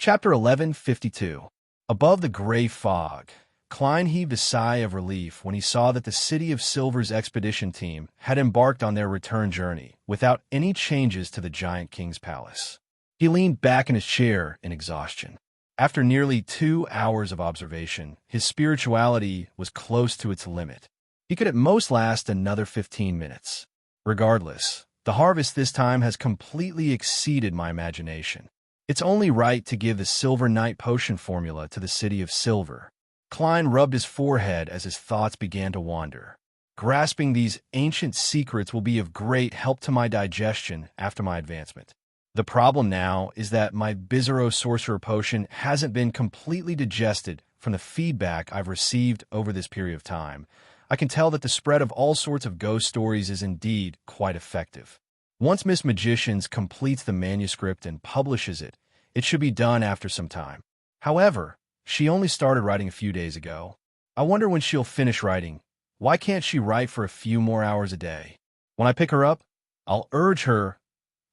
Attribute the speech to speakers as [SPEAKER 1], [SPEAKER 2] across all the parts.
[SPEAKER 1] Chapter 1152. Above the gray fog, Klein heaved a sigh of relief when he saw that the City of Silver's expedition team had embarked on their return journey without any changes to the Giant King's palace. He leaned back in his chair in exhaustion. After nearly 2 hours of observation, his spirituality was close to its limit. He could at most last another 15 minutes. Regardless, the harvest this time has completely exceeded my imagination. It's only right to give the Silver Night potion formula to the City of Silver. Klein rubbed his forehead as his thoughts began to wander. Grasping these ancient secrets will be of great help to my digestion after my advancement. The problem now is that my Bizarro Sorcerer potion hasn't been completely digested from the feedback I've received over this period of time. I can tell that the spread of all sorts of ghost stories is indeed quite effective. Once Miss Magicians completes the manuscript and publishes it, it should be done after some time. However, she only started writing a few days ago. I wonder when she'll finish writing. Why can't she write for a few more hours a day? When I pick her up, I'll urge her.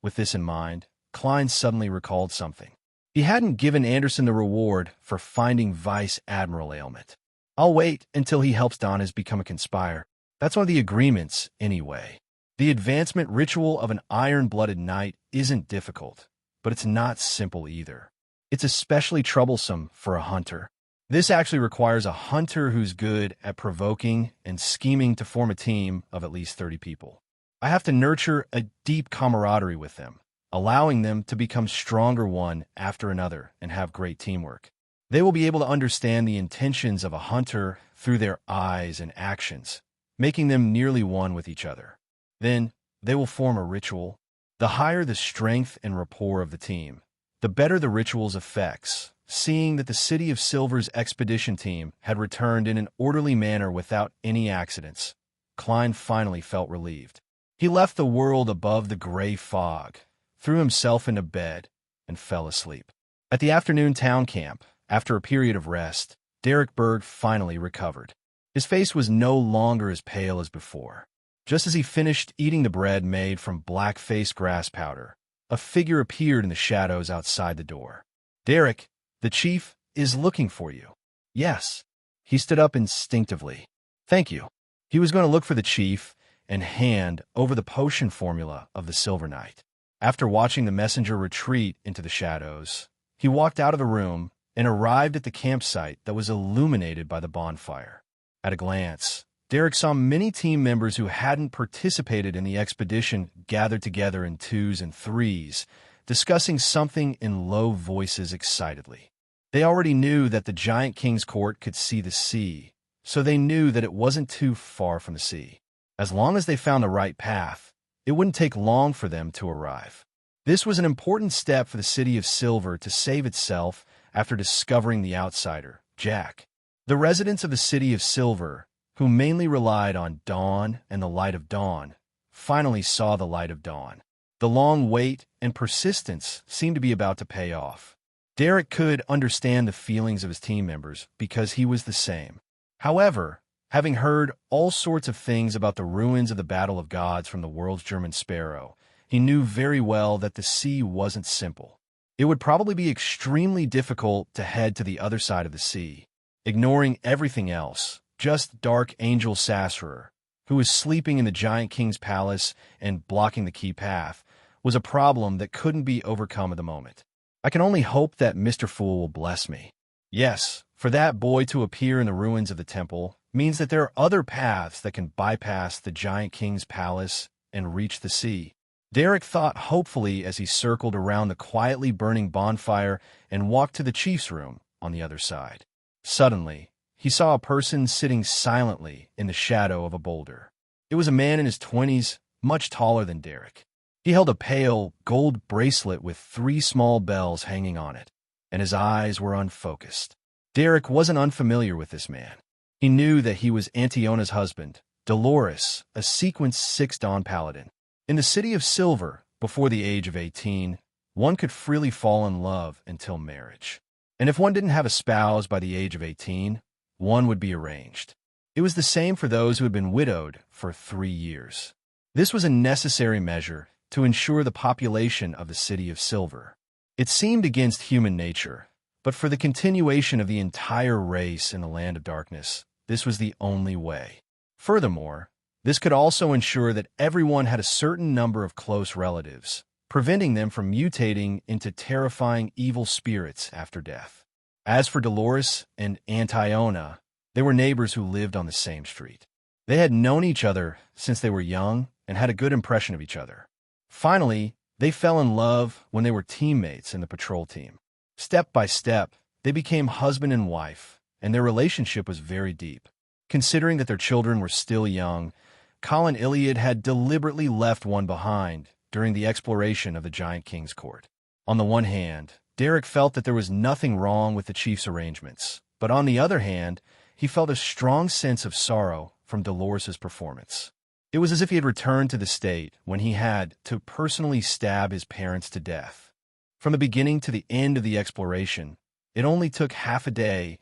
[SPEAKER 1] With this in mind, Klein suddenly recalled something. He hadn't given Anderson the reward for finding Vice Admiral Ailment. I'll wait until he helps Donnas become a conspire. That's one of the agreements, anyway. The advancement ritual of an iron-blooded knight isn't difficult, but it's not simple either. It's especially troublesome for a hunter. This actually requires a hunter who's good at provoking and scheming to form a team of at least 30 people. I have to nurture a deep camaraderie with them, allowing them to become stronger one after another and have great teamwork. They will be able to understand the intentions of a hunter through their eyes and actions, making them nearly one with each other. Then, they will form a ritual. The higher the strength and rapport of the team, the better the ritual's effects. Seeing that the City of Silver's expedition team had returned in an orderly manner without any accidents, Klein finally felt relieved. He left the world above the gray fog, threw himself into bed, and fell asleep. At the afternoon town camp, after a period of rest, Derek Berg finally recovered. His face was no longer as pale as before. Just as he finished eating the bread made from black-faced grass powder, a figure appeared in the shadows outside the door. "Derek, the chief is looking for you." "Yes." He stood up instinctively. "Thank you." He was going to look for the chief and hand over the potion formula of the Silver Knight. After watching the messenger retreat into the shadows, he walked out of the room and arrived at the campsite that was illuminated by the bonfire. At a glance, Derek saw many team members who hadn't participated in the expedition gathered together in 2s and 3s, discussing something in low voices excitedly. They already knew that the Giant King's court could see the sea, so they knew that it wasn't too far from the sea. As long as they found the right path, it wouldn't take long for them to arrive. This was an important step for the City of Silver to save itself after discovering the outsider, Jack. The residents of the City of Silver, who mainly relied on dawn and the light of dawn, finally saw the light of dawn. The long wait and persistence seemed to be about to pay off. Derek could understand the feelings of his team members because he was the same. However, having heard all sorts of things about the ruins of the Battle of Gods from the world's German Sparrow, he knew very well that the sea wasn't simple. It would probably be extremely difficult to head to the other side of the sea, ignoring everything else. Just Dark Angel Sassurer, who was sleeping in the Giant King's palace and blocking the key path, was a problem that couldn't be overcome at the moment. I can only hope that Mr. Fool will bless me. Yes, for that boy to appear in the ruins of the temple means that there are other paths that can bypass the Giant King's palace and reach the sea. Derek thought hopefully as he circled around the quietly burning bonfire and walked to the chief's room on the other side. Suddenly, he saw a person sitting silently in the shadow of a boulder. It was a man in his 20s, much taller than Derek. He held a pale, gold bracelet with 3 small bells hanging on it, and his eyes were unfocused. Derek wasn't unfamiliar with this man. He knew that he was Antiona's husband, Dolores, a Sequence 6 Dawn Paladin. In the City of Silver, before the age of 18, one could freely fall in love until marriage. And if one didn't have a spouse by the age of 18, one would be arranged. It was the same for those who had been widowed for 3 years. This was a necessary measure to ensure the population of the City of Silver. It seemed against human nature, but for the continuation of the entire race in the land of darkness, this was the only way. Furthermore, this could also ensure that everyone had a certain number of close relatives, preventing them from mutating into terrifying evil spirits after death. As for Dolores and Antiona, they were neighbors who lived on the same street. They had known each other since they were young and had a good impression of each other. Finally, they fell in love when they were teammates in the patrol team. Step by step, they became husband and wife, and their relationship was very deep. Considering that their children were still young, Colin Iliad had deliberately left one behind during the exploration of the Giant King's court. On the one hand, Derek felt that there was nothing wrong with the chief's arrangements, but on the other hand, he felt a strong sense of sorrow from Dolores' performance. It was as if he had returned to the state when he had to personally stab his parents to death. From the beginning to the end of the exploration, it only took half a day,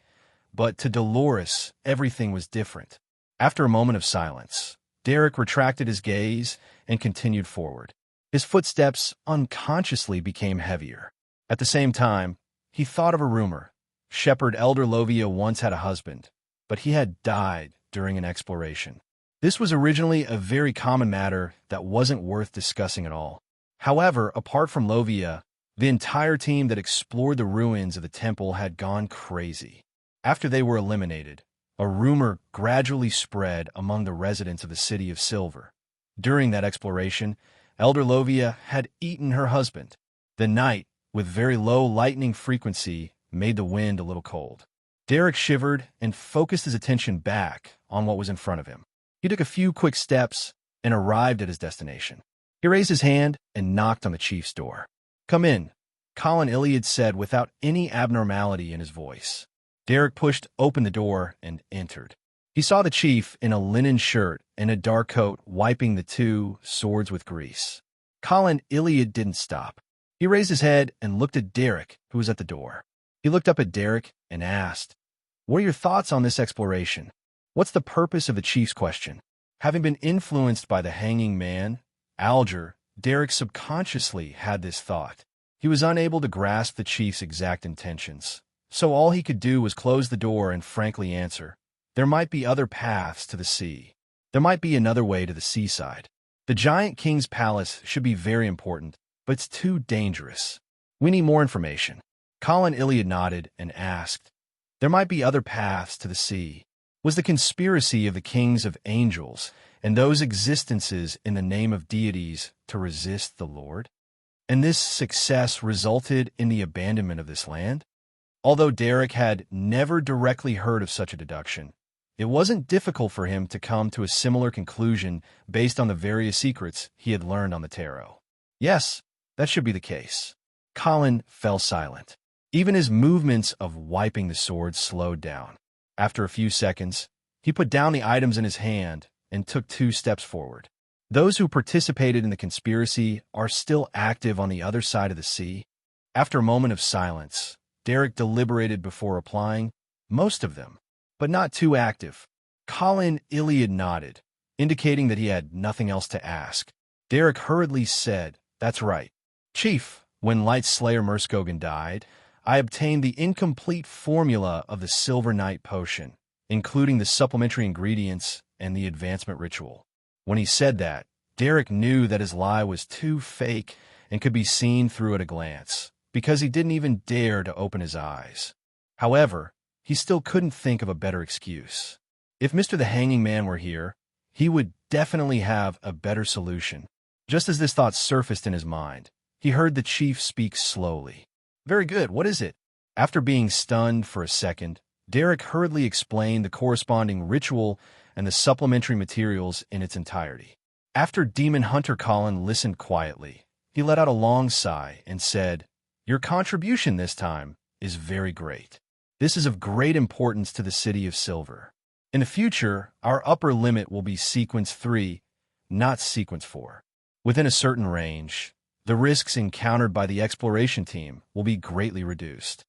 [SPEAKER 1] but to Dolores, everything was different. After a moment of silence, Derek retracted his gaze and continued forward. His footsteps unconsciously became heavier. At the same time, he thought of a rumor. Shepherd Elder Lovia once had a husband, but he had died during an exploration. This was originally a very common matter that wasn't worth discussing at all. However, apart from Lovia, the entire team that explored the ruins of the temple had gone crazy. After they were eliminated, a rumor gradually spread among the residents of the City of Silver. During that exploration, Elder Lovia had eaten her husband. The night, with very low lightning frequency, made the wind a little cold. Derek shivered and focused his attention back on what was in front of him. He took a few quick steps and arrived at his destination. He raised his hand and knocked on the chief's door. "Come in," Colin Iliad said without any abnormality in his voice. Derek pushed open the door and entered. He saw the chief in a linen shirt and a dark coat wiping the two swords with grease. Colin Iliad didn't stop. He raised his head and looked at Derek, who was at the door. He looked up at Derek and asked, "What are your thoughts on this exploration? What's the purpose of the chief's question?" Having been influenced by the hanging man, Alger, Derek subconsciously had this thought. He was unable to grasp the chief's exact intentions, so all he could do was close the door and frankly answer, "There might be other paths to the sea. There might be another way to the seaside. The Giant King's palace should be very important, but it's too dangerous. We need more information." Colin Iliad nodded and asked, "There might be other paths to the sea. Was the conspiracy of the kings of angels and those existences in the name of deities to resist the Lord? And this success resulted in the abandonment of this land?" Although Derek had never directly heard of such a deduction, it wasn't difficult for him to come to a similar conclusion based on the various secrets he had learned on the tarot. Yes, that should be the case. Colin fell silent. Even his movements of wiping the sword slowed down. After a few seconds, he put down the items in his hand and took 2 steps forward. Those who participated in the conspiracy are still active on the other side of the sea. After a moment of silence, Derek deliberated before replying, "Most of them, but not too active." Colin Iliad nodded, indicating that he had nothing else to ask. Derek hurriedly said, "That's right. Chief, when Light Slayer Merskogan died, I obtained the incomplete formula of the Silver Knight potion, including the supplementary ingredients and the advancement ritual." When he said that, Derek knew that his lie was too fake and could be seen through at a glance, because he didn't even dare to open his eyes. However, he still couldn't think of a better excuse. If Mr. the Hanging Man were here, he would definitely have a better solution. Just as this thought surfaced in his mind, he heard the chief speak slowly. "Very good, what is it?" After being stunned for a second, Derek hurriedly explained the corresponding ritual and the supplementary materials in its entirety. After Demon Hunter Colin listened quietly, he let out a long sigh and said, "Your contribution this time is very great. This is of great importance to the City of Silver. In the future, our upper limit will be Sequence 3, not Sequence 4. Within a certain range, the risks encountered by the exploration team will be greatly reduced."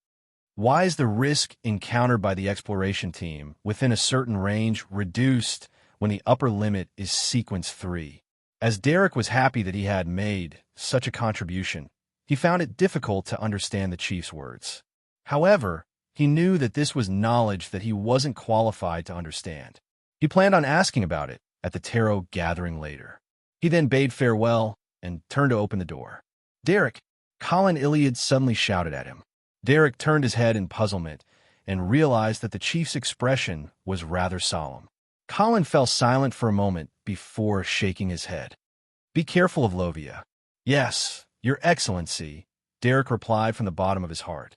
[SPEAKER 1] Why is the risk encountered by the exploration team within a certain range reduced when the upper limit is Sequence 3? As Derek was happy that he had made such a contribution, He found it difficult to understand the chief's words. However, he knew that this was knowledge that he wasn't qualified to understand. He planned on asking about it at the tarot gathering later. He then bade farewell and turned to open the door. "Derek!" Colin Iliad suddenly shouted at him. Derek turned his head in puzzlement and realized that the chief's expression was rather solemn. Colin fell silent for a moment before shaking his head. "Be careful of Lovia." "Yes, Your Excellency," Derek replied from the bottom of his heart.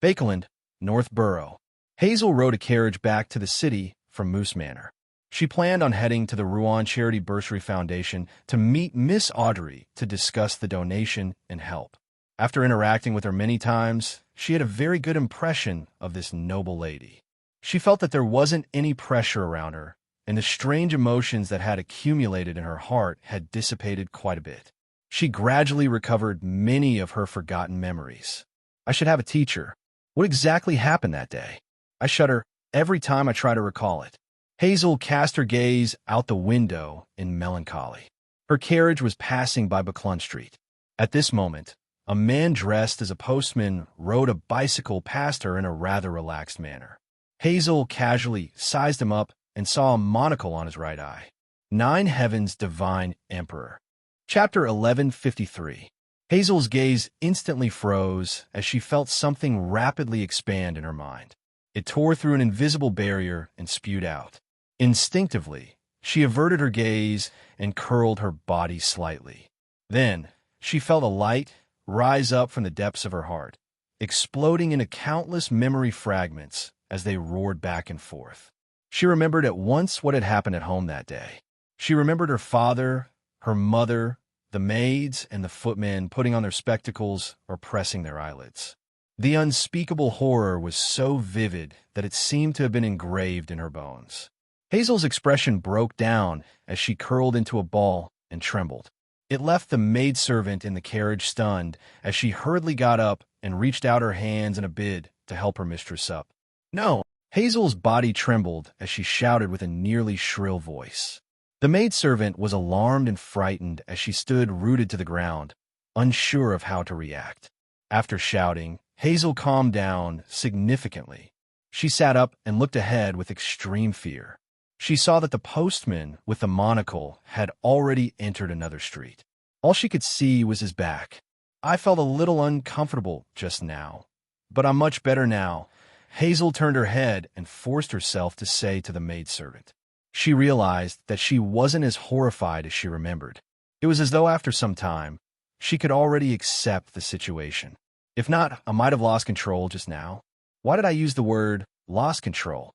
[SPEAKER 1] Bakeland, North Borough. Hazel rode a carriage back to the city from Moose Manor. She planned on heading to the Rouen Charity Bursary Foundation to meet Miss Audrey to discuss the donation and help. After interacting with her many times, she had a very good impression of this noble lady. She felt that there wasn't any pressure around her, and the strange emotions that had accumulated in her heart had dissipated quite a bit. She gradually recovered many of her forgotten memories. I should have a teacher. What exactly happened that day? I shudder every time I try to recall it. Hazel cast her gaze out the window in melancholy. Her carriage was passing by Buckland Street. At this moment, a man dressed as a postman rode a bicycle past her in a rather relaxed manner. Hazel casually sized him up and saw a monocle on his right eye. 9 Heavens Divine Emperor. Chapter 1153. Hazel's gaze instantly froze as she felt something rapidly expand in her mind. It tore through an invisible barrier and spewed out. Instinctively, she averted her gaze and curled her body slightly. Then, she felt a light rise up from the depths of her heart, exploding into countless memory fragments as they roared back and forth. She remembered at once what had happened at home that day. She remembered her father, her mother, the maids, and the footmen putting on their spectacles or pressing their eyelids. The unspeakable horror was so vivid that it seemed to have been engraved in her bones. Hazel's expression broke down as she curled into a ball and trembled. It left the maidservant in the carriage stunned as she hurriedly got up and reached out her hands in a bid to help her mistress up. "No!" Hazel's body trembled as she shouted with a nearly shrill voice. The maidservant was alarmed and frightened as she stood rooted to the ground, unsure of how to react. After shouting, Hazel calmed down significantly. She sat up and looked ahead with extreme fear. She saw that the postman with the monocle had already entered another street. All she could see was his back. "I felt a little uncomfortable just now, but I'm much better now." Hazel turned her head and forced herself to say to the maidservant. She realized that she wasn't as horrified as she remembered. It was as though after some time, she could already accept the situation. If not, I might have lost control just now. Why did I use the word lost control?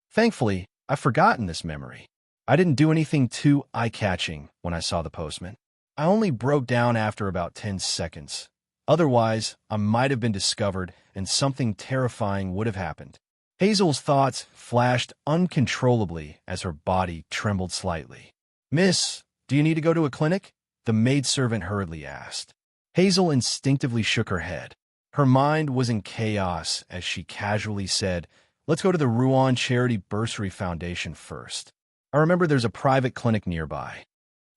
[SPEAKER 1] Thankfully, I've forgotten this memory. I didn't do anything too eye-catching when I saw the postman. I only broke down after about 10 seconds. Otherwise, I might have been discovered and something terrifying would have happened. Hazel's thoughts flashed uncontrollably as her body trembled slightly. "Miss, do you need to go to a clinic?" the maidservant hurriedly asked. Hazel instinctively shook her head. Her mind was in chaos as she casually said, "Let's go to the Rouen Charity Bursary Foundation first. I remember there's a private clinic nearby."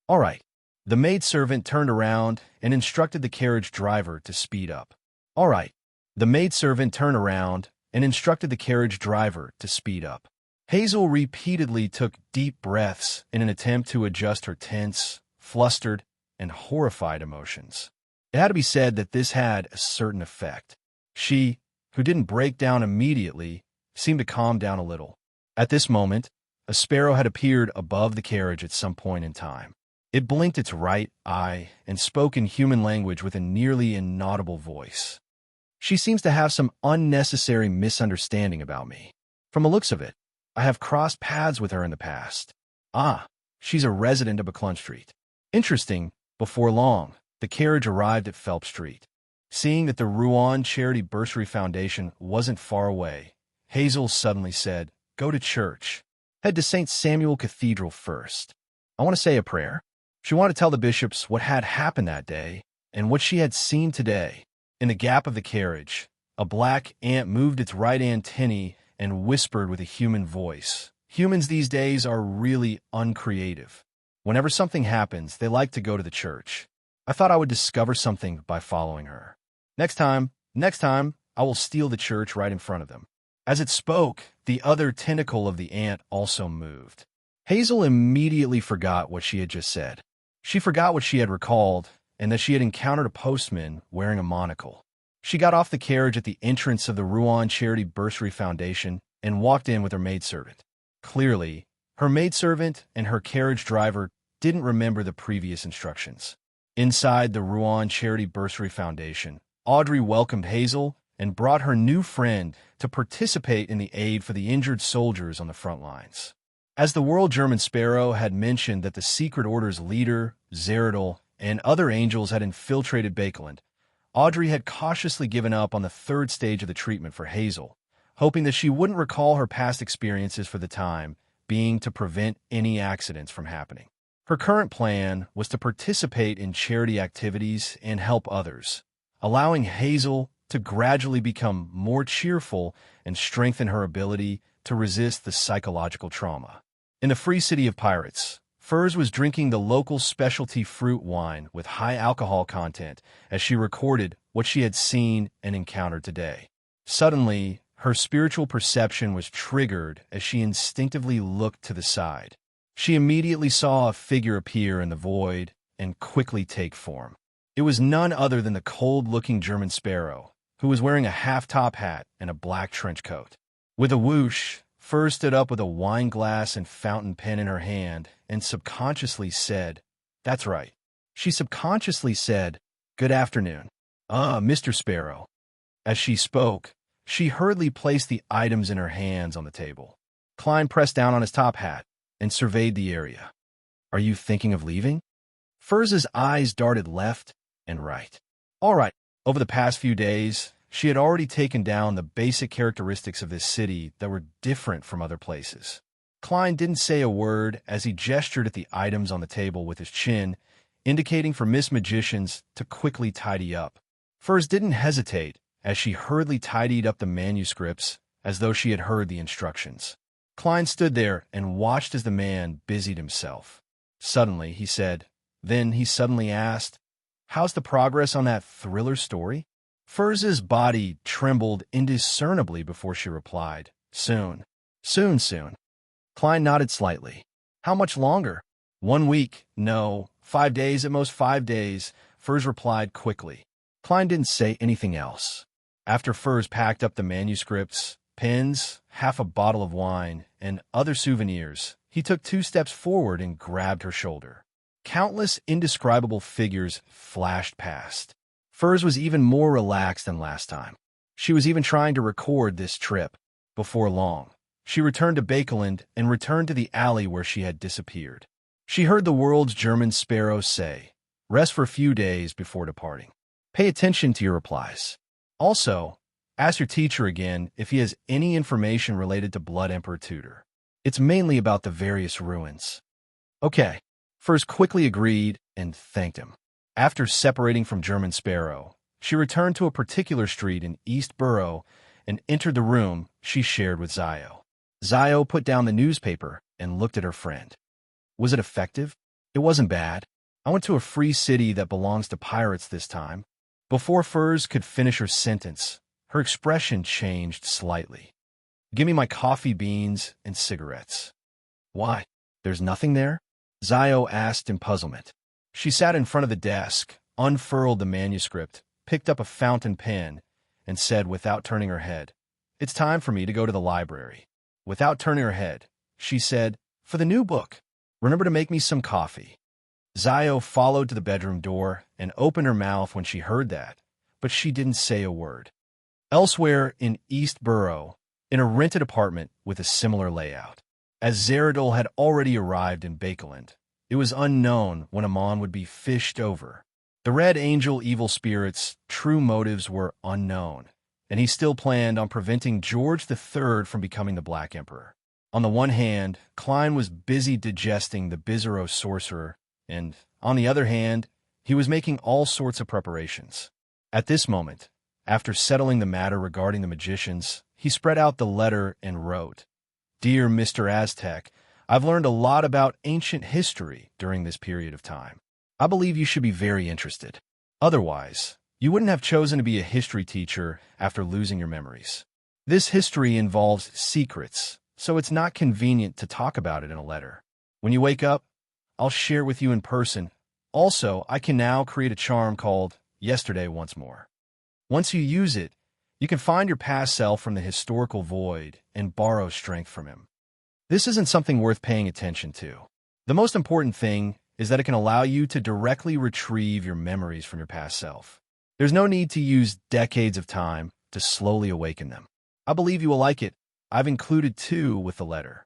[SPEAKER 1] "All right." The maidservant turned around and instructed the carriage driver to speed up. "All right." The maidservant turned around and instructed the carriage driver to speed up. Hazel repeatedly took deep breaths in an attempt to adjust her tense, flustered, and horrified emotions. It had to be said that this had a certain effect. She, who didn't break down immediately, seemed to calm down a little. At this moment, a sparrow had appeared above the carriage at some point in time. It blinked its right eye and spoke in human language with a nearly inaudible voice. "She seems to have some unnecessary misunderstanding about me. From the looks of it, I have crossed paths with her in the past. Ah, she's a resident of Buckland Street. Interesting." Before long, the carriage arrived at Phelps Street. Seeing that the Rouen Charity Bursary Foundation wasn't far away, Hazel suddenly said, "Go to church. Head to St. Samuel Cathedral first. I want to say a prayer." She wanted to tell the bishops what had happened that day and what she had seen today. In the gap of the carriage, a black ant moved its right antennae and whispered with a human voice. Humans these days are really uncreative. Whenever something happens, they like to go to the church. I thought I would discover something by following her. Next time, I will steal the church right in front of them." As it spoke, the other tentacle of the ant also moved. Hazel immediately forgot what she had just said. She forgot what she had recalled, and that she had encountered a postman wearing a monocle. She got off the carriage at the entrance of the Rouen Charity Bursary Foundation and walked in with her maidservant. Clearly, her maidservant and her carriage driver didn't remember the previous instructions. Inside the Rouen Charity Bursary Foundation, Audrey welcomed Hazel and brought her new friend to participate in the aid for the injured soldiers on the front lines. As the World German Sparrow had mentioned that the Secret Order's leader, Zeridol, and other angels had infiltrated Bakeland, Audrey had cautiously given up on the third stage of the treatment for Hazel, hoping that she wouldn't recall her past experiences for the time being to prevent any accidents from happening. Her current plan was to participate in charity activities and help others, allowing Hazel to gradually become more cheerful and strengthen her ability to resist the psychological trauma. In the Free City of Pirates, Furs was drinking the local specialty fruit wine with high alcohol content as she recorded what she had seen and encountered today. Suddenly, her spiritual perception was triggered as she instinctively looked to the side. She immediately saw a figure appear in the void and quickly take form. It was none other than the cold-looking German sparrow, who was wearing a half-top hat and a black trench coat. With a whoosh, Furs stood up with a wine glass and fountain pen in her hand and subconsciously said, "That's right." She subconsciously said, "Good afternoon. Mr. Sparrow." As she spoke, she hurriedly placed the items in her hands on the table. Klein pressed down on his top hat and surveyed the area. "Are you thinking of leaving?" Furs's eyes darted left and right. All right, over the past few days, she had already taken down the basic characteristics of this city that were different from other places. Klein didn't say a word as he gestured at the items on the table with his chin, indicating for Miss Magicians to quickly tidy up. Furs didn't hesitate as she hurriedly tidied up the manuscripts as though she had heard the instructions. Klein stood there and watched as the man busied himself. Suddenly, he said, then he suddenly asked, "How's the progress on that thriller story?" Furs's body trembled indiscernibly before she replied, "Soon. Soon." Klein nodded slightly. "How much longer?" "1 week. No, 5 days, at most 5 days," Furs replied quickly. Klein didn't say anything else. After Furs packed up the manuscripts, pens, half a bottle of wine, and other souvenirs, he took 2 steps forward and grabbed her shoulder. Countless indescribable figures flashed past. Furs was even more relaxed than last time. She was even trying to record this trip. Before long, she returned to Bakeland and returned to the alley where she had disappeared. She heard the world's German sparrow say, "Rest for a few days before departing. Pay attention to your replies. Also, ask your teacher again if he has any information related to Blood Emperor Tudor. It's mainly about the various ruins." "Okay." Furs quickly agreed and thanked him. After separating from German Sparrow, she returned to a particular street in East Borough and entered the room she shared with Zio. Zio put down the newspaper and looked at her friend. "Was it effective?" "It wasn't bad. I went to a free city that belongs to pirates this time." Before Furs could finish her sentence, her expression changed slightly. "Give me my coffee beans and cigarettes." "Why? There's nothing there?" Zio asked in puzzlement. She sat in front of the desk, unfurled the manuscript, picked up a fountain pen, and said without turning her head, "It's time for me to go to the library." Without turning her head, she said, "For the new book, remember to make me some coffee." Zio followed to the bedroom door and opened her mouth when she heard that, but she didn't say a word. Elsewhere in East Borough, in a rented apartment with a similar layout, as Zeridol had already arrived in Bakeland, it was unknown when Amon would be fished over. The Red Angel evil spirit's true motives were unknown, and he still planned on preventing George III from becoming the Black Emperor. On the one hand, Klein was busy digesting the Bizarro sorcerer, and, on the other hand, he was making all sorts of preparations. At this moment, after settling the matter regarding the magicians, he spread out the letter and wrote, "Dear Mr. Aztec, I've learned a lot about ancient history during this period of time. I believe you should be very interested. Otherwise, you wouldn't have chosen to be a history teacher after losing your memories. This history involves secrets, so it's not convenient to talk about it in a letter. When you wake up, I'll share with you in person. Also, I can now create a charm called Yesterday Once More. Once you use it, you can find your past self from the historical void and borrow strength from him. This isn't something worth paying attention to. The most important thing is that it can allow you to directly retrieve your memories from your past self. There's no need to use decades of time to slowly awaken them. I believe you will like it. I've included 2 with the letter.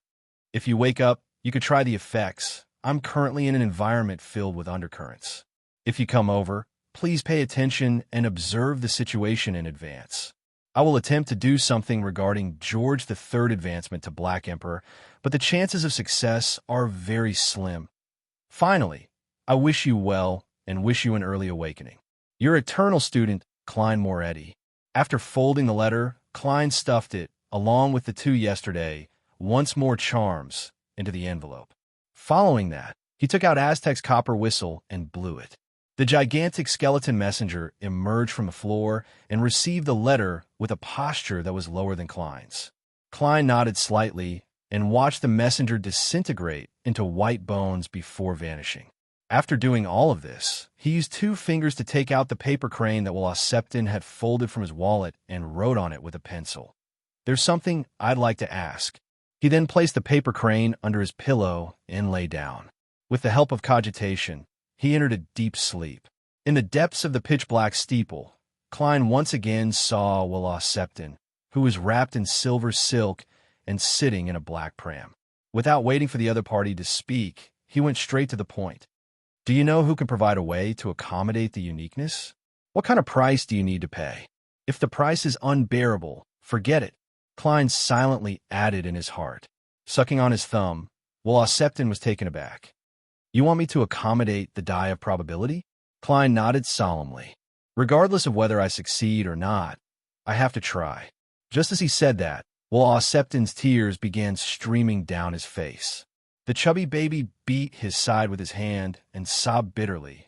[SPEAKER 1] If you wake up, you could try the effects. I'm currently in an environment filled with undercurrents. If you come over, please pay attention and observe the situation in advance. I will attempt to do something regarding George III advancement to Black Emperor, but the chances of success are very slim. Finally, I wish you well and wish you an early awakening. Your eternal student, Klein Moretti. After folding the letter, Klein stuffed it, along with the 2 yesterday, once more charms, into the envelope. Following that, he took out Aztec's copper whistle and blew it. The gigantic skeleton messenger emerged from the floor and received the letter with a posture that was lower than Klein's. Klein nodded slightly and watched the messenger disintegrate into white bones before vanishing. After doing all of this, he used 2 fingers to take out the paper crane that Septon had folded from his wallet and wrote on it with a pencil. There's something I'd like to ask. He then placed the paper crane under his pillow and lay down. With the help of cogitation, he entered a deep sleep. In the depths of the pitch-black steeple, Klein once again saw Septon, who was wrapped in silver silk and sitting in a black pram. Without waiting for the other party to speak, he went straight to the point. Do you know who can provide a way to accommodate the uniqueness? What kind of price do you need to pay? If the price is unbearable, forget it, Klein silently added in his heart. Sucking on his thumb, Septon was taken aback. You want me to accommodate the die of probability? Klein nodded solemnly. Regardless of whether I succeed or not, I have to try. Just as he said that, Septon's tears began streaming down his face. The chubby baby beat his side with his hand and sobbed bitterly,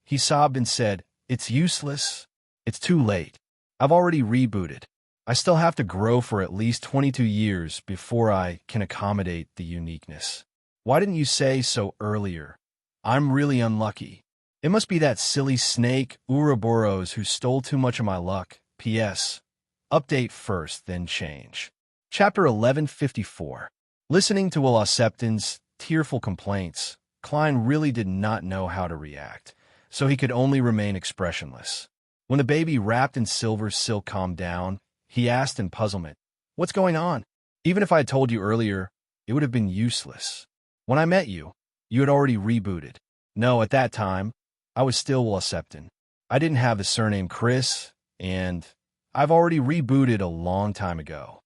[SPEAKER 1] he sobbed and said, "It's useless. It's too late. I've already rebooted. I still have to grow for at least 22 years before I can accommodate the uniqueness. Why didn't you say so earlier? I'm really unlucky. It must be that silly snake Ouroboros who stole too much of my luck. P.S. Update first, then change." Chapter 1154. Listening to Septon's tearful complaints, Klein really did not know how to react, so he could only remain expressionless. When the baby wrapped in silver silk calmed down, he asked in puzzlement, "What's going on? Even if I had told you earlier, it would have been useless. When I met you, you had already rebooted." No, at that time, I was still Septon. I didn't have the surname Chris, and I've already rebooted a long time ago.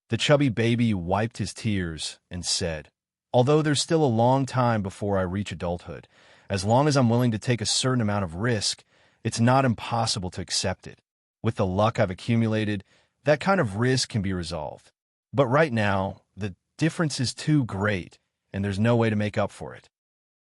[SPEAKER 1] The chubby baby wiped his tears and said, "Although there's still a long time before I reach adulthood, as long as I'm willing to take a certain amount of risk, it's not impossible to accept it. With the luck I've accumulated, that kind of risk can be resolved. But right now, the difference is too great, and there's no way to make up for it."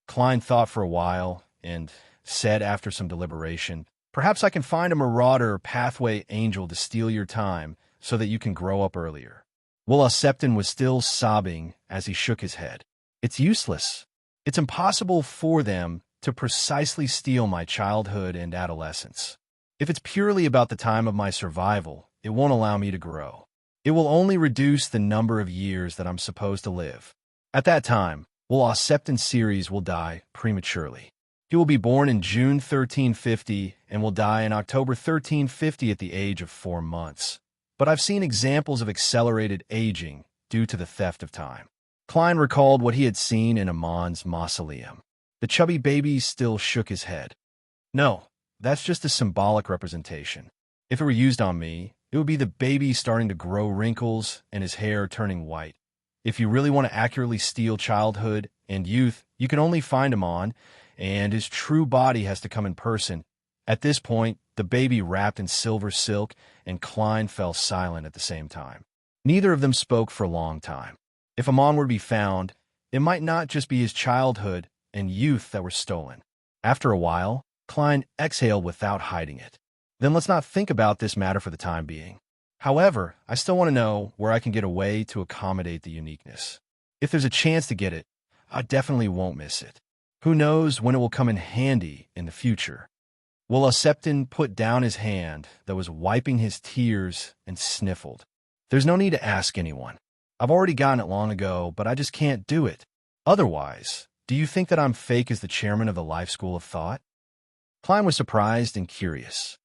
[SPEAKER 1] Klein thought for a while and said after some deliberation, "Perhaps I can find a marauder pathway angel to steal your time so that you can grow up earlier." Septon was still sobbing as he shook his head. "It's useless. It's impossible for them to precisely steal my childhood and adolescence. If it's purely about the time of my survival, it won't allow me to grow. It will only reduce the number of years that I'm supposed to live. At that time, Septon's series will die prematurely. He will be born in June 1350 and will die in October 1350 at the age of 4 months. But I've seen examples of accelerated aging due to the theft of time." Klein recalled what he had seen in Amon's mausoleum. The chubby baby still shook his head. "No, that's just a symbolic representation. If it were used on me, it would be the baby starting to grow wrinkles and his hair turning white. If you really want to accurately steal childhood and youth, you can only find Amon, and his true body has to come in person." At this point, the baby wrapped in silver silk and Klein fell silent at the same time. Neither of them spoke for a long time. If Amon were to be found, it might not just be his childhood and youth that were stolen. After a while, Klein exhaled without hiding it. Then let's not think about this matter for the time being. However, I still want to know where I can get a way to accommodate the uniqueness. If there's a chance to get it, I definitely won't miss it. Who knows when it will come in handy in the future? Will Septon put down his hand that was wiping his tears and sniffled. There's no need to ask anyone. I've already gotten it long ago, but I just can't do it. Otherwise, do you think that I'm fake as the chairman of the Life School of Thought? Klein was surprised and curious.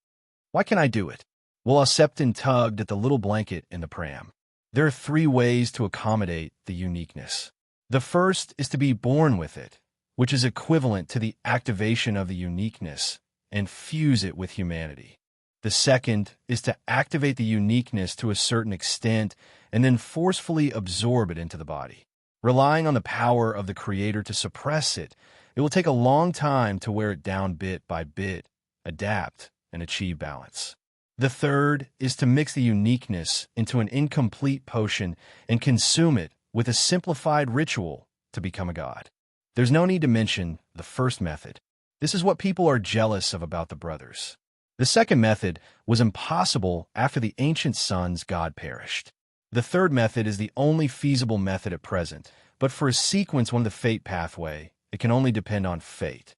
[SPEAKER 1] Why can't I do it? Will Septon tugged at the little blanket in the pram. There are 3 ways to accommodate the uniqueness. The first is to be born with it, which is equivalent to the activation of the uniqueness and fuse it with humanity. The second is to activate the uniqueness to a certain extent and then forcefully absorb it into the body. Relying on the power of the Creator to suppress it, it will take a long time to wear it down bit by bit, adapt, and achieve balance. The third is to mix the uniqueness into an incomplete potion and consume it with a simplified ritual to become a god. There's no need to mention the first method. This is what people are jealous of about the brothers. The second method was impossible after the ancient sun's god perished. The third method is the only feasible method at present, but for a sequence one of the fate pathway, it can only depend on fate.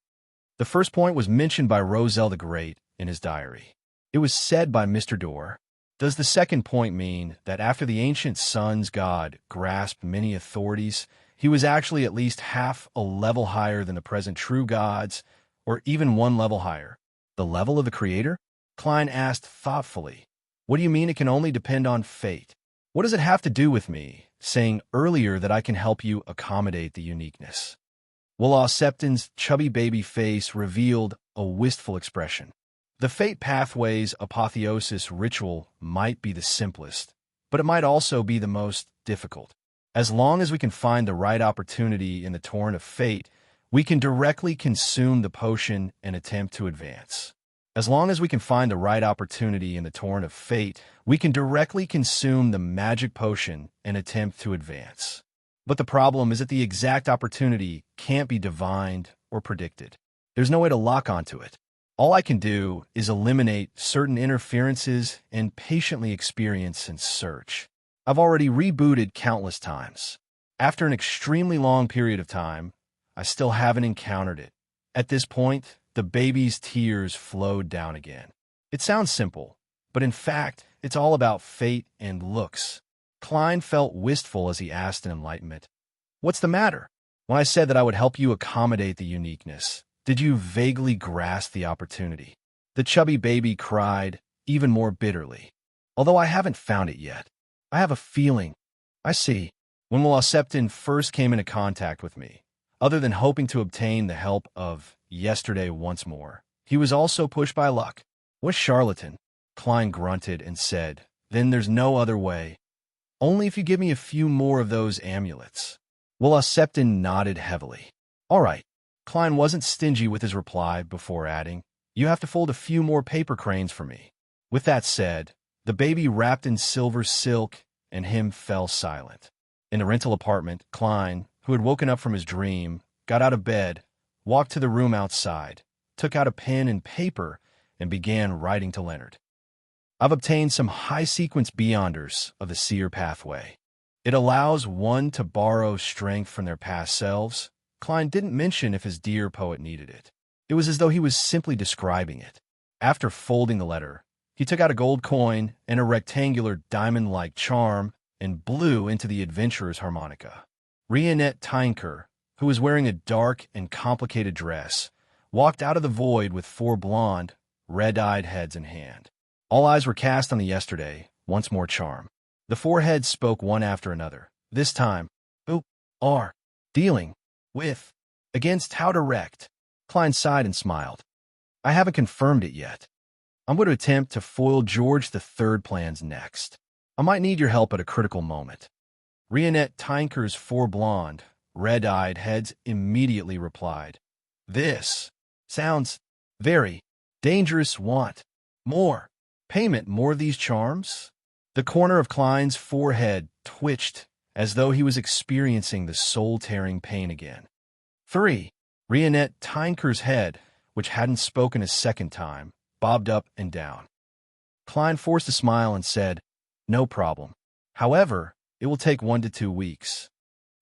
[SPEAKER 1] The first point was mentioned by Roselle the Great in his diary. It was said by Mr. Dorr. Does the second point mean that after the ancient sun's god grasped many authorities, he was actually at least half a level higher than the present true gods, or even 1 level higher? The level of the Creator? Klein asked thoughtfully. What do you mean it can only depend on fate? What does it have to do with me saying earlier that I can help you accommodate the uniqueness? Will Septon's chubby baby face revealed a wistful expression. The fate pathway's apotheosis ritual might be the simplest, but it might also be the most difficult. As long as we can find the right opportunity in the torrent of fate, we can directly consume the potion and attempt to advance. As long as we can find the right opportunity in the torrent of fate, we can directly consume the magic potion and attempt to advance. But the problem is that the exact opportunity can't be divined or predicted. There's no way to lock onto it. All I can do is eliminate certain interferences and patiently experience and search. I've already rebooted countless times. After an extremely long period of time, I still haven't encountered it. At this point, the baby's tears flowed down again. It sounds simple, but in fact, it's all about fate and looks. Klein felt wistful as he asked in enlightenment, "What's the matter?" When I said that I would help you accommodate the uniqueness, did you vaguely grasp the opportunity? The chubby baby cried, even more bitterly. Although I haven't found it yet, I have a feeling. I see. When Will Septon first came into contact with me, other than hoping to obtain the help of yesterday once more, he was also pushed by luck. What charlatan? Klein grunted and said, "Then there's no other way. Only if you give me a few more of those amulets." Will Septon nodded heavily. All right. Klein wasn't stingy with his reply before adding, "You have to fold a few more paper cranes for me." With that said, the baby wrapped in silver silk and him fell silent. In the rental apartment, Klein, who had woken up from his dream, got out of bed, walked to the room outside, took out a pen and paper, and began writing to Leonard. I've obtained some high-sequence beyonders of the seer pathway. It allows one to borrow strength from their past selves. Klein didn't mention if his dear poet needed it. It was as though he was simply describing it. After folding the letter, he took out a gold coin and a rectangular diamond-like charm and blew into the adventurer's harmonica. Rionette Tinker, who was wearing a dark and complicated dress, walked out of the void with 4 blonde, red-eyed heads in hand. All eyes were cast on the yesterday, once more charm. The 4 heads spoke one after another. This time, who are dealing with against how direct? Klein sighed and smiled. I haven't confirmed it yet. I'm going to attempt to foil George III plans next. I might need your help at a critical moment. Rionette Tinker's 4 blonde, red-eyed heads immediately replied, "This sounds very dangerous. Want more payment, more of these charms?" The corner of Klein's forehead twitched as though he was experiencing the soul-tearing pain again. 3. Rionette Tynker's head, which hadn't spoken a second time, bobbed up and down. Klein forced a smile and said, "No problem. However, it will take 1 to 2 weeks.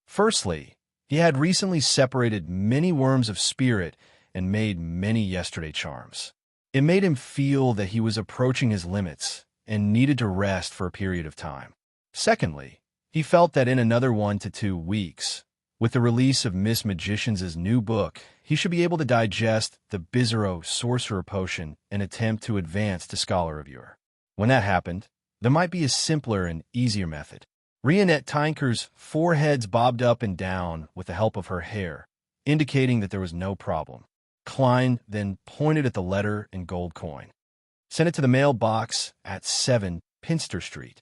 [SPEAKER 1] Firstly, he had recently separated many worms of spirit and made many yesterday charms. It made him feel that he was approaching his limits and needed to rest for a period of time. Secondly, he felt that in another 1 to 2 weeks, with the release of Miss Magician's new book, he should be able to digest the Bizarro Sorcerer Potion and attempt to advance to Scholar of Yore. When that happened, there might be a simpler and easier method. Rionette Tynker's foreheads bobbed up and down with the help of her hair, indicating that there was no problem. Klein then pointed at the letter and gold coin. Sent it to the mailbox at 7 Pinster Street.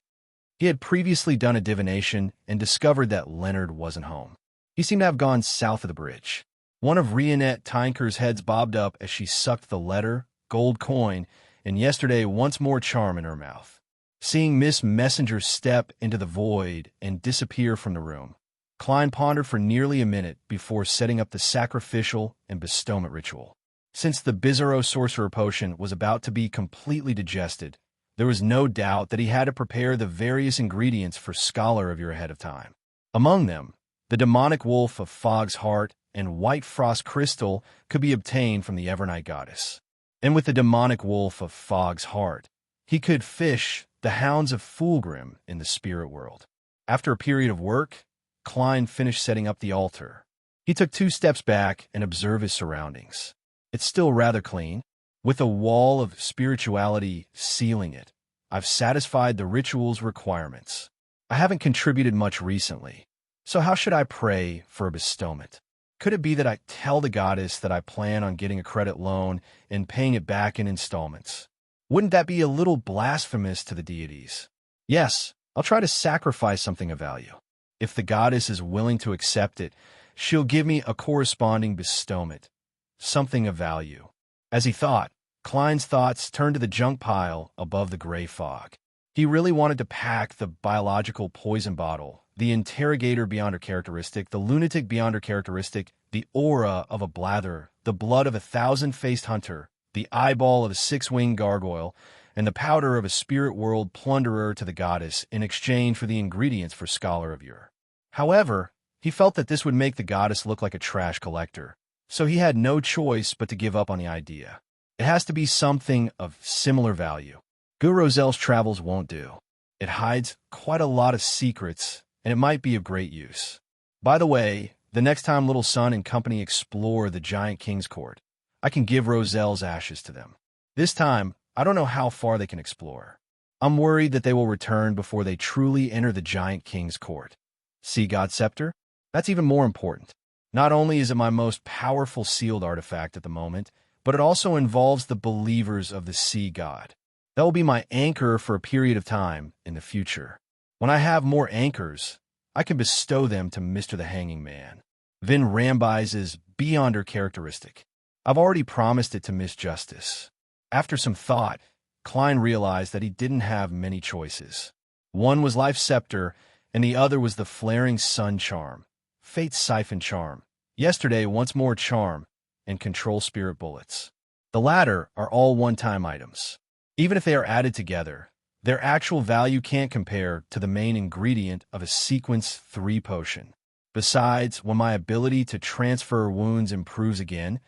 [SPEAKER 1] He had previously done a divination and discovered that Leonard wasn't home. He seemed to have gone south of the bridge. One of Rionette Tynker's heads bobbed up as she sucked the letter, gold coin, and yesterday once more charm in her mouth. Seeing Miss Messenger step into the void and disappear from the room, Klein pondered for nearly a minute before setting up the sacrificial and bestowment ritual. Since the Bizarro Sorcerer Potion was about to be completely digested, there was no doubt that he had to prepare the various ingredients for Scholar of Yore ahead of time. Among them, the demonic wolf of Fog's Heart and white frost crystal could be obtained from the Evernight goddess. And with the demonic wolf of Fog's Heart, he could fish the hounds of Fulgrim in the spirit world. After a period of work, Klein finished setting up the altar. He took 2 steps back and observed his surroundings. It's still rather clean, with a wall of spirituality sealing it. I've satisfied the ritual's requirements. I haven't contributed much recently, so how should I pray for a bestowment? Could it be that I tell the goddess that I plan on getting a credit loan and paying it back in installments? Wouldn't that be a little blasphemous to the deities? Yes, I'll try to sacrifice something of value. If the goddess is willing to accept it, she'll give me a corresponding bestowment, something of value. As he thought, Klein's thoughts turned to the junk pile above the gray fog. He really wanted to pack the biological poison bottle, the interrogator beyond her characteristic, the lunatic beyond her characteristic, the aura of a blather, the blood of a 1,000-faced hunter, the eyeball of a 6-winged gargoyle, and the powder of a spirit world plunderer to the goddess in exchange for the ingredients for Scholar of Yore. However, he felt that this would make the goddess look like a trash collector, so he had no choice but to give up on the idea. It has to be something of similar value. Gu Rosel's travels won't do. It hides quite a lot of secrets, and it might be of great use. By the way, the next time Little Sun and company explore the Giant King's Court, I can give Rosel's ashes to them. This time, I don't know how far they can explore. I'm worried that they will return before they truly enter the Giant King's Court. Sea God Scepter? That's even more important. Not only is it my most powerful sealed artifact at the moment, but it also involves the believers of the Sea God. That will be my anchor for a period of time in the future. When I have more anchors, I can bestow them to Mr. the Hanging Man. Vin Rambies is beyond her characteristic. I've already promised it to Miss Justice. After some thought, Klein realized that he didn't have many choices. One was Life Scepter, and the other was the Flaring Sun Charm, Fate's Siphon Charm, Yesterday Once More Charm, and Control Spirit Bullets. The latter are all one-time items. Even if they are added together, their actual value can't compare to the main ingredient of a Sequence 3 potion. Besides, when my ability to transfer wounds improves again,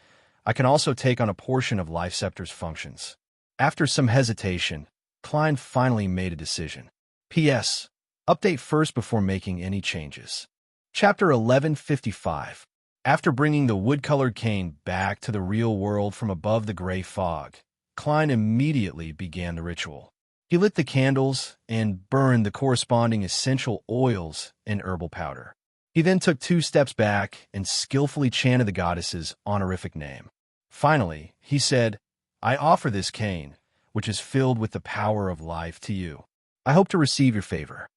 [SPEAKER 1] I can also take on a portion of Life Scepter's functions. After some hesitation, Klein finally made a decision. P.S. Update first before making any changes. Chapter 1155. After bringing the wood-colored cane back to the real world from above the gray fog, Klein immediately began the ritual. He lit the candles and burned the corresponding essential oils and herbal powder. He then took 2 steps back and skillfully chanted the goddess's honorific name. Finally, he said, "I offer this cane, which is filled with the power of life, to you. I hope to receive your favor."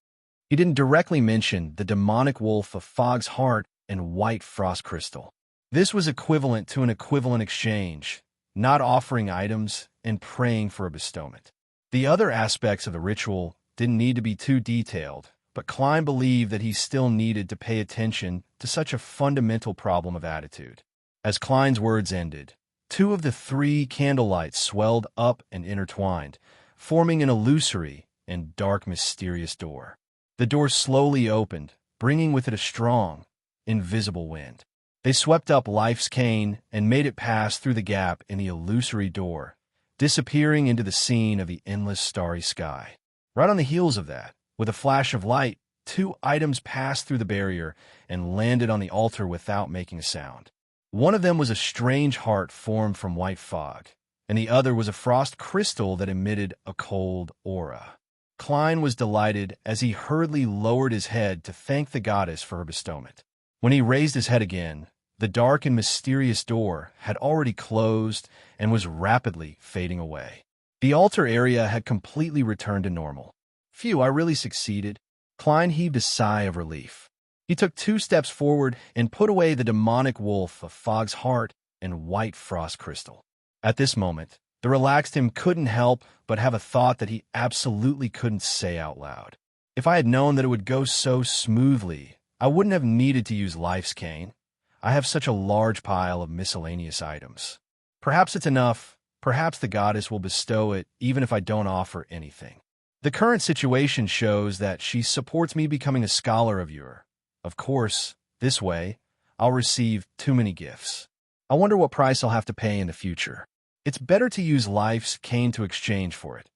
[SPEAKER 1] He didn't directly mention the demonic wolf of Fog's Heart and white frost crystal. This was equivalent to an equivalent exchange, not offering items and praying for a bestowment. The other aspects of the ritual didn't need to be too detailed, but Klein believed that he still needed to pay attention to such a fundamental problem of attitude. As Klein's words ended, two of the three candlelights swelled up and intertwined, forming an illusory and dark, mysterious door. The door slowly opened, bringing with it a strong, invisible wind. They swept up life's cane and made it pass through the gap in the illusory door, disappearing into the scene of the endless starry sky. Right on the heels of that, with a flash of light, two items passed through the barrier and landed on the altar without making a sound. One of them was a strange heart formed from white fog, and the other was a frost crystal that emitted a cold aura. Klein was delighted as he hurriedly lowered his head to thank the goddess for her bestowment. When he raised his head again, the dark and mysterious door had already closed and was rapidly fading away. The altar area had completely returned to normal. Phew, I really succeeded. Klein heaved a sigh of relief. He took 2 steps forward and put away the demonic wolf of Fog's heart and white frost crystal. At this moment, the relaxed him couldn't help but have a thought that he absolutely couldn't say out loud. If I had known that it would go so smoothly, I wouldn't have needed to use life's cane. I have such a large pile of miscellaneous items. Perhaps it's enough. Perhaps the goddess will bestow it even if I don't offer anything. The current situation shows that she supports me becoming a scholar of yore. Of course, this way, I'll receive too many gifts. I wonder what price I'll have to pay in the future. It's better to use life's cane to exchange for it.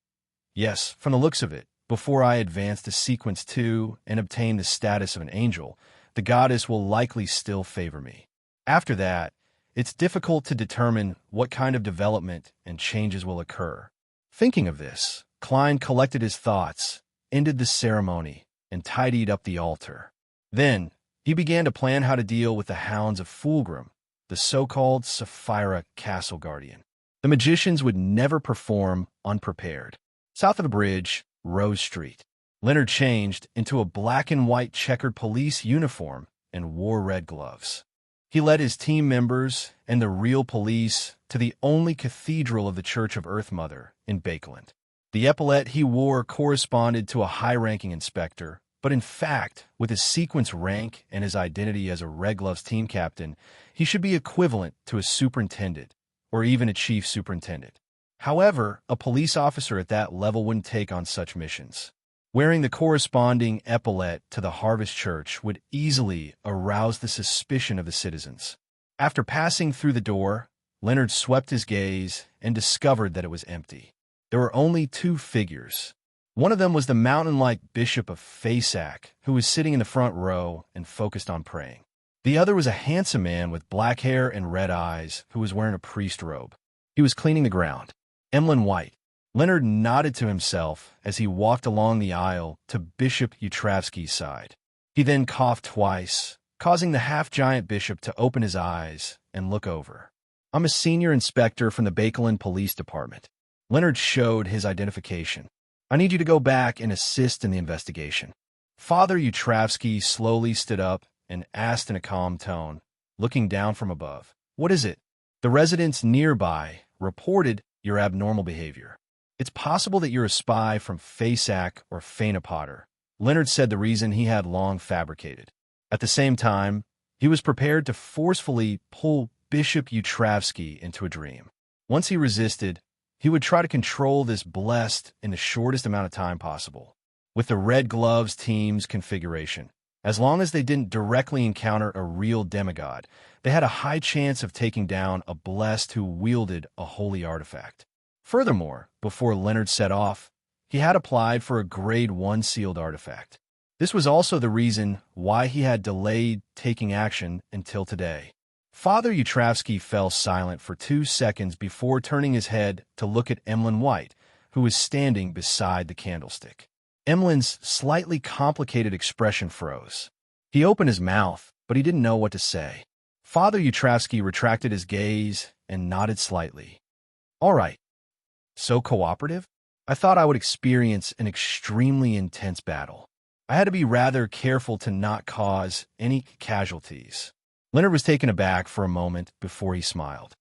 [SPEAKER 1] Yes, from the looks of it, before I advance to sequence 2 and obtain the status of an angel, the goddess will likely still favor me. After that, it's difficult to determine what kind of development and changes will occur. Thinking of this, Klein collected his thoughts, ended the ceremony, and tidied up the altar. Then, he began to plan how to deal with the hounds of Fulgrim, the so-called Sapphira Castle Guardian. The magicians would never perform unprepared. South of the bridge, Rose Street, Leonard changed into a black and white checkered police uniform and wore red gloves. He led his team members and the real police to the only cathedral of the Church of Earth Mother in Bakeland. The epaulette he wore corresponded to a high-ranking inspector, but in fact, with his sequence rank and his identity as a Red Gloves team captain, he should be equivalent to a superintendent, or even a chief superintendent. However, a police officer at that level wouldn't take on such missions. Wearing the corresponding epaulette to the Harvest Church would easily arouse the suspicion of the citizens. After passing through the door, Leonard swept his gaze and discovered that it was empty. There were only 2 figures. One of them was the mountain-like Bishop of Fasak, who was sitting in the front row and focused on praying. The other was a handsome man with black hair and red eyes who was wearing a priest robe. He was cleaning the ground. Emlyn White. Leonard nodded to himself as he walked along the aisle to Bishop Utravsky's side. He then coughed twice, causing the half-giant bishop to open his eyes and look over. "I'm a senior inspector from the Bakeland Police Department." Leonard showed his identification. "I need you to go back and assist in the investigation." Father Utravsky slowly stood up and asked in a calm tone, looking down from above, "What is it?" "The residents nearby reported your abnormal behavior. It's possible that you're a spy from Fasak or Fainapotter," Leonard said, the reason he had long fabricated. At the same time, he was prepared to forcefully pull Bishop Utravsky into a dream. Once he resisted, he would try to control this blessed in the shortest amount of time possible. With the Red Gloves team's configuration, as long as they didn't directly encounter a real demigod, they had a high chance of taking down a blessed who wielded a holy artifact. Furthermore, before Leonard set off, he had applied for a Grade 1 sealed artifact. This was also the reason why he had delayed taking action until today. Father Utravsky fell silent for 2 seconds before turning his head to look at Emlyn White, who was standing beside the candlestick. Emlyn's slightly complicated expression froze. He opened his mouth, but he didn't know what to say. Father Utravsky retracted his gaze and nodded slightly. "All right. So cooperative? I thought I would experience an extremely intense battle. I had to be rather careful to not cause any casualties." Leonard was taken aback for a moment before he smiled.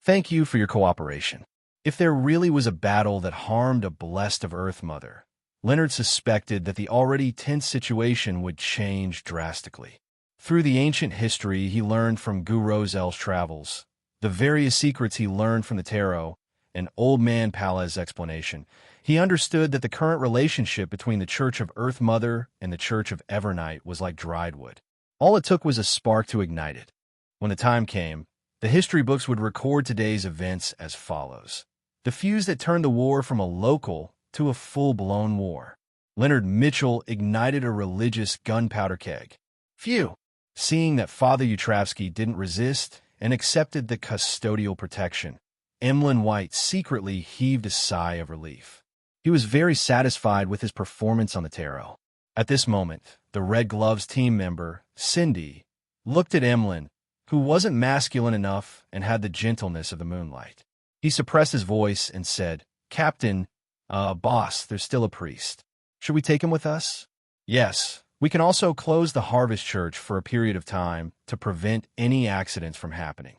[SPEAKER 1] "Thank you for your cooperation. If there really was a battle that harmed a blessed of Earth Mother," Leonard suspected that the already tense situation would change drastically. Through the ancient history he learned from Guru Zel's travels, the various secrets he learned from the tarot, and Old Man Palez's explanation, he understood that the current relationship between the Church of Earth Mother and the Church of Evernight was like dried wood. All it took was a spark to ignite it. When the time came, the history books would record today's events as follows. The fuse that turned the war from a local to a full-blown war. Leonard Mitchell ignited a religious gunpowder keg. Phew! Seeing that Father Utravsky didn't resist and accepted the custodial protection, Emlyn White secretly heaved a sigh of relief. He was very satisfied with his performance on the tarot. At this moment, the Red Gloves team member, Cindy, looked at Emlyn, who wasn't masculine enough and had the gentleness of the moonlight. He suppressed his voice and said, "Captain, boss, there's still a priest. Should we take him with us?" "Yes. We can also close the Harvest Church for a period of time to prevent any accidents from happening."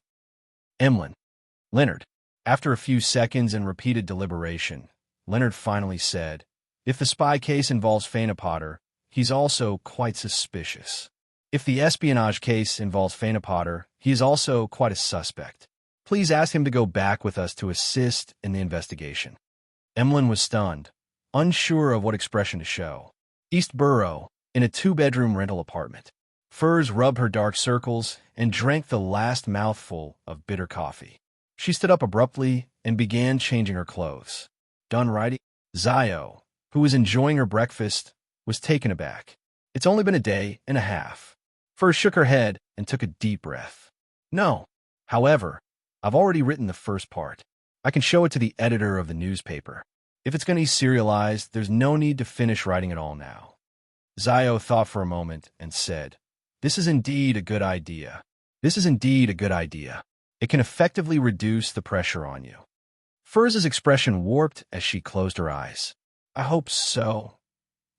[SPEAKER 1] Emlyn. Leonard. After a few seconds and repeated deliberation, Leonard finally said, "If the spy case involves Potter, he's also quite suspicious. If the espionage case involves Potter, he is also quite a suspect. Please ask him to go back with us to assist in the investigation." Emlyn was stunned, unsure of what expression to show. East Borough, in a 2-bedroom rental apartment. Furs rubbed her dark circles and drank the last mouthful of bitter coffee. She stood up abruptly and began changing her clothes. "Done writing?" Zio, who was enjoying her breakfast, was taken aback. "It's only been a day and a half." Furs shook her head and took a deep breath. "No. However, I've already written the first part. I can show it to the editor of the newspaper. If it's going to be serialized, there's no need to finish writing it all now." Zio thought for a moment and said, "This is indeed a good idea. This is indeed a good idea. It can effectively reduce the pressure on you." Furz's expression warped as she closed her eyes. "I hope so."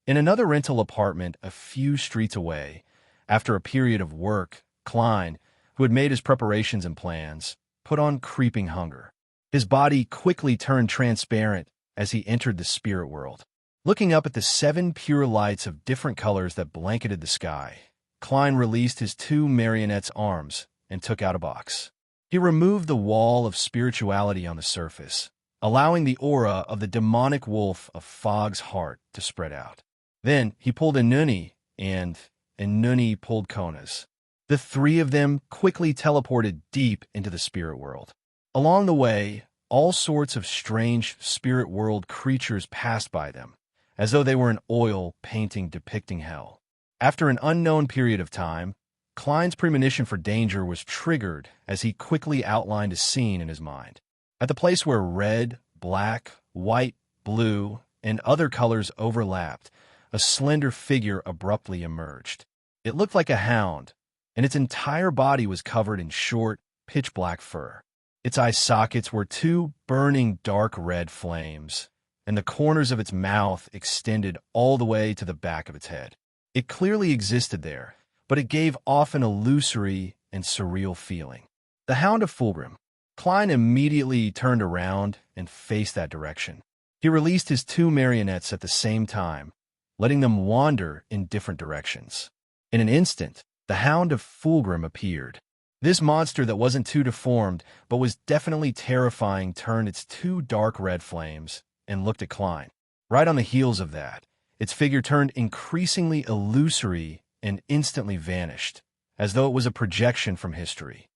[SPEAKER 1] In another rental apartment a few streets away, after a period of work, Klein, who had made his preparations and plans, put on creeping hunger. His body quickly turned transparent as he entered the spirit world. Looking up at the 7 pure lights of different colors that blanketed the sky, Klein released his 2 marionette's arms and took out a box. He removed the wall of spirituality on the surface, allowing the aura of the demonic wolf of Fogg's heart to spread out. Then he pulled a Nuni, and Nuni pulled Kona's. The 3 of them quickly teleported deep into the spirit world. Along the way, all sorts of strange spirit world creatures passed by them, as though they were an oil painting depicting hell. After an unknown period of time, Klein's premonition for danger was triggered as he quickly outlined a scene in his mind. At the place where red, black, white, blue, and other colors overlapped, a slender figure abruptly emerged. It looked like a hound, and its entire body was covered in short, pitch-black fur. Its eye sockets were 2 burning dark red flames, and the corners of its mouth extended all the way to the back of its head. It clearly existed there, but it gave off an illusory and surreal feeling. The Hound of Fulgrim. Klein immediately turned around and faced that direction. He released his 2 marionettes at the same time, letting them wander in different directions. In an instant, the Hound of Fulgrim appeared. This monster that wasn't too deformed, but was definitely terrifying, turned its 2 dark red flames and looked at Klein. Right on the heels of that, its figure turned increasingly illusory and instantly vanished, as though it was a projection from history.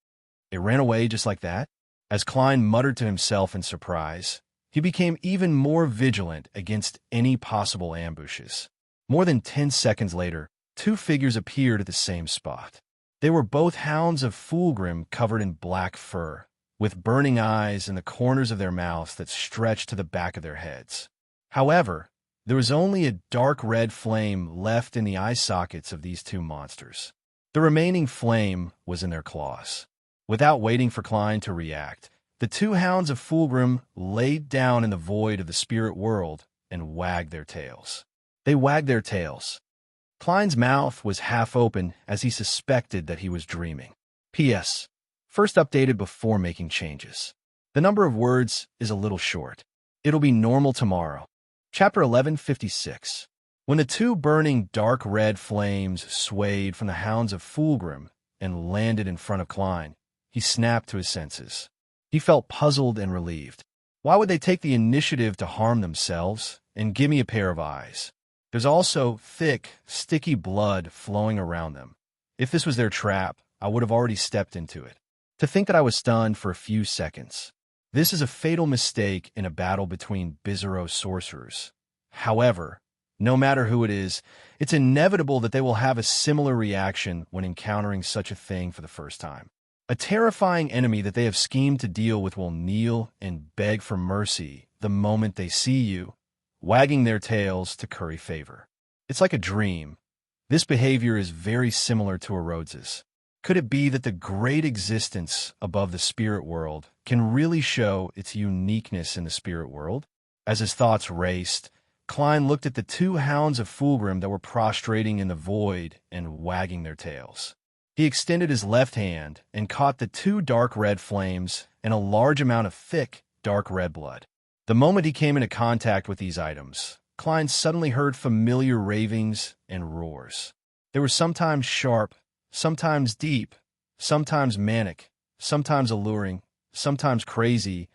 [SPEAKER 1] It ran away just like that? As Klein muttered to himself in surprise, he became even more vigilant against any possible ambushes. More than 10 seconds later, 2 figures appeared at the same spot. They were both Hounds of Fulgrim covered in black fur, with burning eyes and the corners of their mouths that stretched to the back of their heads. However, there was only a dark red flame left in the eye sockets of these 2 monsters. The remaining flame was in their claws. Without waiting for Klein to react, the 2 Hounds of Fulgrim laid down in the void of the spirit world and wagged their tails. They wagged their tails. Klein's mouth was half open as he suspected that he was dreaming. P.S. First updated before making changes. The number of words is a little short. It'll be normal tomorrow. Chapter 1156. When the two burning dark red flames swayed from the hounds of Fulgrim and landed in front of Klein, he snapped to his senses. He felt puzzled and relieved. Why would they take the initiative to harm themselves and give me a pair of eyes? There's also thick, sticky blood flowing around them. If this was their trap, I would have already stepped into it. To think that I was stunned for a few seconds. This is a fatal mistake in a battle between Bizarro sorcerers. However, no matter who it is, it's inevitable that they will have a similar reaction when encountering such a thing for the first time. A terrifying enemy that they have schemed to deal with will kneel and beg for mercy the moment they see you, wagging their tails to curry favor. It's like a dream. This behavior is very similar to Erode's. Could it be that the great existence above the spirit world can really show its uniqueness in the spirit world? As his thoughts raced, Klein looked at the two hounds of Fulgrim that were prostrating in the void and wagging their tails. He extended his left hand and caught the two dark red flames and a large amount of thick, dark red blood. The moment he came into contact with these items, Klein suddenly heard familiar ravings and roars. They were sometimes sharp, sometimes deep, sometimes manic, sometimes alluring, sometimes crazy,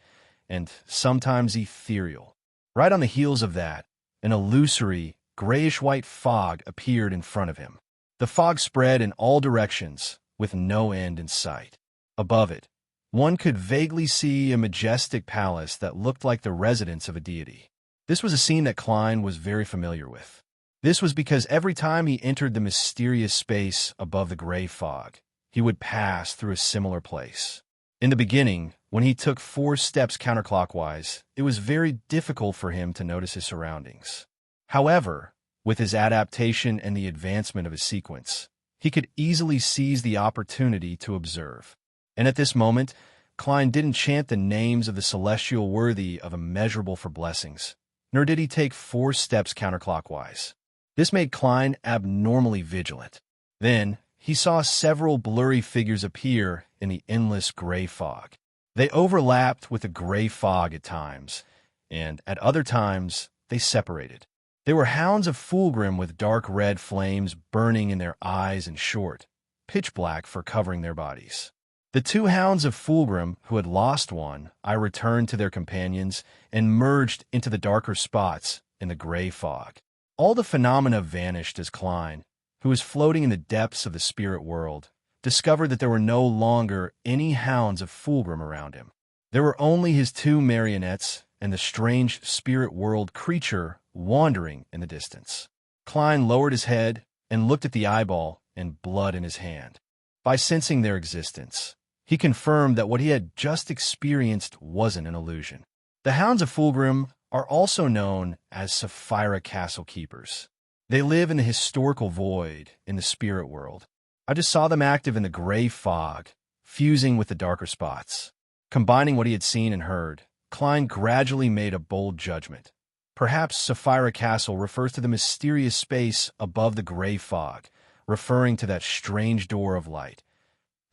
[SPEAKER 1] and sometimes ethereal. Right on the heels of that, an illusory, grayish-white fog appeared in front of him. The fog spread in all directions, with no end in sight. Above it, one could vaguely see a majestic palace that looked like the residence of a deity. This was a scene that Klein was very familiar with. This was because every time he entered the mysterious space above the gray fog, he would pass through a similar place. In the beginning, when he took 4 steps counterclockwise, it was very difficult for him to notice his surroundings. However, with his adaptation and the advancement of his sequence, he could easily seize the opportunity to observe. And at this moment, Klein didn't chant the names of the celestial worthy of immeasurable for blessings, nor did he take 4 steps counterclockwise. This made Klein abnormally vigilant. Then, he saw several blurry figures appear in the endless gray fog. They overlapped with the gray fog at times, and at other times, they separated. They were hounds of Fulgrim with dark red flames burning in their eyes and short, pitch black fur covering their bodies. The 2 hounds of Fulgrim who had lost one, I returned to their companions and merged into the darker spots in the gray fog. All the phenomena vanished as Klein, who was floating in the depths of the spirit world, discovered that there were no longer any hounds of Fulgrim around him. There were only his 2 marionettes and the strange spirit world creature wandering in the distance. Klein lowered his head and looked at the eyeball and blood in his hand. By sensing their existence, he confirmed that what he had just experienced wasn't an illusion. The Hounds of Fulgrim are also known as Sapphira Castle Keepers. They live in the historical void in the spirit world. I just saw them active in the gray fog, fusing with the darker spots. Combining what he had seen and heard, Klein gradually made a bold judgment. Perhaps Sapphira Castle refers to the mysterious space above the gray fog, referring to that strange door of light.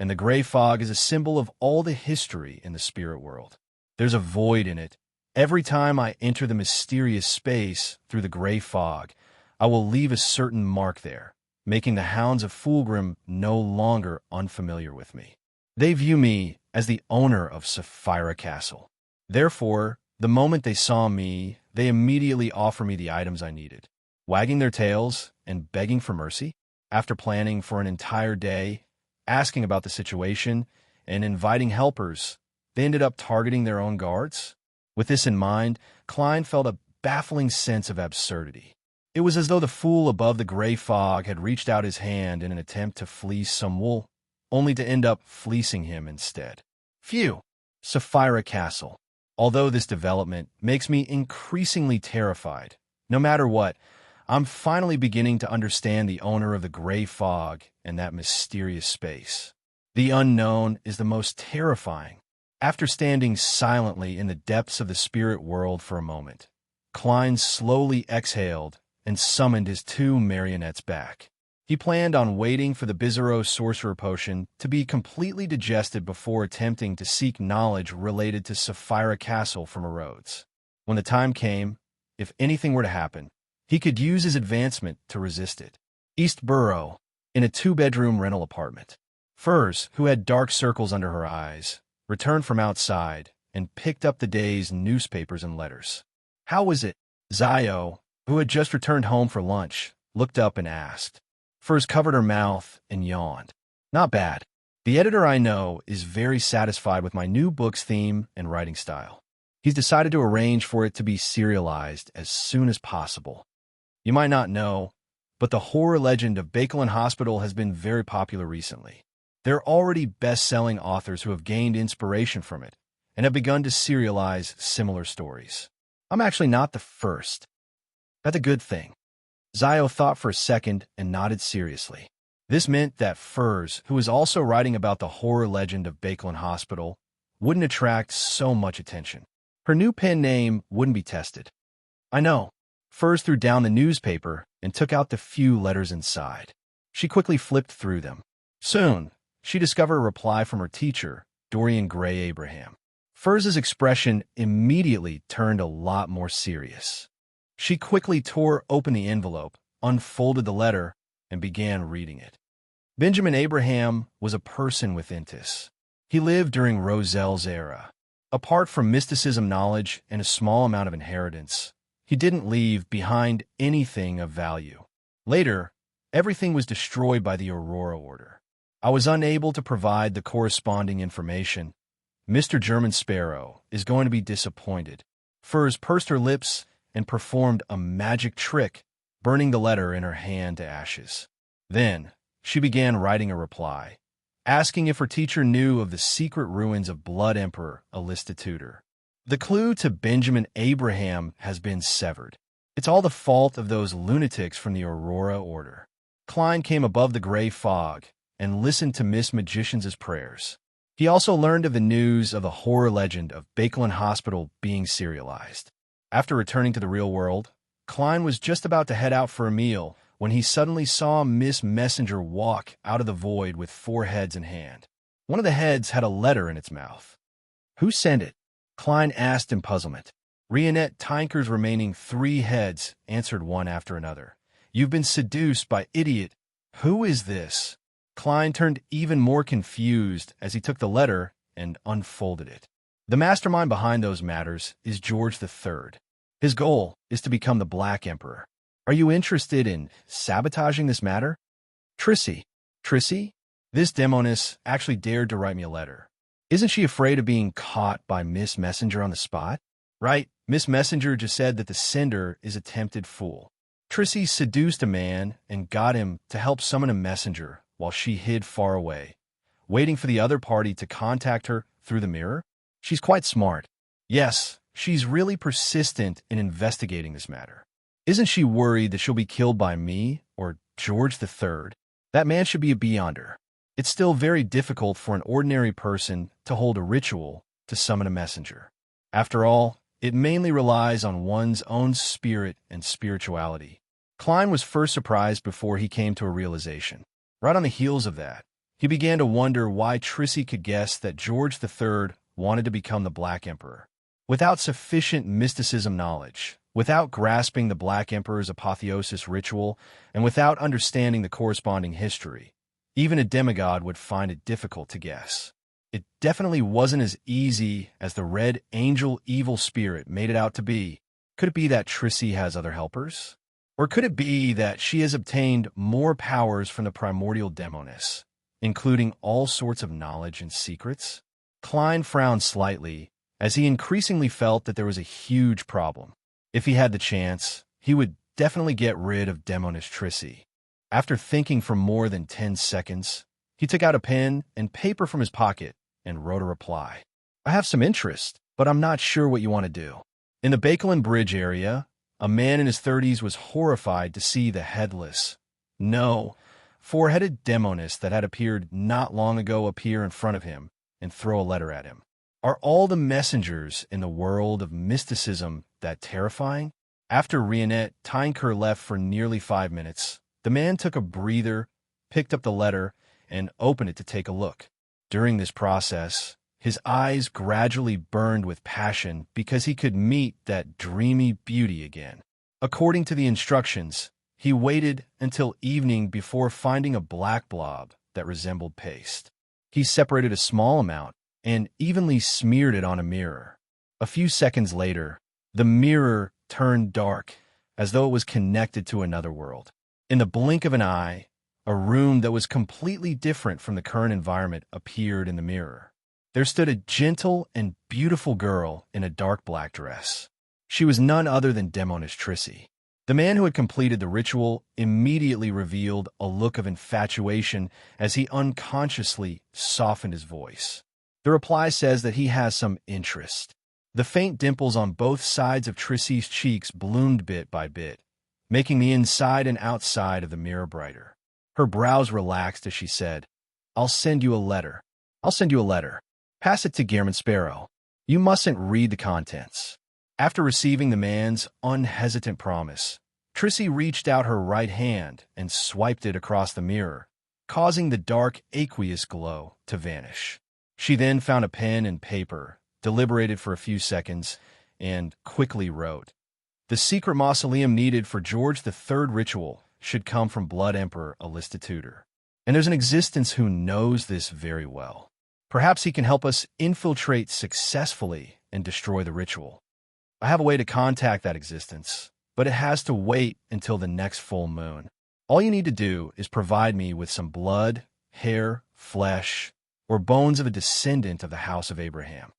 [SPEAKER 1] And the gray fog is a symbol of all the history in the spirit world. There's a void in it. Every time I enter the mysterious space through the gray fog, I will leave a certain mark there, making the Hounds of Fulgrim no longer unfamiliar with me. They view me as the owner of Sapphira Castle. Therefore, the moment they saw me, they immediately offer me the items I needed, wagging their tails and begging for mercy. After planning for an entire day, asking about the situation, and inviting helpers, they ended up targeting their own guards. With this in mind, Klein felt a baffling sense of absurdity. It was as though the fool above the gray fog had reached out his hand in an attempt to fleece some wool, only to end up fleecing him instead. Phew! Sapphira Castle. Although this development makes me increasingly terrified, no matter what, I'm finally beginning to understand the owner of the gray fog and that mysterious space. The unknown is the most terrifying. After standing silently in the depths of the spirit world for a moment, Klein slowly exhaled and summoned his 2 marionettes back. He planned on waiting for the Bizarro sorcerer potion to be completely digested before attempting to seek knowledge related to Sapphira Castle from Erode's. When the time came, if anything were to happen, He could use his advancement to resist it. East Borough, in a two-bedroom rental apartment. Furs, who had dark circles under her eyes, returned from outside and picked up the day's newspapers and letters. How was it? Zio, who had just returned home for lunch, looked up and asked. Furs covered her mouth and yawned. Not bad. The editor I know is very satisfied with my new book's theme and writing style. He's decided to arrange for it to be serialized as soon as possible. You might not know, but the horror legend of Bakelin Hospital has been very popular recently. There are already best-selling authors who have gained inspiration from it and have begun to serialize similar stories. I'm actually not the first. That's a good thing. Zio thought for a second and nodded seriously. This meant that Furs, who was also writing about the horror legend of Bakelin Hospital, wouldn't attract so much attention. Her new pen name wouldn't be tested. I know. Furs threw down the newspaper and took out the few letters inside. She quickly flipped through them. Soon, she discovered a reply from her teacher, Dorian Gray Abraham. Furs's expression immediately turned a lot more serious. She quickly tore open the envelope, unfolded the letter, and began reading it. Benjamin Abraham was a person with intus. He lived during Roselle's era. Apart from mysticism knowledge and a small amount of inheritance, he didn't leave behind anything of value. Later, everything was destroyed by the Aurora Order. I was unable to provide the corresponding information. Mr. German Sparrow is going to be disappointed. Furs pursed her lips and performed a magic trick, burning the letter in her hand to ashes. Then, she began writing a reply, asking if her teacher knew of the secret ruins of Blood Emperor Alistitutor. The clue to Benjamin Abraham has been severed. It's all the fault of those lunatics from the Aurora Order. Klein came above the gray fog and listened to Miss Magician's prayers. He also learned of the news of the horror legend of Bakelin Hospital being serialized. After returning to the real world, Klein was just about to head out for a meal when he suddenly saw Miss Messenger walk out of the void with 4 heads in hand. One of the heads had a letter in its mouth. Who sent it? Klein asked in puzzlement. Rionette Tinker's remaining 3 heads answered one after another. You've been seduced by idiot. Who is this? Klein turned even more confused as he took the letter and unfolded it. The mastermind behind those matters is George III. His goal is to become the Black Emperor. Are you interested in sabotaging this matter? Trissy. This demoness actually dared to write me a letter. Isn't she afraid of being caught by Miss Messenger on the spot? Right, Miss Messenger just said that the sender is a tempted fool. Trissy seduced a man and got him to help summon a messenger while she hid far away, waiting for the other party to contact her through the mirror. She's quite smart. Yes, she's really persistent in investigating this matter. Isn't she worried that she'll be killed by me or George III? That man should be a beyonder. It's still very difficult for an ordinary person to hold a ritual to summon a messenger. After all, it mainly relies on one's own spirit and spirituality. Klein was first surprised before he came to a realization. Right on the heels of that, he began to wonder why Trissy could guess that George III wanted to become the Black Emperor. Without sufficient mysticism knowledge, without grasping the Black Emperor's apotheosis ritual, and without understanding the corresponding history, even a demigod would find it difficult to guess. It definitely wasn't as easy as the Red Angel evil spirit made it out to be. Could it be that Trissy has other helpers? Or could it be that she has obtained more powers from the primordial demoness, including all sorts of knowledge and secrets? Klein frowned slightly as he increasingly felt that there was a huge problem. If he had the chance, he would definitely get rid of demoness Trissy. After thinking for more than 10 seconds, he took out a pen and paper from his pocket and wrote a reply. I have some interest, but I'm not sure what you want to do. In the Bakelin Bridge area, a man in his 30s was horrified to see the headless, no, 4-headed demoness that had appeared not long ago appear in front of him and throw a letter at him. Are all the messengers in the world of mysticism that terrifying? After Rionette Tinker left for nearly 5 minutes, the man took a breather, picked up the letter, and opened it to take a look. During this process, his eyes gradually burned with passion because he could meet that dreamy beauty again. According to the instructions, he waited until evening before finding a black blob that resembled paste. He separated a small amount and evenly smeared it on a mirror. A few seconds later, the mirror turned dark, as though it was connected to another world. In the blink of an eye, a room that was completely different from the current environment appeared in the mirror. There stood a gentle and beautiful girl in a dark black dress. She was none other than Demonis Trissy. The man who had completed the ritual immediately revealed a look of infatuation as he unconsciously softened his voice. The reply says that he has some interest. The faint dimples on both sides of Trissy's cheeks bloomed bit by bit, making the inside and outside of the mirror brighter. Her brows relaxed as she said, "I'll send you a letter. I'll send you a letter. Pass it to Gehrman Sparrow. You mustn't read the contents." After receiving the man's unhesitant promise, Trissy reached out her right hand and swiped it across the mirror, causing the dark aqueous glow to vanish. She then found a pen and paper, deliberated for a few seconds, and quickly wrote, "The secret mausoleum needed for George III ritual should come from Blood Emperor Alistitutor. And there's an existence who knows this very well. Perhaps he can help us infiltrate successfully and destroy the ritual. I have a way to contact that existence, but it has to wait until the next full moon. All you need to do is provide me with some blood, hair, flesh, or bones of a descendant of the House of Abraham.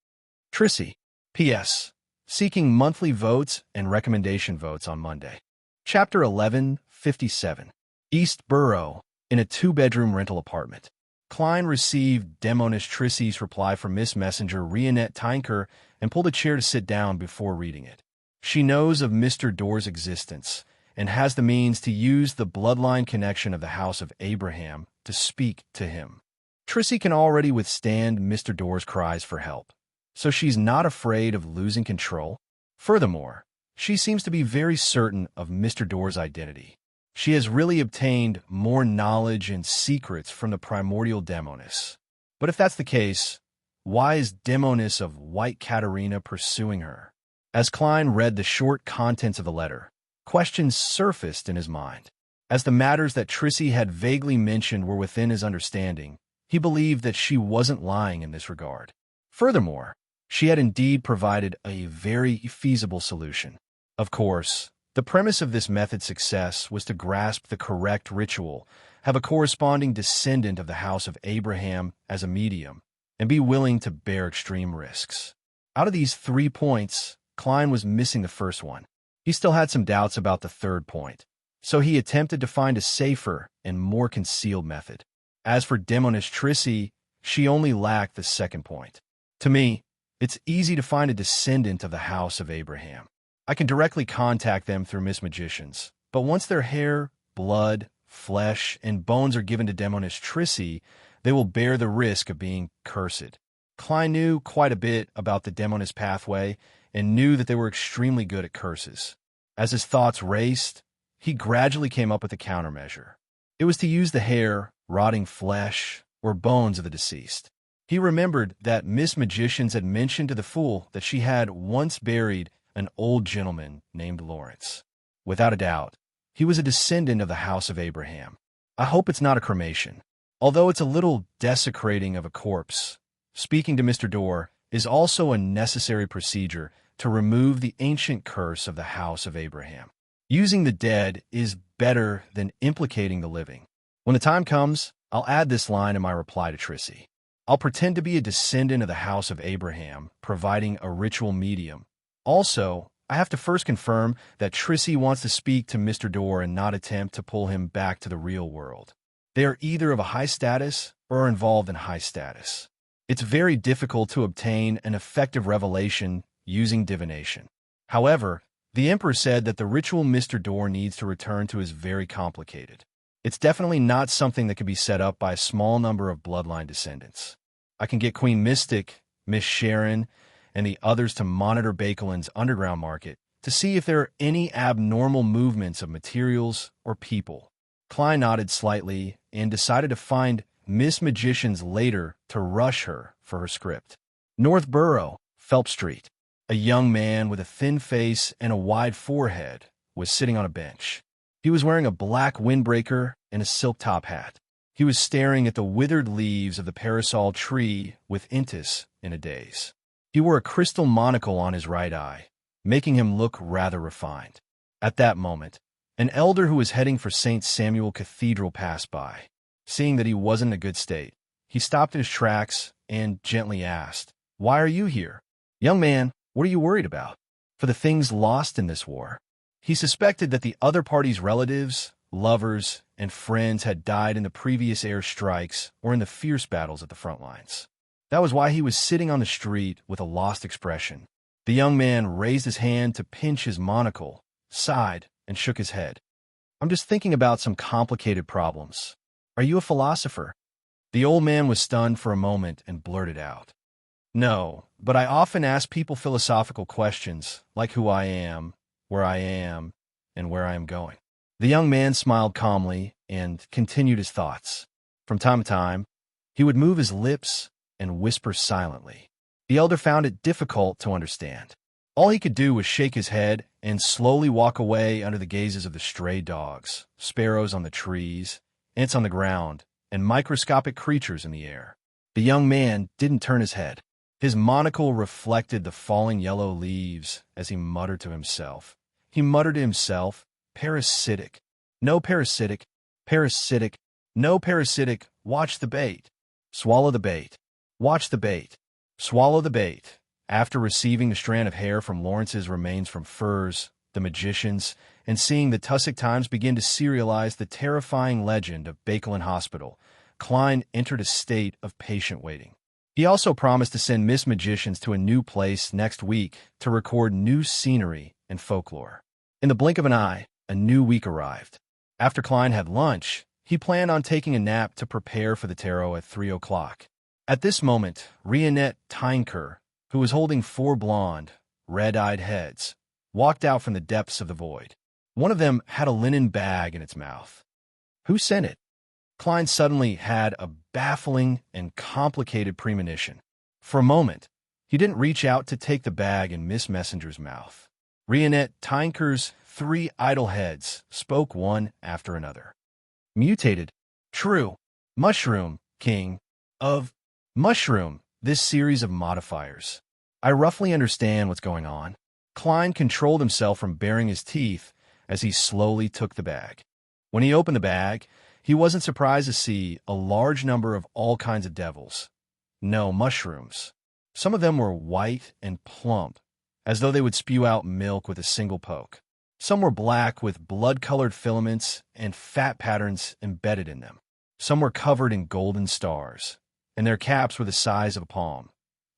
[SPEAKER 1] Trissy. P.S. Seeking monthly votes and recommendation votes on Monday." Chapter 1157. East Borough, in a 2-bedroom rental apartment. Klein received Demonis Trissy's reply from Miss Messenger Rionette Tynker and pulled a chair to sit down before reading it. She knows of Mr. Door's existence and has the means to use the bloodline connection of the House of Abraham to speak to him. Trissy can already withstand Mr. Door's cries for help, so she's not afraid of losing control. Furthermore, she seems to be very certain of Mr. Door's identity. She has really obtained more knowledge and secrets from the primordial Demonis. But if that's the case, why is Demonis of White Katarina pursuing her? As Klein read the short contents of the letter, questions surfaced in his mind. As the matters that Trissy had vaguely mentioned were within his understanding, he believed that she wasn't lying in this regard. Furthermore, she had indeed provided a very feasible solution. Of course, the premise of this method's success was to grasp the correct ritual, have a corresponding descendant of the House of Abraham as a medium, and be willing to bear extreme risks. Out of these 3 points, Klein was missing the first one. He still had some doubts about the third point, so he attempted to find a safer and more concealed method. As for Demonis Trissy, she only lacked the second point. To me, it's easy to find a descendant of the House of Abraham. I can directly contact them through Miss Magicians, but once their hair, blood, flesh, and bones are given to Demonis Trissy, they will bear the risk of being cursed. Klein knew quite a bit about the Demonis pathway and knew that they were extremely good at curses. As his thoughts raced, he gradually came up with a countermeasure. It was to use the hair, rotting flesh, or bones of the deceased. He remembered that Miss Magicians had mentioned to the fool that she had once buried an old gentleman named Lawrence. Without a doubt, he was a descendant of the House of Abraham. I hope it's not a cremation. Although it's a little desecrating of a corpse, speaking to Mr. Door is also a necessary procedure to remove the ancient curse of the House of Abraham. Using the dead is better than implicating the living. When the time comes, I'll add this line in my reply to Trissy. I'll pretend to be a descendant of the House of Abraham, providing a ritual medium. Also, I have to first confirm that Trissy wants to speak to Mr. Door and not attempt to pull him back to the real world. They are either of a high status or are involved in high status. It's very difficult to obtain an effective revelation using divination. However, the Emperor said that the ritual Mr. Door needs to return to is very complicated. It's definitely not something that can be set up by a small number of bloodline descendants. I can get Queen Mystic, Miss Sharon, and the others to monitor Bakelin's underground market to see if there are any abnormal movements of materials or people. Klein nodded slightly and decided to find Miss Magicians later to rush her for her script. North Borough, Phelps Street. A young man with a thin face and a wide forehead was sitting on a bench. He was wearing a black windbreaker and a silk top hat. He was staring at the withered leaves of the parasol tree with intis in a daze. He wore a crystal monocle on his right eye, making him look rather refined. At that moment, an elder who was heading for St. Samuel Cathedral passed by. Seeing that he wasn't in a good state, he stopped in his tracks and gently asked, "Why are you here? Young man, what are you worried about? For the things lost in this war." He suspected that the other party's relatives, lovers, and friends had died in the previous air strikes or in the fierce battles at the front lines. That was why he was sitting on the street with a lost expression. The young man raised his hand to pinch his monocle, sighed, and shook his head. "I'm just thinking about some complicated problems. Are you a philosopher?" The old man was stunned for a moment and blurted out, "No, but I often ask people philosophical questions, like who I am, where I am, and where I am going." The young man smiled calmly and continued his thoughts. From time to time, he would move his lips and whisper silently. The elder found it difficult to understand. All he could do was shake his head and slowly walk away under the gazes of the stray dogs, sparrows on the trees, ants on the ground, and microscopic creatures in the air. The young man didn't turn his head. His monocle reflected the falling yellow leaves as he muttered to himself. He muttered to himself, "Parasitic. No parasitic. Parasitic. No parasitic. Watch the bait. Swallow the bait. Watch the bait. Swallow the bait." After receiving the strand of hair from Lawrence's remains from Furs, the magicians, and seeing the Tussock Times begin to serialize the terrifying legend of Bakelin Hospital, Klein entered a state of patient waiting. He also promised to send Miss Magicians to a new place next week to record new scenery and folklore. In the blink of an eye, a new week arrived. After Klein had lunch, he planned on taking a nap to prepare for the tarot at 3 o'clock. At this moment, Rionette Tynker, who was holding 4 blonde, red-eyed heads, walked out from the depths of the void. One of them had a linen bag in its mouth. Who sent it? Klein suddenly had a baffling and complicated premonition. For a moment, he didn't reach out to take the bag in Miss Messenger's mouth. Rionette Tynker's 3 idle heads spoke one after another. Mutated. True. Mushroom, king. Of mushroom, this series of modifiers. I roughly understand what's going on. Klein controlled himself from baring his teeth as he slowly took the bag. When he opened the bag, he wasn't surprised to see a large number of all kinds of devils. No, mushrooms. Some of them were white and plump, as though they would spew out milk with a single poke. Some were black with blood-colored filaments and fat patterns embedded in them. Some were covered in golden stars, and their caps were the size of a palm.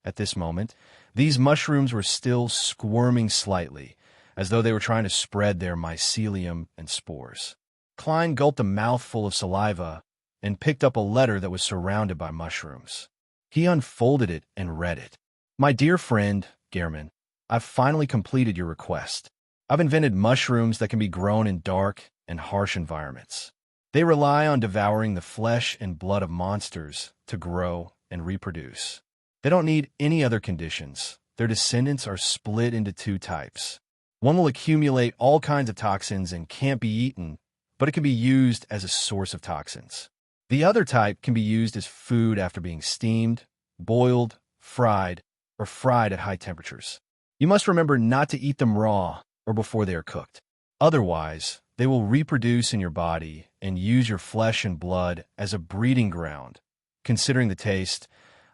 [SPEAKER 1] At this moment, these mushrooms were still squirming slightly, as though they were trying to spread their mycelium and spores. Klein gulped a mouthful of saliva and picked up a letter that was surrounded by mushrooms. He unfolded it and read it. "My dear friend, Gehrman, I've finally completed your request. I've invented mushrooms that can be grown in dark and harsh environments. They rely on devouring the flesh and blood of monsters to grow and reproduce. They don't need any other conditions. Their descendants are split into 2 types. One will accumulate all kinds of toxins and can't be eaten, but it can be used as a source of toxins. The other type can be used as food after being steamed, boiled, fried, or fried at high temperatures. You must remember not to eat them raw or before they are cooked. Otherwise, they will reproduce in your body and use your flesh and blood as a breeding ground. Considering the taste,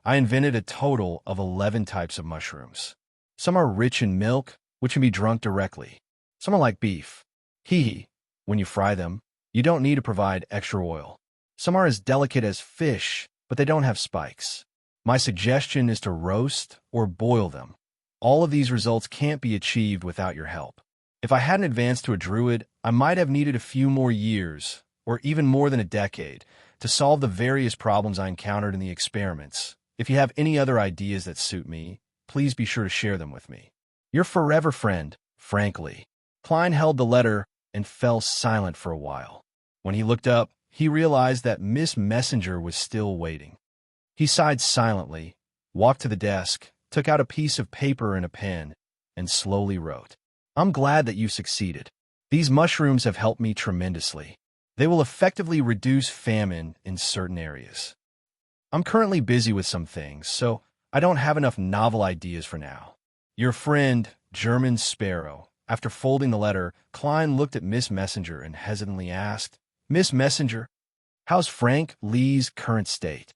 [SPEAKER 1] I invented a total of 11 types of mushrooms. Some are rich in milk, which can be drunk directly. Some are like beef. Hee. When you fry them, you don't need to provide extra oil. Some are as delicate as fish, but they don't have spikes. My suggestion is to roast or boil them. All of these results can't be achieved without your help. If I hadn't advanced to a druid, I might have needed a few more years, or even more than a decade, to solve the various problems I encountered in the experiments. If you have any other ideas that suit me, please be sure to share them with me. Your forever friend, Frankly." Klein held the letter and fell silent for a while. When he looked up, he realized that Miss Messenger was still waiting. He sighed silently, walked to the desk, took out a piece of paper and a pen, and slowly wrote, "I'm glad that you succeeded. These mushrooms have helped me tremendously. They will effectively reduce famine in certain areas. I'm currently busy with some things, so I don't have enough novel ideas for now. Your friend, German Sparrow. After folding the letter, Klein looked at Miss Messenger and hesitantly asked, Miss Messenger, how's Frank Lee's current state?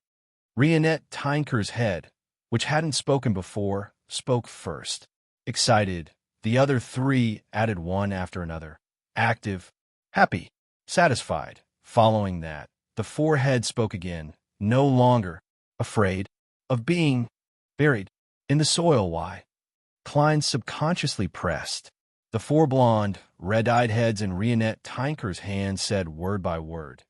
[SPEAKER 1] Rionette Tinker's head, which hadn't spoken before, spoke first. Excited, the other three added one after another. Active, happy, satisfied. Following that, the forehead spoke again, no longer afraid of being buried in the soil. Why? Klein subconsciously pressed. The four blonde, red-eyed heads in Rionette Tinker's hand said word by word,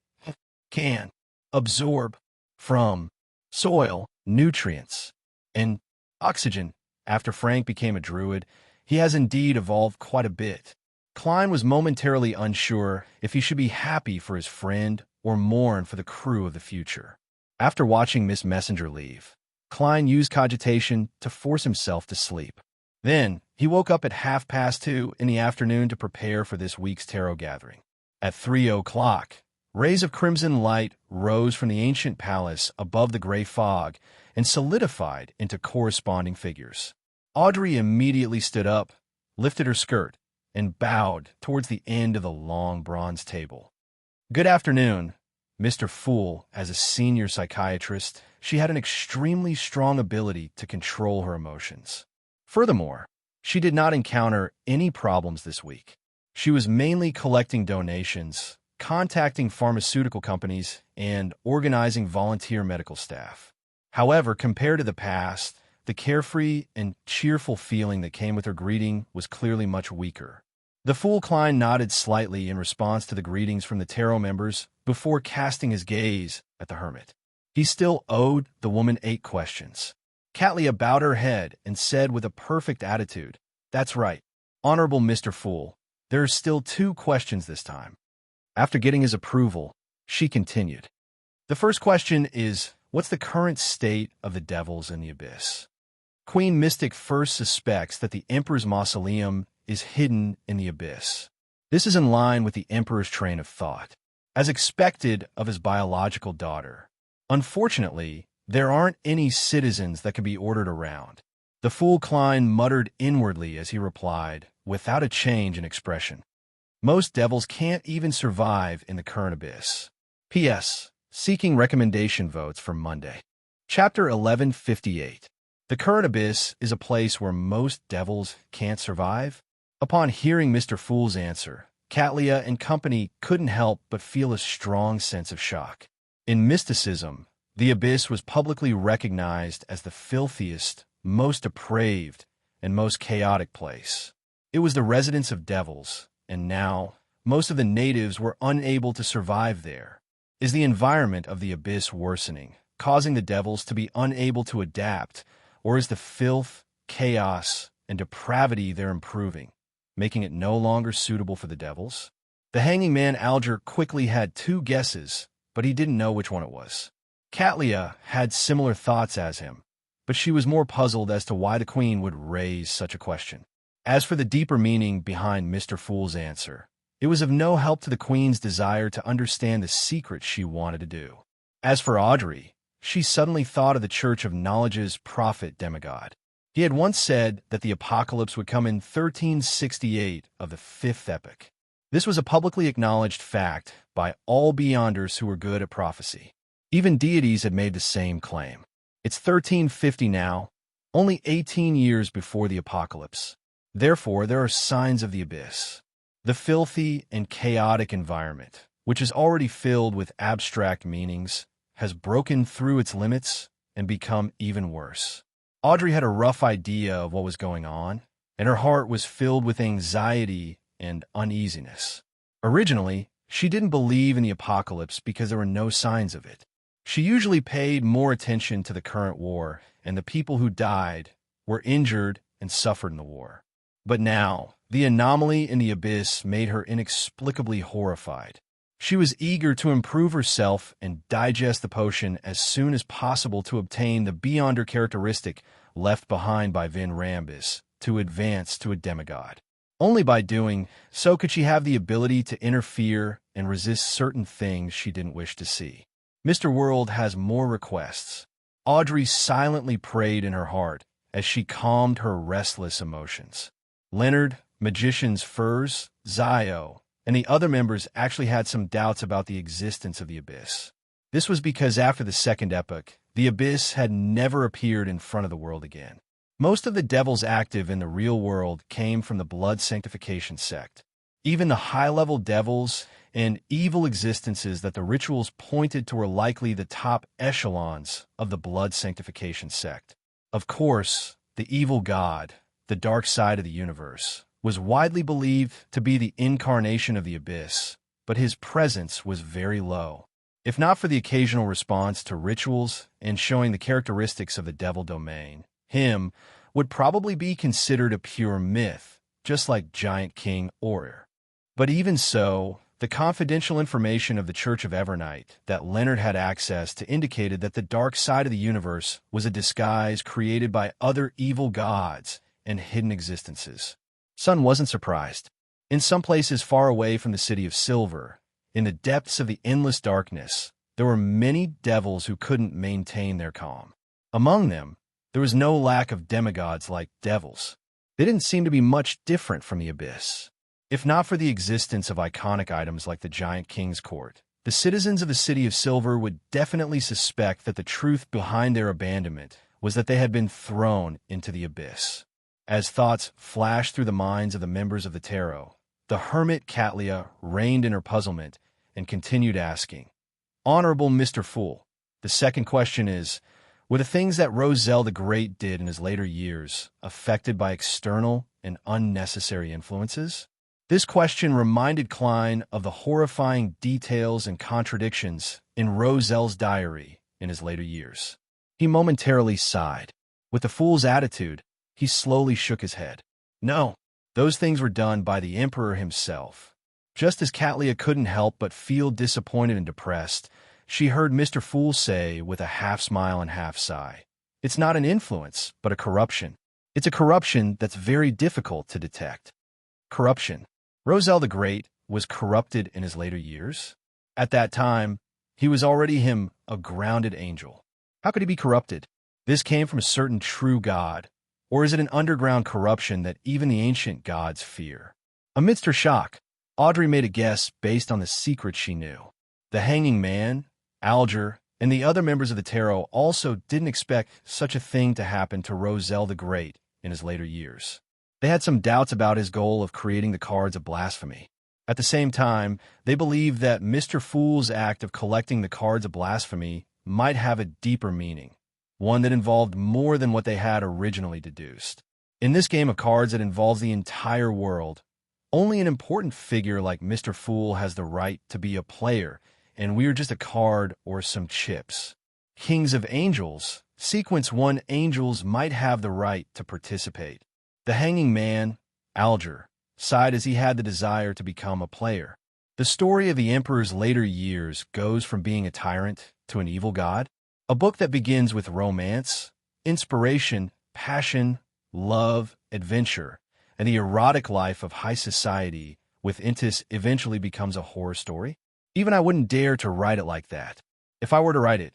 [SPEAKER 1] can absorb from soil nutrients and oxygen. After Frank became a druid, he has indeed evolved quite a bit. Klein was momentarily unsure if he should be happy for his friend or mourn for the crew of the future. After watching Miss Messenger leave, Klein used cogitation to force himself to sleep. Then, he woke up at 2:30 in the afternoon to prepare for this week's tarot gathering. At 3:00, rays of crimson light rose from the ancient palace above the gray fog and solidified into corresponding figures. Audrey immediately stood up, lifted her skirt, and bowed towards the end of the long bronze table. Good afternoon, Mr. Fool. As a senior psychiatrist, she had an extremely strong ability to control her emotions. Furthermore, she did not encounter any problems this week. She was mainly collecting donations, contacting pharmaceutical companies, and organizing volunteer medical staff. However, compared to the past, the carefree and cheerful feeling that came with her greeting was clearly much weaker. The Fool Klein nodded slightly in response to the greetings from the tarot members before casting his gaze at the hermit. He still owed the woman 8 questions. Catlia bowed her head and said with a perfect attitude, That's right, Honorable Mr. Fool. There are still 2 questions this time. After getting his approval, she continued. The first question is, what's the current state of the devils in the abyss? Queen Mystic first suspects that the Emperor's mausoleum is hidden in the abyss. This is in line with the Emperor's train of thought, as expected of his biological daughter. Unfortunately, there aren't any citizens that can be ordered around. The Fool Klein muttered inwardly as he replied, without a change in expression. Most devils can't even survive in the current abyss. P.S. Seeking recommendation votes for Monday. Chapter 1158. The current abyss is a place where most devils can't survive. Upon hearing Mr. Fool's answer, Catlia and company couldn't help but feel a strong sense of shock. In mysticism, the abyss was publicly recognized as the filthiest, most depraved, and most chaotic place. It was the residence of devils, and now, most of the natives were unable to survive there. Is the environment of the abyss worsening, causing the devils to be unable to adapt, or is the filth, chaos, and depravity there improving, making it no longer suitable for the devils? The hanging man Alger quickly had 2 guesses, but he didn't know which one it was. Catlia had similar thoughts as him, but she was more puzzled as to why the queen would raise such a question. As for the deeper meaning behind Mr. Fool's answer, it was of no help to the queen's desire to understand the secret she wanted to do. As for Audrey, she suddenly thought of the Church of Knowledge's prophet demigod. He had once said that the apocalypse would come in 1368 of the 5th epoch. This was a publicly acknowledged fact by all beyonders who were good at prophecy. Even deities had made the same claim. It's 1350 now, only 18 years before the apocalypse. Therefore, there are signs of the abyss. The filthy and chaotic environment, which is already filled with abstract meanings, has broken through its limits and become even worse. Audrey had a rough idea of what was going on, and her heart was filled with anxiety and uneasiness. Originally, she didn't believe in the apocalypse because there were no signs of it. She usually paid more attention to the current war and the people who died, were injured, and suffered in the war. But now, the anomaly in the abyss made her inexplicably horrified. She was eager to improve herself and digest the potion as soon as possible to obtain the beyonder characteristic left behind by Vin Rambis to advance to a demigod. Only by doing so could she have the ability to interfere and resist certain things she didn't wish to see. Mr. World has more requests. Audrey silently prayed in her heart as she calmed her restless emotions. Leonard, Magician's Furs, Zio, and the other members actually had some doubts about the existence of the Abyss. This was because after the second epoch, the Abyss had never appeared in front of the world again. Most of the devils active in the real world came from the blood sanctification sect. Even the high-level devils and evil existences that the rituals pointed to were likely the top echelons of the blood sanctification sect. Of course, the evil god, the dark side of the universe, was widely believed to be the incarnation of the Abyss, but his presence was very low. If not for the occasional response to rituals and showing the characteristics of the devil domain, him would probably be considered a pure myth, just like Giant King Orir. But even so, the confidential information of the Church of Evernight that Leonard had access to indicated that the dark side of the universe was a disguise created by other evil gods and hidden existences. Sun wasn't surprised. In some places far away from the City of Silver, in the depths of the endless darkness, there were many devils who couldn't maintain their calm. Among them, there was no lack of demigods like devils. They didn't seem to be much different from the Abyss. If not for the existence of iconic items like the Giant King's Court, the citizens of the City of Silver would definitely suspect that the truth behind their abandonment was that they had been thrown into the Abyss. As thoughts flashed through the minds of the members of the Tarot, the hermit Catlia reined in her puzzlement and continued asking, "Honorable Mr. Fool, the second question is, were the things that Roselle the Great did in his later years affected by external and unnecessary influences?" This question reminded Klein of the horrifying details and contradictions in Roselle's diary in his later years. He momentarily sighed. With the fool's attitude, he slowly shook his head. No, those things were done by the Emperor himself. Just as Catlia couldn't help but feel disappointed and depressed, she heard Mr. Fool say with a half-smile and half-sigh, "It's not an influence, but a corruption. It's a corruption that's very difficult to detect." Corruption. Roselle the Great was corrupted in his later years. At that time, he was already a grounded angel. How could he be corrupted? This came from a certain true god, or is it an underground corruption that even the ancient gods fear? Amidst her shock, Audrey made a guess based on the secret she knew. The Hanging Man, Alger, and the other members of the Tarot also didn't expect such a thing to happen to Roselle the Great in his later years. They had some doubts about his goal of creating the cards of blasphemy. At the same time, they believed that Mr. Fool's act of collecting the cards of blasphemy might have a deeper meaning, one that involved more than what they had originally deduced. In this game of cards that involves the entire world, only an important figure like Mr. Fool has the right to be a player, and we're just a card or some chips. Kings of Angels, Sequence 1 angels might have the right to participate. The Hanging Man, Alger, sighed as he had the desire to become a player. The story of the Emperor's later years goes from being a tyrant to an evil god. A book that begins with romance, inspiration, passion, love, adventure, and the erotic life of high society with Intis eventually becomes a horror story. Even I wouldn't dare to write it like that. If I were to write it,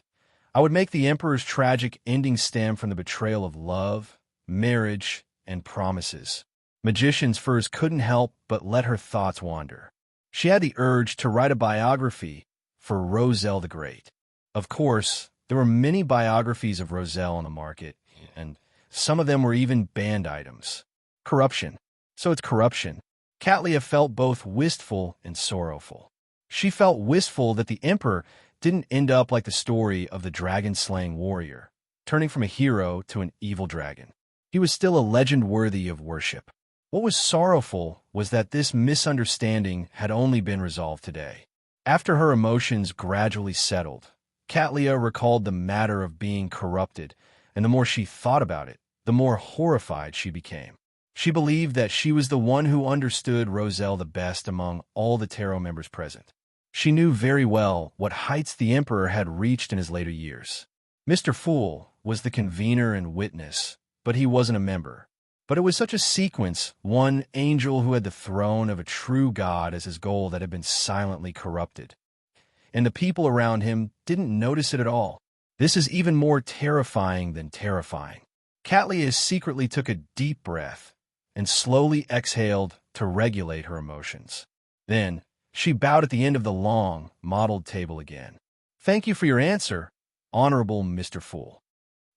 [SPEAKER 1] I would make the Emperor's tragic ending stem from the betrayal of love, marriage, and promises. Magician's Furs couldn't help but let her thoughts wander. She had the urge to write a biography for Roselle the Great. Of course, there were many biographies of Roselle on the market, and some of them were even banned items. Corruption. So it's corruption. Catlia felt both wistful and sorrowful. She felt wistful that the Emperor didn't end up like the story of the dragon-slaying warrior, turning from a hero to an evil dragon. He was still a legend worthy of worship. What was sorrowful was that this misunderstanding had only been resolved today. After her emotions gradually settled, Catlia recalled the matter of being corrupted, and the more she thought about it, the more horrified she became. She believed that she was the one who understood Roselle the best among all the Tarot members present. She knew very well what heights the Emperor had reached in his later years. Mr. Fool was the convener and witness, but he wasn't a member. But it was such a sequence, one angel who had the throne of a true God as his goal, that had been silently corrupted. And the people around him didn't notice it at all. This is even more terrifying than terrifying. Catlia secretly took a deep breath and slowly exhaled to regulate her emotions. Then, she bowed at the end of the long, mottled table again. "Thank you for your answer, Honorable Mr. Fool.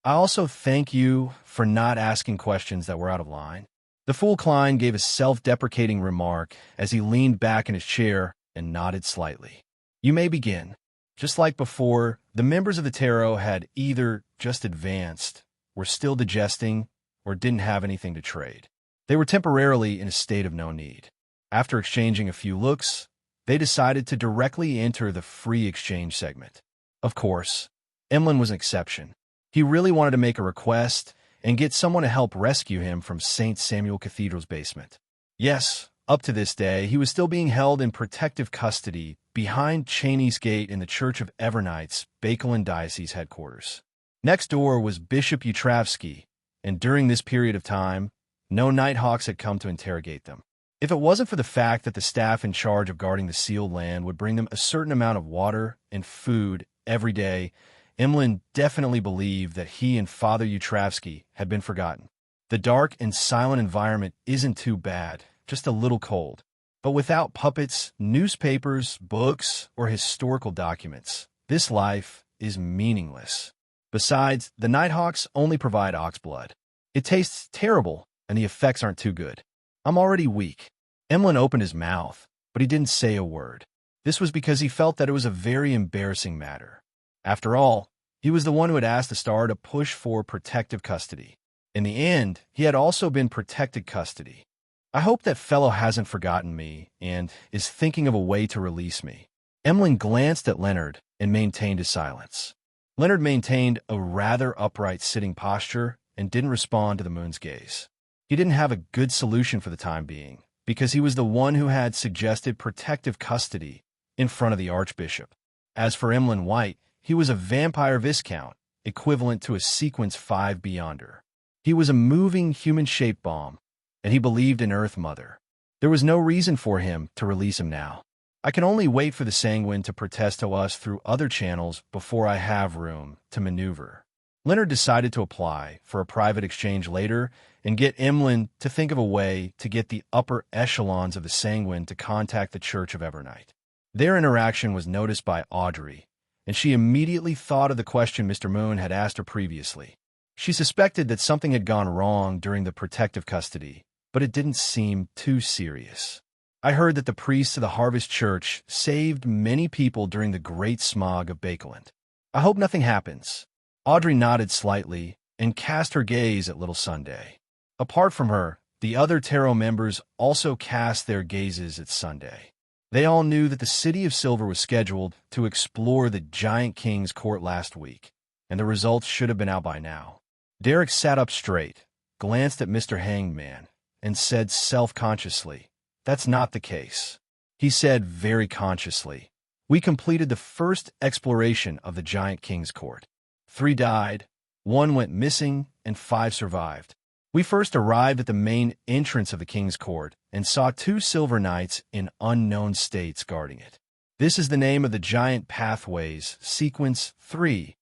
[SPEAKER 1] I also thank you for not asking questions that were out of line." The Fool Klein gave a self-deprecating remark as he leaned back in his chair and nodded slightly. "You may begin." Just like before, the members of the tarot had either just advanced, were still digesting, or didn't have anything to trade. They were temporarily in a state of no need. After exchanging a few looks, they decided to directly enter the free exchange segment. Of course, Emlyn was an exception. He really wanted to make a request and get someone to help rescue him from St. Samuel Cathedral's basement. Yes, up to this day, he was still being held in protective custody behind Cheney's Gate in the Church of Evernights, Bakelin Diocese headquarters. Next door was Bishop Utravsky, and during this period of time, no Nighthawks had come to interrogate them. If it wasn't for the fact that the staff in charge of guarding the sealed land would bring them a certain amount of water and food every day, Emlyn definitely believed that he and Father Utravsky had been forgotten. The dark and silent environment isn't too bad, just a little cold. But without puppets, newspapers, books, or historical documents, this life is meaningless. Besides, the Nighthawks only provide ox blood. It tastes terrible, and the effects aren't too good. "I'm already weak." Emlyn opened his mouth, but he didn't say a word. This was because he felt that it was a very embarrassing matter. After all, he was the one who had asked the Star to push for protective custody. In the end, he had also been protected custody. "I hope that fellow hasn't forgotten me and is thinking of a way to release me." Emlyn glanced at Leonard and maintained his silence. Leonard maintained a rather upright sitting posture and didn't respond to the moon's gaze. He didn't have a good solution for the time being, because he was the one who had suggested protective custody in front of the Archbishop. As for Emlyn White, he was a vampire viscount, equivalent to a sequence 5 Beyonder. He was a moving human-shaped bomb, and he believed in Earth Mother. There was no reason for him to release him now. "I can only wait for the Sanguine to protest to us through other channels before I have room to maneuver." Leonard decided to apply for a private exchange later and get Emlyn to think of a way to get the upper echelons of the Sanguine to contact the Church of Evernight. Their interaction was noticed by Audrey, and she immediately thought of the question Mr. Moon had asked her previously. She suspected that something had gone wrong during the protective custody, but it didn't seem too serious. "I heard that the priests of the Harvest Church saved many people during the Great Smog of Bakeland. I hope nothing happens." Audrey nodded slightly and cast her gaze at Little Sunday. Apart from her, the other tarot members also cast their gazes at Sunday. They all knew that the City of Silver was scheduled to explore the Giant King's court last week, and the results should have been out by now. Derek sat up straight, glanced at Mr. Hangman, and said self-consciously, "That's not the case." He said very consciously, "We completed the first exploration of the Giant King's court. 3 died, 1 went missing, and 5 survived. We first arrived at the main entrance of the King's Court and saw 2 Silver Knights in unknown states guarding it. This is the name of the Giant Pathways, Sequence 3,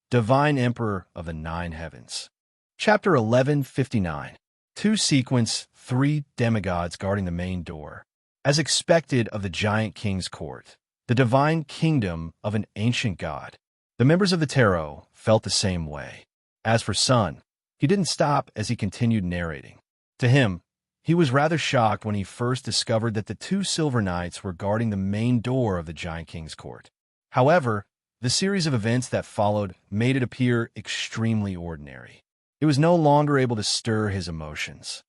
[SPEAKER 1] Divine Emperor of the 9 Heavens." Chapter 1159. 2 Sequence 3 Demigods guarding the main door. As expected of the Giant King's Court, the divine kingdom of an ancient god, the members of the tarot felt the same way. As for Sun, he didn't stop as he continued narrating. To him, he was rather shocked when he first discovered that the 2 Silver Knights were guarding the main door of the Giant King's Court. However, the series of events that followed made it appear extremely ordinary. It was no longer able to stir his emotions.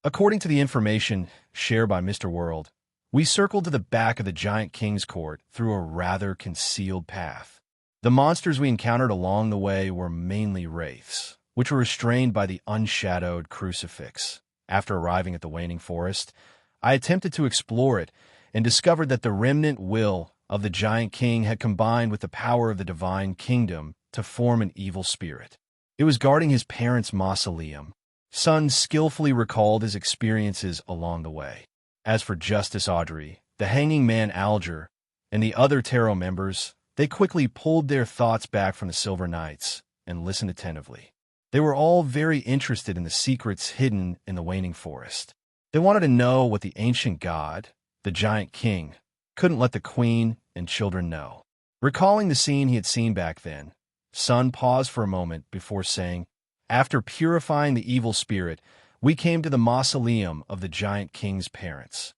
[SPEAKER 1] According to the information shared by Mr. World, we circled to the back of the Giant King's Court through a rather concealed path. The monsters we encountered along the way were mainly wraiths, which were restrained by the unshadowed crucifix. After arriving at the Waning Forest, I attempted to explore it and discovered that the remnant will of the Giant King had combined with the power of the divine kingdom to form an evil spirit. It was guarding his parents' mausoleum, Sun skillfully recalled his experiences along the way. As for Justice Audrey, the hanging man Alger, and the other tarot members, they quickly pulled their thoughts back from the Silver Knights and listened attentively. They were all very interested in the secrets hidden in the waning forest. They wanted to know what the ancient god, the giant king, couldn't let the queen and children know. Recalling the scene he had seen back then, Sun paused for a moment before saying, "After purifying the evil spirit, we came to the mausoleum of the giant king's parents.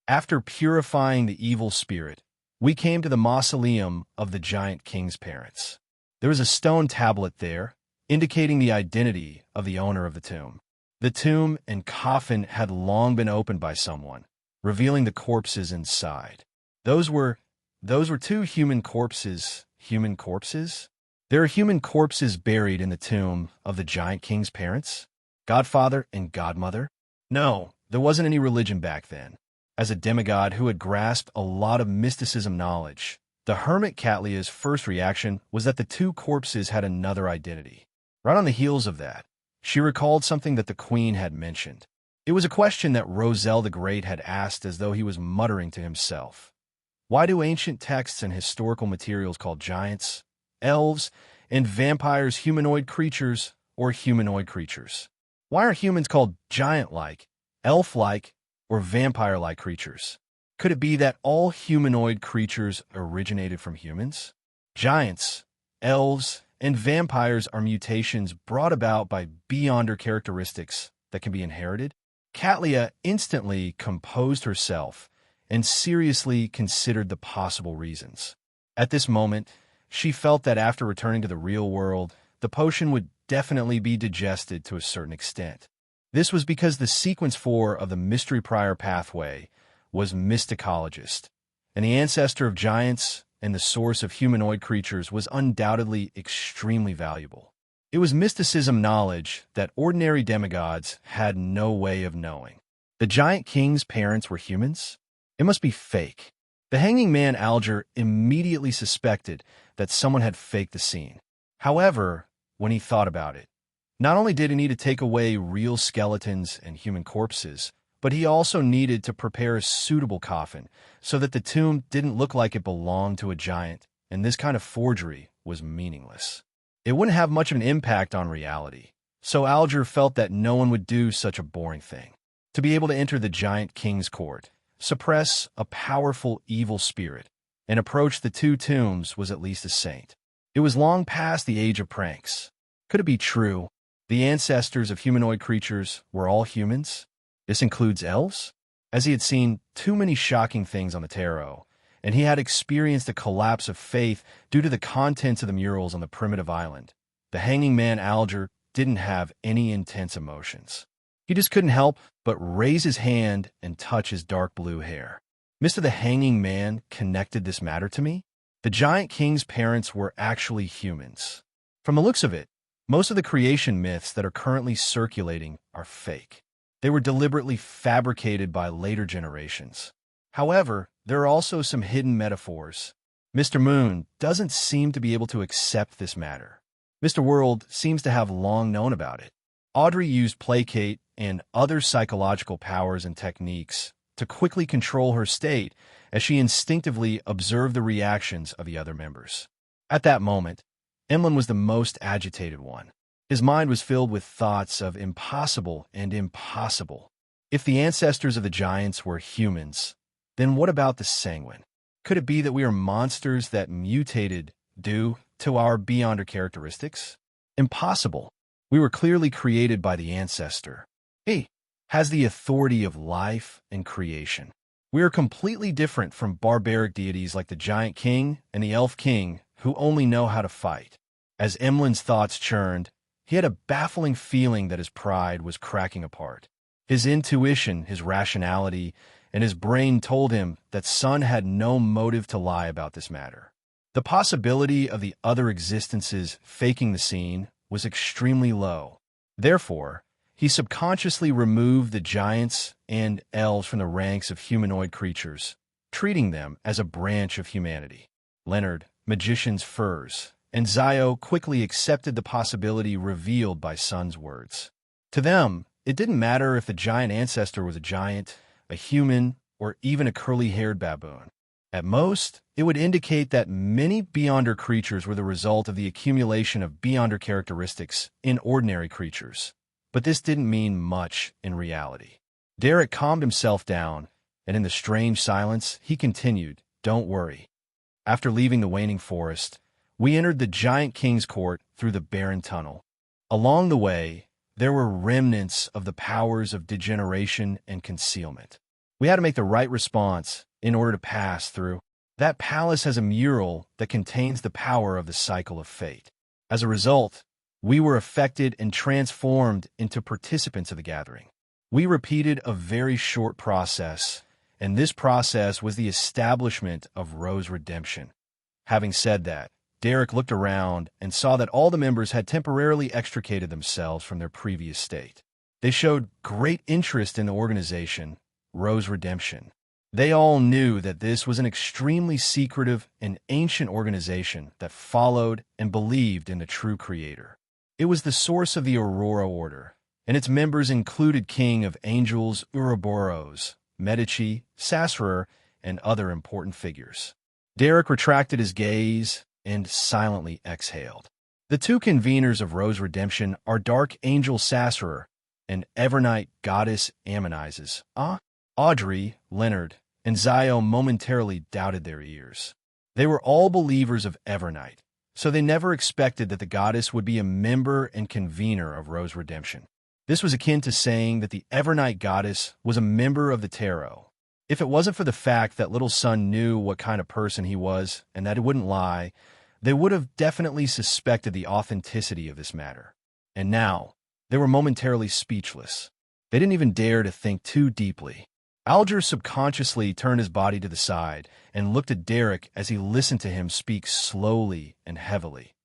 [SPEAKER 1] After purifying the evil spirit, we came to the mausoleum of the giant king's parents." There was a stone tablet there, indicating the identity of the owner of the tomb. The tomb and coffin had long been opened by someone, revealing the corpses inside. Those were two human corpses. Human corpses? There are human corpses buried in the tomb of the giant king's parents? Godfather and godmother? No, there wasn't any religion back then. As a demigod who had grasped a lot of mysticism knowledge, the hermit Catlia's first reaction was that the two corpses had another identity. Right on the heels of that, she recalled something that the queen had mentioned. It was a question that Roselle the Great had asked as though he was muttering to himself. Why do ancient texts and historical materials call giants, elves, and vampires humanoid creatures or humanoid creatures? Why are humans called giant-like, elf-like, or vampire-like creatures? Could it be that all humanoid creatures originated from humans? Giants, elves, and vampires are mutations brought about by beyonder characteristics that can be inherited? Catlia instantly composed herself and seriously considered the possible reasons. At this moment, she felt that after returning to the real world, the potion would definitely be digested to a certain extent. This was because the sequence 4 of the Mystery Prior pathway was mysticologist, and the ancestor of giants and the source of humanoid creatures was undoubtedly extremely valuable. It was mysticism knowledge that ordinary demigods had no way of knowing. The giant king's parents were humans? It must be fake. The hanging man Alger immediately suspected that someone had faked the scene. However, when he thought about it, not only did he need to take away real skeletons and human corpses, but he also needed to prepare a suitable coffin so that the tomb didn't look like it belonged to a giant, and this kind of forgery was meaningless. It wouldn't have much of an impact on reality, so Alger felt that no one would do such a boring thing. To be able to enter the giant king's court, suppress a powerful evil spirit, and approach the two tombs was at least a saint. It was long past the age of pranks. Could it be true? The ancestors of humanoid creatures were all humans? This includes elves? As he had seen too many shocking things on the tarot, and he had experienced a collapse of faith due to the contents of the murals on the primitive island, the hanging man Alger didn't have any intense emotions. He just couldn't help but raise his hand and touch his dark blue hair. Mr. the Hanging Man connected this matter to me? The giant king's parents were actually humans. From the looks of it, most of the creation myths that are currently circulating are fake. They were deliberately fabricated by later generations. However, there are also some hidden metaphors. Mr. Moon doesn't seem to be able to accept this matter. Mr. World seems to have long known about it. Audrey used placate and other psychological powers and techniques to quickly control her state as she instinctively observed the reactions of the other members. At that moment, Emlyn was the most agitated one. His mind was filled with thoughts of impossible and impossible. If the ancestors of the giants were humans, then what about the sanguine? Could it be that we are monsters that mutated due to our beyonder characteristics? Impossible. We were clearly created by the ancestor. He has the authority of life and creation. We are completely different from barbaric deities like the giant king and the elf king who only know how to fight. As Emlyn's thoughts churned, he had a baffling feeling that his pride was cracking apart. His intuition, his rationality, and his brain told him that Sun had no motive to lie about this matter. The possibility of the other existences faking the scene was extremely low. Therefore, he subconsciously removed the giants and elves from the ranks of humanoid creatures, treating them as a branch of humanity. Leonard, magician's furs, and Zio quickly accepted the possibility revealed by Sun's words. To them, it didn't matter if the giant ancestor was a giant, a human, or even a curly-haired baboon. At most, it would indicate that many Beyonder creatures were the result of the accumulation of Beyonder characteristics in ordinary creatures. But this didn't mean much in reality. Derek calmed himself down, and in the strange silence, he continued, "Don't worry." After leaving the waning forest, we entered the giant king's court through the barren tunnel. Along the way, there were remnants of the powers of degeneration and concealment. We had to make the right response in order to pass through. That palace has a mural that contains the power of the cycle of fate. As a result, we were affected and transformed into participants of the gathering. We repeated a very short process, and this process was the establishment of Rose Redemption. Having said that, Derek looked around and saw that all the members had temporarily extricated themselves from their previous state. They showed great interest in the organization, Rose Redemption. They all knew that this was an extremely secretive and ancient organization that followed and believed in the true creator. It was the source of the Aurora Order, and its members included King of Angels Ouroboros, Medici, Sassurer, and other important figures. Derek retracted his gaze and silently exhaled. The two conveners of Rose Redemption are Dark Angel Sassurer and Evernight Goddess Ammonizes. Audrey, Leonard, and Zio momentarily doubted their ears. They were all believers of Evernight, so they never expected that the goddess would be a member and convener of Rose Redemption. This was akin to saying that the Evernight goddess was a member of the tarot. If it wasn't for the fact that Little Sun knew what kind of person he was and that he wouldn't lie, they would have definitely suspected the authenticity of this matter. And now, they were momentarily speechless. They didn't even dare to think too deeply. Alger subconsciously turned his body to the side and looked at Derek as he listened to him speak slowly and heavily.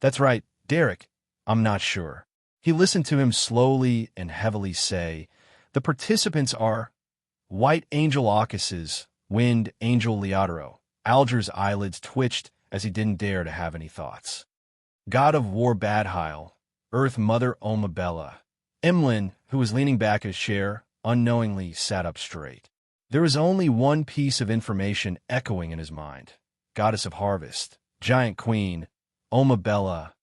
[SPEAKER 1] "That's right, Derek. I'm not sure." He listened to him slowly and heavily say, "The participants are White Angel Aucuses, Wind Angel Leodoro." Alger's eyelids twitched as he didn't dare to have any thoughts. "God of War Badheil, Earth Mother Omabella." Emlyn, who was leaning back in his chair, unknowingly sat up straight. There was only one piece of information echoing in his mind. Goddess of Harvest, Giant Queen, Omabella,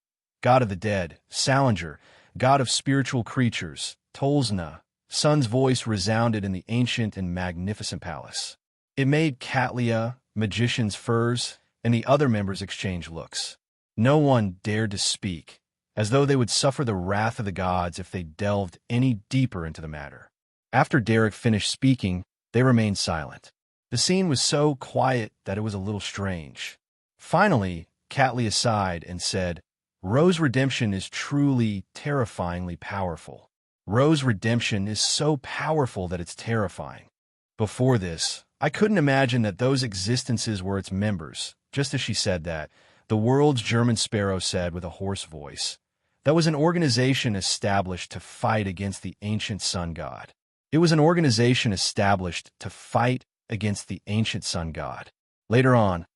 [SPEAKER 1] God of the Dead, Salinger, God of Spiritual Creatures, Tolzna. Sun's voice resounded in the ancient and magnificent palace. It made Catlia, Magician's Furs, and the other members exchange looks. No one dared to speak, as though they would suffer the wrath of the gods if they delved any deeper into the matter. After Derek finished speaking, they remained silent. The scene was so quiet that it was a little strange. Finally, Catlia sighed and said, "Rose Redemption is truly terrifyingly powerful. Rose Redemption is so powerful that it's terrifying. Before this, I couldn't imagine that those existences were its members." Just as she said that, the world's German sparrow said with a hoarse voice, "That was an organization established to fight against the ancient sun god." It was an organization established to fight against the ancient sun god. Later on,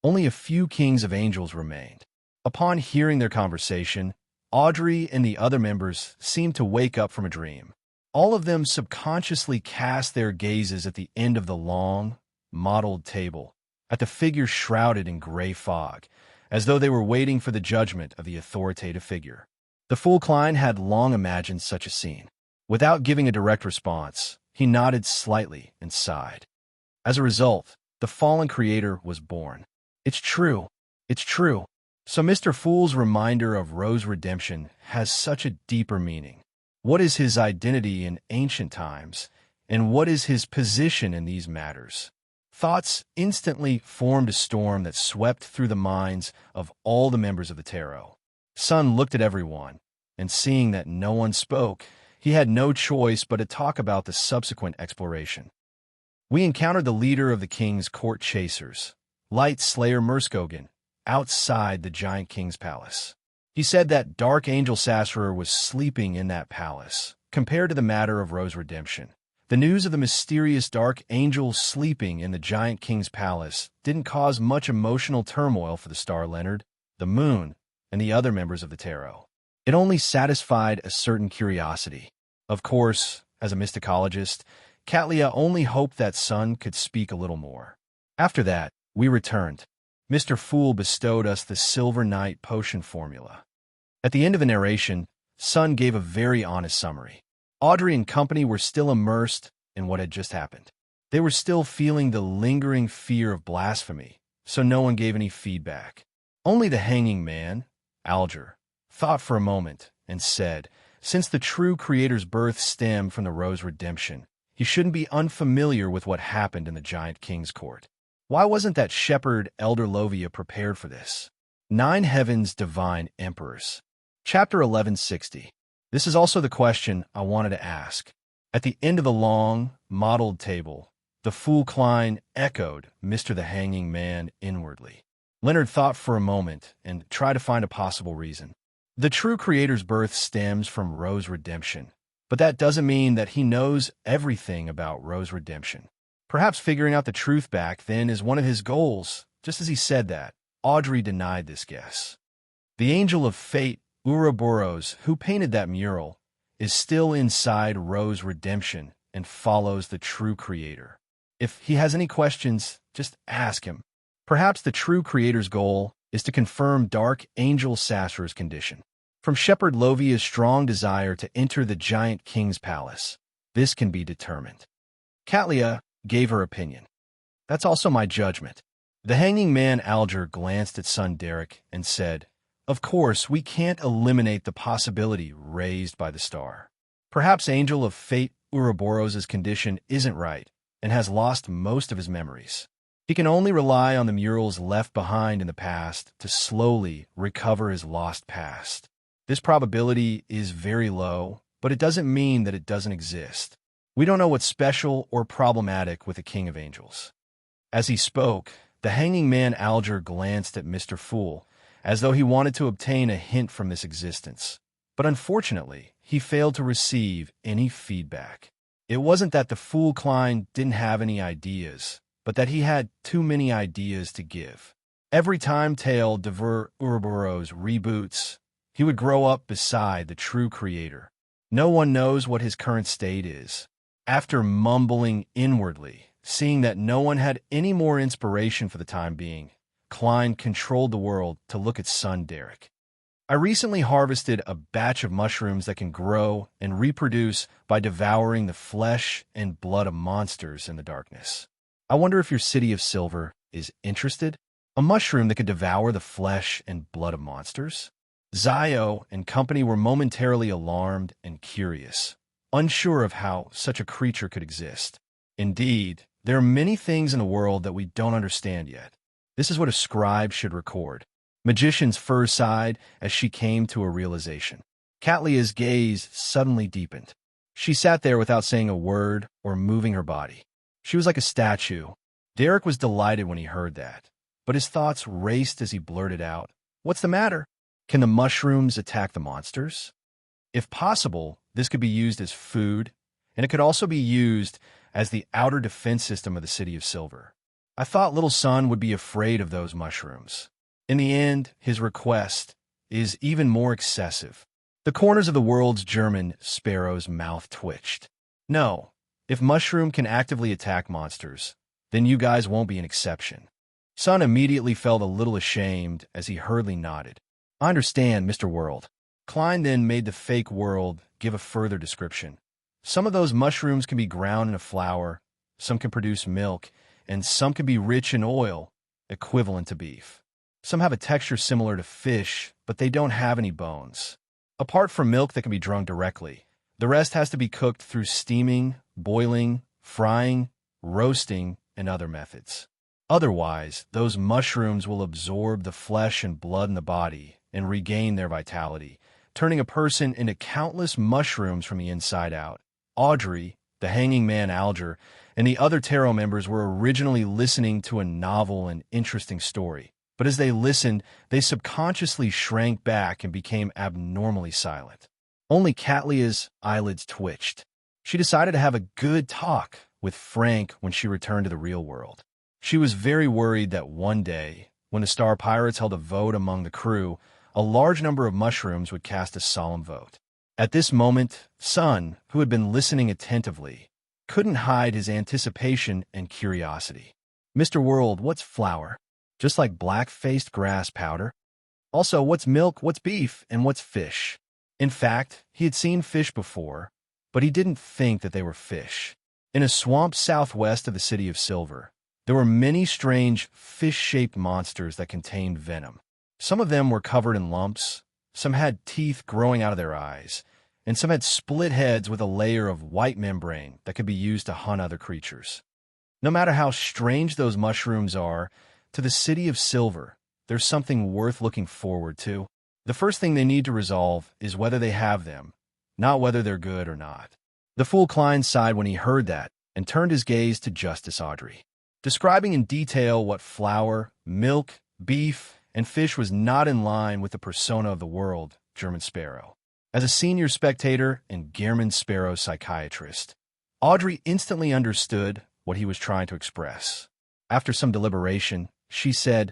[SPEAKER 1] only a few kings of angels remained. Upon hearing their conversation, Audrey and the other members seemed to wake up from a dream. All of them subconsciously cast their gazes at the end of the long, mottled table, at the figure shrouded in gray fog, as though they were waiting for the judgment of the authoritative figure. The Fool Klein had long imagined such a scene. Without giving a direct response, he nodded slightly and sighed. As a result, the fallen creator was born. It's true. It's true. So Mr. Fool's reminder of Rose Redemption has such a deeper meaning. What is his identity in ancient times, and what is his position in these matters? Thoughts instantly formed a storm that swept through the minds of all the members of the tarot. Sun looked at everyone, and seeing that no one spoke, he had no choice but to talk about the subsequent exploration. We encountered the leader of the king's court chasers, Light Slayer Merskogen, outside the giant king's palace. He said that Dark Angel Sassurer was sleeping in that palace, compared to the matter of Rose Redemption. The news of the mysterious Dark Angel sleeping in the giant king's palace didn't cause much emotional turmoil for the Star Leonard, the Moon, and the other members of the tarot. It only satisfied a certain curiosity. Of course, as a mysticologist, Catlia only hoped that Sun could speak a little more. After that, we returned. Mr. Fool bestowed us the Silver Night potion formula. At the end of the narration, Sun gave a very honest summary. Audrey and company were still immersed in what had just happened. They were still feeling the lingering fear of blasphemy, so no one gave any feedback. Only the hanging man, Alger, thought for a moment and said, since the true creator's birth stemmed from the Rose Redemption, he shouldn't be unfamiliar with what happened in the Giant King's court. Why wasn't that shepherd Elder Lovia prepared for this? 9 Heaven's Divine Emperors. Chapter 1160. This is also the question I wanted to ask. At the end of the long, mottled table, the Fool Klein echoed Mr. the Hanging Man inwardly. Leonard thought for a moment and tried to find a possible reason. The true creator's birth stems from Rose Redemption, but that doesn't mean that he knows everything about Rose Redemption. Perhaps figuring out the truth back then is one of his goals. Just as he said that, Audrey denied this guess. The angel of fate, Ouroboros, who painted that mural, is still inside Rose Redemption and follows the true creator. If he has any questions, just ask him. Perhaps the true creator's goal is to confirm Dark Angel Sasser's condition. From Shepherd Lovia's strong desire to enter the Giant King's palace, this can be determined. Catlia gave her opinion. That's also my judgment. The hanging man Alger glanced at son Derek and said, of course, we can't eliminate the possibility raised by the star. Perhaps Angel of Fate Ouroboros' condition isn't right and has lost most of his memories. He can only rely on the murals left behind in the past to slowly recover his lost past. This probability is very low, but it doesn't mean that it doesn't exist. We don't know what's special or problematic with the King of Angels. As he spoke, the hanging man Alger glanced at Mr. Fool, as though he wanted to obtain a hint from this existence. But unfortunately, he failed to receive any feedback. It wasn't that the Fool Klein didn't have any ideas, but that he had too many ideas to give. Every time Tale de Ouroboros reboots, he would grow up beside the true creator. No one knows what his current state is. After mumbling inwardly, seeing that no one had any more inspiration for the time being, Klein controlled the world to look at son Derek. I recently harvested a batch of mushrooms that can grow and reproduce by devouring the flesh and blood of monsters in the darkness. I wonder if your city of silver is interested? A mushroom that could devour the flesh and blood of monsters? Zio and company were momentarily alarmed and curious, unsure of how such a creature could exist. Indeed, there are many things in the world that we don't understand yet. This is what a scribe should record. Magician's fur sighed as she came to a realization. Catlia's gaze suddenly deepened. She sat there without saying a word or moving her body. She was like a statue. Derek was delighted when he heard that, but his thoughts raced as he blurted out, "What's the matter? Can the mushrooms attack the monsters?" If possible, this could be used as food, and it could also be used as the outer defense system of the City of Silver. I thought little son would be afraid of those mushrooms. In the end, his request is even more excessive. The corners of the world's German sparrow's mouth twitched. No, if mushroom can actively attack monsters, then you guys won't be an exception. Son immediately felt a little ashamed as he hurriedly nodded. I understand, Mr. World. Klein then made the fake world give a further description. Some of those mushrooms can be ground in a flour, some can produce milk, and some can be rich in oil, equivalent to beef. Some have a texture similar to fish, but they don't have any bones. Apart from milk that can be drunk directly, the rest has to be cooked through steaming, boiling, frying, roasting, and other methods. Otherwise, those mushrooms will absorb the flesh and blood in the body and regain their vitality, turning a person into countless mushrooms from the inside out. Audrey, the hanging man Alger, and the other tarot members were originally listening to a novel and interesting story. But as they listened, they subconsciously shrank back and became abnormally silent. Only Catlia's eyelids twitched. She decided to have a good talk with Frank when she returned to the real world. She was very worried that one day, when the Star Pirates held a vote among the crew, a large number of mushrooms would cast a solemn vote. At this moment, Sun, who had been listening attentively, couldn't hide his anticipation and curiosity. Mr. World, what's flour? Just like black-faced grass powder? Also, what's milk, what's beef, and what's fish? In fact, he had seen fish before, but he didn't think that they were fish. In a swamp southwest of the city of Silver, there were many strange fish-shaped monsters that contained venom. Some of them were covered in lumps, some had teeth growing out of their eyes, and some had split heads with a layer of white membrane that could be used to hunt other creatures. No matter how strange those mushrooms are, to the city of Silver, there's something worth looking forward to. The first thing they need to resolve is whether they have them, not whether they're good or not. The fool Klein sighed when he heard that and turned his gaze to Justice Audrey. Describing in detail what flour, milk, beef, and fish was not in line with the persona of the world, German Sparrow. As a senior spectator and German Sparrow psychiatrist, Audrey instantly understood what he was trying to express. After some deliberation, she said,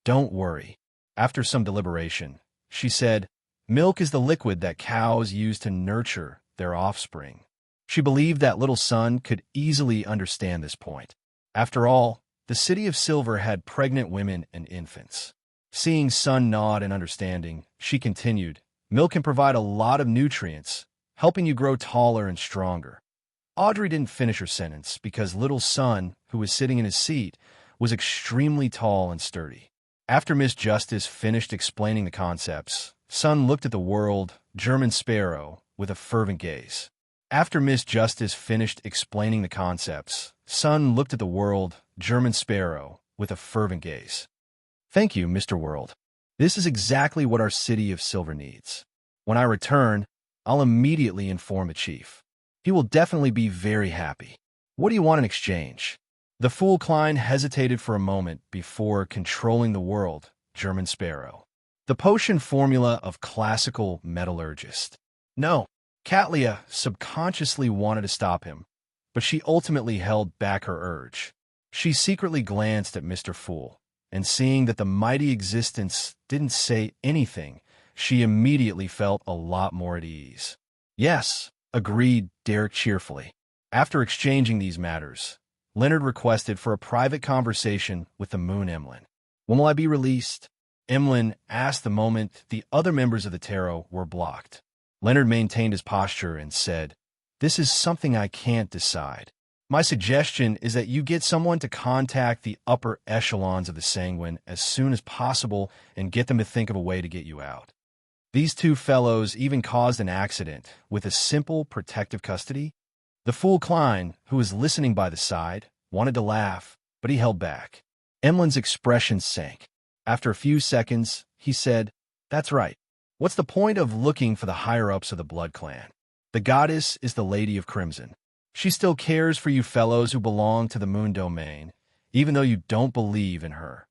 [SPEAKER 1] "Don't worry." After some deliberation, she said, "Milk is the liquid that cows use to nurture their offspring." She believed that little Sun could easily understand this point. After all, the city of Silver had pregnant women and infants. Seeing Sun nod in understanding, she continued, "Milk can provide a lot of nutrients, helping you grow taller and stronger." Audrey didn't finish her sentence because little Sun, who was sitting in his seat, was extremely tall and sturdy. After Miss Justice finished explaining the concepts, Sun looked at the world, German Sparrow, with a fervent gaze. After Miss Justice finished explaining the concepts, Sun looked at the world, German Sparrow, with a fervent gaze. "Thank you, Mr. World. This is exactly what our city of Silver needs. When I return, I'll immediately inform the chief. He will definitely be very happy. What do you want in exchange?" The fool Klein hesitated for a moment before controlling the world, German Sparrow. The potion formula of classical metallurgist. No, Katlia subconsciously wanted to stop him, but she ultimately held back her urge. She secretly glanced at Mr. Fool, and seeing that the mighty existence didn't say anything, she immediately felt a lot more at ease. "Yes," agreed Derek cheerfully. After exchanging these matters, Leonard requested for a private conversation with the Moon Emlyn. "When will I be released?" Emlyn asked the moment the other members of the tarot were blocked. Leonard maintained his posture and said, "This is something I can't decide. My suggestion is that you get someone to contact the upper echelons of the Sanguine as soon as possible and get them to think of a way to get you out. These two fellows even caused an accident with a simple protective custody." The fool Klein, who was listening by the side, wanted to laugh, but he held back. Emlyn's expression sank. After a few seconds, he said, "That's right. What's the point of looking for the higher-ups of the Blood Clan? The goddess is the Lady of Crimson. She still cares for you fellows who belong to the Moon Domain, even though you don't believe in her,"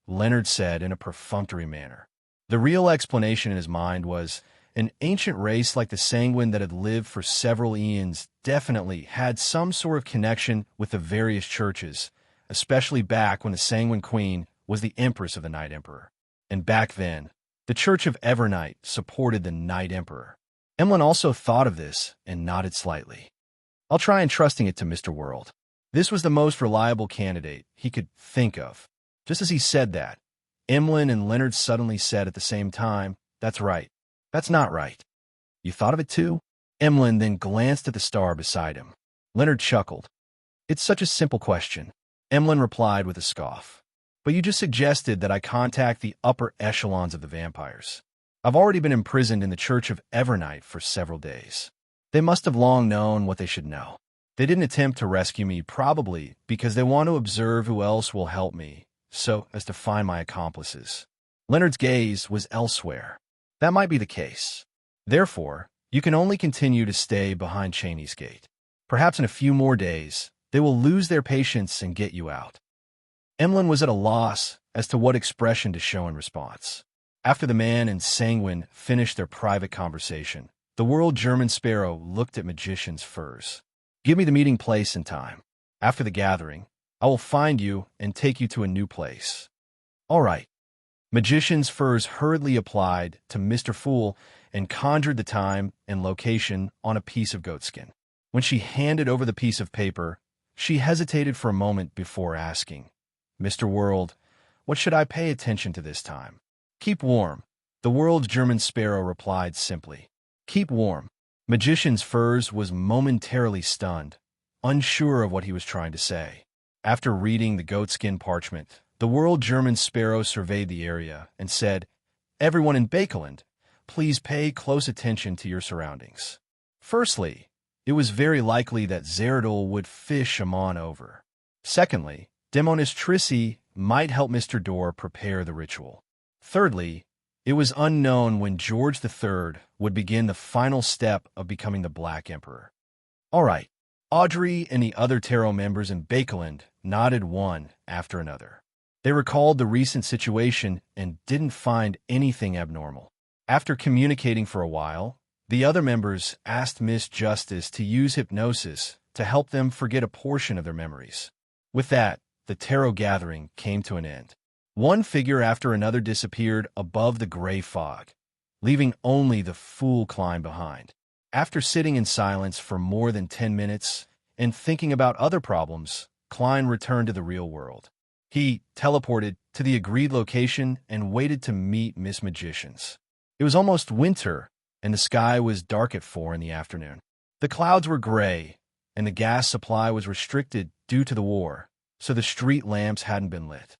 [SPEAKER 1] Leonard said in a perfunctory manner. The real explanation in his mind was, an ancient race like the Sanguine that had lived for several eons definitely had some sort of connection with the various churches, especially back when the Sanguine Queen was the Empress of the Night Emperor. And back then, the Church of Evernight supported the Night Emperor. Emlyn also thought of this and nodded slightly. "I'll try entrusting it to Mr. World." This was the most reliable candidate he could think of. Just as he said that, Emlyn and Leonard suddenly said at the same time, "That's right. That's not right." "You thought of it too?" Emlyn then glanced at the star beside him. Leonard chuckled. "It's such a simple question." Emlyn replied with a scoff. "But you just suggested that I contact the upper echelons of the vampires. I've already been imprisoned in the Church of Evernight for several days. They must have long known what they should know. They didn't attempt to rescue me probably because they want to observe who else will help me, so as to find my accomplices." Leonard's gaze was elsewhere. "That might be the case. Therefore, you can only continue to stay behind Cheney's gate. Perhaps in a few more days, they will lose their patience and get you out." Emlyn was at a loss as to what expression to show in response. After the man and Sanguine finished their private conversation, the world German Sparrow looked at Magician's furs. "Give me the meeting place and time. After the gathering, I will find you and take you to a new place." "All right." Magician's furs hurriedly applied to Mr. Fool and conjured the time and location on a piece of goatskin. When she handed over the piece of paper, she hesitated for a moment before asking, "Mr. World, what should I pay attention to this time?" "Keep warm," the world's German sparrow replied simply. "Keep warm." Magician's furs was momentarily stunned, unsure of what he was trying to say. After reading the goatskin parchment, the world German sparrow surveyed the area and said, "Everyone in Bakeland, please pay close attention to your surroundings. Firstly, it was very likely that Zeradol would fish Amon over. Secondly, Demonis Trissi might help Mr. Dorr prepare the ritual. Thirdly, it was unknown when George III would begin the final step of becoming the Black Emperor. All right. Audrey and the other tarot members in Bakeland nodded one after another. They recalled the recent situation and didn't find anything abnormal. After communicating for a while, the other members asked Miss Justice to use hypnosis to help them forget a portion of their memories. With that, the tarot gathering came to an end. One figure after another disappeared above the gray fog, leaving only the Fool Klein behind. After sitting in silence for more than 10 minutes and thinking about other problems, Klein returned to the real world. He teleported to the agreed location and waited to meet Miss Magicians. It was almost winter, and the sky was dark at 4 in the afternoon. The clouds were gray, and the gas supply was restricted due to the war, so the street lamps hadn't been lit.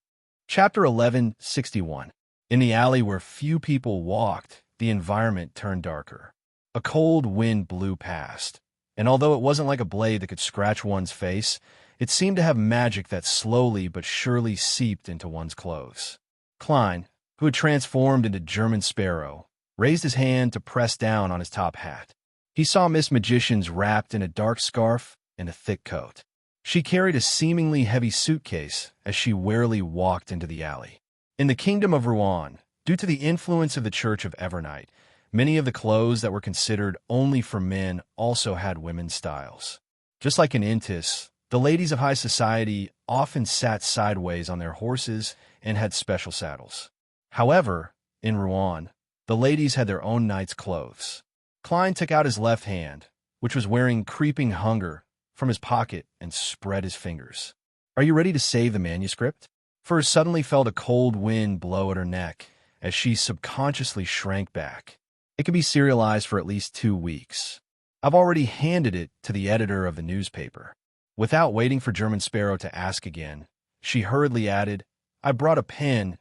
[SPEAKER 1] Chapter 1161. In the alley where few people walked, the environment turned darker. A cold wind blew past, and although it wasn't like a blade that could scratch one's face, it seemed to have magic that slowly but surely seeped into one's clothes. Klein, who had transformed into German Sparrow, raised his hand to press down on his top hat. He saw Miss Magicians wrapped in a dark scarf and a thick coat. She carried a seemingly heavy suitcase as she warily walked into the alley. In the kingdom of Rouen, due to the influence of the Church of Evernight, many of the clothes that were considered only for men also had women's styles. Just like in Intis, the ladies of high society often sat sideways on their horses and had special saddles. However, in Rouen, the ladies had their own knight's clothes. Klein took out his left hand, which was wearing creeping hunger, from his pocket and spread his fingers. "Are you ready to save the manuscript?" Furs suddenly felt a cold wind blow at her neck as she subconsciously shrank back. "It can be serialized for at least 2 weeks. I've already handed it to the editor of the newspaper." Without waiting for German Sparrow to ask again, she hurriedly added, "I brought a pen,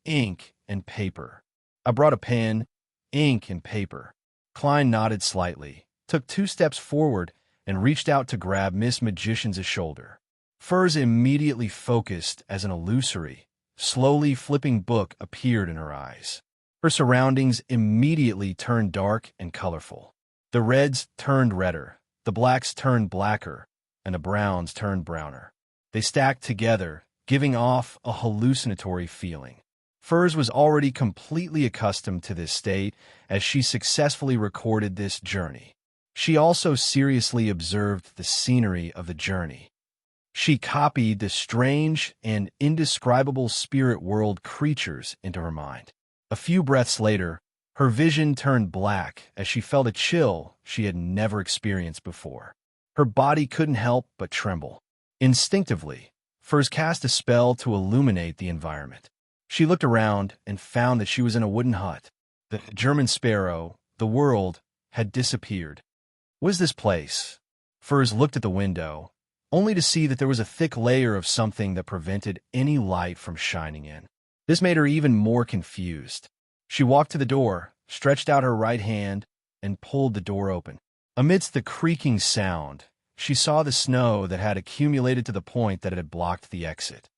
[SPEAKER 1] ink, and paper." "I brought a pen, ink, and paper." Klein nodded slightly, took 2 steps forward, and reached out to grab Miss Magician's shoulder. Furs immediately focused as an illusory, slowly flipping book appeared in her eyes. Her surroundings immediately turned dark and colorful. The reds turned redder, the blacks turned blacker, and the browns turned browner. They stacked together, giving off a hallucinatory feeling. Furs was already completely accustomed to this state as she successfully recorded this journey. She also seriously observed the scenery of the journey. She copied the strange and indescribable spirit world creatures into her mind. A few breaths later, her vision turned black as she felt a chill she had never experienced before. Her body couldn't help but tremble. Instinctively, Furs cast a spell to illuminate the environment. She looked around and found that she was in a wooden hut. The German Sparrow, the world, had disappeared. What is this place? Furs looked at the window, only to see that there was a thick layer of something that prevented any light from shining in. This made her even more confused. She walked to the door, stretched out her right hand, and pulled the door open. Amidst the creaking sound, she saw the snow that had accumulated to the point that it had blocked the exit.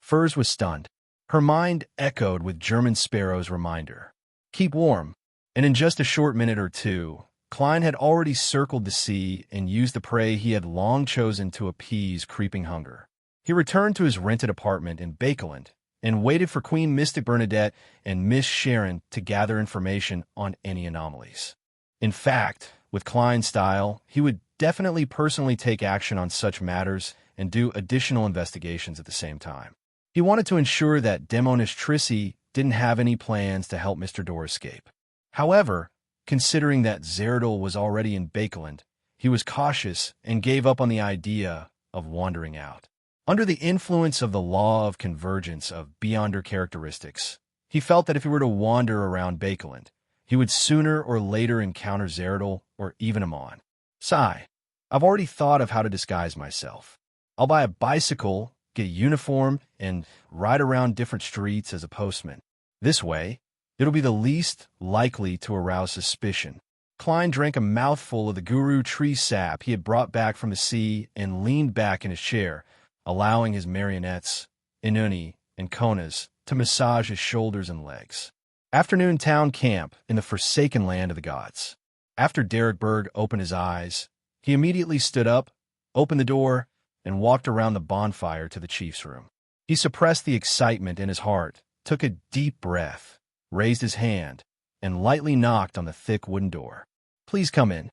[SPEAKER 1] Furs was stunned. Her mind echoed with German Sparrow's reminder. "Keep warm." And in just a short minute or two, Klein had already circled the sea and used the prey he had long chosen to appease creeping hunger. He returned to his rented apartment in Bakeland and waited for Queen Mystic Bernadette and Miss Sharon to gather information on any anomalies. In fact, with Klein's style, he would definitely personally take action on such matters and do additional investigations at the same time. He wanted to ensure that Demonis Trissi didn't have any plans to help Mr. Door escape. However, considering that Zeradol was already in Bakeland, he was cautious and gave up on the idea of wandering out. Under the influence of the law of convergence of beyonder characteristics, he felt that if he were to wander around Bakeland, he would sooner or later encounter Zeradol or even Amon. Sigh. I've already thought of how to disguise myself. I'll buy a bicycle, get a uniform, and ride around different streets as a postman. This way, it'll be the least likely to arouse suspicion. Klein drank a mouthful of the guru tree sap he had brought back from the sea and leaned back in his chair, allowing his marionettes, Inuni and Konas, to massage his shoulders and legs. Afternoon town camp in the forsaken land of the gods. After Derek Berg opened his eyes, he immediately stood up, opened the door, and walked around the bonfire to the chief's room. He suppressed the excitement in his heart, took a deep breath, raised his hand, and lightly knocked on the thick wooden door. "Please come in."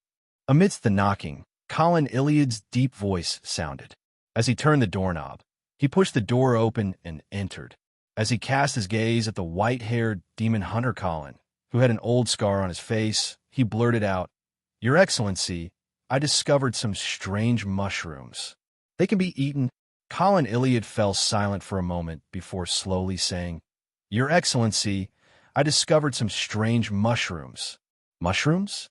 [SPEAKER 1] Amidst the knocking, Colin Iliad's deep voice sounded. As he turned the doorknob, he pushed the door open and entered. As he cast his gaze at the white-haired demon hunter Colin, who had an old scar on his face, he blurted out, "Your Excellency, I discovered some strange mushrooms. They can be eaten." Colin Iliad fell silent for a moment before slowly saying, "Your Excellency, I discovered some strange mushrooms." Mushrooms?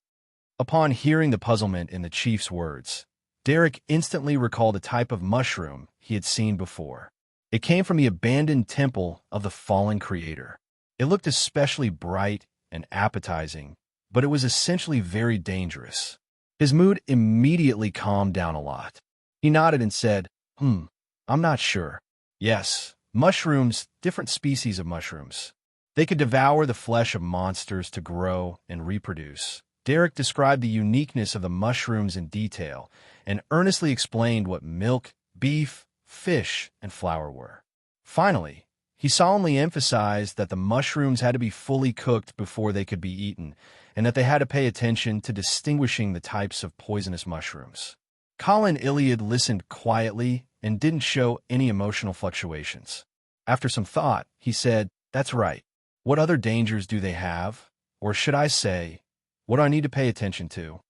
[SPEAKER 1] Upon hearing the puzzlement in the chief's words, Derek instantly recalled a type of mushroom he had seen before. It came from the abandoned temple of the fallen creator. It looked especially bright and appetizing, but it was essentially very dangerous. His mood immediately calmed down a lot. He nodded and said, I'm not sure. Yes, mushrooms, different species of mushrooms. They could devour the flesh of monsters to grow and reproduce. Derek described the uniqueness of the mushrooms in detail and earnestly explained what milk, beef, fish, and flour were. Finally, he solemnly emphasized that the mushrooms had to be fully cooked before they could be eaten, and that they had to pay attention to distinguishing the types of poisonous mushrooms. Colin Iliad listened quietly and didn't show any emotional fluctuations. After some thought, he said, "That's right. What other dangers do they have? Or should I say, what do I need to pay attention to?"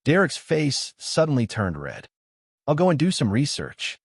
[SPEAKER 1] Derek's face suddenly turned red. "I'll go and do some research."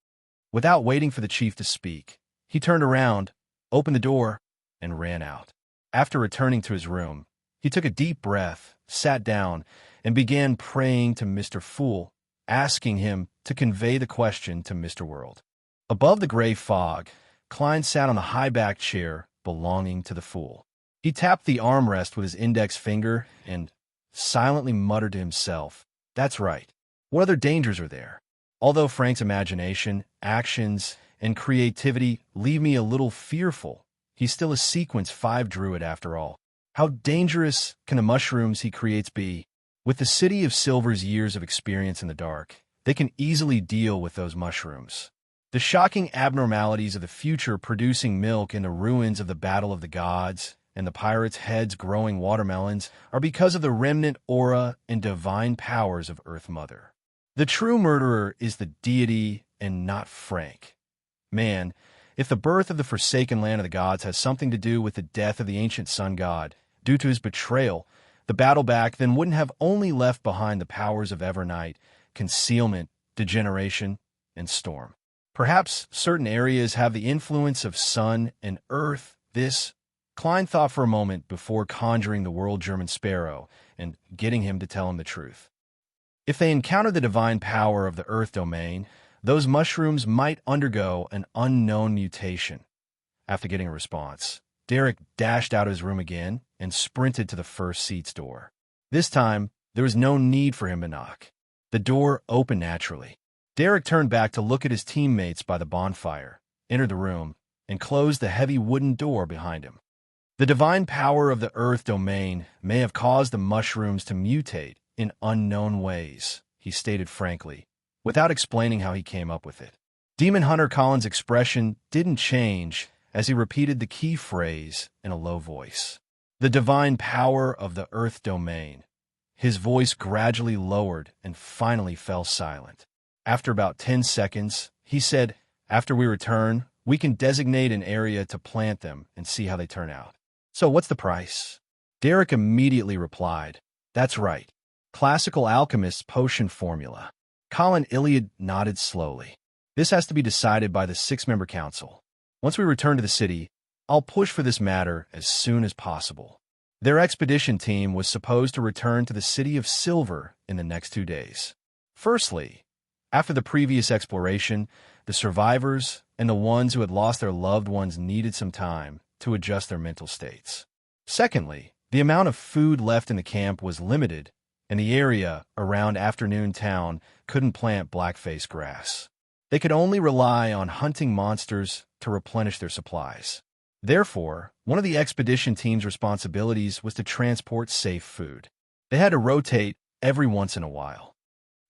[SPEAKER 1] Without waiting for the chief to speak, he turned around, opened the door, and ran out. After returning to his room, he took a deep breath, sat down, and began praying to Mr. Fool, asking him to convey the question to Mr. World. Above the gray fog, Klein sat on the high-backed chair belonging to the Fool. He tapped the armrest with his index finger and silently muttered to himself, "That's right. What other dangers are there? Although Frank's imagination, actions, and creativity leave me a little fearful, he's still a Sequence 5 druid after all. How dangerous can the mushrooms he creates be? With the City of Silver's years of experience in the dark, they can easily deal with those mushrooms. The shocking abnormalities of the future producing milk in the ruins of the Battle of the Gods and the pirates' heads growing watermelons are because of the remnant aura and divine powers of Earth Mother. The true murderer is the Deity and not Frank. Man, if the birth of the forsaken land of the gods has something to do with the death of the ancient sun god, due to his betrayal, the Battleback then wouldn't have only left behind the powers of Evernight, concealment, degeneration, and storm. Perhaps certain areas have the influence of sun and earth. Klein thought for a moment before conjuring the world German sparrow and getting him to tell him the truth. If they encounter the divine power of the earth domain, those mushrooms might undergo an unknown mutation. After getting a response, Derek dashed out of his room again and sprinted to the first seat's door. This time, there was no need for him to knock. The door opened naturally. Derek turned back to look at his teammates by the bonfire, entered the room, and closed the heavy wooden door behind him. The divine power of the earth domain may have caused the mushrooms to mutate in unknown ways, he stated frankly, without explaining how he came up with it. Demon Hunter Colin's expression didn't change as he repeated the key phrase in a low voice. The divine power of the earth domain. His voice gradually lowered and finally fell silent. After about 10 seconds, he said, "After we return, We can designate an area to plant them and see how they turn out. So what's the price? Derek immediately replied, "That's right. Classical alchemist's potion formula." Colin Iliad nodded slowly. "This has to be decided by the six-member council. Once we return to the city, I'll push for this matter as soon as possible." Their expedition team was supposed to return to the City of Silver in the next 2 days. Firstly, after the previous exploration, the survivors and the ones who had lost their loved ones needed some time to adjust their mental states. Secondly, the amount of food left in the camp was limited, and the area around Afternoon Town couldn't plant blackface grass. They could only rely on hunting monsters to replenish their supplies. Therefore, one of the expedition team's responsibilities was to transport safe food. They had to rotate every once in a while.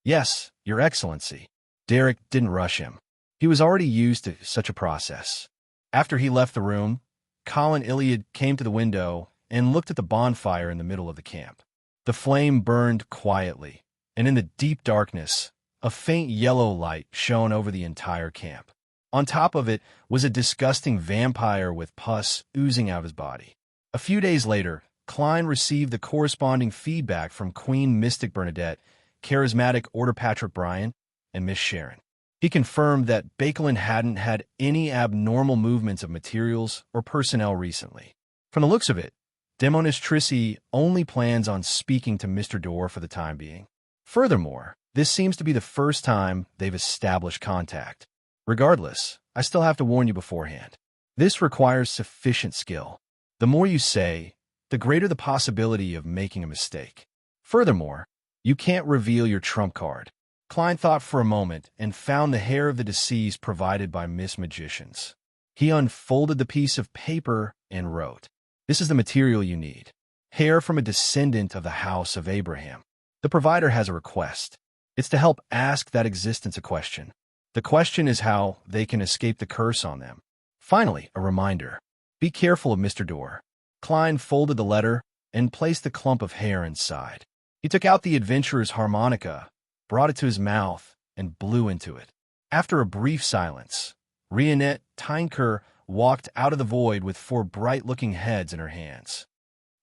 [SPEAKER 1] "Yes, Your Excellency." Derek didn't rush him. He was already used to such a process. After he left the room, Colin Iliad came to the window and looked at the bonfire in the middle of the camp. The flame burned quietly, and in the deep darkness, a faint yellow light shone over the entire camp. On top of it was a disgusting vampire with pus oozing out of his body. A few days later, Klein received the corresponding feedback from Queen Mystic Bernadette, charismatic Order Patrick Bryan, and Miss Sharon. He confirmed that Bakelin hadn't had any abnormal movements of materials or personnel recently. From the looks of it, Demonis Trissy only plans on speaking to Mr. Dorr for the time being. Furthermore, this seems to be the first time they've established contact. Regardless, I still have to warn you beforehand. This requires sufficient skill. The more you say, the greater the possibility of making a mistake. Furthermore, you can't reveal your trump card. Klein thought for a moment and found the hair of the deceased provided by Miss Magicians. He unfolded the piece of paper and wrote, "This is the material you need. Hair from a descendant of the House of Abraham. The provider has a request. It's to help ask that existence a question. The question is how they can escape the curse on them. Finally, a reminder. Be careful of Mr. Dorr." Klein folded the letter and placed the clump of hair inside. He took out the adventurer's harmonica, brought it to his mouth, and blew into it. After a brief silence, Rionette Tynker walked out of the void with 4 bright-looking heads in her hands.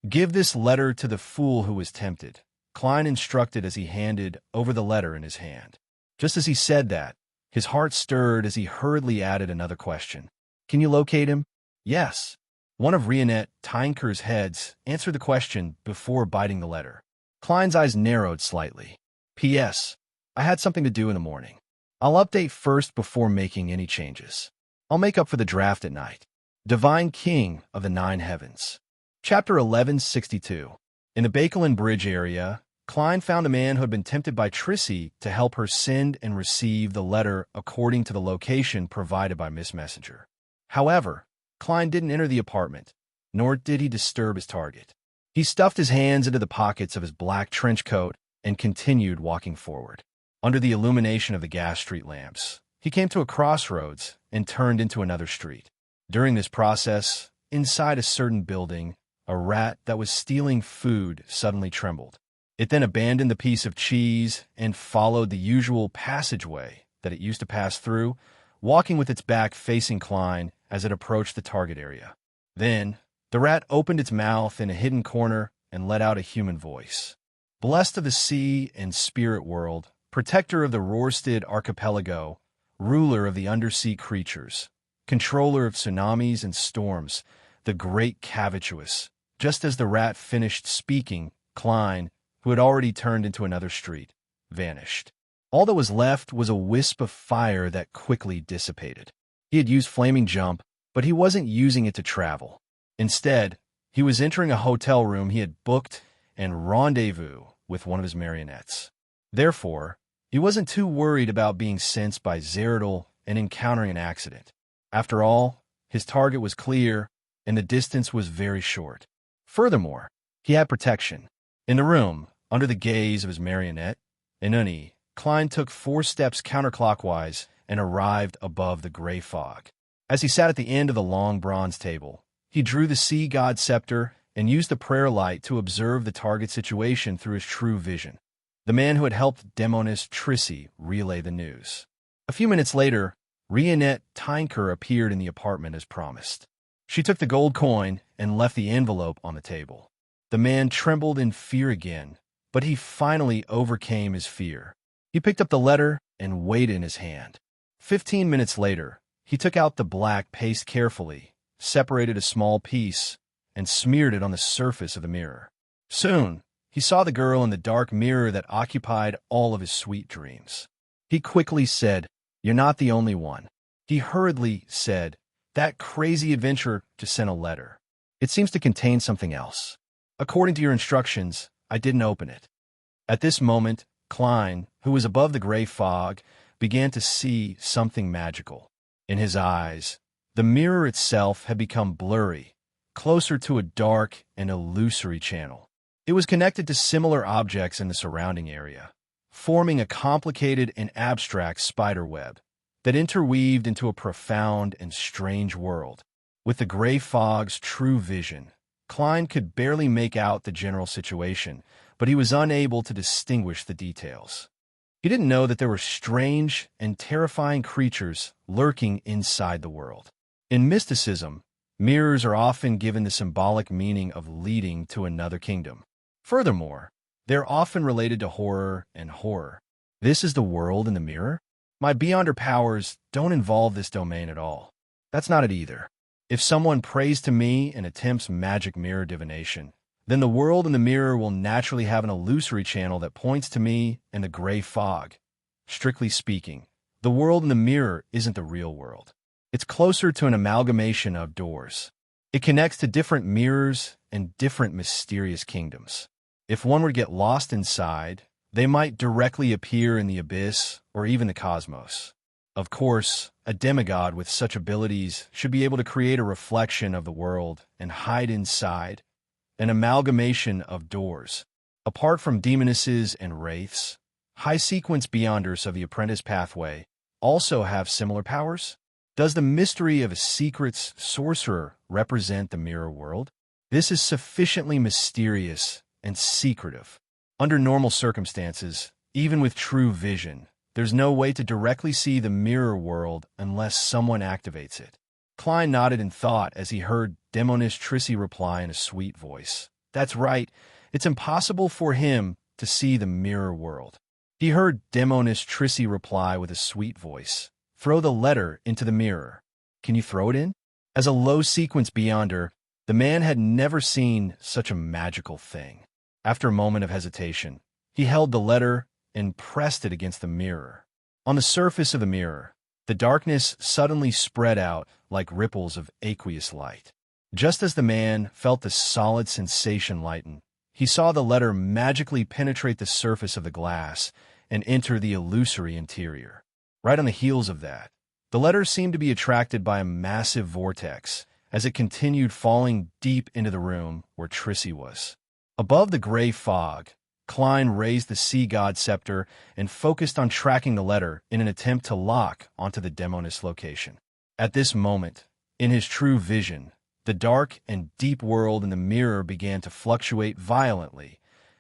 [SPEAKER 1] "Give this letter to the fool who was tempted," Klein instructed as he handed over the letter in his hand. Just as he said that, his heart stirred as he hurriedly added another question. "Can you locate him?" "Yes." One of Rionette Tynker's heads answered the question before biting the letter. Klein's eyes narrowed slightly. "P.S. I had something to do in the morning. I'll update first before making any changes. I'll make up for the draft at night. Divine King of the Nine Heavens." Chapter 1162. In the Bakelin Bridge area, Klein found a man who had been tempted by Trissy to help her send and receive the letter according to the location provided by Miss Messenger. However, Klein didn't enter the apartment, nor did he disturb his target. He stuffed his hands into the pockets of his black trench coat and continued walking forward. Under the illumination of the gas street lamps, he came to a crossroads and turned into another street. During this process, inside a certain building, a rat that was stealing food suddenly trembled. It then abandoned the piece of cheese and followed the usual passageway that it used to pass through, walking with its back facing Klein as it approached the target area. Then, the rat opened its mouth in a hidden corner and let out a human voice. "Blessed of the sea and spirit world, protector of the Rorstad archipelago, ruler of the undersea creatures, controller of tsunamis and storms, the great Cavituous." Just as the rat finished speaking, Klein, who had already turned into another street, vanished. All that was left was a wisp of fire that quickly dissipated. He had used Flaming Jump, but he wasn't using it to travel. Instead, he was entering a hotel room he had booked and rendezvous with one of his marionettes. Therefore, he wasn't too worried about being sensed by Zeridal and encountering an accident. After all, his target was clear, and the distance was very short. Furthermore, he had protection. In the room, under the gaze of his marionette, Inuni, Klein took 4 steps counterclockwise and arrived above the gray fog. As he sat at the end of the long bronze table, he drew the sea god scepter and used the prayer light to observe the target situation through his true vision. The man who had helped Demonis Trissy relay the news. A few minutes later, Rionette Tinker appeared in the apartment as promised. She took the gold coin and left the envelope on the table. The man trembled in fear again, but he finally overcame his fear. He picked up the letter and weighed it in his hand. 15 minutes later, he took out the black paste carefully, separated a small piece, and smeared it on the surface of the mirror. Soon, he saw the girl in the dark mirror that occupied all of his sweet dreams. He quickly said, "You're not the only one." He hurriedly said, "That crazy adventurer just sent a letter. It seems to contain something else. According to your instructions, I didn't open it." At this moment, Klein, who was above the gray fog, began to see something magical. In his eyes, the mirror itself had become blurry, closer to a dark and illusory channel. It was connected to similar objects in the surrounding area, forming a complicated and abstract spiderweb that interweaved into a profound and strange world. With the gray fog's true vision, Klein could barely make out the general situation, but he was unable to distinguish the details. He didn't know that there were strange and terrifying creatures lurking inside the world. In mysticism, mirrors are often given the symbolic meaning of leading to another kingdom. Furthermore, they're often related to horror and horror. This is the world in the mirror? My Beyonder powers don't involve this domain at all. That's not it either. If someone prays to me and attempts magic mirror divination, then the world in the mirror will naturally have an illusory channel that points to me and the gray fog. Strictly speaking, the world in the mirror isn't the real world. It's closer to an amalgamation of doors. It connects to different mirrors and different mysterious kingdoms. If one were to get lost inside, they might directly appear in the abyss or even the cosmos. Of course, a demigod with such abilities should be able to create a reflection of the world and hide inside an amalgamation of doors. Apart from demonesses and wraiths, high-sequence beyonders of the apprentice pathway also have similar powers. Does the mystery of a secrets sorcerer represent the mirror world? This is sufficiently mysterious and secretive. Under normal circumstances, even with true vision, there's no way to directly see the mirror world unless someone activates it. Klein nodded in thought as he heard Demoness Trissy reply in a sweet voice. That's right, it's impossible for him to see the mirror world. He heard Demoness Trissy reply with a sweet voice. Throw the letter into the mirror. Can you throw it in? As a low-sequence beyonder, the man had never seen such a magical thing. After a moment of hesitation, he held the letter and pressed it against the mirror. On the surface of the mirror, the darkness suddenly spread out like ripples of aqueous light. Just as the man felt the solid sensation lighten, he saw the letter magically penetrate the surface of the glass and enter the illusory interior. Right on the heels of that, the letter seemed to be attracted by a massive vortex as it continued falling deep into the room where Trissy was. Above the gray fog, Klein raised the sea god scepter and focused on tracking the letter in an attempt to lock onto the Demoness location. At this moment, in his true vision, the dark and deep world in the mirror began to fluctuate violently,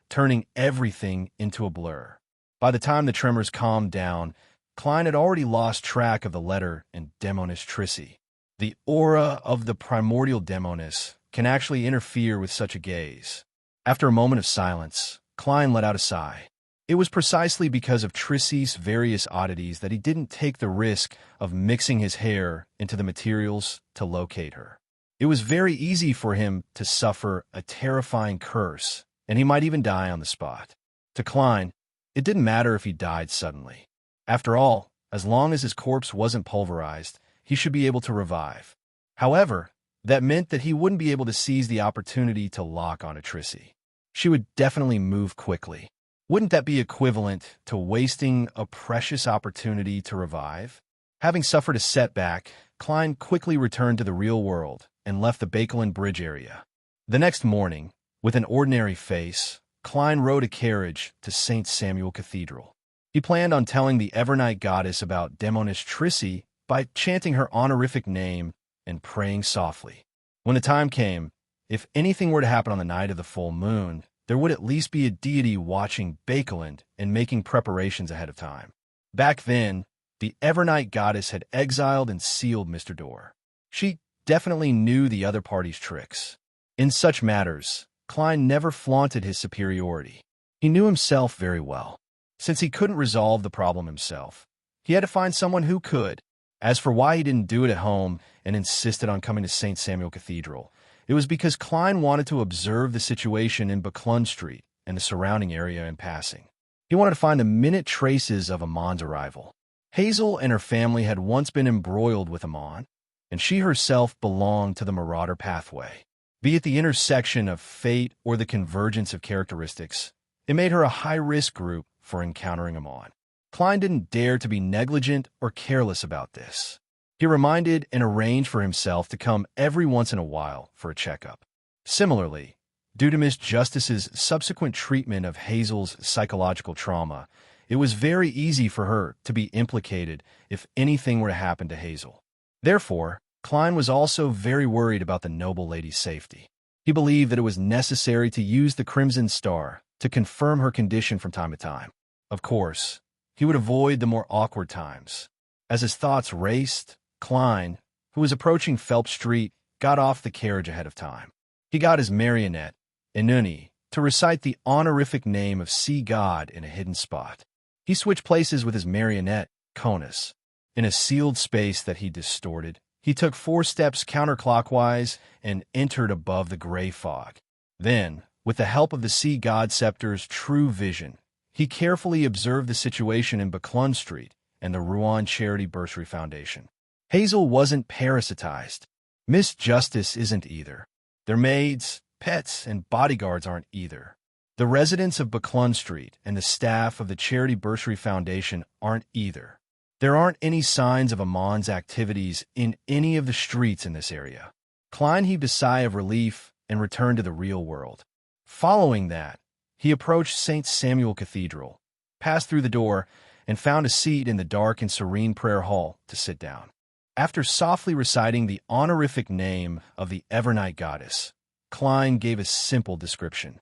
[SPEAKER 1] turning everything into a blur. By the time the tremors calmed down, Klein had already lost track of the letter and Demoness Trissy. The aura of the primordial Demoness can actually interfere with such a gaze. After a moment of silence, Klein let out a sigh. It was precisely because of Trissy's various oddities that he didn't take the risk of mixing his hair into the materials to locate her. It was very easy for him to suffer a terrifying curse, and he might even die on the spot. To Klein, it didn't matter if he died suddenly. After all, as long as his corpse wasn't pulverized, he should be able to revive. However, that meant that he wouldn't be able to seize the opportunity to lock onto Trissy. She would definitely move quickly. Wouldn't that be equivalent to wasting a precious opportunity to revive? Having suffered a setback, Klein quickly returned to the real world and left the Bakelin Bridge area. The next morning, with an ordinary face, Klein rode a carriage to St. Samuel Cathedral. He planned on telling the Evernight goddess about Demoness Trissy by chanting her honorific name and praying softly. When the time came, if anything were to happen on the night of the full moon, there would at least be a deity watching Bakelin and making preparations ahead of time. Back then, The Evernight goddess had exiled and sealed Mr. Door. She definitely knew the other party's tricks. In such matters, Klein never flaunted his superiority. He knew himself very well. Since he couldn't resolve the problem himself, he had to find someone who could. As for why he didn't do it at home and insisted on coming to St. Samuel Cathedral, it was because Klein wanted to observe the situation in Buckland Street and the surrounding area in passing. He wanted to find the minute traces of Amon's arrival. Hazel and her family had once been embroiled with Amon, and she herself belonged to the Marauder pathway. Be it the intersection of fate or the convergence of characteristics, it made her a high-risk group for encountering Amon. Klein didn't dare to be negligent or careless about this. He reminded and arranged for himself to come every once in a while for a checkup. Similarly, due to Miss Justice's subsequent treatment of Hazel's psychological trauma, it was very easy for her to be implicated if anything were to happen to Hazel. Therefore, Klein was also very worried about the noble lady's safety. He believed that it was necessary to use the Crimson Star to confirm her condition from time to time. Of course, he would avoid the more awkward times. As his thoughts raced, Klein, who was approaching Phelps Street, got off the carriage ahead of time. He got his marionette, Inuni, to recite the honorific name of sea god in a hidden spot. He switched places with his marionette, Conus. In a sealed space that he distorted, he took 4 steps counterclockwise and entered above the gray fog. Then, with the help of the sea god scepter's true vision, he carefully observed the situation in Buckland Street and the Rouen Charity Bursary Foundation. Hazel wasn't parasitized. Miss Justice isn't either. Their maids, pets, and bodyguards aren't either. The residents of Buckland Street and the staff of the Charity Bursary Foundation aren't either. There aren't any signs of Amon's activities in any of the streets in this area. Klein heaved a sigh of relief and returned to the real world. Following that, he approached St. Samuel Cathedral, passed through the door, and found a seat in the dark and serene prayer hall to sit down. After softly reciting the honorific name of the Evernight goddess, Klein gave a simple description.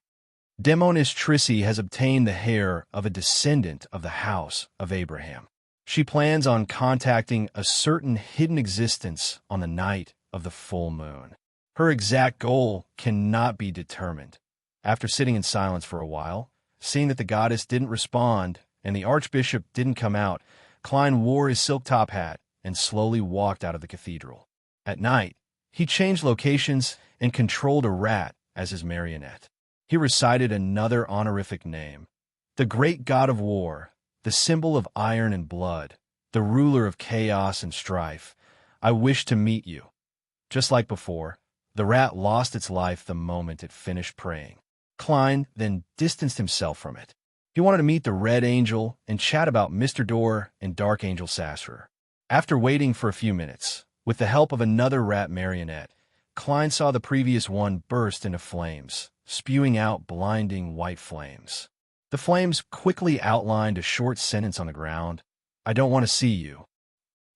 [SPEAKER 1] Demonis Trissi has obtained the hair of a descendant of the house of Abraham. She plans on contacting a certain hidden existence on the night of the full moon. Her exact goal cannot be determined. After sitting in silence for a while, seeing that the goddess didn't respond and the archbishop didn't come out, Klein wore his silk top hat and slowly walked out of the cathedral. At night, he changed locations and controlled a rat as his marionette. He recited another honorific name. The great god of war, the symbol of iron and blood, the ruler of chaos and strife, I wish to meet you. Just like before, the rat lost its life the moment it finished praying. Klein then distanced himself from it. He wanted to meet the Red Angel and chat about Mr. Door and Dark Angel Sasser. After waiting for a few minutes, with the help of another rat marionette, Klein saw the previous one burst into flames, spewing out blinding white flames. The flames quickly outlined a short sentence on the ground. I don't want to see you.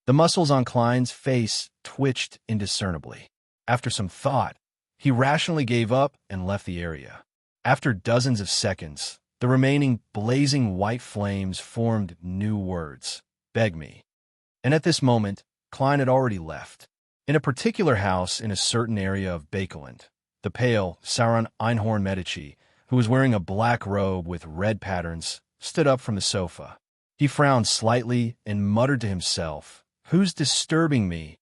[SPEAKER 1] The muscles on Klein's face twitched indiscernibly. After some thought, he rationally gave up and left the area. After dozens of seconds, the remaining blazing white flames formed new words. Beg me. And at this moment, Klein had already left. In a particular house in a certain area of Bakeland, the pale Saron Einhorn Medici, who was wearing a black robe with red patterns, stood up from the sofa. He frowned slightly and muttered to himself, "Who's disturbing me?"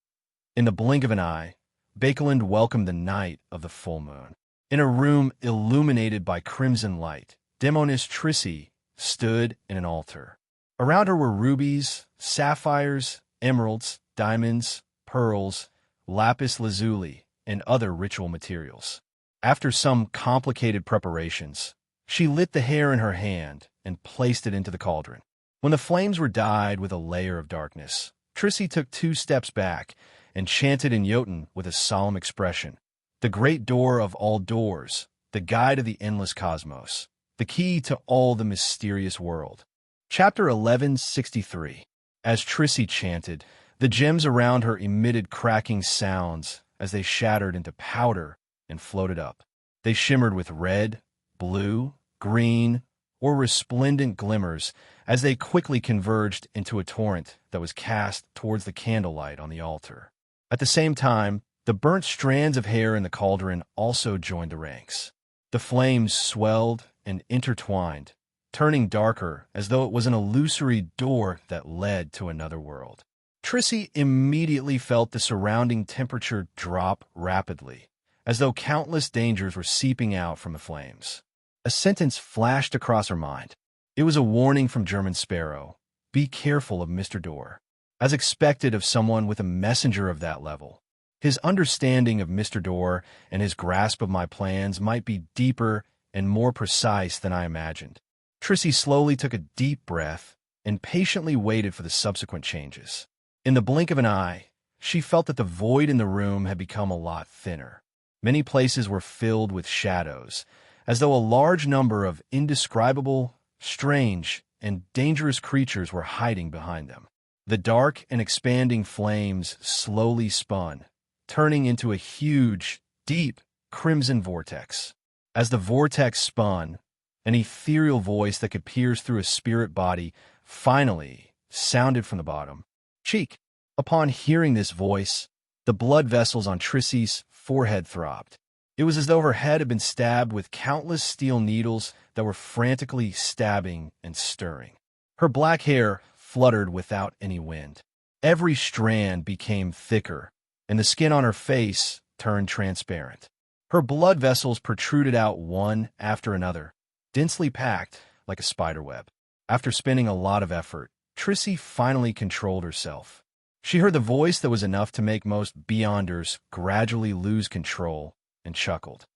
[SPEAKER 1] In the blink of an eye, Bakeland welcomed the night of the full moon. In a room illuminated by crimson light, Demonis Trissi stood in an altar. Around her were rubies, sapphires, emeralds, diamonds, pearls, lapis lazuli, and other ritual materials. After some complicated preparations, she lit the hair in her hand and placed it into the cauldron. When the flames were dyed with a layer of darkness, Trissi took 2 steps back and chanted in Jotun with a solemn expression. The great door of all doors, the guide of the endless cosmos, the key to all the mysterious world. Chapter 1163. As Trissi chanted, the gems around her emitted cracking sounds as they shattered into powder and floated up. They shimmered with red, blue, green, or resplendent glimmers as they quickly converged into a torrent that was cast towards the candlelight on the altar. At the same time, the burnt strands of hair in the cauldron also joined the ranks. The flames swelled and intertwined, turning darker as though it was an illusory door that led to another world. Trissy immediately felt the surrounding temperature drop rapidly, as though countless dangers were seeping out from the flames. A sentence flashed across her mind. It was a warning from German Sparrow. Be careful of Mr. Door. As expected of someone with a messenger of that level, his understanding of Mr. Door and his grasp of my plans might be deeper and more precise than I imagined. Trissy slowly took a deep breath and patiently waited for the subsequent changes. In the blink of an eye, she felt that the void in the room had become a lot thinner. Many places were filled with shadows, as though a large number of indescribable, strange, and dangerous creatures were hiding behind them. The dark and expanding flames slowly spun, turning into a huge, deep, crimson vortex. As the vortex spun, an ethereal voice that could pierce through a spirit body finally sounded from the bottom. Cheek. Upon hearing this voice, the blood vessels on Trissy's forehead throbbed. It was as though her head had been stabbed with countless steel needles that were frantically stabbing and stirring. Her black hair fluttered without any wind. Every strand became thicker, and the skin on her face turned transparent. Her blood vessels protruded out one after another, densely packed like a spiderweb. After spending a lot of effort, Trissy finally controlled herself. She heard the voice that was enough to make most Beyonders gradually lose control and chuckled.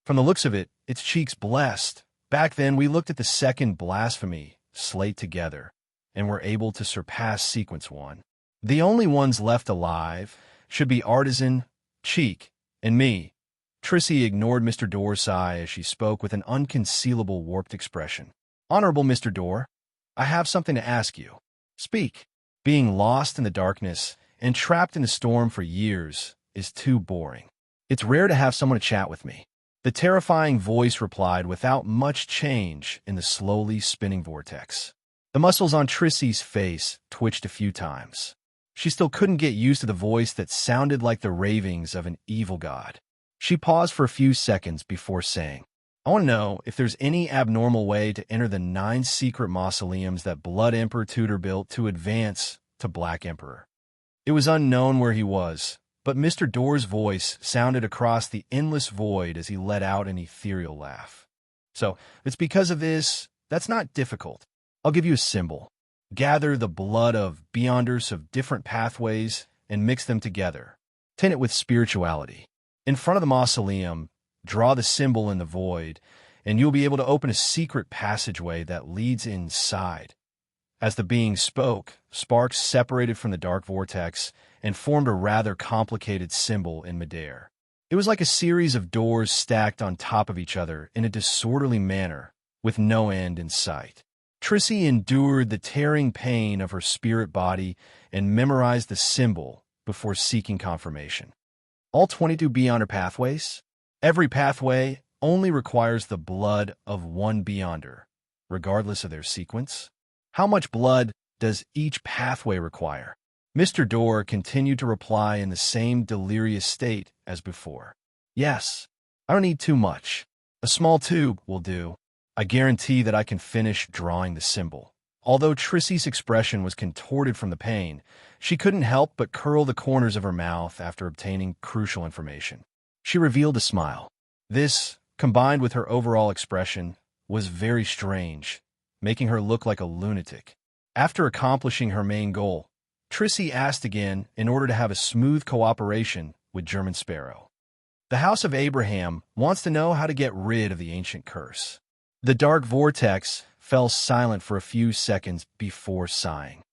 [SPEAKER 1] From the looks of it, its cheeks blessed. Back then, we looked at the second blasphemy slate together and were able to surpass Sequence 1. The only ones left alive should be Artisan, Cheek, and me. Trissy ignored Mr. Door's sigh as she spoke with an unconcealable warped expression. Honorable Mr. Door, I have something to ask you. Speak. Being lost in the darkness and trapped in a storm for years is too boring. It's rare to have someone to chat with me. The terrifying voice replied without much change in the slowly spinning vortex. The muscles on Trissy's face twitched a few times. She still couldn't get used to the voice that sounded like the ravings of an evil god. She paused for a few seconds before saying, I want to know if there's any abnormal way to enter the 9 secret mausoleums that Blood Emperor Tudor built to advance to Black Emperor. It was unknown where he was, but Mr. Door's voice sounded across the endless void as he let out an ethereal laugh. So, it's because of this, that's not difficult. I'll give you a symbol. Gather the blood of Beyonders of different pathways and mix them together. Tint it with spirituality. In front of the mausoleum, draw the symbol in the void, and you'll be able to open a secret passageway that leads inside. As the being spoke, sparks separated from the dark vortex and formed a rather complicated symbol in midair. It was like a series of doors stacked on top of each other in a disorderly manner, with no end in sight. Trissy endured the tearing pain of her spirit body and memorized the symbol before seeking confirmation. All 22 Beyonder pathways? Every pathway only requires the blood of one Beyonder, regardless of their sequence. How much blood does each pathway require? Mr. Door continued to reply in the same delirious state as before. Yes, I don't need too much. A small tube will do. I guarantee that I can finish drawing the symbol. Although Trissy's expression was contorted from the pain, she couldn't help but curl the corners of her mouth after obtaining crucial information. She revealed a smile. This, combined with her overall expression, was very strange, making her look like a lunatic. After accomplishing her main goal, Trissy asked again in order to have a smooth cooperation with German Sparrow. The House of Abraham wants to know how to get rid of the ancient curse. The dark vortex fell silent for a few seconds before sighing.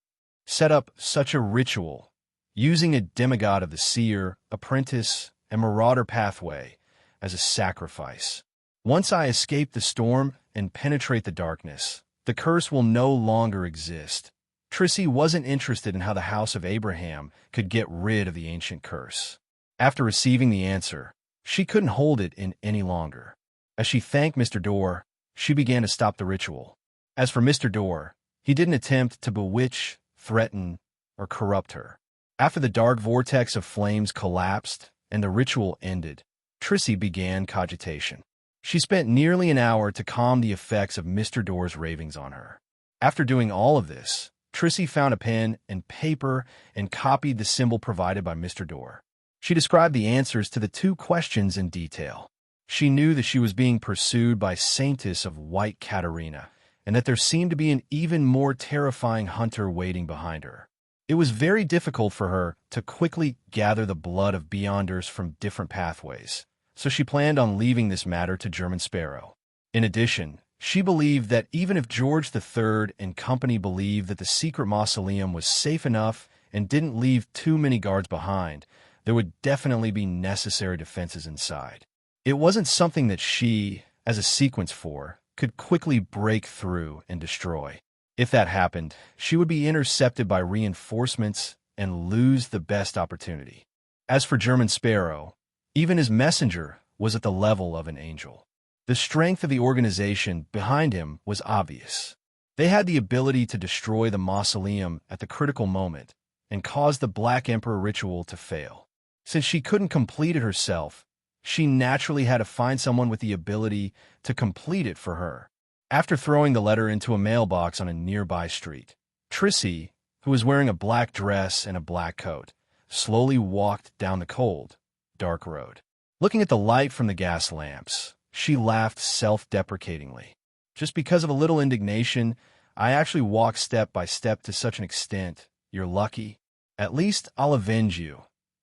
[SPEAKER 1] Set up such a ritual, using a demigod of the seer, apprentice, and marauder pathway as a sacrifice. Once I escape the storm and penetrate the darkness, the curse will no longer exist. Trissy wasn't interested in how the House of Abraham could get rid of the ancient curse. After receiving the answer, she couldn't hold it in any longer. As she thanked Mr. Door, she began to stop the ritual. As for Mr. Door, he didn't attempt to bewitch, threaten, or corrupt her. After the dark vortex of flames collapsed and the ritual ended, Trissy began cogitation. She spent nearly an hour to calm the effects of Mr. Door's ravings on her. After doing all of this, Trissy found a pen and paper and copied the symbol provided by Mr. Door. She described the answers to the 2 questions in detail. She knew that she was being pursued by Saintess of White Katarina, and that there seemed to be an even more terrifying hunter waiting behind her. It was very difficult for her to quickly gather the blood of Beyonders from different pathways, so she planned on leaving this matter to German Sparrow. In addition, she believed that even if George III and company believed that the secret mausoleum was safe enough and didn't leave too many guards behind, there would definitely be necessary defenses inside. It wasn't something that she, as a sequence 4, could quickly break through and destroy. If that happened, she would be intercepted by reinforcements and lose the best opportunity. As for German Sparrow, even his messenger was at the level of an angel. The strength of the organization behind him was obvious. They had the ability to destroy the mausoleum at the critical moment and cause the Black Emperor ritual to fail. Since she couldn't complete it herself, she naturally had to find someone with the ability to complete it for her. After throwing the letter into a mailbox on a nearby street, Trissy, who was wearing a black dress and a black coat, slowly walked down the cold, dark road. Looking at the light from the gas lamps, she laughed self-deprecatingly. Just because of a little indignation, I actually walk step by step to such an extent. You're lucky. At least I'll avenge you.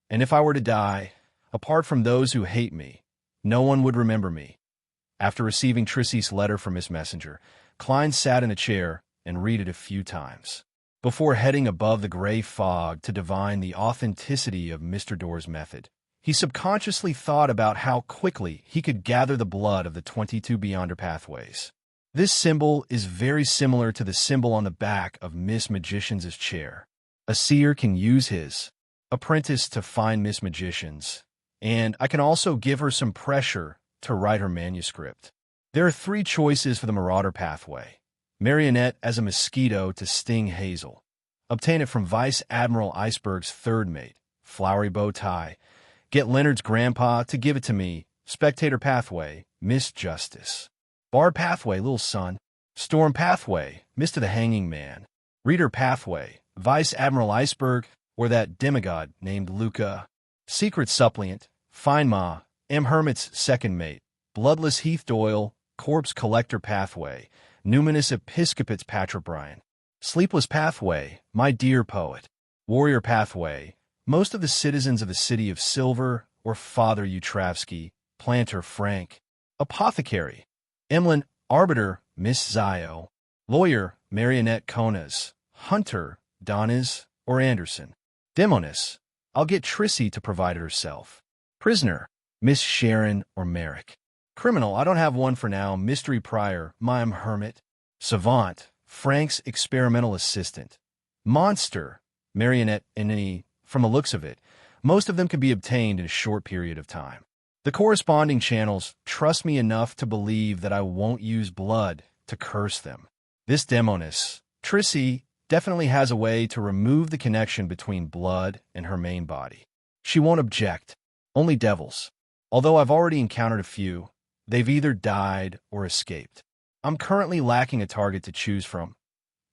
[SPEAKER 1] And if I were to die, apart from those who hate me, no one would remember me. After receiving Trissy's letter from his messenger, Klein sat in a chair and read it a few times, before heading above the gray fog to divine the authenticity of Mr. Door's method. He subconsciously thought about how quickly he could gather the blood of the 22 Beyonder pathways. This symbol is very similar to the symbol on the back of Miss Magician's chair. A seer can use his apprentice to find Miss Magician's, and I can also give her some pressure to write her manuscript. There are 3 choices for the Marauder pathway. Marionette as a mosquito to sting Hazel. Obtain it from Vice Admiral Iceberg's 3rd mate, Flowery Bow Tie. Get Leonard's grandpa to give it to me, Spectator pathway, Miss Justice. Bard pathway, Little Son. Storm pathway, Mist of the Hanging Man. Reader pathway, Vice Admiral Iceberg, or that demigod named Luca. Secret suppliant, Fine Ma, M. Hermit's 2nd mate. Bloodless Heath Doyle, Corpse Collector pathway, Numinous Episcopate's Patribrian. Sleepless pathway, My Dear Poet. Warrior pathway, most of the citizens of the City of Silver, or Father Utravsky, Planter Frank. Apothecary, Emlyn Arbiter, Miss Zio. Lawyer, Marionette Konas. Hunter, Donis or Anderson. Demoness, I'll get Trissy to provide it herself. Prisoner, Miss Sharon or Merrick. Criminal, I don't have one for now, Mystery Prior, Mime Hermit. Savant, Frank's experimental assistant. Monster, Marionette Enemy. From the looks of it, most of them can be obtained in a short period of time. The corresponding channels trust me enough to believe that I won't use blood to curse them. This Demoness, Trissy, definitely has a way to remove the connection between blood and her main body. She won't object. Only devils. Although I've already encountered a few, they've either died or escaped. I'm currently lacking a target to choose from.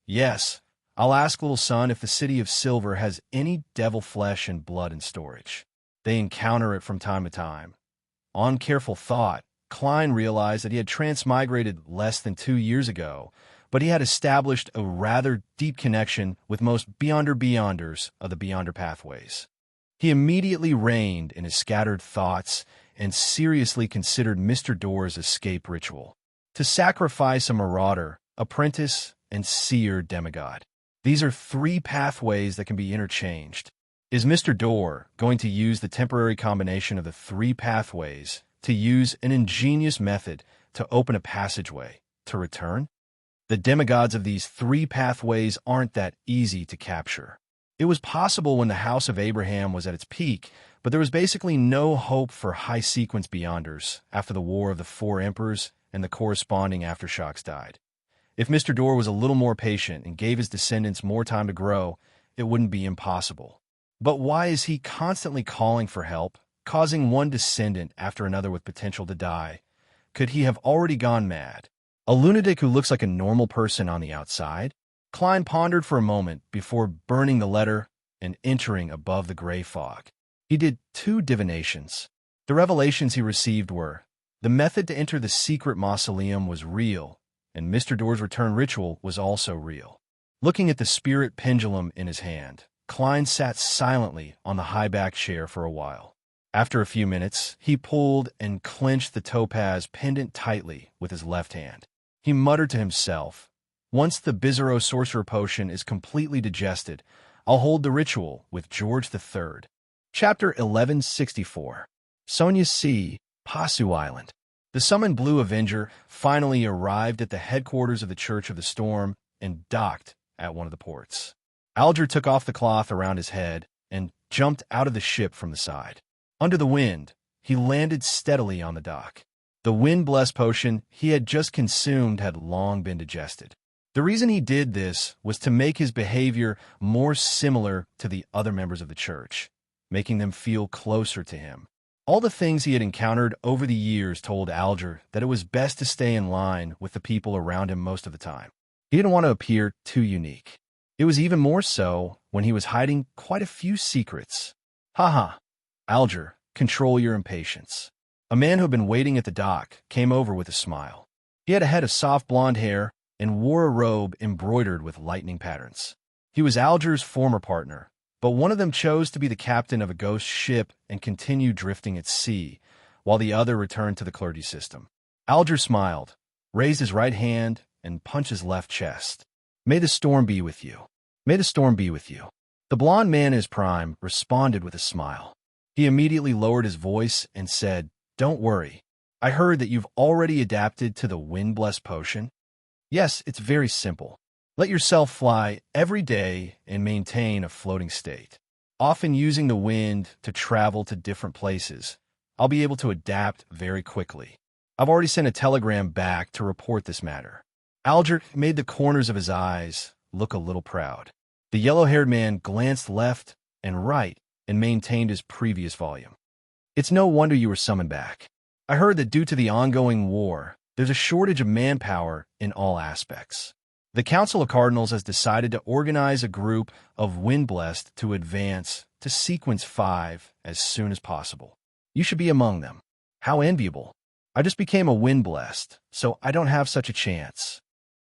[SPEAKER 1] Yes, I'll ask Little Son if the City of Silver has any devil flesh and blood in storage. They encounter it from time to time. On careful thought, Klein realized that he had transmigrated less than 2 years ago, but he had established a rather deep connection with most Beyonders of the Beyonder pathways. He immediately reined in his scattered thoughts and seriously considered Mr. Door's escape ritual. To sacrifice a marauder, apprentice, and seer demigod. These are 3 pathways that can be interchanged. Is Mr. Door going to use the temporary combination of the 3 pathways to use an ingenious method to open a passageway to return? The demigods of these 3 pathways aren't that easy to capture. It was possible when the House of Abraham was at its peak, but there was basically no hope for high-sequence Beyonders after the War of the 4 Emperors and the corresponding aftershocks died. If Mr. Dorr was a little more patient and gave his descendants more time to grow, it wouldn't be impossible. But why is he constantly calling for help, causing one descendant after another with potential to die? Could he have already gone mad? A lunatic who looks like a normal person on the outside? Klein pondered for a moment before burning the letter and entering above the gray fog. He did 2 divinations. The revelations he received were, the method to enter the secret mausoleum was real, and Mr. Dorr's return ritual was also real. Looking at the spirit pendulum in his hand, Klein sat silently on the high-back chair for a while. After a few minutes, he pulled and clenched the topaz pendant tightly with his left hand. He muttered to himself, "Once the Bizarro Sorcerer Potion is completely digested, I'll hold the ritual with George III." Chapter 1164. Sonia C. Pasu Island. The summoned Blue Avenger finally arrived at the headquarters of the Church of the Storm and docked at one of the ports. Alger took off the cloth around his head and jumped out of the ship from the side. Under the wind, he landed steadily on the dock. The wind-blessed potion he had just consumed had long been digested. The reason he did this was to make his behavior more similar to the other members of the church, making them feel closer to him. All the things he had encountered over the years told Alger that it was best to stay in line with the people around him most of the time. He didn't want to appear too unique. It was even more so when he was hiding quite a few secrets. Haha. Alger, control your impatience. A man who had been waiting at the dock came over with a smile. He had a head of soft blonde hair and wore a robe embroidered with lightning patterns. He was Alger's former partner, but one of them chose to be the captain of a ghost ship and continue drifting at sea, while the other returned to the clergy system. Alger smiled, raised his right hand, and punched his left chest. "May the storm be with you. May the storm be with you." The blond man in his prime responded with a smile. He immediately lowered his voice and said, "Don't worry. I heard that you've already adapted to the wind-blessed potion. Yes, it's very simple. Let yourself fly every day and maintain a floating state, often using the wind to travel to different places. I'll be able to adapt very quickly. I've already sent a telegram back to report this matter." Alger made the corners of his eyes look a little proud. The yellow-haired man glanced left and right and maintained his previous volume. "It's no wonder you were summoned back. I heard that due to the ongoing war, there's a shortage of manpower in all aspects. The Council of Cardinals has decided to organize a group of Wind-Blessed to advance to Sequence 5 as soon as possible. You should be among them. How enviable. I just became a Wind-Blessed, so I don't have such a chance.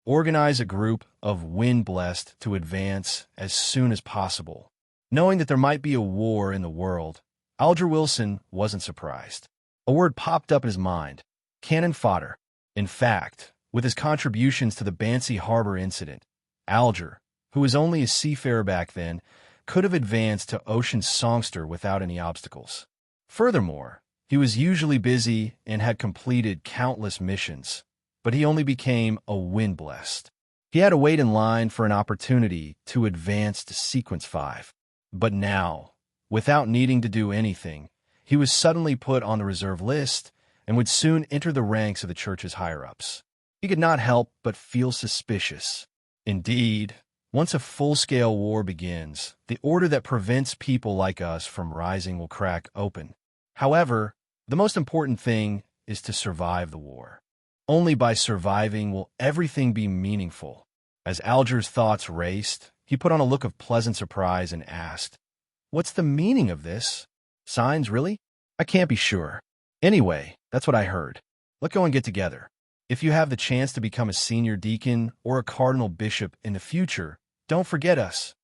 [SPEAKER 1] Organize a group of Wind-Blessed to advance as soon as possible." Knowing that there might be a war in the world, Alger Wilson wasn't surprised. A word popped up in his mind: cannon fodder. In fact, with his contributions to the Banksy Harbor incident, Alger, who was only a seafarer back then, could have advanced to Ocean Songster without any obstacles. Furthermore, he was usually busy and had completed countless missions, but he only became a Wind-Blessed. He had to wait in line for an opportunity to advance to Sequence 5. But now, without needing to do anything, he was suddenly put on the reserve list and would soon enter the ranks of the church's higher-ups. He could not help but feel suspicious. Indeed, once a full-scale war begins, the order that prevents people like us from rising will crack open. However, the most important thing is to survive the war. Only by surviving will everything be meaningful. As Alger's thoughts raced, he put on a look of pleasant surprise and asked, "What's the meaning of this? Signs, really? I can't be sure. Anyway, that's what I heard. Let's go and get together. If you have the chance to become a senior deacon or a cardinal bishop in the future, don't forget us."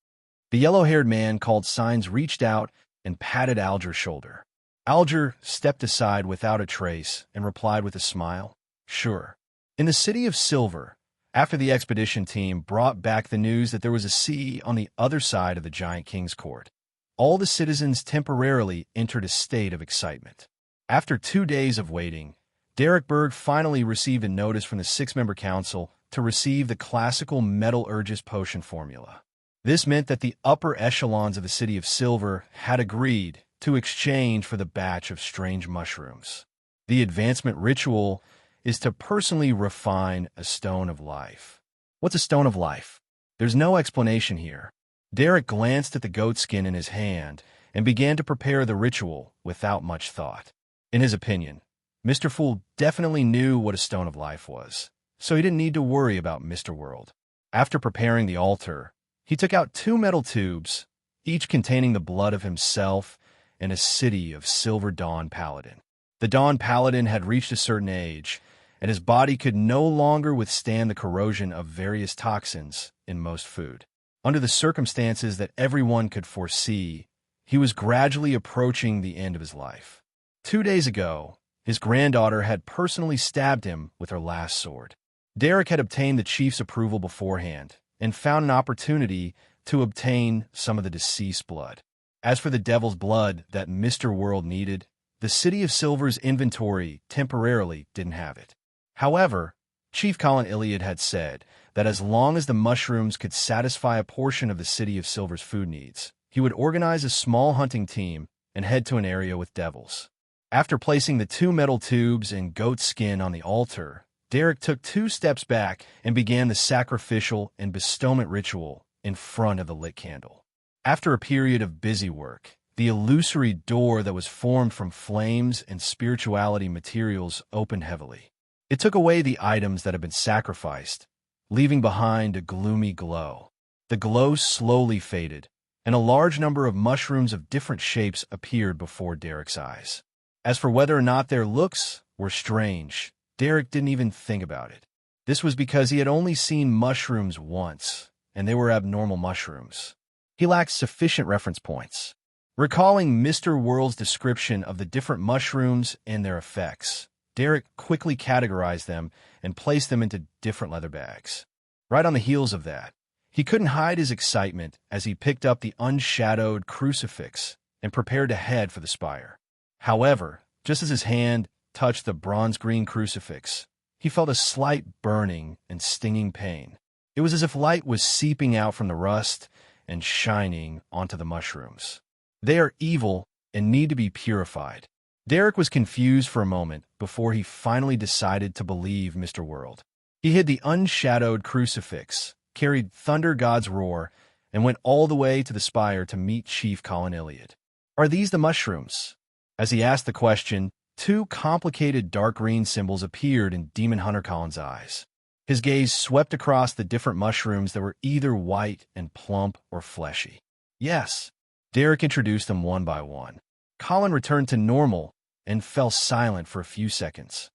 [SPEAKER 1] The yellow-haired man called Signs reached out and patted Alger's shoulder. Alger stepped aside without a trace and replied with a smile, "Sure." In the city of Silver, after the expedition team brought back the news that there was a sea on the other side of the Giant King's Court, all the citizens temporarily entered a state of excitement. After 2 days of waiting, Derek Berg finally received a notice from the 6-member council to receive the classical metallurgist potion formula. This meant that the upper echelons of the city of Silver had agreed to exchange for the batch of strange mushrooms. The advancement ritual is to personally refine a stone of life. What's a stone of life? There's no explanation here. Derek glanced at the goat skin in his hand and began to prepare the ritual without much thought. In his opinion, Mr. Fool definitely knew what a stone of life was, so he didn't need to worry about Mr. World. After preparing the altar, he took out 2 metal tubes, each containing the blood of himself and a city of Silver Dawn Paladin. The Dawn Paladin had reached a certain age, and his body could no longer withstand the corrosion of various toxins in most food. Under the circumstances that everyone could foresee, he was gradually approaching the end of his life. 2 days ago, his granddaughter had personally stabbed him with her last sword. Derek had obtained the chief's approval beforehand and found an opportunity to obtain some of the deceased's blood. As for the devil's blood that Mr. World needed, the City of Silver's inventory temporarily didn't have it. However, Chief Colin Iliad had said that as long as the mushrooms could satisfy a portion of the City of Silver's food needs, he would organize a small hunting team and head to an area with devils. After placing the 2 metal tubes and goat skin on the altar, Derek took 2 steps back and began the sacrificial and bestowment ritual in front of the lit candle. After a period of busy work, the illusory door that was formed from flames and spirituality materials opened heavily. It took away the items that had been sacrificed, leaving behind a gloomy glow. The glow slowly faded, and a large number of mushrooms of different shapes appeared before Derek's eyes. As for whether or not their looks were strange, Derek didn't even think about it. This was because he had only seen mushrooms once, and they were abnormal mushrooms. He lacked sufficient reference points. Recalling Mr. World's description of the different mushrooms and their effects, Derek quickly categorized them and placed them into different leather bags. Right on the heels of that, he couldn't hide his excitement as he picked up the unshadowed crucifix and prepared to head for the spire. However, just as his hand touched the bronze-green crucifix, he felt a slight burning and stinging pain. It was as if light was seeping out from the rust and shining onto the mushrooms. They are evil and need to be purified. Derek was confused for a moment before he finally decided to believe Mr. World. He hid the unshadowed crucifix, carried Thunder God's roar, and went all the way to the spire to meet Chief Colin Iliad. "Are these the mushrooms?" As he asked the question, 2 complicated dark green symbols appeared in Demon Hunter Colin's eyes. His gaze swept across the different mushrooms that were either white and plump or fleshy. "Yes." Derek introduced them one by one. Colin returned to normal and fell silent for a few seconds.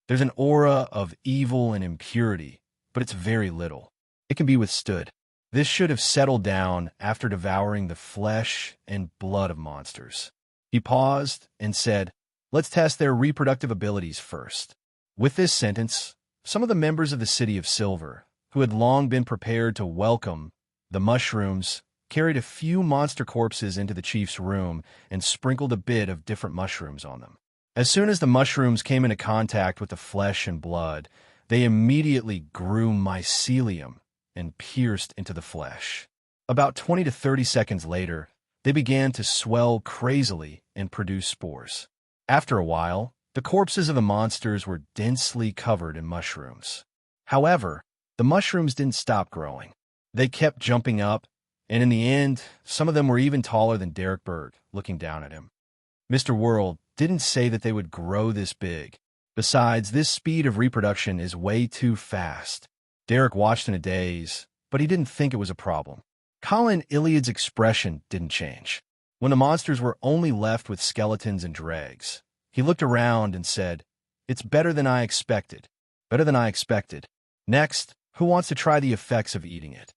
[SPEAKER 1] "There's an aura of evil and impurity, but it's very little. It can be withstood. This should have settled down after devouring the flesh and blood of monsters." He paused and said, "Let's test their reproductive abilities first." With this sentence, some of the members of the City of Silver, who had long been prepared to welcome the mushrooms, carried a few monster corpses into the chief's room and sprinkled a bit of different mushrooms on them. As soon as the mushrooms came into contact with the flesh and blood, they immediately grew mycelium and pierced into the flesh. About 20 to 30 seconds later, they began to swell crazily and produce spores. After a while, the corpses of the monsters were densely covered in mushrooms. However, the mushrooms didn't stop growing. They kept jumping up, and in the end, some of them were even taller than Derek Berg, looking down at him. Mr. World didn't say that they would grow this big. Besides, this speed of reproduction is way too fast. Derek watched in a daze, but he didn't think it was a problem. Colin Iliad's expression didn't change. When the monsters were only left with skeletons and dregs, he looked around and said, "It's better than I expected. Better than I expected. Next, who wants to try the effects of eating it?"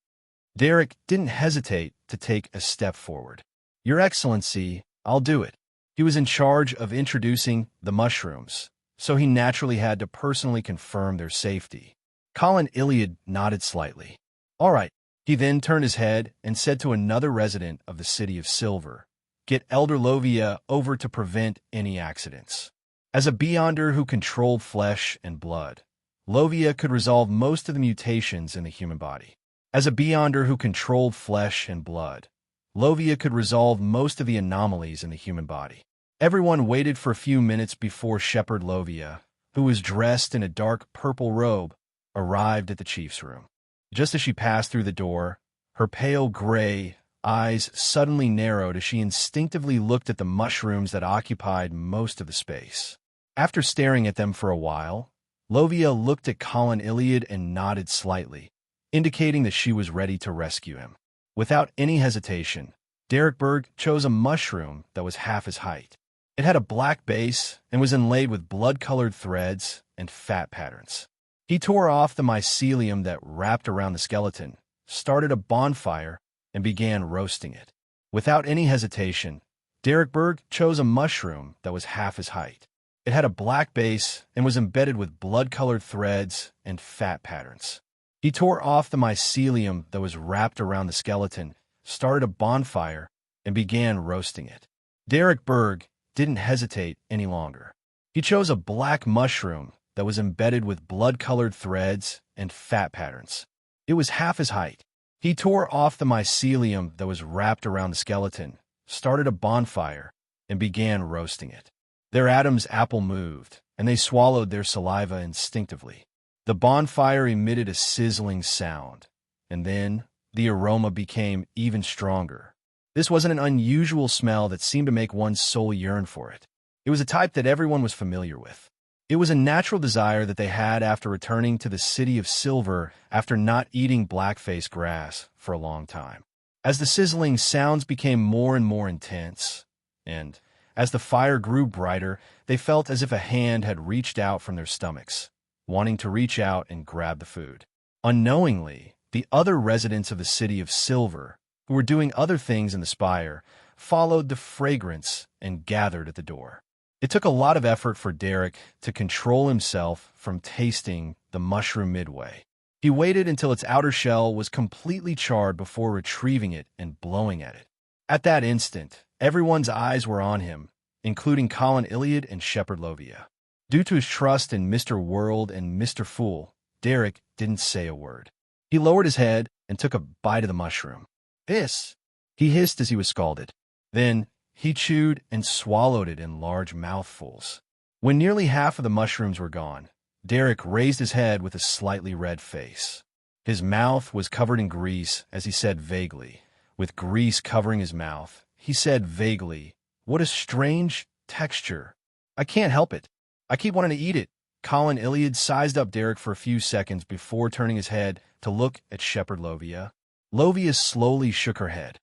[SPEAKER 1] Derek didn't hesitate to take a step forward. "Your Excellency, I'll do it." He was in charge of introducing the mushrooms, so he naturally had to personally confirm their safety. Colin Iliad nodded slightly. "All right." He then turned his head and said to another resident of the City of Silver, "Get Elder Lovia over to prevent any accidents." As a Beyonder who controlled flesh and blood, Lovia could resolve most of the mutations in the human body. As a Beyonder who controlled flesh and blood, Lovia could resolve most of the anomalies in the human body. Everyone waited for a few minutes before Shepherd Lovia, who was dressed in a dark purple robe, arrived at the chief's room. Just as she passed through the door, her pale gray eyes suddenly narrowed as she instinctively looked at the mushrooms that occupied most of the space. After staring at them for a while, Lovia looked at Colin Iliad and nodded slightly, indicating that she was ready to rescue him. Without any hesitation, Derek Berg chose a mushroom that was half his height. It had a black base and was inlaid with blood-colored threads and fat patterns. He tore off the mycelium that wrapped around the skeleton, started a bonfire, and began roasting it. Without any hesitation, Derek Berg chose a mushroom that was half his height. It had a black base and was embedded with blood-colored threads and fat patterns. He tore off the mycelium that was wrapped around the skeleton, started a bonfire, and began roasting it. Derek Berg didn't hesitate any longer. He chose a black mushroom that was embedded with blood-colored threads and fat patterns. It was half his height. He tore off the mycelium that was wrapped around the skeleton, started a bonfire, and began roasting it. Their Adam's apple moved, and they swallowed their saliva instinctively. The bonfire emitted a sizzling sound, and then the aroma became even stronger. This wasn't an unusual smell that seemed to make one's soul yearn for it. It was a type that everyone was familiar with. It was a natural desire that they had after returning to the City of Silver after not eating blackface grass for a long time. As the sizzling sounds became more and more intense, and as the fire grew brighter, they felt as if a hand had reached out from their stomachs, wanting to reach out and grab the food. Unknowingly, the other residents of the City of Silver, who were doing other things in the spire, followed the fragrance and gathered at the door. It took a lot of effort for Derek to control himself from tasting the mushroom midway. He waited until its outer shell was completely charred before retrieving it and blowing at it. At that instant, everyone's eyes were on him, including Colin Iliad and Shepherd Lovia. Due to his trust in Mr. World and Mr. Fool, Derek didn't say a word. He lowered his head and took a bite of the mushroom. "Hiss!" he hissed as he was scalded. Then he chewed and swallowed it in large mouthfuls. When nearly half of the mushrooms were gone, Derek raised his head with a slightly red face. His mouth was covered in grease as he said vaguely, with grease covering his mouth, he said vaguely, "What a strange texture. I can't help it. I keep wanting to eat it." Colin Iliad sized up Derek for a few seconds before turning his head to look at Shepherd Lovia. Lovia slowly shook her head.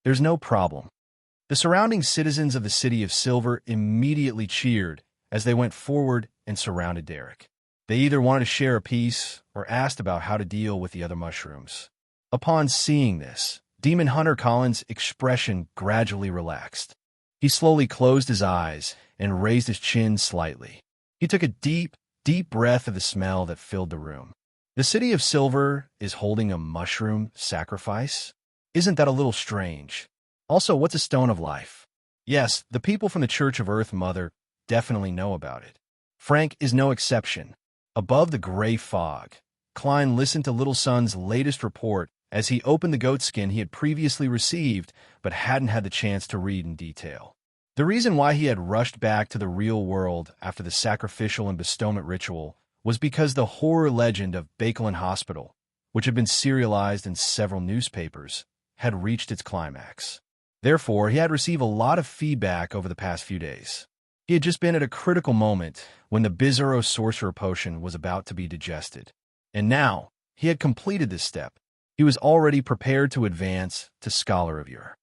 [SPEAKER 1] "There's no problem." The surrounding citizens of the City of Silver immediately cheered as they went forward and surrounded Derek. They either wanted to share a piece or asked about how to deal with the other mushrooms. Upon seeing this, Demon Hunter Colin's expression gradually relaxed. He slowly closed his eyes and raised his chin slightly. He took a deep, deep breath of the smell that filled the room. The City of Silver is holding a mushroom sacrifice? Isn't that a little strange? Also, what's a stone of life? Yes, the people from the Church of Earth Mother definitely know about it. Frank is no exception. Above the gray fog, Klein listened to Little Son's latest report as he opened the goatskin he had previously received but hadn't had the chance to read in detail. The reason why he had rushed back to the real world after the sacrificial and bestowment ritual was because the horror legend of Bakelin Hospital, which had been serialized in several newspapers, had reached its climax. Therefore, he had received a lot of feedback over the past few days. He had just been at a critical moment when the Bizarro Sorcerer Potion was about to be digested. And now, he had completed this step. He was already prepared to advance to Scholar of Yore.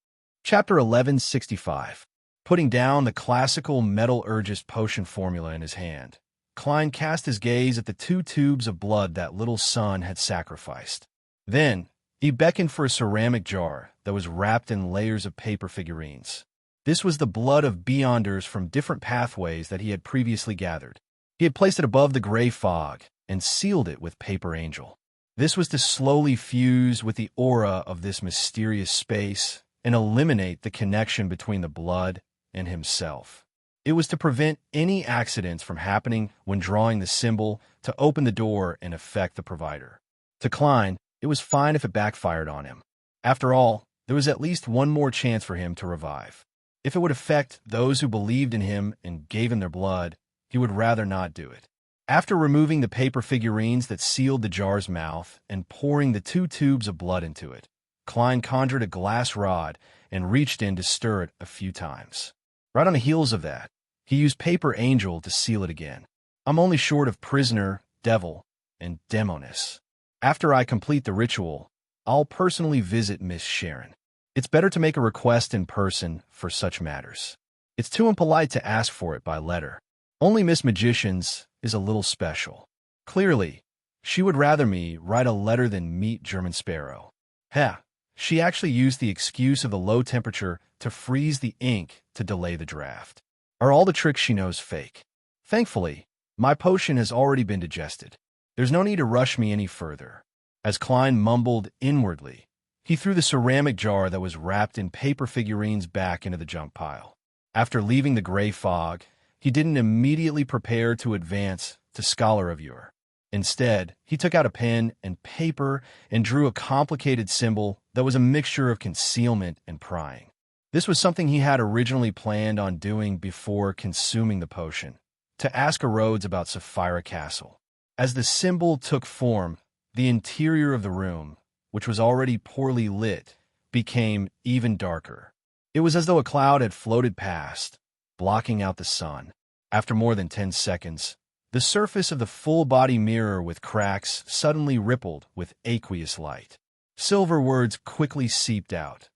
[SPEAKER 1] Chapter 1165. Putting down the classical metallurgist potion formula in his hand, Klein cast his gaze at the 2 tubes of blood that Little Son had sacrificed. Then, he beckoned for a ceramic jar that was wrapped in layers of paper figurines. This was the blood of Beyonders from different pathways that he had previously gathered. He had placed it above the gray fog and sealed it with Paper Angel. This was to slowly fuse with the aura of this mysterious space and eliminate the connection between the blood and himself. It was to prevent any accidents from happening when drawing the symbol to open the door and affect the provider. To Klein, it was fine if it backfired on him. After all, there was at least one more chance for him to revive. If it would affect those who believed in him and gave him their blood, he would rather not do it. After removing the paper figurines that sealed the jar's mouth and pouring the 2 tubes of blood into it, Klein conjured a glass rod and reached in to stir it a few times. Right on the heels of that, he used paper angel to seal it again. I'm only short of prisoner, devil, and demoness. After I complete the ritual, I'll personally visit Miss Sharon. It's better to make a request in person for such matters. It's too impolite to ask for it by letter. Only Miss Magician's is a little special. Clearly, she would rather me write a letter than meet German Sparrow. Heh, she actually used the excuse of the low temperature to freeze the ink to delay the draft. Are all the tricks she knows fake? Thankfully, my potion has already been digested. There's no need to rush me any further. As Klein mumbled inwardly, he threw the ceramic jar that was wrapped in paper figurines back into the junk pile. After leaving the gray fog, he didn't immediately prepare to advance to Scholar of Yore. Instead, he took out a pen and paper and drew a complicated symbol that was a mixture of concealment and prying. This was something he had originally planned on doing before consuming the potion, to ask Rhodes about Sapphira Castle. As the symbol took form, the interior of the room, which was already poorly lit, became even darker. It was as though a cloud had floated past, blocking out the sun. After more than 10 seconds, the surface of the full-body mirror with cracks suddenly rippled with aqueous light. Silver words quickly seeped out.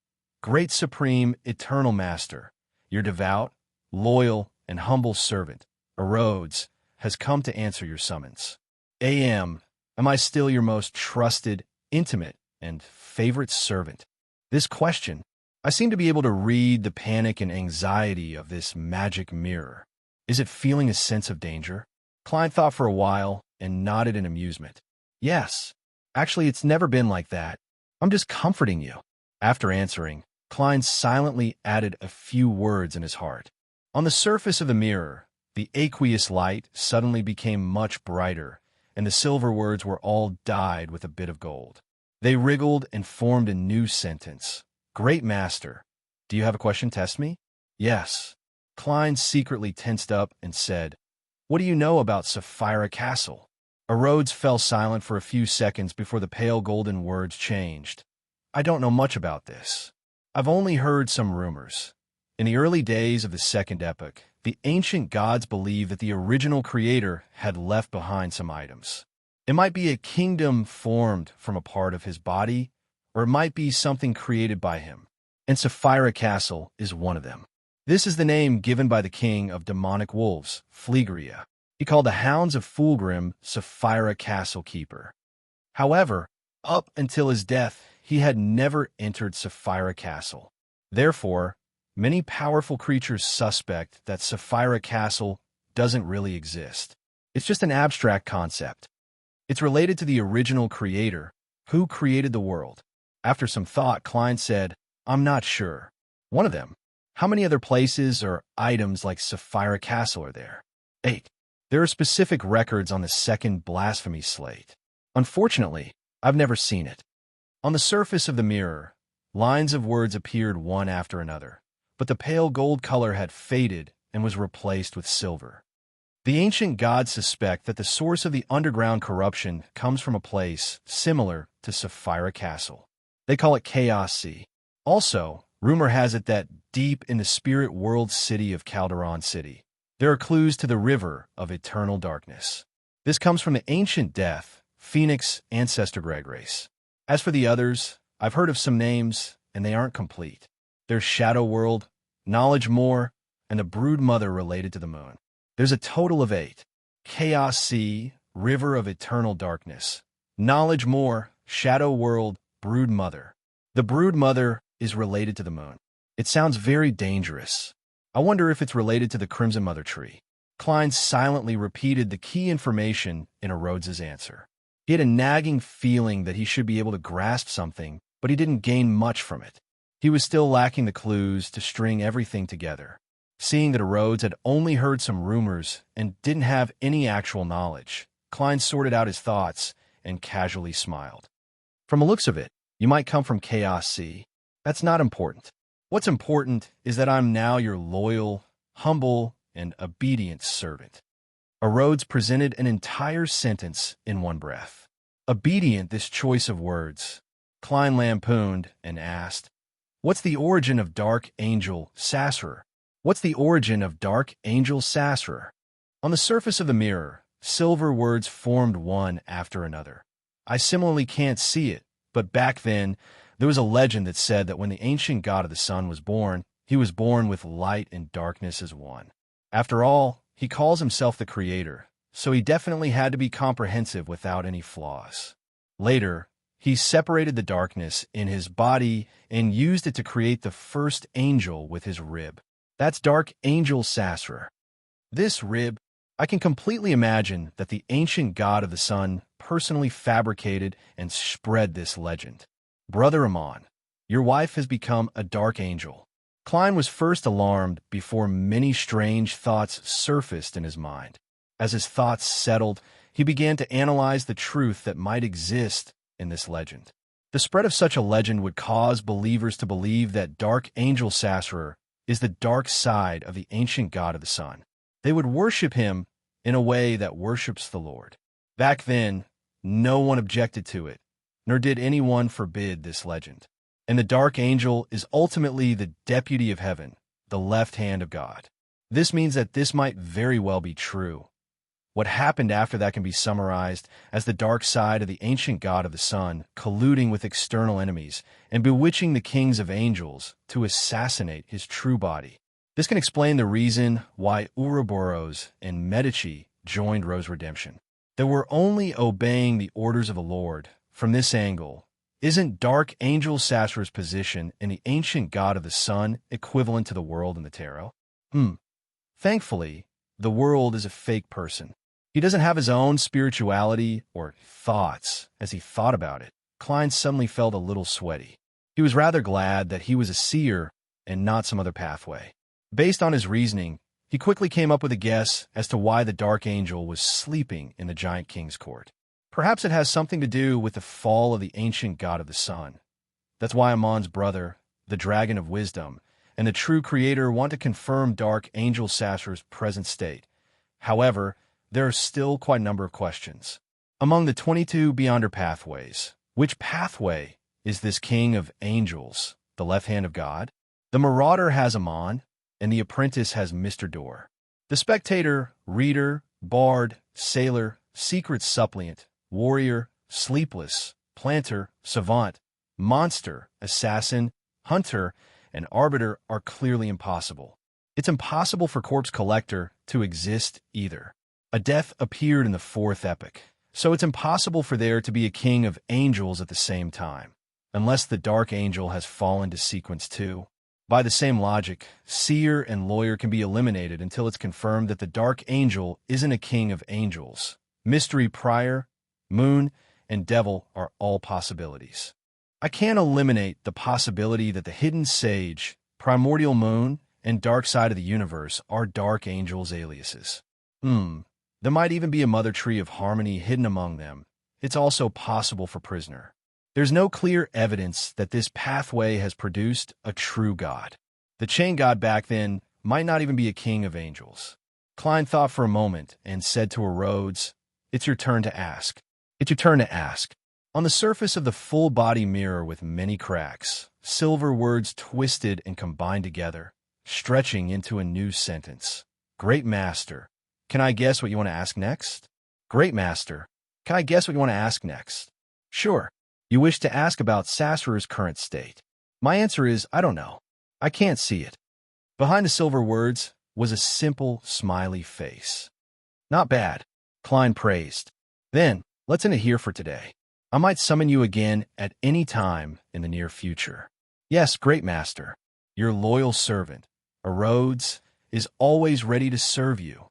[SPEAKER 1] Great Supreme Eternal Master, your devout, loyal, and humble servant, Rhodes, has come to answer your summons. Am I still your most trusted, intimate, and favorite servant? This question, I seem to be able to read the panic and anxiety of this magic mirror. Is it feeling a sense of danger? Klein thought for a while and nodded in amusement. Yes. Actually, it's never been like that. I'm just comforting you. After answering, Klein silently added a few words in his heart. On the surface of the mirror, the aqueous light suddenly became much brighter, and the silver words were all dyed with a bit of gold. They wriggled and formed a new sentence. Great Master, do you have a question? Test me? Yes. Klein secretly tensed up and said, What do you know about Sapphira Castle? Rhodes fell silent for a few seconds before the pale golden words changed. I don't know much about this. I've only heard some rumors. In the early days of the Second Epoch, the ancient gods believed that the original creator had left behind some items. It might be a kingdom formed from a part of his body, or it might be something created by him. And Sapphira Castle is one of them. This is the name given by the king of demonic wolves, Fleegria. He called the hounds of Fulgrim Sapphira Castle Keeper. However, up until his death, he had never entered Sapphira Castle. Therefore, many powerful creatures suspect that Sapphira Castle doesn't really exist. It's just an abstract concept. It's related to the original creator, who created the world. After some thought, Klein said, I'm not sure. One of them. How many other places or items like Sapphira Castle are there? 8. There are specific records on the second blasphemy slate. Unfortunately, I've never seen it. On the surface of the mirror, lines of words appeared one after another, but the pale gold color had faded and was replaced with silver. The ancient gods suspect that the source of the underground corruption comes from a place similar to Sapphira Castle. They call it Chaos Sea. Also, rumor has it that deep in the spirit world city of Calderon City, there are clues to the river of eternal darkness. This comes from the ancient death, Phoenix ancestor Greg race. As for the others, I've heard of some names, and they aren't complete. There's Shadow World, Knowledge More, and the Brood Mother related to the moon. There's a total of 8. Chaos Sea, River of Eternal Darkness, Knowledge More, Shadow World, Brood Mother. The Brood Mother is related to the moon. It sounds very dangerous. I wonder if it's related to the Crimson Mother tree. Klein silently repeated the key information in Rhodes's answer. He had a nagging feeling that he should be able to grasp something, but he didn't gain much from it. He was still lacking the clues to string everything together. Seeing that Rhodes had only heard some rumors and didn't have any actual knowledge, Klein sorted out his thoughts and casually smiled. From the looks of it, you might come from Chaos Sea. That's not important. What's important is that I'm now your loyal, humble, and obedient servant. Rhodes presented an entire sentence in one breath. Obedient this choice of words, Klein lampooned and asked, "What's the origin of Dark Angel Sasser? What's the origin of Dark Angel Sasser?" On the surface of the mirror, silver words formed one after another. I similarly can't see it, but back then, there was a legend that said that when the ancient god of the sun was born, he was born with light and darkness as one. After all, he calls himself the creator, so he definitely had to be comprehensive without any flaws. Later, he separated the darkness in his body and used it to create the first angel with his rib. That's Dark Angel Sasser. This rib, I can completely imagine that the ancient god of the sun personally fabricated and spread this legend. Brother Amon, your wife has become a dark angel. Klein was first alarmed before many strange thoughts surfaced in his mind. As his thoughts settled, he began to analyze the truth that might exist in this legend. The spread of such a legend would cause believers to believe that Dark Angel Sasser is the dark side of the ancient god of the sun. They would worship him in a way that worships the Lord. Back then, no one objected to it, nor did anyone forbid this legend. And the dark angel is ultimately the deputy of heaven, the left hand of God. This means that this might very well be true. What happened after that can be summarized as the dark side of the ancient god of the sun colluding with external enemies and bewitching the kings of angels to assassinate his true body. This can explain the reason why Ouroboros and Medici joined Rose Redemption. They were only obeying the orders of the Lord. From this angle, isn't Dark Angel Sasser's position in the ancient god of the sun equivalent to the world in the tarot? Thankfully, the world is a fake person. He doesn't have his own spirituality or thoughts. As he thought about it, Klein suddenly felt a little sweaty. He was rather glad that he was a seer and not some other pathway. Based on his reasoning, he quickly came up with a guess as to why the Dark Angel was sleeping in the Giant King's court. Perhaps it has something to do with the fall of the ancient god of the sun. That's why Amon's brother, the Dragon of Wisdom, and the true creator want to confirm Dark Angel Sasser's present state. However, there are still quite a number of questions. Among the 22 Beyonder pathways, which pathway is this king of angels, the left hand of God? The marauder has Amon, and the apprentice has Mr. Door. The spectator, reader, bard, sailor, secret suppliant, warrior, sleepless, planter, savant, monster, assassin, hunter, and arbiter are clearly impossible. It's impossible for Corpse Collector to exist either. A death appeared in the fourth epoch, so it's impossible for there to be a king of angels at the same time, unless the Dark Angel has fallen to sequence 2. By the same logic, seer and lawyer can be eliminated until it's confirmed that the Dark Angel isn't a king of angels. Mystery Prior, Moon, and Devil are all possibilities. I can't eliminate the possibility that the Hidden Sage, Primordial Moon, and Dark Side of the Universe are Dark Angels' aliases. There might even be a Mother Tree of Harmony hidden among them. It's also possible for Prisoner. There's no clear evidence that this pathway has produced a true god. The chain god back then might not even be a king of angels. Klein thought for a moment and said to Rhodes, "It's your turn to ask. It's your turn to ask." On the surface of the full-body mirror with many cracks, silver words twisted and combined together, stretching into a new sentence. Great Master, can I guess what you want to ask next? Great Master, can I guess what you want to ask next? Sure. You wish to ask about Sasser's current state. My answer is, I don't know. I can't see it. Behind the silver words was a simple, smiley face. Not bad, Klein praised. Then, let's end it here for today. I might summon you again at any time in the near future. Yes, Great Master, your loyal servant, Rhodes, is always ready to serve you.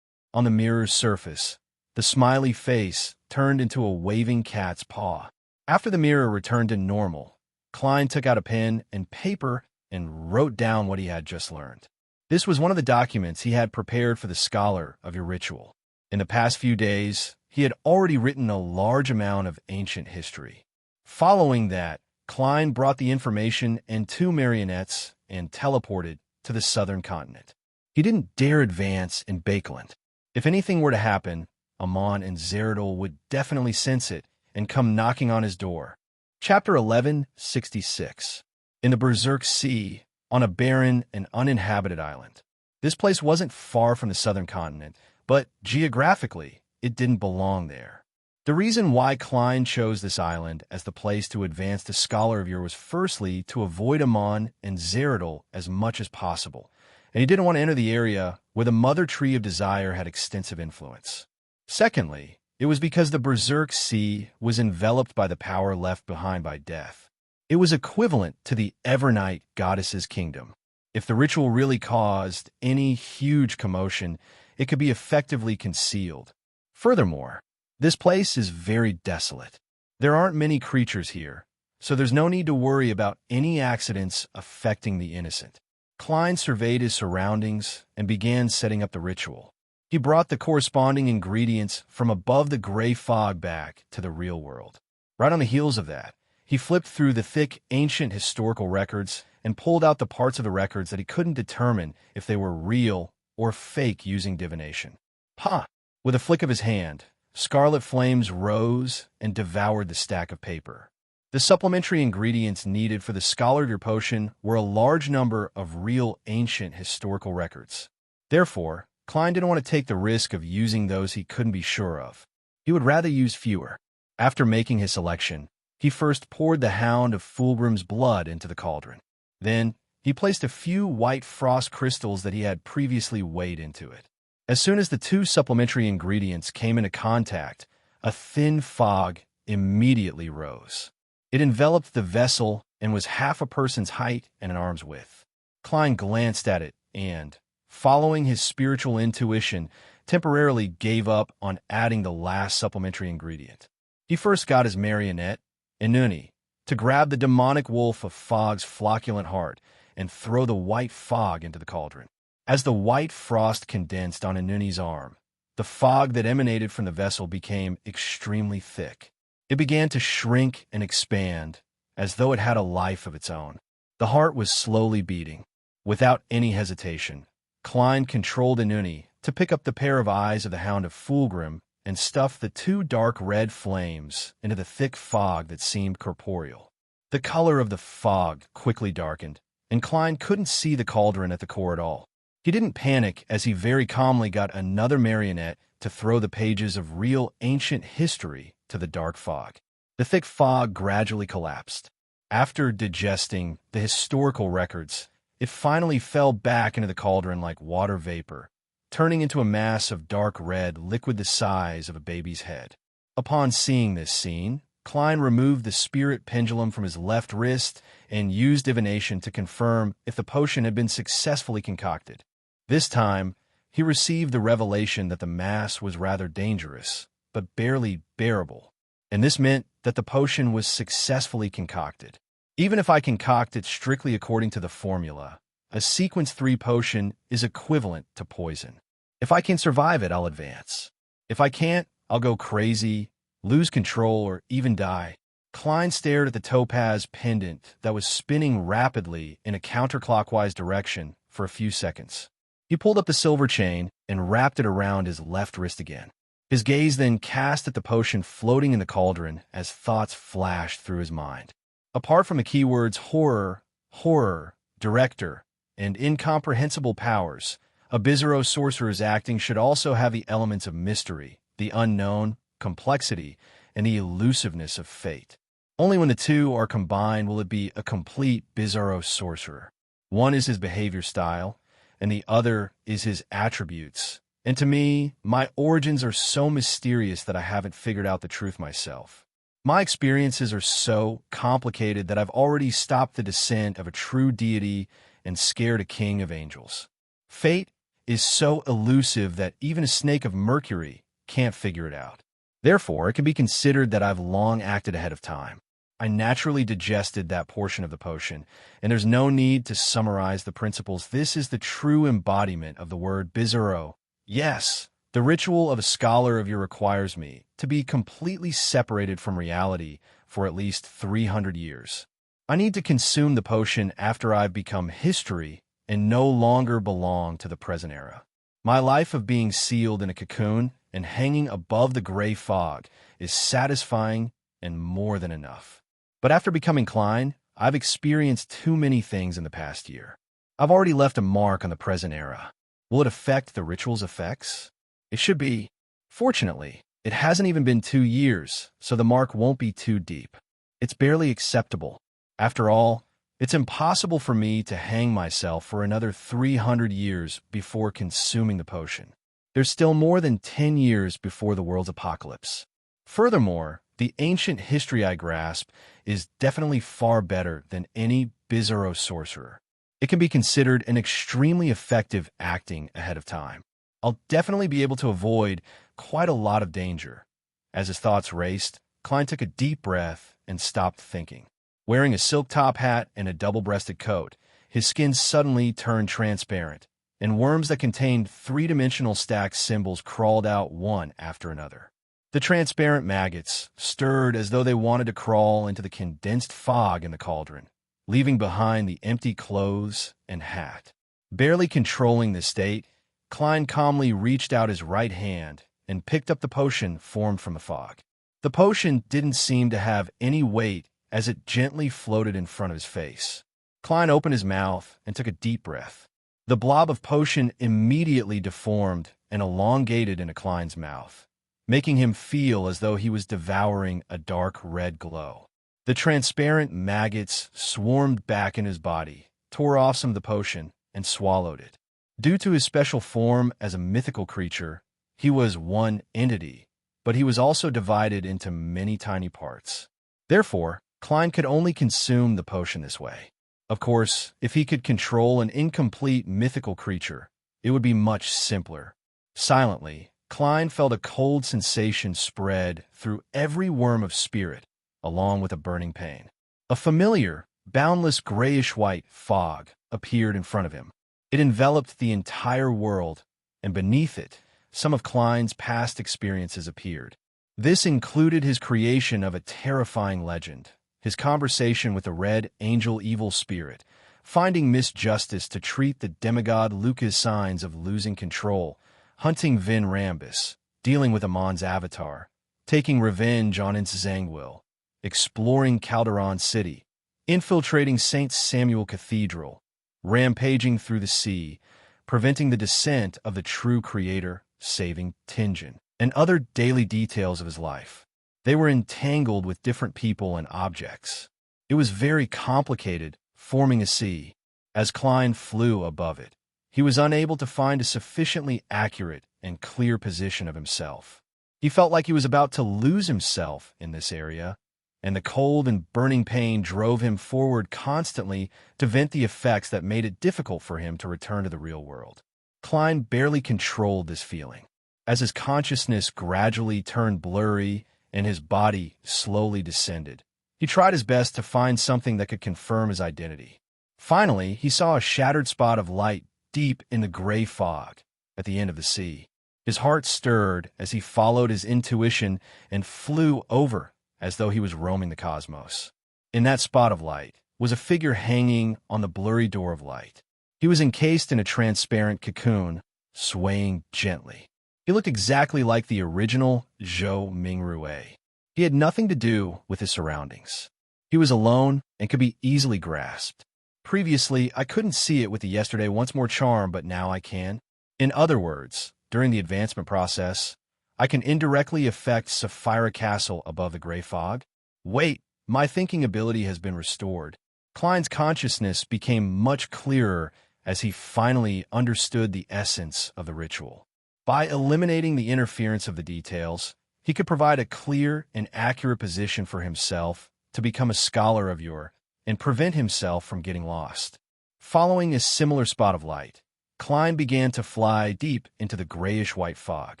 [SPEAKER 1] On the mirror's surface, the smiley face turned into a waving cat's paw. After the mirror returned to normal, Klein took out a pen and paper and wrote down what he had just learned. This was one of the documents he had prepared for the scholar of your ritual. In the past few days, he had already written a large amount of ancient history. Following that, Klein brought the information and 2 marionettes and teleported to the southern continent. He didn't dare advance in Bakeland. If anything were to happen, Amon and Zeradol would definitely sense it and come knocking on his door. Chapter 1166. In the Berserk Sea, on a barren and uninhabited island. This place wasn't far from the southern continent, but geographically, it didn't belong there. The reason why Klein chose this island as the place to advance the Scholar of Year was firstly to avoid Amon and Zeradol as much as possible, and he didn't want to enter the area where the Mother Tree of Desire had extensive influence. Secondly, it was because the Berserk Sea was enveloped by the power left behind by death. It was equivalent to the Evernight goddess's kingdom. If the ritual really caused any huge commotion, it could be effectively concealed. Furthermore, this place is very desolate. There aren't many creatures here, so there's no need to worry about any accidents affecting the innocent. Klein surveyed his surroundings and began setting up the ritual. He brought the corresponding ingredients from above the gray fog back to the real world. Right on the heels of that, he flipped through the thick, ancient historical records and pulled out the parts of the records that he couldn't determine if they were real or fake using divination. Ha! With a flick of his hand, scarlet flames rose and devoured the stack of paper. The supplementary ingredients needed for the Scholar of Your potion were a large number of real ancient historical records. Therefore, Klein didn't want to take the risk of using those he couldn't be sure of. He would rather use fewer. After making his selection, he first poured the Hound of Fulgrim's blood into the cauldron. Then, he placed a few white frost crystals that he had previously weighed into it. As soon as the two supplementary ingredients came into contact, a thin fog immediately rose. It enveloped the vessel and was half a person's height and an arm's width. Klein glanced at it and, following his spiritual intuition, temporarily gave up on adding the last supplementary ingredient. He first got his marionette, Inuni, to grab the demonic wolf of Fog's flocculent heart and throw the white fog into the cauldron. As the white frost condensed on Inuni's arm, the fog that emanated from the vessel became extremely thick. It began to shrink and expand, as though it had a life of its own. The heart was slowly beating. Without any hesitation, Klein controlled Inuni to pick up the pair of eyes of the Hound of Fulgrim and stuff the two dark red flames into the thick fog that seemed corporeal. The color of the fog quickly darkened, and Klein couldn't see the cauldron at the core at all. He didn't panic as he very calmly got another marionette to throw the pages of real ancient history to the dark fog. The thick fog gradually collapsed. After digesting the historical records, it finally fell back into the cauldron like water vapor, turning into a mass of dark red liquid the size of a baby's head. Upon seeing this scene, Klein removed the spirit pendulum from his left wrist and used divination to confirm if the potion had been successfully concocted. This time, he received the revelation that the mass was rather dangerous, but barely bearable, and this meant that the potion was successfully concocted. Even if I concoct it strictly according to the formula, a sequence 3 potion is equivalent to poison. If I can survive it, I'll advance. If I can't, I'll go crazy, lose control, or even die. Klein stared at the topaz pendant that was spinning rapidly in a counterclockwise direction for a few seconds. He pulled up the silver chain and wrapped it around his left wrist again. His gaze then cast at the potion floating in the cauldron as thoughts flashed through his mind. Apart from the keywords horror, director, and incomprehensible powers, a Bizarro sorcerer's acting should also have the elements of mystery, the unknown, complexity, and the elusiveness of fate. Only when the two are combined will it be a complete Bizarro sorcerer. One is his behavior style, and the other is his attributes. And to me, my origins are so mysterious that I haven't figured out the truth myself. My experiences are so complicated that I've already stopped the descent of a true deity and scared a king of angels. Fate is so elusive that even a snake of Mercury can't figure it out. Therefore, it can be considered that I've long acted ahead of time. I naturally digested that portion of the potion, and there's no need to summarize the principles. This is the true embodiment of the word Bizarro. Yes, the ritual of a Scholar of Year requires me to be completely separated from reality for at least 300 years. I need to consume the potion after I've become history and no longer belong to the present era. My life of being sealed in a cocoon and hanging above the gray fog is satisfying and more than enough. But after becoming Klein, I've experienced too many things in the past year. I've already left a mark on the present era. Will it affect the ritual's effects? It should be. Fortunately, it hasn't even been 2 years, so the mark won't be too deep. It's barely acceptable. After all, it's impossible for me to hang myself for another 300 years before consuming the potion. There's still more than 10 years before the world's apocalypse. Furthermore, the ancient history I grasp is definitely far better than any bizarro sorcerer. It can be considered an extremely effective acting ahead of time. I'll definitely be able to avoid quite a lot of danger. As his thoughts raced, Klein took a deep breath and stopped thinking. Wearing a silk top hat and a double-breasted coat, his skin suddenly turned transparent, and worms that contained three-dimensional stacked symbols crawled out one after another. The transparent maggots stirred as though they wanted to crawl into the condensed fog in the cauldron, leaving behind the empty clothes and hat. Barely controlling the state, Klein calmly reached out his right hand and picked up the potion formed from the fog. The potion didn't seem to have any weight as it gently floated in front of his face. Klein opened his mouth and took a deep breath. The blob of potion immediately deformed and elongated into Klein's mouth, making him feel as though he was devouring a dark red glow. The transparent maggots swarmed back in his body, tore off some of the potion, and swallowed it. Due to his special form as a mythical creature, he was one entity, but he was also divided into many tiny parts. Therefore, Klein could only consume the potion this way. Of course, if he could control an incomplete mythical creature, it would be much simpler. Silently, Klein felt a cold sensation spread through every worm of spirit, along with a burning pain. A familiar, boundless grayish-white fog appeared in front of him. It enveloped the entire world, and beneath it, some of Klein's past experiences appeared. This included his creation of a terrifying legend, his conversation with the Red Angel Evil Spirit, finding Miss Justice to treat the demigod Lucas signs of losing control, hunting Vin Rambus, dealing with Amon's avatar, taking revenge on Zangwill, exploring Calderon City, infiltrating St. Samuel Cathedral, rampaging through the sea, preventing the descent of the true creator, saving Tingen, and other daily details of his life. They were entangled with different people and objects. It was very complicated, forming a sea. As Klein flew above it, he was unable to find a sufficiently accurate and clear position of himself. He felt like he was about to lose himself in this area, and the cold and burning pain drove him forward constantly to vent the effects that made it difficult for him to return to the real world. Klein barely controlled this feeling. As his consciousness gradually turned blurry and his body slowly descended, he tried his best to find something that could confirm his identity. Finally, he saw a shattered spot of light deep in the gray fog at the end of the sea. His heart stirred as he followed his intuition and flew over as though he was roaming the cosmos. In that spot of light was a figure hanging on the blurry door of light. He was encased in a transparent cocoon, swaying gently. He looked exactly like the original Zhou Mingrue. He had nothing to do with his surroundings. He was alone and could be easily grasped. Previously, I couldn't see it with the Yesterday Once More charm, but now I can. In other words, during the advancement process, I can indirectly affect Sapphira Castle above the gray fog. Wait, my thinking ability has been restored. Klein's consciousness became much clearer as he finally understood the essence of the ritual. By eliminating the interference of the details, he could provide a clear and accurate position for himself to become a scholar of yore and prevent himself from getting lost. Following a similar spot of light, Klein began to fly deep into the grayish-white fog.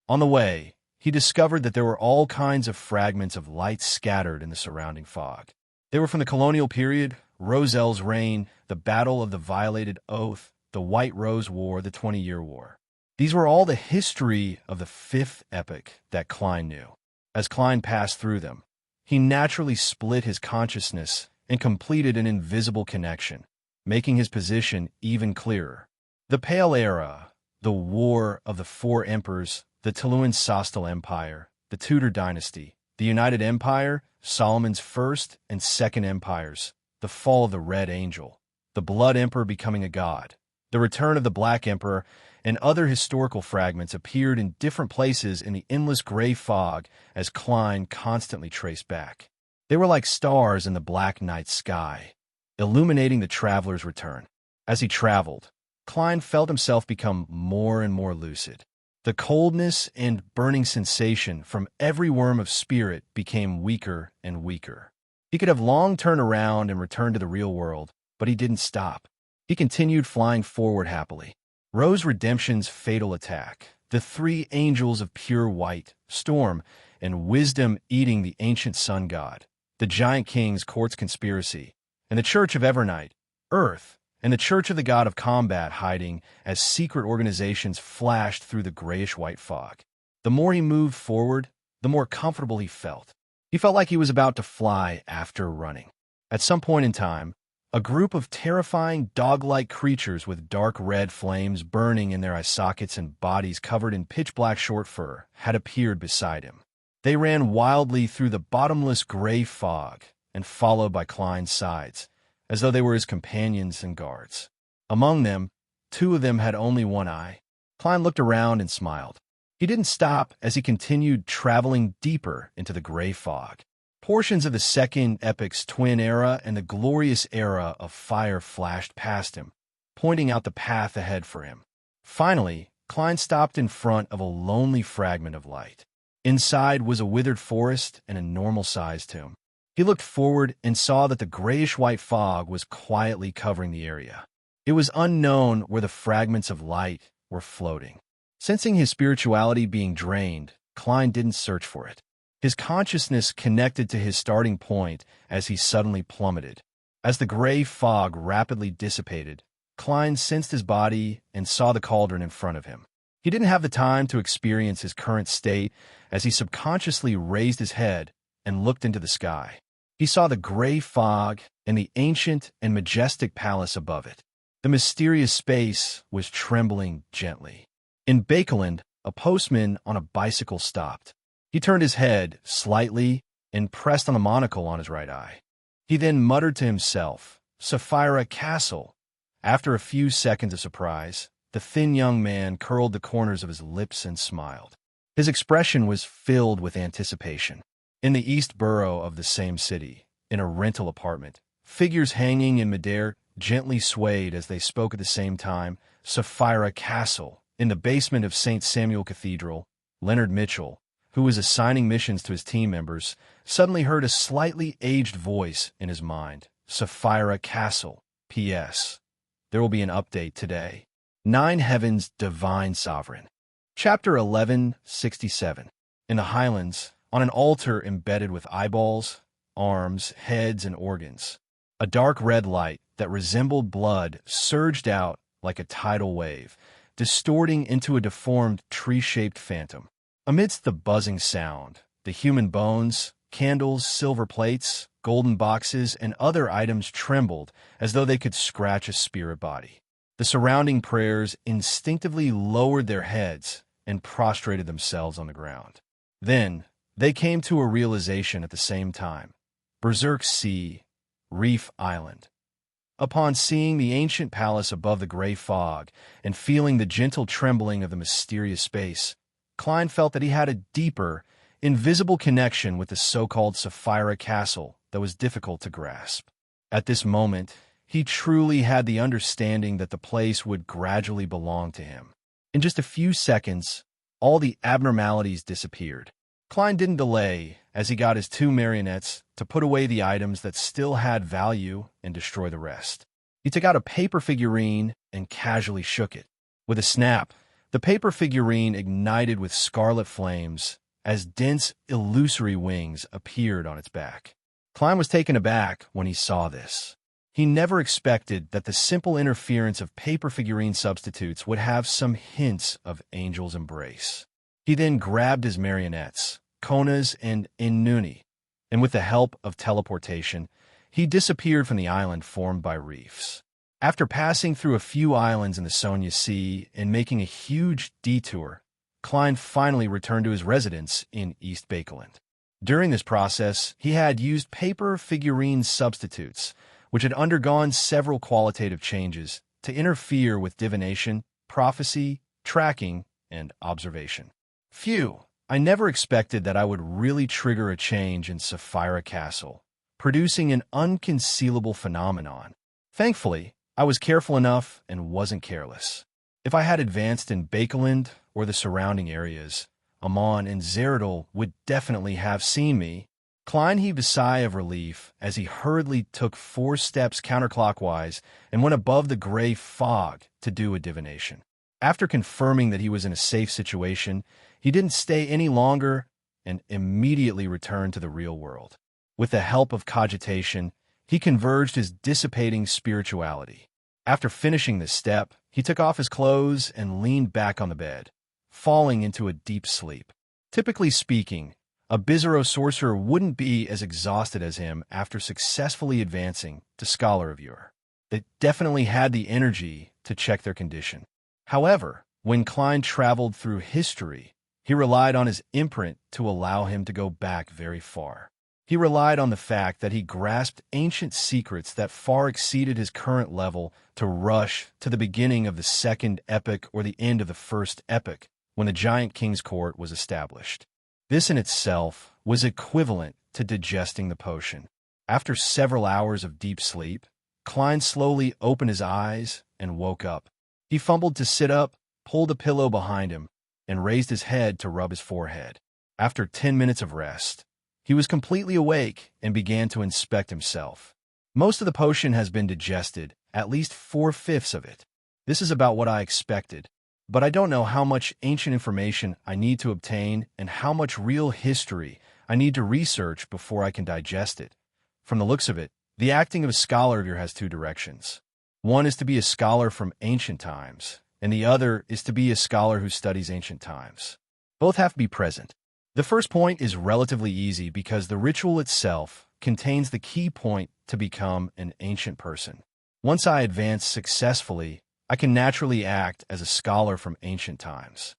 [SPEAKER 1] On the way, he discovered that there were all kinds of fragments of light scattered in the surrounding fog. They were from the colonial period, Roselle's reign, the Battle of the Violated Oath, the White Rose War, the 20-Year War. These were all the history of the fifth epoch that Klein knew. As Klein passed through them, he naturally split his consciousness and completed an invisible connection, making his position even clearer. The Pale Era, the War of the Four Emperors, the Tuluan-Sastal Empire, the Tudor Dynasty, the United Empire, Solomon's First and Second Empires, the fall of the Red Angel, the Blood Emperor becoming a god, the return of the Black Emperor, and other historical fragments appeared in different places in the endless gray fog as Klein constantly traced back. They were like stars in the black night sky, illuminating the traveler's return. As he traveled, Klein felt himself become more and more lucid. The coldness and burning sensation from every worm of spirit became weaker and weaker. He could have long turned around and returned to the real world, but he didn't stop. He continued flying forward happily. Rose Redemption's fatal attack, the three angels of pure white, Storm, and Wisdom eating the ancient sun god, the giant king's court's conspiracy, and the Church of Evernight, Earth, and the Church of the God of Combat hiding as secret organizations flashed through the grayish-white fog. The more he moved forward, the more comfortable he felt. He felt like he was about to fly after running. At some point in time, a group of terrifying dog-like creatures with dark red flames burning in their eye sockets and bodies covered in pitch-black short fur had appeared beside him. They ran wildly through the bottomless gray fog and followed by Klein's sides, as though they were his companions and guards. Among them, two of them had only one eye. Klein looked around and smiled. He didn't stop as he continued traveling deeper into the gray fog. Portions of the Second Epic's twin era and the glorious era of fire flashed past him, pointing out the path ahead for him. Finally, Klein stopped in front of a lonely fragment of light. Inside was a withered forest and a normal-sized tomb. He looked forward and saw that the grayish-white fog was quietly covering the area. It was unknown where the fragments of light were floating. Sensing his spirituality being drained, Klein didn't search for it. His consciousness connected to his starting point as he suddenly plummeted. As the gray fog rapidly dissipated, Klein sensed his body and saw the cauldron in front of him. He didn't have the time to experience his current state as he subconsciously raised his head and looked into the sky. He saw the gray fog and the ancient and majestic palace above it. The mysterious space was trembling gently. In Bakeland, a postman on a bicycle stopped. He turned his head slightly and pressed on the monocle on his right eye. He then muttered to himself, "Sapphira Castle." After a few seconds of surprise, the thin young man curled the corners of his lips and smiled. His expression was filled with anticipation. In the East Borough of the same city, in a rental apartment, figures hanging in midair gently swayed as they spoke at the same time, "Sapphira Castle." In the basement of St. Samuel Cathedral, Leonard Mitchell, who was assigning missions to his team members, suddenly heard a slightly aged voice in his mind. "Sapphira Castle. P.S. There will be an update today. 9 Heaven's Divine Sovereign." Chapter 1167. In the Highlands, on an altar embedded with eyeballs, arms, heads, and organs, a dark red light that resembled blood surged out like a tidal wave, distorting into a deformed tree-shaped phantom. Amidst the buzzing sound, the human bones, candles, silver plates, golden boxes, and other items trembled as though they could scratch a spirit body. The surrounding prayers instinctively lowered their heads and prostrated themselves on the ground. Then, they came to a realization at the same time. Berserk Sea, Reef Island. Upon seeing the ancient palace above the gray fog and feeling the gentle trembling of the mysterious space, Klein felt that he had a deeper, invisible connection with the so-called Sapphira Castle that was difficult to grasp. At this moment, he truly had the understanding that the place would gradually belong to him. In just a few seconds, all the abnormalities disappeared. Klein didn't delay as he got his 2 marionettes to put away the items that still had value and destroy the rest. He took out a paper figurine and casually shook it. With a snap, the paper figurine ignited with scarlet flames as dense, illusory wings appeared on its back. Klein was taken aback when he saw this. He never expected that the simple interference of paper figurine substitutes would have some hints of Angel's Embrace. He then grabbed his marionettes, Konas and Innuni, and with the help of teleportation, he disappeared from the island formed by reefs. After passing through a few islands in the Sonia Sea and making a huge detour, Klein finally returned to his residence in East Bakeland. During this process, he had used paper figurine substitutes, which had undergone several qualitative changes, to interfere with divination, prophecy, tracking, and observation. Phew, I never expected that I would really trigger a change in Sapphira Castle, producing an unconcealable phenomenon. Thankfully, I was careful enough and wasn't careless. If I had advanced in Bakeland or the surrounding areas, Amon and Zeradol would definitely have seen me. Klein heaved a sigh of relief as he hurriedly took 4 steps counterclockwise and went above the gray fog to do a divination. After confirming that he was in a safe situation, he didn't stay any longer and immediately returned to the real world. With the help of cogitation, he converged his dissipating spirituality. After finishing this step, he took off his clothes and leaned back on the bed, falling into a deep sleep. Typically speaking, a Bizarro sorcerer wouldn't be as exhausted as him after successfully advancing to Scholar of Ur. They definitely had the energy to check their condition. However, when Klein traveled through history, he relied on his imprint to allow him to go back very far. He relied on the fact that he grasped ancient secrets that far exceeded his current level to rush to the beginning of the second epoch or the end of the first epoch when the Giant King's Court was established. This in itself was equivalent to digesting the potion. After several hours of deep sleep, Klein slowly opened his eyes and woke up. He fumbled to sit up, pulled a pillow behind him, and raised his head to rub his forehead. After 10 minutes of rest, he was completely awake and began to inspect himself. Most of the potion has been digested, at least 4/5 of it. This is about what I expected, but I don't know how much ancient information I need to obtain and how much real history I need to research before I can digest it. From the looks of it, the acting of a scholar here has 2 directions. One is to be a scholar from ancient times, and the other is to be a scholar who studies ancient times. Both have to be present. The first point is relatively easy because the ritual itself contains the key point to become an ancient person. Once I advance successfully, I can naturally act as a scholar from ancient times.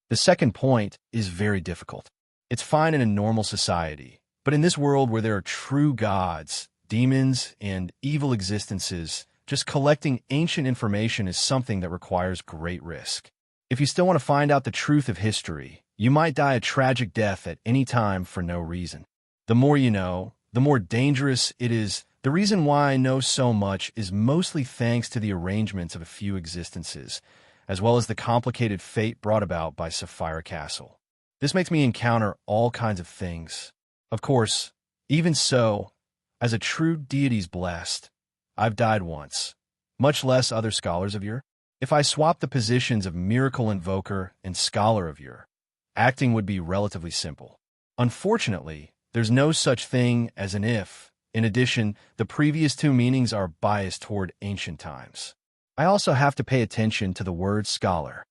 [SPEAKER 1] The second point is very difficult. It's fine in a normal society, but in this world where there are true gods, demons, and evil existences, just collecting ancient information is something that requires great risk. If you still want to find out the truth of history, you might die a tragic death at any time for no reason. The more you know, the more dangerous it is. The reason why I know so much is mostly thanks to the arrangements of a few existences, as well as the complicated fate brought about by Sapphira Castle. This makes me encounter all kinds of things. Of course, even so, as a true deity's blessed, I've died once, much less other scholars of Ur. If I swap the positions of Miracle Invoker and Scholar of Ur, acting would be relatively simple. Unfortunately, there's no such thing as an if. In addition, the previous 2 meanings are biased toward ancient times. I also have to pay attention to the word scholar.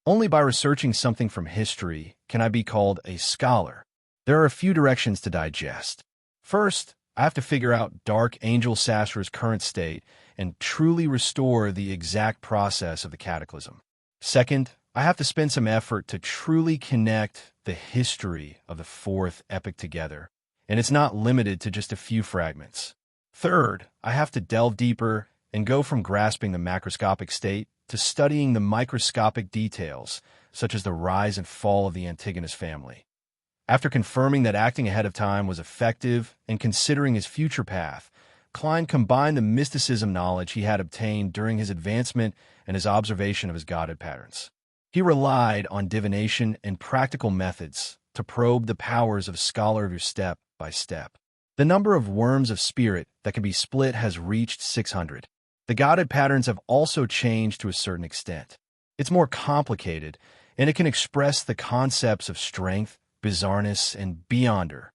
[SPEAKER 1] Only by researching something from history can I be called a scholar. There are a few directions to digest. First, I have to figure out Dark Angel Sasra's current state and truly restore the exact process of the cataclysm. Second, I have to spend some effort to truly connect the history of the 4th epoch together, and it's not limited to just a few fragments. Third, I have to delve deeper and go from grasping the macroscopic state to studying the microscopic details, such as the rise and fall of the Antigonus family. After confirming that acting ahead of time was effective and considering his future path, Klein combined the mysticism knowledge he had obtained during his advancement and his observation of his godhood patterns. He relied on divination and practical methods to probe the powers of a scholar of Ur step by step. The number of worms of spirit that can be split has reached 600. The godhood patterns have also changed to a certain extent. It's more complicated, and it can express the concepts of strength, bizarreness, and beyonder.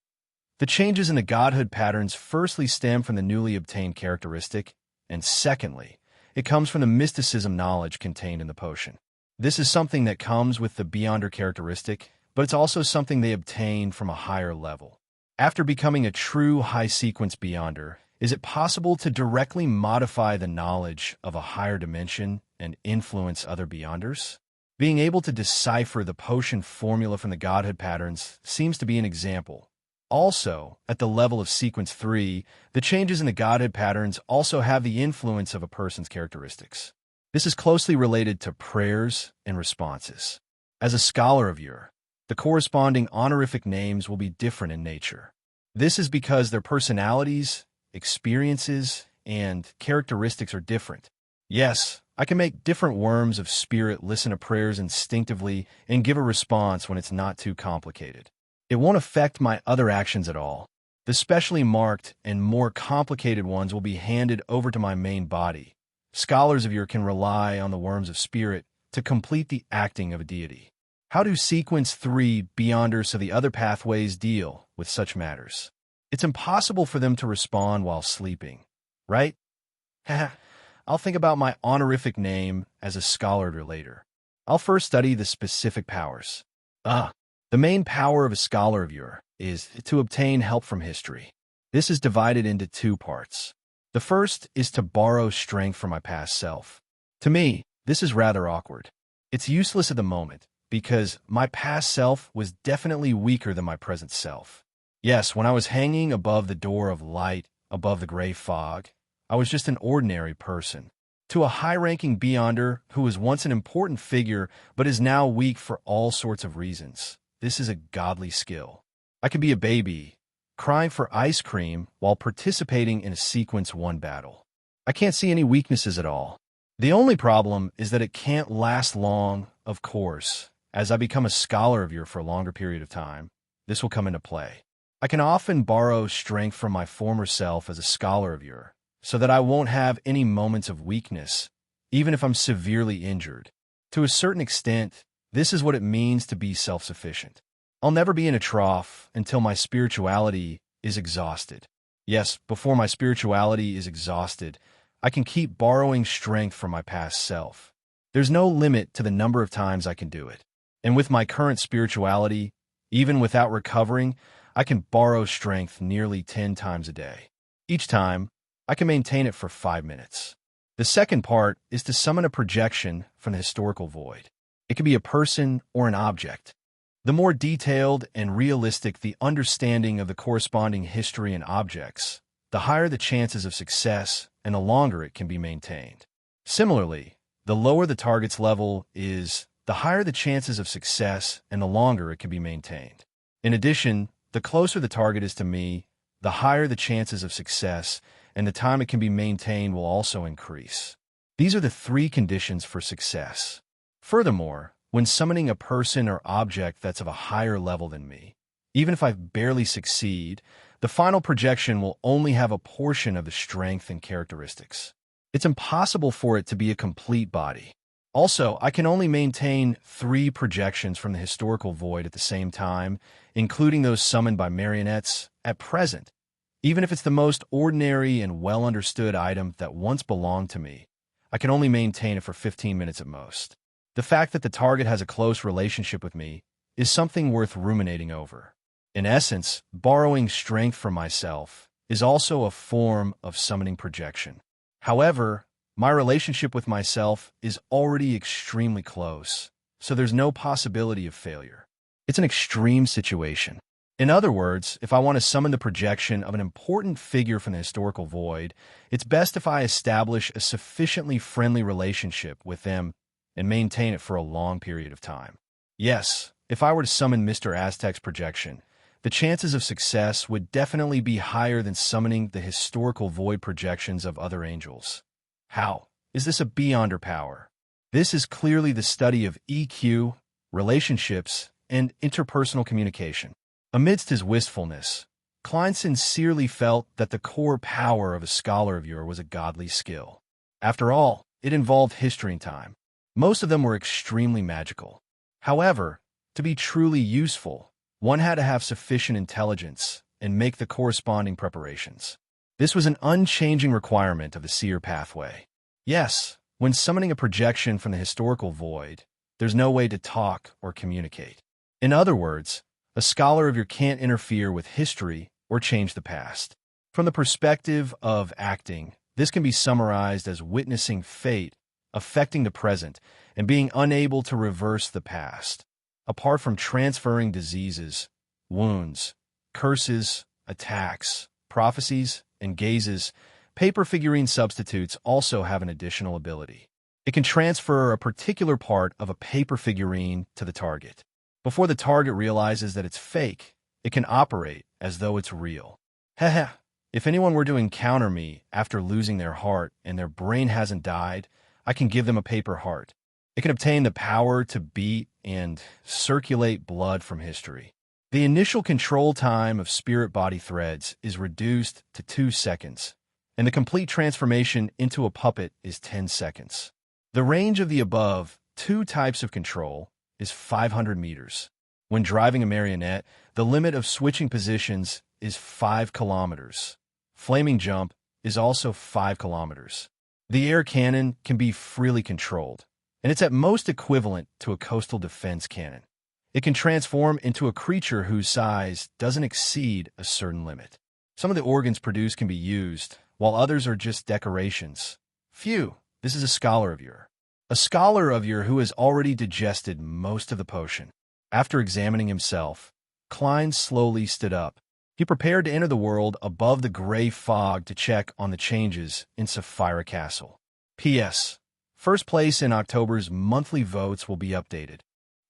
[SPEAKER 1] The changes in the godhood patterns firstly stem from the newly obtained characteristic, and secondly, it comes from the mysticism knowledge contained in the potion. This is something that comes with the beyonder characteristic, but it's also something they obtain from a higher level. After becoming a true high-sequence beyonder, Is it possible to directly modify the knowledge of a higher dimension and influence other beyonders? Being able to decipher the potion formula from the Godhead patterns seems to be an example. Also, at the level of Sequence 3, the changes in the Godhead patterns also have the influence of a person's characteristics. This is closely related to prayers and responses. As a scholar of Ur, the corresponding honorific names will be different in nature. This is because their personalities, experiences, and characteristics are different. Yes, I can make different worms of spirit listen to prayers instinctively and give a response when it's not too complicated. It won't affect my other actions at all. The specially marked and more complicated ones will be handed over to my main body. Scholars of Ur can rely on the worms of spirit to complete the acting of a deity. How do Sequence 3 Beyonders of the other pathways deal with such matters? It's impossible for them to respond while sleeping, right? I'll think about my honorific name as a scholar later. I'll first study the specific powers. The main power of a scholar of Ur is to obtain help from history. This is divided into two parts. The first is to borrow strength from my past self. To me, this is rather awkward. It's useless at the moment, because my past self was definitely weaker than my present self. Yes, when I was hanging above the door of light, above the gray fog, I was just an ordinary person. To a high-ranking beyonder who was once an important figure but is now weak for all sorts of reasons, this is a godly skill. I could be a baby, crying for ice cream while participating in a Sequence 1 battle. I can't see any weaknesses at all. The only problem is that it can't last long, of course. As I become a scholar of Ur for a longer period of time, this will come into play. I can often borrow strength from my former self as a scholar of Ur, so that I won't have any moments of weakness, even if I'm severely injured. To a certain extent, this is what it means to be self-sufficient. I'll never be in a trough until my spirituality is exhausted. Yes, before my spirituality is exhausted, I can keep borrowing strength from my past self. There's no limit to the number of times I can do it. And with my current spirituality, even without recovering, I can borrow strength nearly 10 times a day. Each time, I can maintain it for 5 minutes. The second part is to summon a projection from the historical void. It can be a person or an object. The more detailed and realistic the understanding of the corresponding history and objects, the higher the chances of success and the longer it can be maintained. Similarly, the lower the target's level is, the higher the chances of success and the longer it can be maintained. In addition, the closer the target is to me, the higher the chances of success and the time it can be maintained will also increase. These are the 3 conditions for success. Furthermore, when summoning a person or object that's of a higher level than me, even if I barely succeed, the final projection will only have a portion of the strength and characteristics. It's impossible for it to be a complete body. Also, I can only maintain 3 projections from the historical void at the same time, including those summoned by marionettes, at present. Even if it's the most ordinary and well-understood item that once belonged to me, I can only maintain it for 15 minutes at most. The fact that the target has a close relationship with me is something worth ruminating over. In essence, borrowing strength from myself is also a form of summoning projection. However, my relationship with myself is already extremely close, so there's no possibility of failure. It's an extreme situation. In other words, if I want to summon the projection of an important figure from the historical void, it's best if I establish a sufficiently friendly relationship with them and maintain it for a long period of time. Yes, if I were to summon Mr. Aztec's projection, the chances of success would definitely be higher than summoning the historical void projections of other angels. How? Is this a beyonder power? This is clearly the study of EQ, relationships, and interpersonal communication. Amidst his wistfulness, Klein sincerely felt that the core power of a scholar of Ur was a godly skill. After all, it involved history and time. Most of them were extremely magical. However, to be truly useful, one had to have sufficient intelligence and make the corresponding preparations. This was an unchanging requirement of the seer pathway. Yes, when summoning a projection from the historical void, there's no way to talk or communicate. In other words, a scholar of Ur can't interfere with history or change the past. From the perspective of acting, this can be summarized as witnessing fate affecting the present and being unable to reverse the past. Apart from transferring diseases, wounds, curses, attacks, prophecies, and gazes, paper figurine substitutes also have an additional ability. It can transfer a particular part of a paper figurine to the target. Before the target realizes that it's fake, it can operate as though it's real. Heh. If anyone were to encounter me after losing their heart and their brain hasn't died, I can give them a paper heart. It can obtain the power to beat and circulate blood from history. The initial control time of spirit-body threads is reduced to 2 seconds, and the complete transformation into a puppet is 10 seconds. The range of the above two types of control is 500 meters. When driving a marionette, the limit of switching positions is 5 kilometers. Flaming jump is also 5 kilometers. The air cannon can be freely controlled, and it's at most equivalent to a coastal defense cannon. It can transform into a creature whose size doesn't exceed a certain limit. Some of the organs produced can be used, while others are just decorations. Phew, this is a scholar of yore. A scholar of yore who has already digested most of the potion. After examining himself, Klein slowly stood up. He prepared to enter the world above the gray fog to check on the changes in Sapphira Castle. P.S. First place in October's monthly votes will be updated.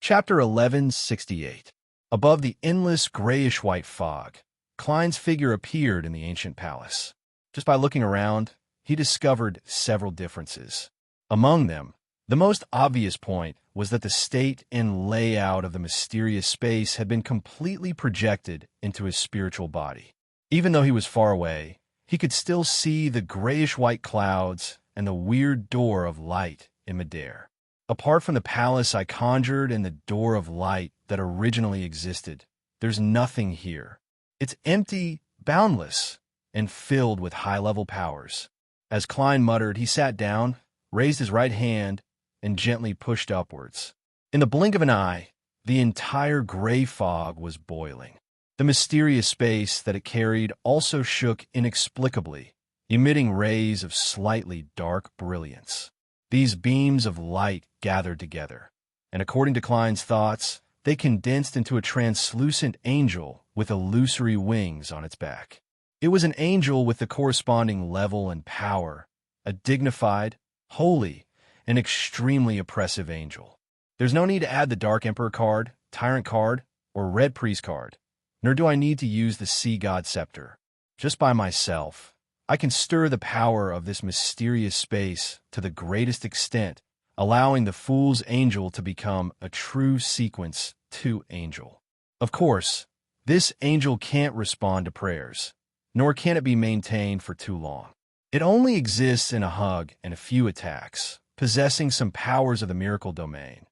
[SPEAKER 1] Chapter 1168. Above the endless grayish-white fog, Klein's figure appeared in the ancient palace. Just by looking around, he discovered several differences. Among them, the most obvious point was that the state and layout of the mysterious space had been completely projected into his spiritual body. Even though he was far away, he could still see the grayish-white clouds and the weird door of light in midair. Apart from the palace I conjured and the door of light that originally existed, there's nothing here. It's empty, boundless, and filled with high-level powers. As Klein muttered, he sat down, raised his right hand, and gently pushed upwards. In the blink of an eye, the entire gray fog was boiling. The mysterious space that it carried also shook inexplicably, emitting rays of slightly dark brilliance. These beams of light gathered together, and according to Klein's thoughts, they condensed into a translucent angel with illusory wings on its back. It was an angel with the corresponding level and power, a dignified, holy, and extremely oppressive angel. There's no need to add the Dark Emperor card, Tyrant card, or Red Priest card, nor do I need to use the Sea God Scepter. Just by myself, I can stir the power of this mysterious space to the greatest extent, allowing the Fool's Angel to become a true Sequence 2 angel. Of course, this angel can't respond to prayers, nor can it be maintained for too long. It only exists in a hug and a few attacks, possessing some powers of the miracle domain.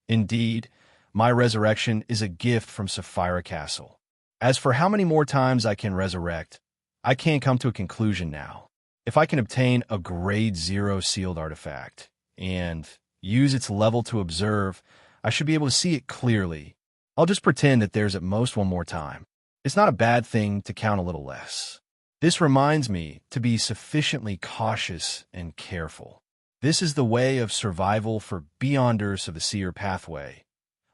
[SPEAKER 1] Indeed, my resurrection is a gift from Sapphira Castle. As for how many more times I can resurrect, I can't come to a conclusion now. If I can obtain a grade 0 sealed artifact and use its level to observe, I should be able to see it clearly. I'll just pretend that there's at most one more time. It's not a bad thing to count a little less. This reminds me to be sufficiently cautious and careful. This is the way of survival for Beyonders of the Seer pathway.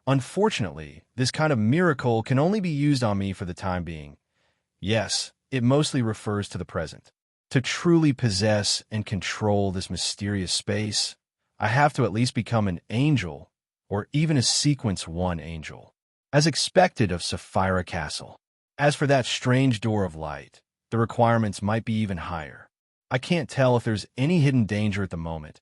[SPEAKER 1] Unfortunately, this kind of miracle can only be used on me for the time being. Yes, it mostly refers to the present. To truly possess and control this mysterious space, I have to at least become an angel, or even a Sequence 1 angel, as expected of Sapphira Castle. As for that strange door of light, the requirements might be even higher. I can't tell if there's any hidden danger at the moment.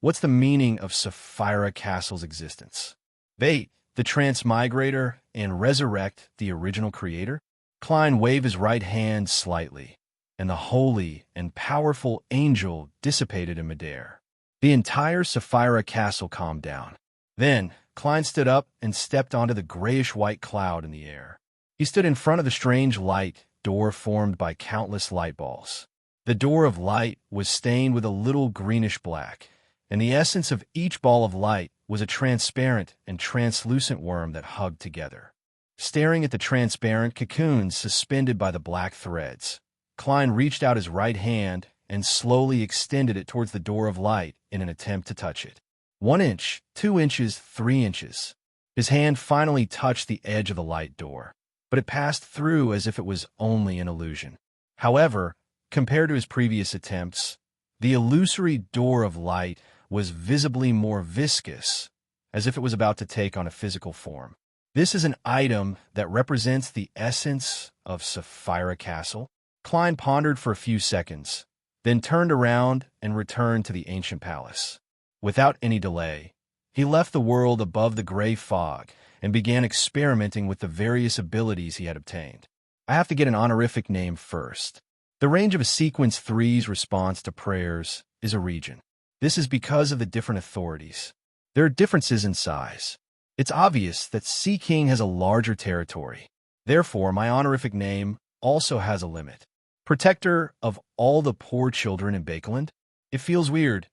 [SPEAKER 1] What's the meaning of Sapphira Castle's existence? Bait the transmigrator and resurrect the original creator? Klein waved his right hand slightly, and the holy and powerful angel dissipated in midair. The entire Sapphira Castle calmed down. Then, Klein stood up and stepped onto the grayish-white cloud in the air. He stood in front of the strange light door formed by countless light balls. The door of light was stained with a little greenish-black, and the essence of each ball of light was a transparent and translucent worm that hugged together. Staring at the transparent cocoons suspended by the black threads, Klein reached out his right hand and slowly extended it towards the door of light in an attempt to touch it. 1 inch, 2 inches, 3 inches. His hand finally touched the edge of the light door, but it passed through as if it was only an illusion. However, compared to his previous attempts, the illusory door of light was visibly more viscous, as if it was about to take on a physical form. This is an item that represents the essence of Sapphira Castle. Klein pondered for a few seconds, then turned around and returned to the ancient palace. Without any delay, he left the world above the gray fog and began experimenting with the various abilities he had obtained. I have to get an honorific name first. The range of a sequence 3's response to prayers is a region. This is because of the different authorities. There are differences in size. It's obvious that Sea King has a larger territory. Therefore, my honorific name also has a limit. Protector of all the poor children in Bakeland? It feels weird.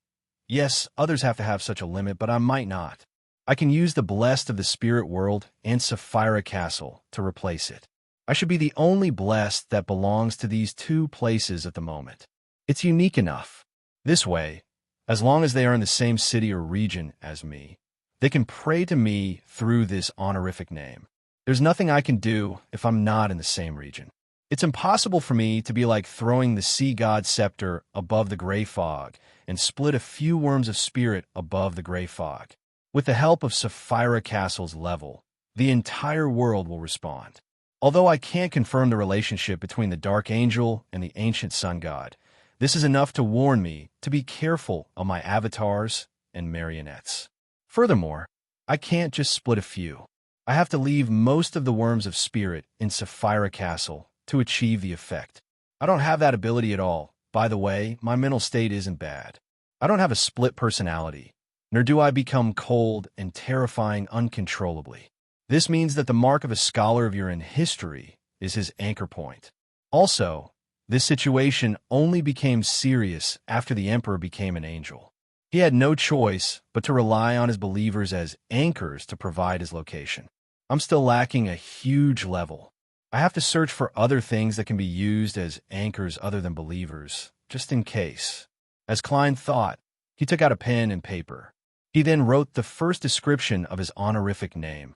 [SPEAKER 1] Yes, others have to have such a limit, but I might not. I can use the Blessed of the Spirit World and Sapphira Castle to replace it. I should be the only blessed that belongs to these 2 places at the moment. It's unique enough. This way, as long as they are in the same city or region as me, they can pray to me through this honorific name. There's nothing I can do if I'm not in the same region. It's impossible for me to be like throwing the sea god scepter above the gray fog and split a few worms of spirit above the gray fog. With the help of Sapphira Castle's level, the entire world will respond. Although I can't confirm the relationship between the Dark Angel and the ancient sun god, this is enough to warn me to be careful of my avatars and marionettes. Furthermore, I can't just split a few. I have to leave most of the worms of spirit in Sapphira Castle to achieve the effect. I don't have that ability at all. By the way, my mental state isn't bad. I don't have a split personality, nor do I become cold and terrifying uncontrollably. This means that the mark of a scholar of year in history is his anchor point. Also, this situation only became serious after the Emperor became an angel. He had no choice but to rely on his believers as anchors to provide his location. I'm still lacking a huge level. I have to search for other things that can be used as anchors other than believers, just in case. As Klein thought, he took out a pen and paper. He then wrote the first description of his honorific name,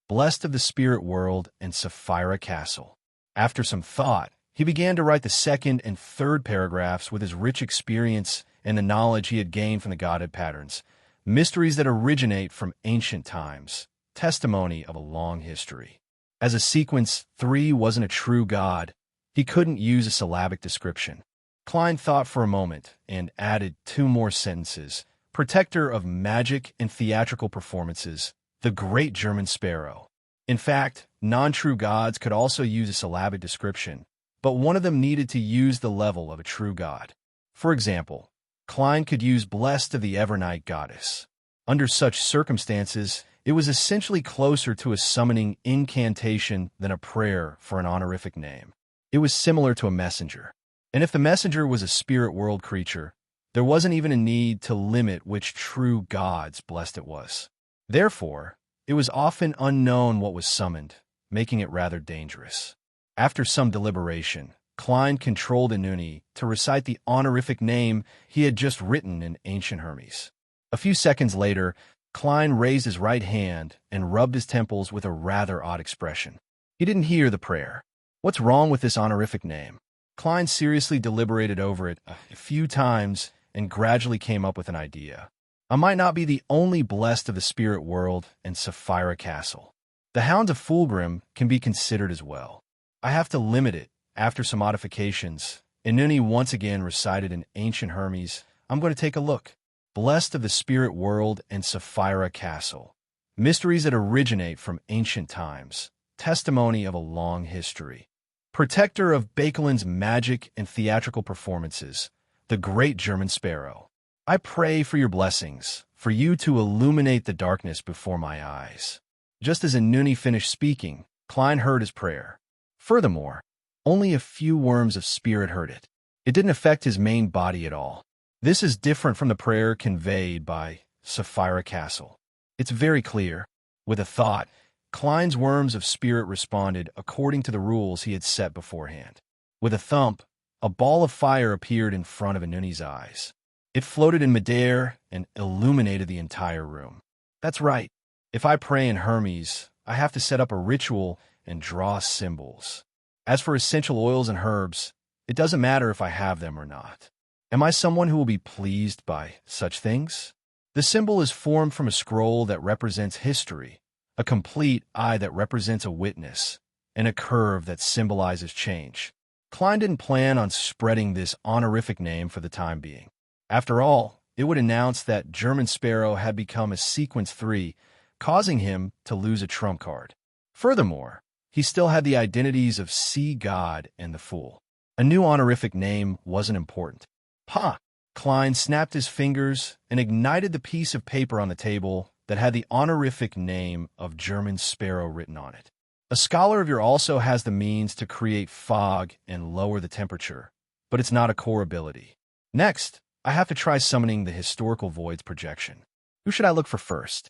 [SPEAKER 1] Blessed of the Spirit World and Sapphira Castle. After some thought, he began to write the second and third paragraphs with his rich experience and the knowledge he had gained from the Godhead patterns, mysteries that originate from ancient times, testimony of a long history. As a sequence 3 wasn't a true god, he couldn't use a syllabic description. Klein thought for a moment and added 2 more sentences. Protector of magic and theatrical performances, the great German sparrow. In fact, non-true gods could also use a syllabic description, but one of them needed to use the level of a true god. For example, Klein could use Blessed of the Evernight Goddess. Under such circumstances, it was essentially closer to a summoning incantation than a prayer for an honorific name. It was similar to a messenger. And if the messenger was a spirit world creature, there wasn't even a need to limit which true god's blessed it was. Therefore, it was often unknown what was summoned, making it rather dangerous. After some deliberation, Klein controlled Inuni to recite the honorific name he had just written in Ancient Hermes. A few seconds later, Klein raised his right hand and rubbed his temples with a rather odd expression. He didn't hear the prayer. What's wrong with this honorific name? Klein seriously deliberated over it a few times and gradually came up with an idea. I might not be the only blessed of the spirit world and Sapphira Castle. The Hounds of Fulgrim can be considered as well. I have to limit it. After some modifications, Inuni once again recited in Ancient Hermes. I'm going to take a look. Blessed of the spirit world and Sapphira Castle. Mysteries that originate from ancient times. Testimony of a long history. Protector of Bakeland's magic and theatrical performances. The great German sparrow. I pray for your blessings, for you to illuminate the darkness before my eyes. Just as Inuni finished speaking, Klein heard his prayer. Furthermore, only a few worms of spirit heard it. It didn't affect his main body at all. This is different from the prayer conveyed by Sapphira Castle. It's very clear. With a thought, Klein's worms of spirit responded according to the rules he had set beforehand. With a thump, a ball of fire appeared in front of Anuni's eyes. It floated in midair and illuminated the entire room. That's right. If I pray in Hermes, I have to set up a ritual and draw symbols. As for essential oils and herbs, it doesn't matter if I have them or not. Am I someone who will be pleased by such things? The symbol is formed from a scroll that represents history, a complete eye that represents a witness, and a curve that symbolizes change. Klein didn't plan on spreading this honorific name for the time being. After all, it would announce that German Sparrow had become a sequence 3, causing him to lose a trump card. Furthermore, he still had the identities of Sea God and the Fool. A new honorific name wasn't important. Ha! Klein snapped his fingers and ignited the piece of paper on the table that had the honorific name of German Sparrow written on it. A scholar of your also has the means to create fog and lower the temperature, but it's not a core ability. Next, I have to try summoning the historical void's projection. Who should I look for first?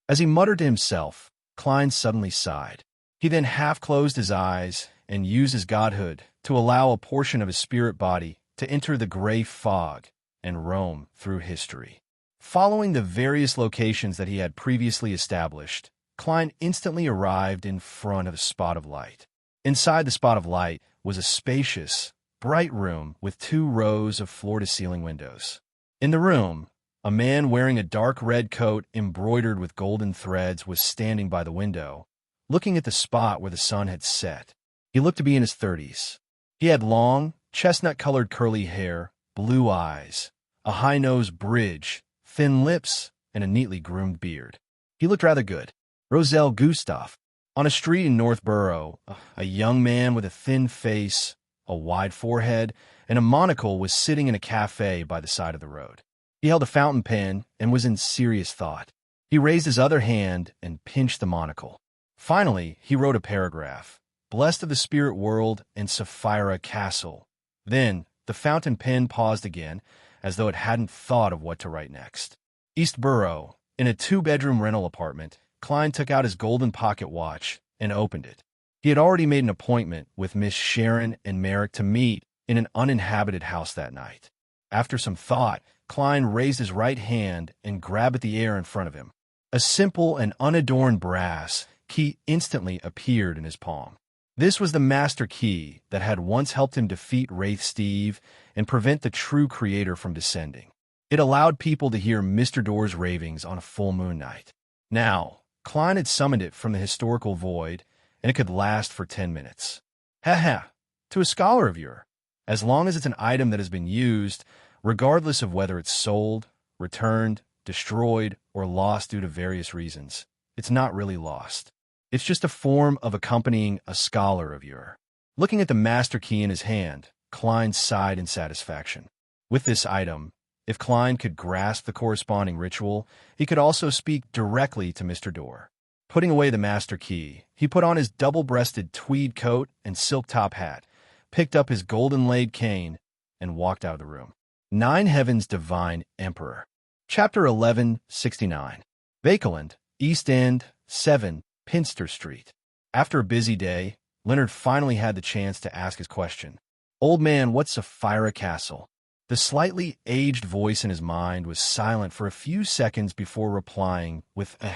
[SPEAKER 1] As he muttered to himself, Klein suddenly sighed. He then half-closed his eyes and used his godhood to allow a portion of his spirit body to enter the gray fog and roam through history. Following the various locations that he had previously established, Klein instantly arrived in front of a spot of light. Inside the spot of light was a spacious, bright room with 2 rows of floor-to-ceiling windows. In the room, a man wearing a dark red coat embroidered with golden threads was standing by the window, looking at the spot where the sun had set. He looked to be in his 30s. He had long, chestnut-colored curly hair, blue eyes, a high-nosed bridge, thin lips, and a neatly groomed beard. He looked rather good. Roselle Gustav. On a street in Northborough, a young man with a thin face, a wide forehead, and a monocle was sitting in a cafe by the side of the road. He held a fountain pen and was in serious thought. He raised his other hand and pinched the monocle. Finally, he wrote a paragraph. Blessed of the spirit world and Sapphira Castle. Then, the fountain pen paused again, as though it hadn't thought of what to write next. East Borough, in a 2-bedroom rental apartment, Klein took out his golden pocket watch and opened it. He had already made an appointment with Miss Sharon and Merrick to meet in an uninhabited house that night. After some thought, Klein raised his right hand and grabbed at the air in front of him. A simple and unadorned brass key instantly appeared in his palm. This was the master key that had once helped him defeat Wraith Steve and prevent the true creator from descending. It allowed people to hear Mr. Door's ravings on a full moon night. Now, Klein had summoned it from the historical void, and it could last for 10 minutes. Ha! To a scholar of yours, as long as it's an item that has been used, regardless of whether it's sold, returned, destroyed, or lost due to various reasons, it's not really lost. It's just a form of accompanying a scholar of yours. Looking at the master key in his hand, Klein sighed in satisfaction. With this item, if Klein could grasp the corresponding ritual, he could also speak directly to Mr. Door. Putting away the master key, he put on his double-breasted tweed coat and silk top hat, picked up his golden-laid cane, and walked out of the room. 9 Heaven's Divine Emperor. Chapter 1169. Bakeland, East End, 7, Pinster Street. After a busy day, Leonard finally had the chance to ask his question. Old man, what's Sapphira Castle? The slightly aged voice in his mind was silent for a few seconds before replying with a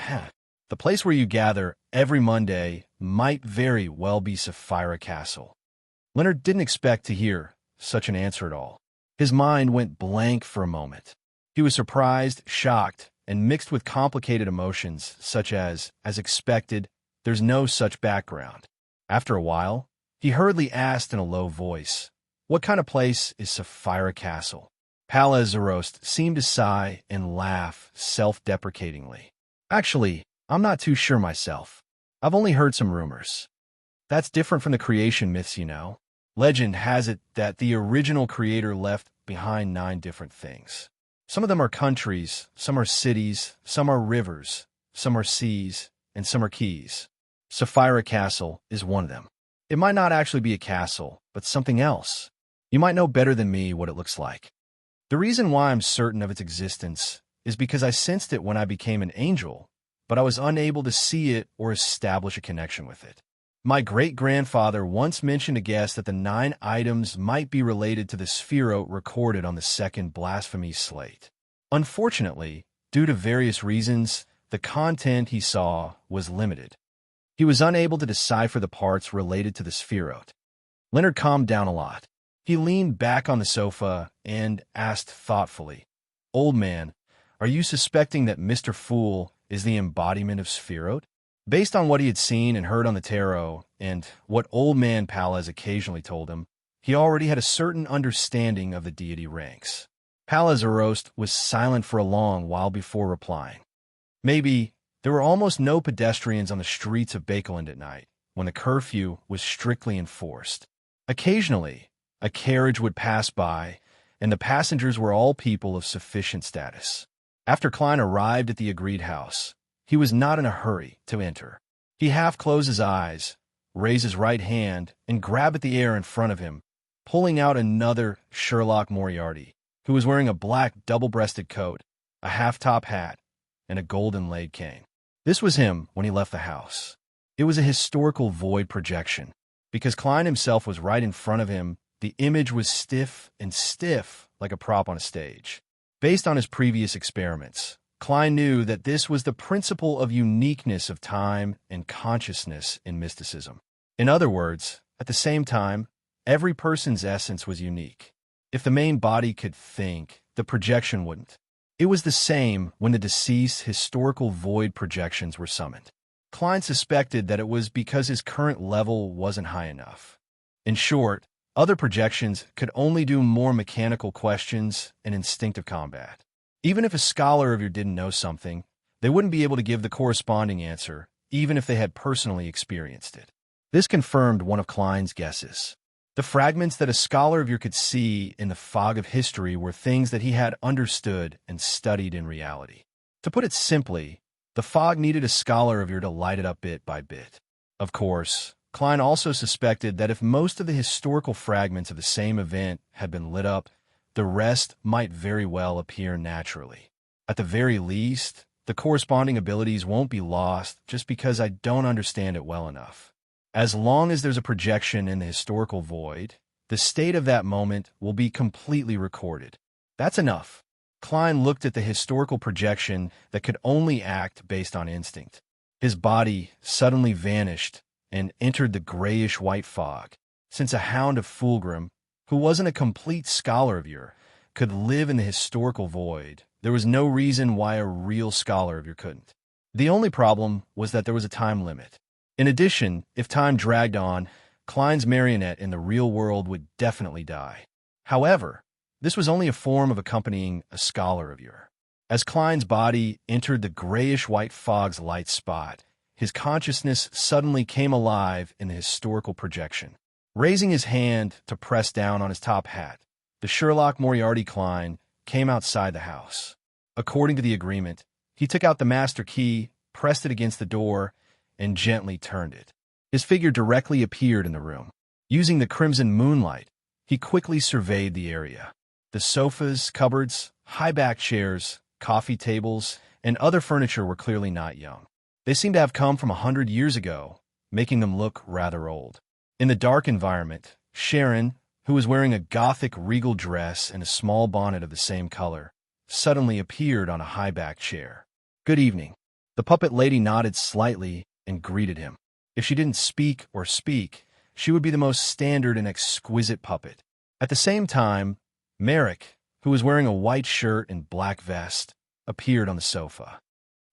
[SPEAKER 1] The place where you gather every Monday might very well be Sapphira Castle. Leonard didn't expect to hear such an answer at all. His mind went blank for a moment. He was surprised, shocked, and mixed with complicated emotions, such as expected, there's no such background. After a while, he hurriedly asked in a low voice, what kind of place is Sapphira Castle? Palazarost seemed to sigh and laugh self-deprecatingly. Actually, I'm not too sure myself. I've only heard some rumors. That's different from the creation myths, you know. Legend has it that the original creator left behind 9 different things. Some of them are countries, some are cities, some are rivers, some are seas, and some are keys. Sapphira Castle is one of them. It might not actually be a castle, but something else. You might know better than me what it looks like. The reason why I'm certain of its existence is because I sensed it when I became an angel, but I was unable to see it or establish a connection with it. My great-grandfather once mentioned a guess that the 9 items might be related to the Sphero recorded on the second blasphemy slate. Unfortunately, due to various reasons, the content he saw was limited. He was unable to decipher the parts related to the Sphero. Leonard calmed down a lot. He leaned back on the sofa and asked thoughtfully, "Old man, are you suspecting that Mr. Fool is the embodiment of Sphero?" Based on what he had seen and heard on the tarot, and what Old Man Palaz occasionally told him, he already had a certain understanding of the deity ranks. Palazarost was silent for a long while before replying. Maybe there were almost no pedestrians on the streets of Bakeland at night, when the curfew was strictly enforced. Occasionally, a carriage would pass by, and the passengers were all people of sufficient status. After Klein arrived at the agreed house, he was not in a hurry to enter. He half closed his eyes, raised his right hand, and grabbed at the air in front of him, pulling out another Sherlock Moriarty, who was wearing a black double-breasted coat, a half-top hat, and a gold-inlaid cane. This was him when he left the house. It was a historical void projection. Because Klein himself was right in front of him, the image was stiff like a prop on a stage. Based on his previous experiments, Klein knew that this was the principle of uniqueness of time and consciousness in mysticism. In other words, at the same time, every person's essence was unique. If the main body could think, the projection wouldn't. It was the same when the deceased's historical void projections were summoned. Klein suspected that it was because his current level wasn't high enough. In short, other projections could only do more mechanical questions and instinctive combat. Even if a scholar of your didn't know something, they wouldn't be able to give the corresponding answer, even if they had personally experienced it. This confirmed one of Klein's guesses. The fragments that a scholar of your could see in the fog of history were things that he had understood and studied in reality. To put it simply, the fog needed a scholar of your to light it up bit by bit. Of course, Klein also suspected that if most of the historical fragments of the same event had been lit up, the rest might very well appear naturally. At the very least, the corresponding abilities won't be lost just because I don't understand it well enough. As long as there's a projection in the historical void, the state of that moment will be completely recorded. That's enough. Klein looked at the historical projection that could only act based on instinct. His body suddenly vanished and entered the grayish-white fog. Since a hound of Fulgrim, who wasn't a complete scholar of your, could live in the historical void, there was no reason why a real scholar of your couldn't. The only problem was that there was a time limit. In addition, if time dragged on, Klein's marionette in the real world would definitely die. However, this was only a form of accompanying a scholar of your. As Klein's body entered the grayish-white fog's light spot, his consciousness suddenly came alive in the historical projection. Raising his hand to press down on his top hat, the Sherlock Moriarty Klein came outside the house. According to the agreement, he took out the master key, pressed it against the door, and gently turned it. His figure directly appeared in the room. Using the crimson moonlight, he quickly surveyed the area. The sofas, cupboards, high-backed chairs, coffee tables, and other furniture were clearly not young. They seemed to have come from 100 years ago, making them look rather old. In the dark environment, Sharon, who was wearing a gothic regal dress and a small bonnet of the same color, suddenly appeared on a high-backed chair. "Good evening." The puppet lady nodded slightly and greeted him. If she didn't speak, she would be the most standard and exquisite puppet. At the same time, Merrick, who was wearing a white shirt and black vest, appeared on the sofa.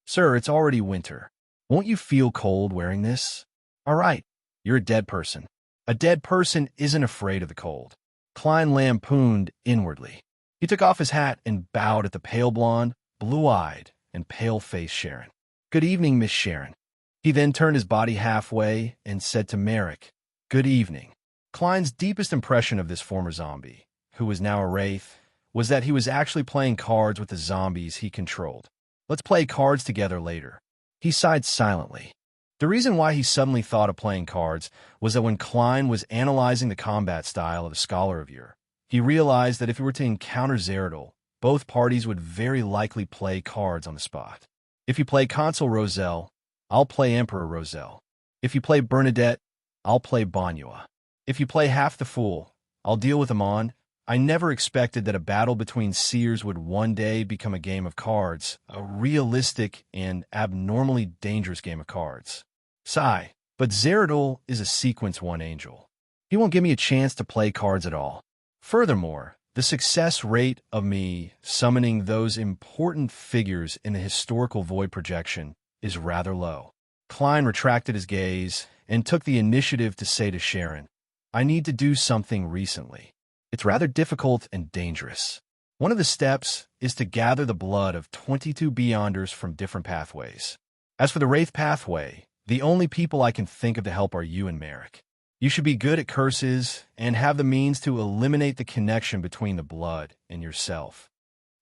[SPEAKER 1] "Sir, it's already winter. Won't you feel cold wearing this?" "All right, you're a dead person." "A dead person isn't afraid of the cold." Klein lampooned inwardly. He took off his hat and bowed at the pale blonde, blue-eyed, and pale-faced Sharon. "Good evening, Miss Sharon." He then turned his body halfway and said to Merrick, "Good evening." Klein's deepest impression of this former zombie, who was now a wraith, was that he was actually playing cards with the zombies he controlled. "Let's play cards together later." He sighed silently. The reason why he suddenly thought of playing cards was that when Klein was analyzing the combat style of the Scholar of Ur, he realized that if he were to encounter Zeradol, both parties would very likely play cards on the spot. If you play Consul Roselle, I'll play Emperor Roselle. If you play Bernadette, I'll play Banyua. If you play half the fool, I'll deal with him on. I never expected that a battle between seers would one day become a game of cards, a realistic and abnormally dangerous game of cards. Sigh, but Zeradul is a sequence 1 angel. He won't give me a chance to play cards at all. Furthermore, the success rate of me summoning those important figures in the historical void projection is rather low. Klein retracted his gaze and took the initiative to say to Sharon, I need to do something recently. It's rather difficult and dangerous. One of the steps is to gather the blood of 22 Beyonders from different pathways. As for the Wraith pathway, the only people I can think of to help are you and Merrick. You should be good at curses and have the means to eliminate the connection between the blood and yourself.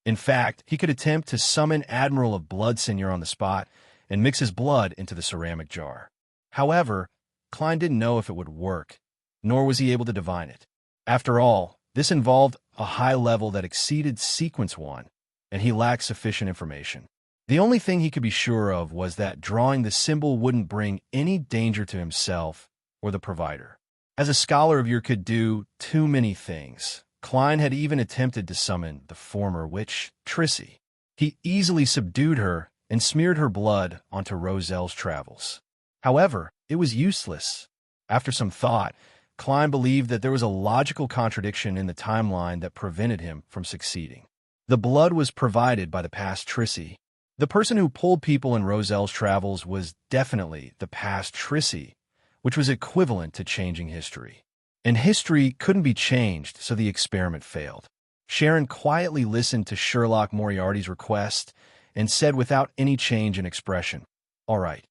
[SPEAKER 1] In fact, he could attempt to summon Admiral of Blood Seigneur on the spot and mix his blood into the ceramic jar. However, Klein didn't know if it would work, nor was he able to divine it. After all, this involved a high level that exceeded Sequence 1, and he lacked sufficient information. The only thing he could be sure of was that drawing the symbol wouldn't bring any danger to himself or the provider. As a scholar of Ur could do too many things, Klein had even attempted to summon the former witch, Trissy. He easily subdued her and smeared her blood onto Roselle's travels. However, it was useless. After some thought, Klein believed that there was a logical contradiction in the timeline that prevented him from succeeding. The blood was provided by the past Trissy. The person who pulled people in Roselle's travels was definitely the past Trissy, which was equivalent to changing history. And history couldn't be changed, so the experiment failed. Sharon quietly listened to Sherlock Moriarty's request and said without any change in expression, All right.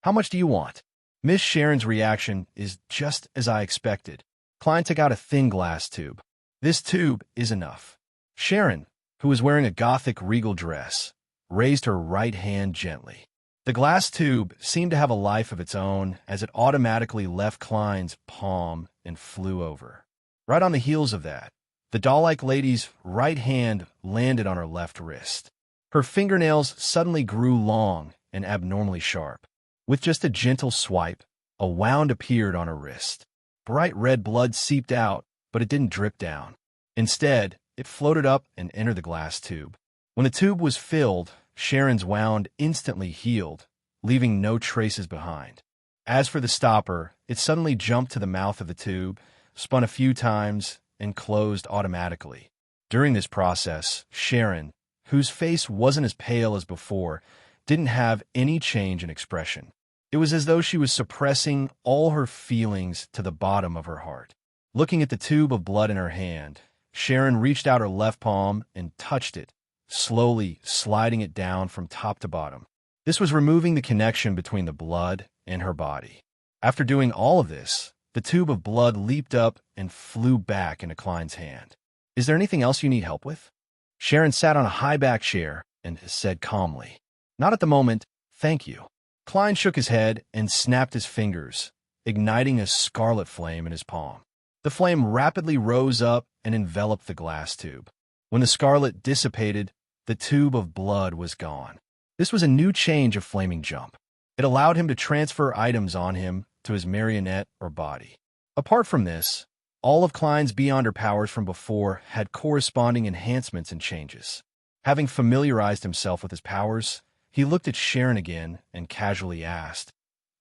[SPEAKER 1] How much do you want? Miss Sharon's reaction is just as I expected. Klein took out a thin glass tube. This tube is enough. Sharon, who was wearing a Gothic regal dress, raised her right hand gently. The glass tube seemed to have a life of its own as it automatically left Klein's palm and flew over. Right on the heels of that, the doll-like lady's right hand landed on her left wrist. Her fingernails suddenly grew long and abnormally sharp. With just a gentle swipe, a wound appeared on her wrist. Bright red blood seeped out, but it didn't drip down. Instead, it floated up and entered the glass tube. When the tube was filled, Sharon's wound instantly healed, leaving no traces behind. As for the stopper, it suddenly jumped to the mouth of the tube, spun a few times, and closed automatically. During this process, Sharon, whose face wasn't as pale as before, didn't have any change in expression. It was as though she was suppressing all her feelings to the bottom of her heart. Looking at the tube of blood in her hand, Sharon reached out her left palm and touched it, slowly sliding it down from top to bottom. This was removing the connection between the blood and her body. After doing all of this, the tube of blood leaped up and flew back into Klein's hand. Is there anything else you need help with? Sharon sat on a high-back chair and said calmly, Not at the moment, thank you. Klein shook his head and snapped his fingers, igniting a scarlet flame in his palm. The flame rapidly rose up and enveloped the glass tube. When the scarlet dissipated, the tube of blood was gone. This was a new change of flaming jump. It allowed him to transfer items on him to his marionette or body. Apart from this, all of Klein's Beyonder powers from before had corresponding enhancements and changes. Having familiarized himself with his powers, he looked at Sharon again and casually asked,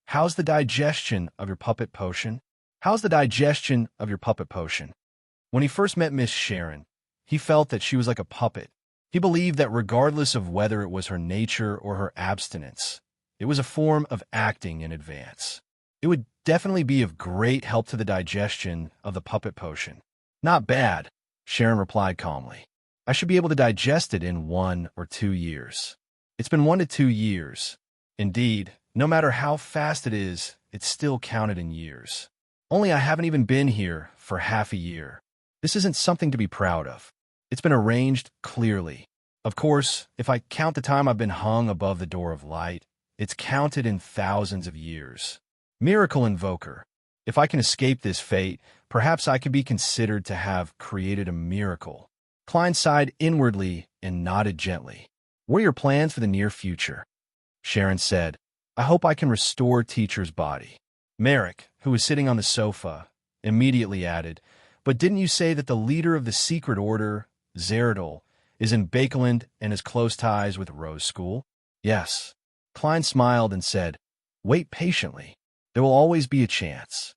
[SPEAKER 1] How's the digestion of your puppet potion? When he first met Miss Sharon, he felt that she was like a puppet. He believed that regardless of whether it was her nature or her abstinence, it was a form of acting in advance. It would definitely be of great help to the digestion of the puppet potion. Not bad, Sharon replied calmly. I should be able to digest it in 1 or 2 years. It's been 1 to 2 years. Indeed, no matter how fast it is, it's still counted in years. Only I haven't even been here for half a year. This isn't something to be proud of. It's been arranged clearly. Of course, if I count the time I've been hung above the door of light, it's counted in thousands of years. Miracle Invoker. If I can escape this fate, perhaps I could be considered to have created a miracle. Klein sighed inwardly and nodded gently. What are your plans for the near future? Sharon said, I hope I can restore Teacher's body. Merrick, who was sitting on the sofa, immediately added, "But didn't you say that the leader of the secret order, Zeradol, is in Bakeland and has close ties with Rose School?" "Yes." Klein smiled and said, "Wait patiently. There will always be a chance."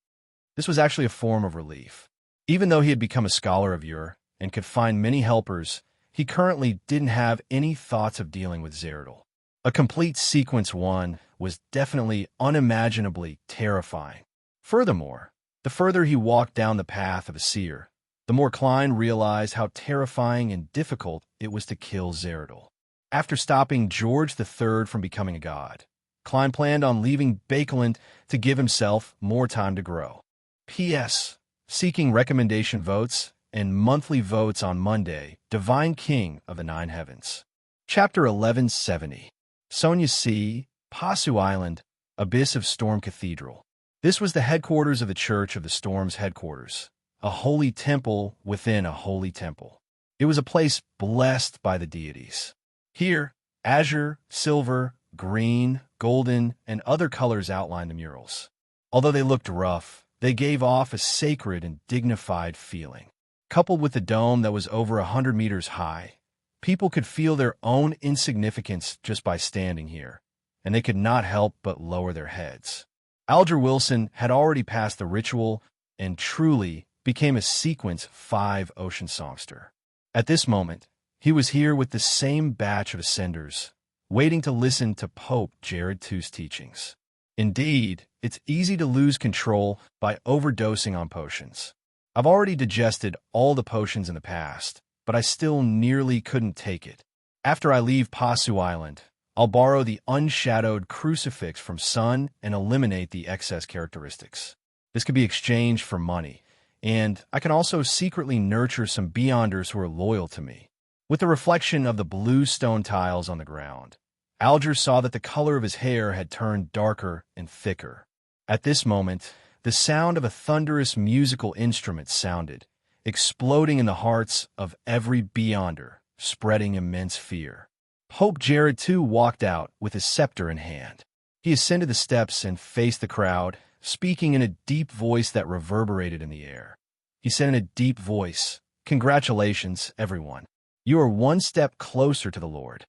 [SPEAKER 1] This was actually a form of relief. Even though he had become a scholar of Ur and could find many helpers, he currently didn't have any thoughts of dealing with Zeradol. A complete sequence 1 was definitely unimaginably terrifying. Furthermore, the further he walked down the path of a seer, the more Klein realized how terrifying and difficult it was to kill Zeradol. After stopping George III from becoming a god, Klein planned on leaving Bakeland to give himself more time to grow. P.S. Seeking recommendation votes and monthly votes on Monday, Divine King of the Nine Heavens. Chapter 1170. Sonia C., Pasu Island, Abyss of Storm Cathedral. This was the headquarters of the Church of the Storm's headquarters, a holy temple within a holy temple. It was a place blessed by the deities. Here, azure, silver, green, golden, and other colors outlined the murals. Although they looked rough, they gave off a sacred and dignified feeling. Coupled with the dome that was over 100 meters high, people could feel their own insignificance just by standing here, and they could not help but lower their heads. Alger Wilson had already passed the ritual and truly became a Sequence 5 ocean songster. At this moment, he was here with the same batch of ascenders, waiting to listen to Pope Jared II's teachings. Indeed, it's easy to lose control by overdosing on potions. I've already digested all the potions in the past, but I still nearly couldn't take it. After I leave Pasu Island, I'll borrow the unshadowed crucifix from Sun and eliminate the excess characteristics. This could be exchanged for money, and I can also secretly nurture some Beyonders who are loyal to me. With the reflection of the blue stone tiles on the ground, Alger saw that the color of his hair had turned darker and thicker. At this moment, the sound of a thunderous musical instrument sounded, exploding in the hearts of every Beyonder, spreading immense fear. Pope Jared II walked out with his scepter in hand. He ascended the steps and faced the crowd, speaking in a deep voice that reverberated in the air. He said in a deep voice, "Congratulations, everyone. You are one step closer to the Lord."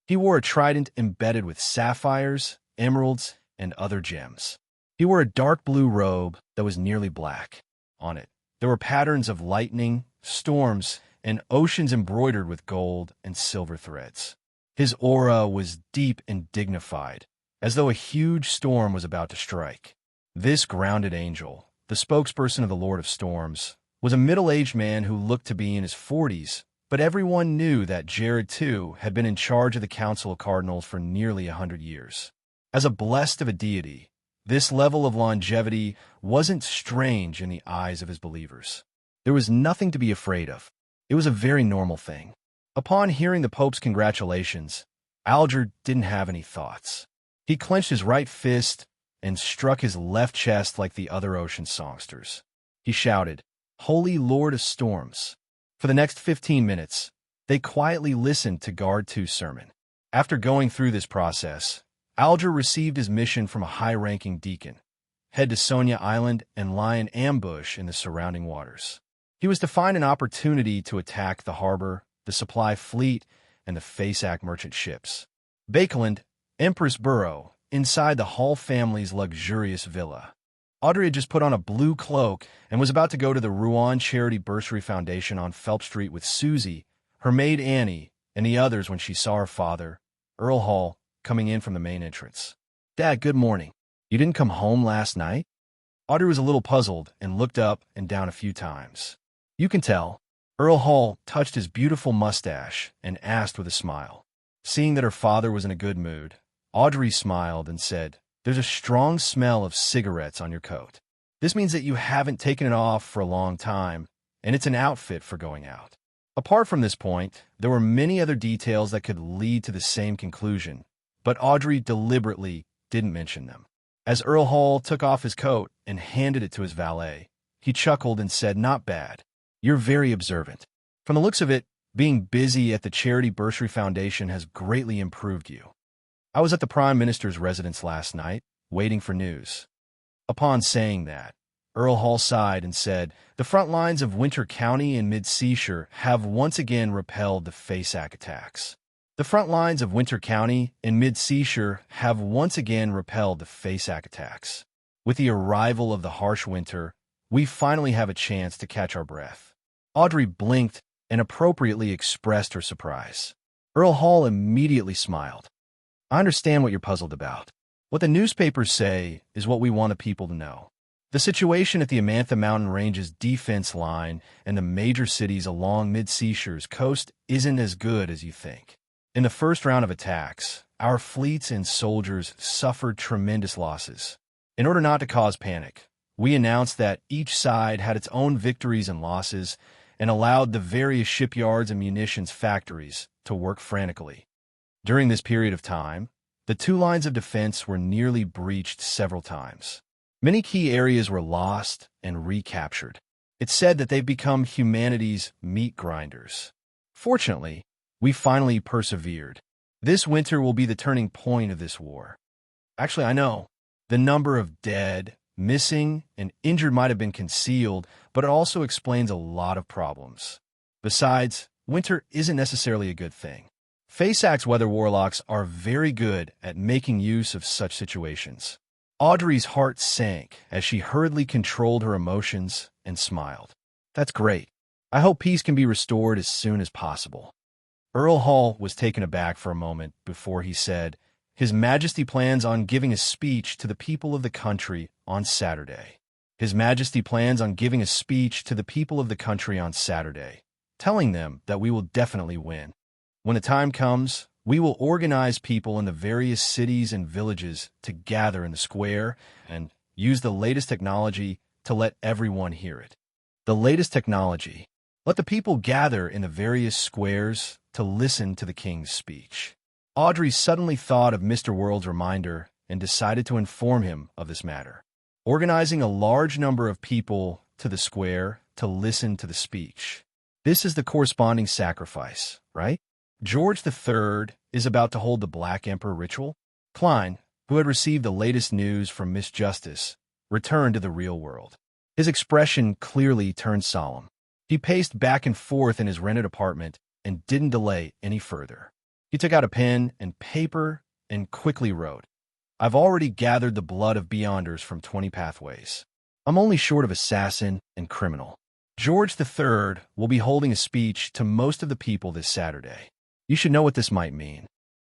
[SPEAKER 1] He wore a trident embedded with sapphires, emeralds, and other gems. He wore a dark blue robe that was nearly black. On it, there were patterns of lightning, storms, and oceans embroidered with gold and silver threads. His aura was deep and dignified, as though a huge storm was about to strike. This grounded angel, the spokesperson of the Lord of Storms, was a middle-aged man who looked to be in his 40s, but everyone knew that Jared II had been in charge of the Council of Cardinals for nearly 100 years. As a blessed of a deity, this level of longevity wasn't strange in the eyes of his believers. There was nothing to be afraid of. It was a very normal thing. Upon hearing the Pope's congratulations, Alger didn't have any thoughts. He clenched his right fist and struck his left chest like the other ocean songsters. He shouted, "Holy Lord of Storms." For the next 15 minutes, they quietly listened to Guard 2's sermon. After going through this process, Alger received his mission from a high-ranking deacon: head to Sonia Island and lie in ambush in the surrounding waters. He was to find an opportunity to attack the harbor, the supply fleet, and the Faceac merchant ships. Bakeland, Empress Borough, inside the Hall family's luxurious villa. Audrey had just put on a blue cloak and was about to go to the Rouen Charity Bursary Foundation on Phelps Street with Susie, her maid Annie, and the others when she saw her father, Earl Hall, coming in from the main entrance. "Dad, good morning. You didn't come home last night?" Audrey was a little puzzled and looked up and down a few times. "You can tell." Earl Hall touched his beautiful mustache and asked with a smile. Seeing that her father was in a good mood, Audrey smiled and said, "There's a strong smell of cigarettes on your coat. This means that you haven't taken it off for a long time, and it's an outfit for going out." Apart from this point, there were many other details that could lead to the same conclusion, but Audrey deliberately didn't mention them. As Earl Hall took off his coat and handed it to his valet, he chuckled and said, "Not bad. You're very observant. From the looks of it, being busy at the Charity Bursary Foundation has greatly improved you." "I was at the Prime Minister's residence last night, waiting for news." Upon saying that, Earl Hall sighed and said, "The front lines of Winter County and Mid-Seashire have once again repelled the Faceac attacks. The front lines of Winter County and Mid-Seashire have once again repelled the Faceac attacks. With the arrival of the harsh winter, we finally have a chance to catch our breath." Audrey blinked and appropriately expressed her surprise. Earl Hall immediately smiled. "I understand what you're puzzled about. What the newspapers say is what we want the people to know. The situation at the Amantha Mountain Range's defense line and the major cities along Mid-Seashire's coast isn't as good as you think. In the first round of attacks, our fleets and soldiers suffered tremendous losses. In order not to cause panic, we announced that each side had its own victories and losses and allowed the various shipyards and munitions factories to work frantically. During this period of time, the two lines of defense were nearly breached several times. Many key areas were lost and recaptured. It's said that they've become humanity's meat grinders. Fortunately, we finally persevered. This winter will be the turning point of this war. Actually, I know. The number of dead, missing, and injured might have been concealed, but it also explains a lot of problems. Besides, winter isn't necessarily a good thing. Faceac's weather warlocks are very good at making use of such situations." Audrey's heart sank as she hurriedly controlled her emotions and smiled. "That's great. I hope peace can be restored as soon as possible." Earl Hall was taken aback for a moment before he said, "His Majesty plans on giving a speech to the people of the country on Saturday. His Majesty plans on giving a speech to the people of the country on Saturday, telling them that we will definitely win. When the time comes, we will organize people in the various cities and villages to gather in the square and use the latest technology to let everyone hear it. The latest technology. Let the people gather in the various squares to listen to the king's speech." Audrey suddenly thought of Mr. World's reminder and decided to inform him of this matter. Organizing a large number of people to the square to listen to the speech. This is the corresponding sacrifice, right? George III is about to hold the Black Emperor ritual. Klein, who had received the latest news from Miss Justice, returned to the real world. His expression clearly turned solemn. He paced back and forth in his rented apartment and didn't delay any further. He took out a pen and paper and quickly wrote, "I've already gathered the blood of Beyonders from 20 pathways. I'm only short of assassin and criminal. George III will be holding a speech to most of the people this Saturday. You should know what this might mean.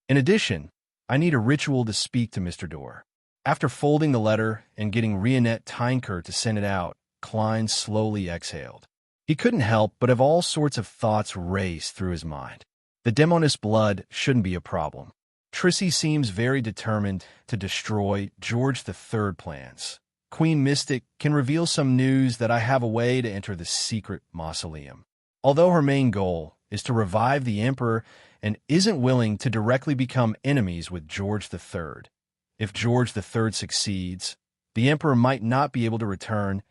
[SPEAKER 1] In addition, I need a ritual to speak to Mr. Dorr." After folding the letter and getting Rionette Tynker to send it out, Klein slowly exhaled. He couldn't help but have all sorts of thoughts race through his mind. The Demoness blood shouldn't be a problem. Trissy seems very determined to destroy George III plans. Queen Mystic can reveal some news that I have a way to enter the secret mausoleum. Although her main goal is to revive the Emperor and isn't willing to directly become enemies with George III. If George III succeeds, the Emperor might not be able to return.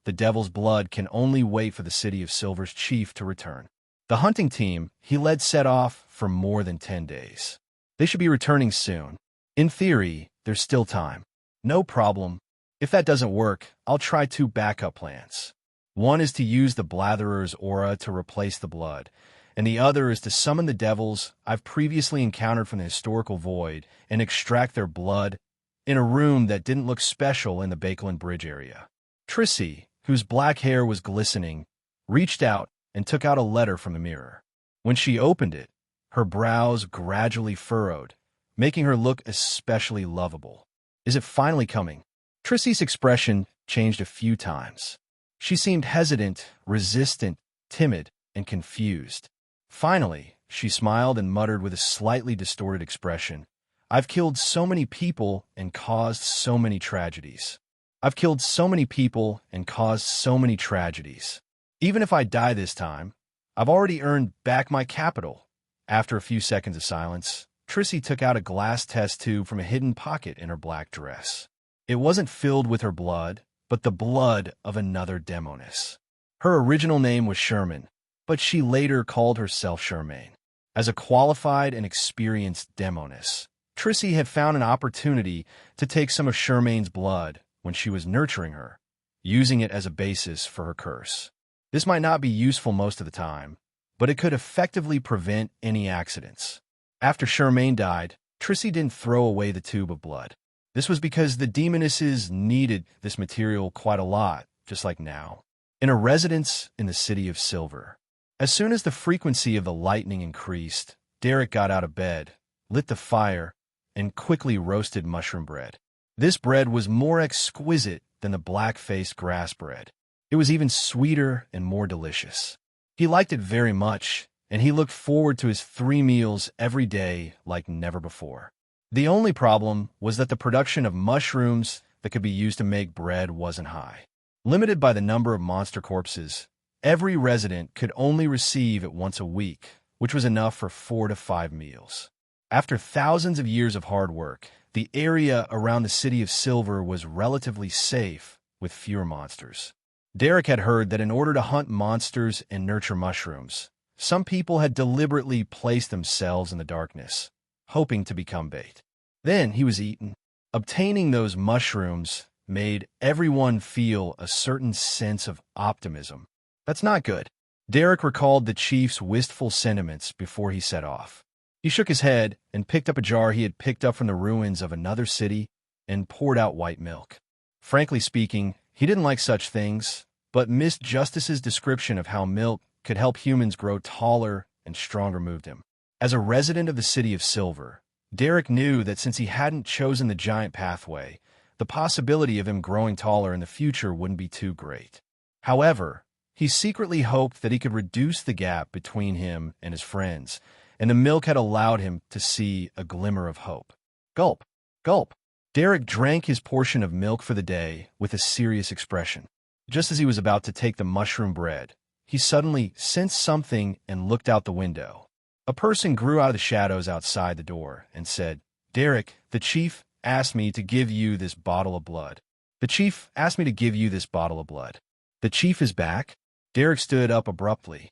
[SPEAKER 1] The Devil's blood can only wait for the City of Silver's chief to return. The hunting team he led set off for more than 10 days. They should be returning soon. In theory, there's still time. No problem. If that doesn't work, I'll try 2 backup plans. One is to use the Blatherer's aura to replace the blood, and the other is to summon the devils I've previously encountered from the historical void and extract their blood in a room that didn't look special in the Bakelin Bridge area. Trissy, whose black hair was glistening, reached out and took out a letter from the mirror. When she opened it, her brows gradually furrowed, making her look especially lovable. Is it finally coming? Trissy's expression changed a few times. She seemed hesitant, resistant, timid, and confused. Finally, she smiled and muttered with a slightly distorted expression, "I've killed so many people and caused so many tragedies. I've killed so many people and caused so many tragedies. Even if I die this time, I've already earned back my capital." After a few seconds of silence, Trissy took out a glass test tube from a hidden pocket in her black dress. It wasn't filled with her blood, but the blood of another Demoness. Her original name was Sherman, but she later called herself Charmaine. As a qualified and experienced Demoness, Trissy had found an opportunity to take some of Charmaine's blood when she was nurturing her, using it as a basis for her curse. This might not be useful most of the time, but it could effectively prevent any accidents. After Charmaine died, Trissy didn't throw away the tube of blood. This was because the demonesses needed this material quite a lot, just like now. In a residence in the City of Silver. As soon as the frequency of the lightning increased, Derek got out of bed, lit the fire, and quickly roasted mushroom bread. This bread was more exquisite than the black-faced grass bread. It was even sweeter and more delicious. He liked it very much, and he looked forward to his 3 meals every day like never before. The only problem was that the production of mushrooms that could be used to make bread wasn't high. Limited by the number of monster corpses, every resident could only receive it once a week, which was enough for 4 to 5 meals. After thousands of years of hard work, the area around the City of Silver was relatively safe with fewer monsters. Derek had heard that in order to hunt monsters and nurture mushrooms, some people had deliberately placed themselves in the darkness, hoping to become bait. Then he was eaten. Obtaining those mushrooms made everyone feel a certain sense of optimism. That's not good. Derek recalled the chief's wistful sentiments before he set off. He shook his head and picked up a jar he had picked up from the ruins of another city and poured out white milk. Frankly speaking, he didn't like such things, but Miss Justice's description of how milk could help humans grow taller and stronger moved him. As a resident of the City of Silver, Derek knew that since he hadn't chosen the giant pathway, the possibility of him growing taller in the future wouldn't be too great. However, he secretly hoped that he could reduce the gap between him and his friends, and the milk had allowed him to see a glimmer of hope. Gulp, gulp. Derek drank his portion of milk for the day with a serious expression. Just as he was about to take the mushroom bread, he suddenly sensed something and looked out the window. A person grew out of the shadows outside the door and said, "Derek, the chief asked me to give you this bottle of blood. The chief asked me to give you this bottle of blood." "The chief is back?" Derek stood up abruptly.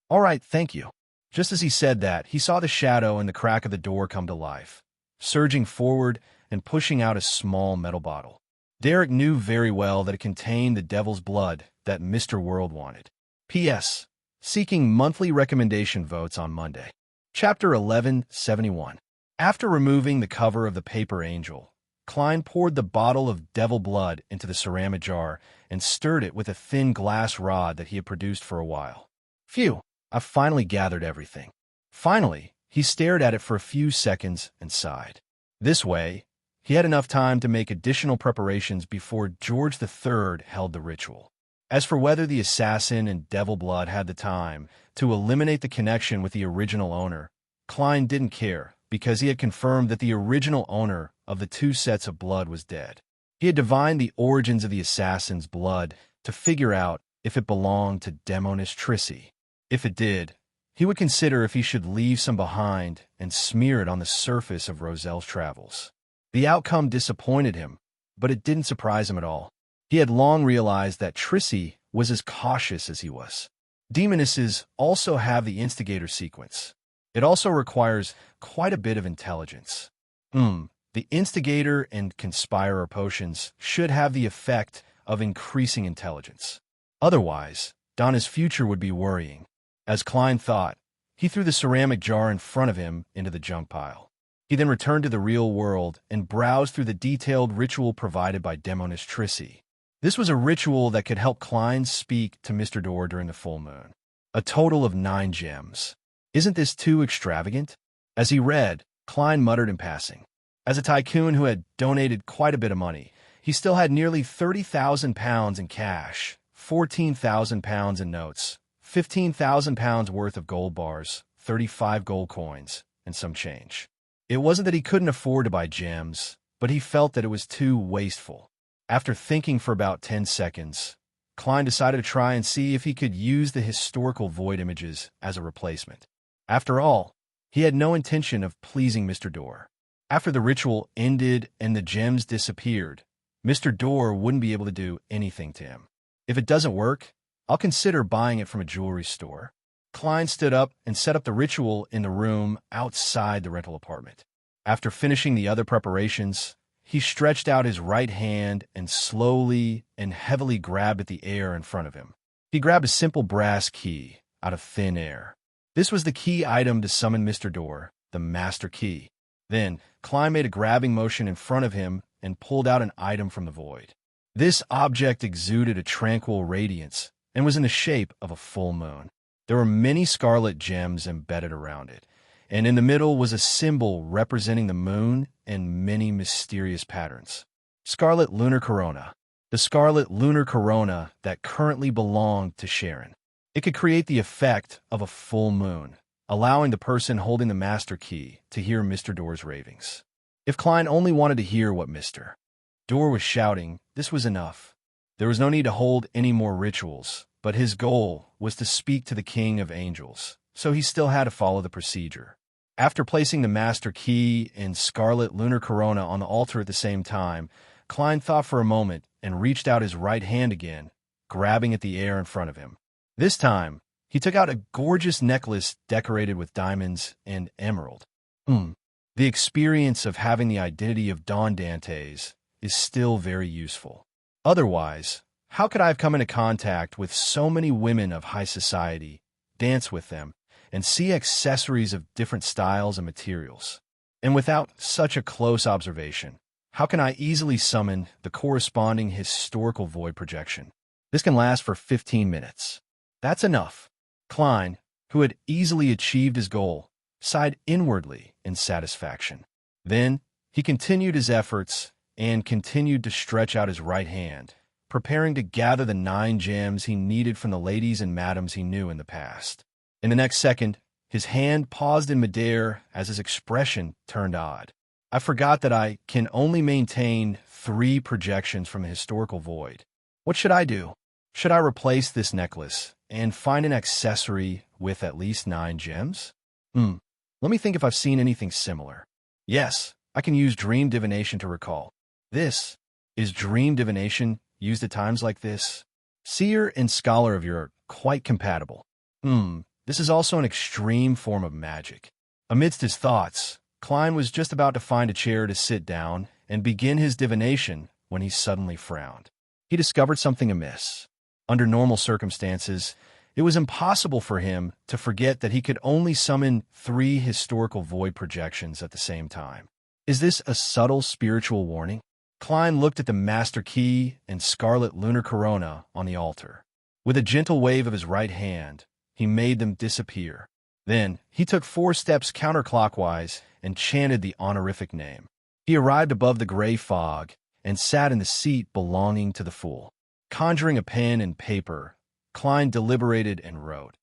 [SPEAKER 1] "All right, thank you." Just as he said that, he saw the shadow in the crack of the door come to life, surging forward and pushing out a small metal bottle. Derek knew very well that it contained the devil's blood that Mr. World wanted. P.S. Seeking monthly recommendation votes on Monday. Chapter 1171. After removing the cover of the paper angel, Klein poured the bottle of devil blood into the ceramic jar and stirred it with a thin glass rod that he had produced for a while. Phew, I've finally gathered everything. Finally, he stared at it for a few seconds and sighed. This way, he had enough time to make additional preparations before George III held the ritual. As for whether the assassin and devil blood had the time to eliminate the connection with the original owner, Klein didn't care because he had confirmed that the original owner of the 2 sets of blood was dead. He had divined the origins of the assassin's blood to figure out if it belonged to Demoness Trissy. If it did, he would consider if he should leave some behind and smear it on the surface of Roselle's travels. The outcome disappointed him, but it didn't surprise him at all. He had long realized that Trissy was as cautious as he was. Demonesses also have the instigator sequence. It also requires quite a bit of intelligence. The instigator and conspirer potions should have the effect of increasing intelligence. Otherwise, Donna's future would be worrying. As Klein thought, he threw the ceramic jar in front of him into the junk pile. He then returned to the real world and browsed through the detailed ritual provided by Demoness Trissy. This was a ritual that could help Klein speak to Mr. Door during the full moon. A total of 9 gems. Isn't this too extravagant? As he read, Klein muttered in passing. As a tycoon who had donated quite a bit of money, he still had nearly £30,000 in cash, £14,000 in notes, £15,000 worth of gold bars, 35 gold coins, and some change. It wasn't that he couldn't afford to buy gems, but he felt that it was too wasteful. After thinking for about 10 seconds, Klein decided to try and see if he could use the historical void images as a replacement. After all, he had no intention of pleasing Mr. Door. After the ritual ended and the gems disappeared, Mr. Door wouldn't be able to do anything to him. If it doesn't work, I'll consider buying it from a jewelry store. Klein stood up and set up the ritual in the room outside the rental apartment. After finishing the other preparations, he stretched out his right hand and slowly and heavily grabbed at the air in front of him. He grabbed a simple brass key out of thin air. This was the key item to summon Mr. Door, the master key. Then, Klein made a grabbing motion in front of him and pulled out an item from the void. This object exuded a tranquil radiance and was in the shape of a full moon. There were many scarlet gems embedded around it, and in the middle was a symbol representing the moon and many mysterious patterns. Scarlet lunar corona. The scarlet lunar corona that currently belonged to Sharon. It could create the effect of a full moon, allowing the person holding the master key to hear Mr. Door's ravings. If Klein only wanted to hear what Mr. Door was shouting, this was enough. There was no need to hold any more rituals, but his goal was to speak to the King of Angels, so he still had to follow the procedure. After placing the master key and scarlet lunar corona on the altar at the same time, Klein thought for a moment and reached out his right hand again, grabbing at the air in front of him. This time, he took out a gorgeous necklace decorated with diamonds and emerald. The experience of having the identity of Don Dantes is still very useful. Otherwise, how could I have come into contact with so many women of high society, dance with them, and see accessories of different styles and materials? And without such a close observation, how can I easily summon the corresponding historical void projection? This can last for 15 minutes. That's enough. Klein, who had easily achieved his goal, sighed inwardly in satisfaction. Then, he continued his efforts and continued to stretch out his right hand, preparing to gather the 9 gems he needed from the ladies and madams he knew in the past. In the next second, his hand paused in midair as his expression turned odd. I forgot that I can only maintain 3 projections from the historical void. What should I do? Should I replace this necklace and find an accessory with at least 9 gems? Let me think if I've seen anything similar. Yes, I can use dream divination to recall. This is dream divination used at times like this. Seer and scholar of your quite compatible. This is also an extreme form of magic. Amidst his thoughts, Klein was just about to find a chair to sit down and begin his divination when he suddenly frowned. He discovered something amiss. Under normal circumstances, it was impossible for him to forget that he could only summon 3 historical void projections at the same time. Is this a subtle spiritual warning? Klein looked at the master key and scarlet lunar corona on the altar. With a gentle wave of his right hand, he made them disappear. Then, he took 4 steps counterclockwise and chanted the honorific name. He arrived above the gray fog and sat in the seat belonging to the fool. Conjuring a pen and paper, Klein deliberated and wrote,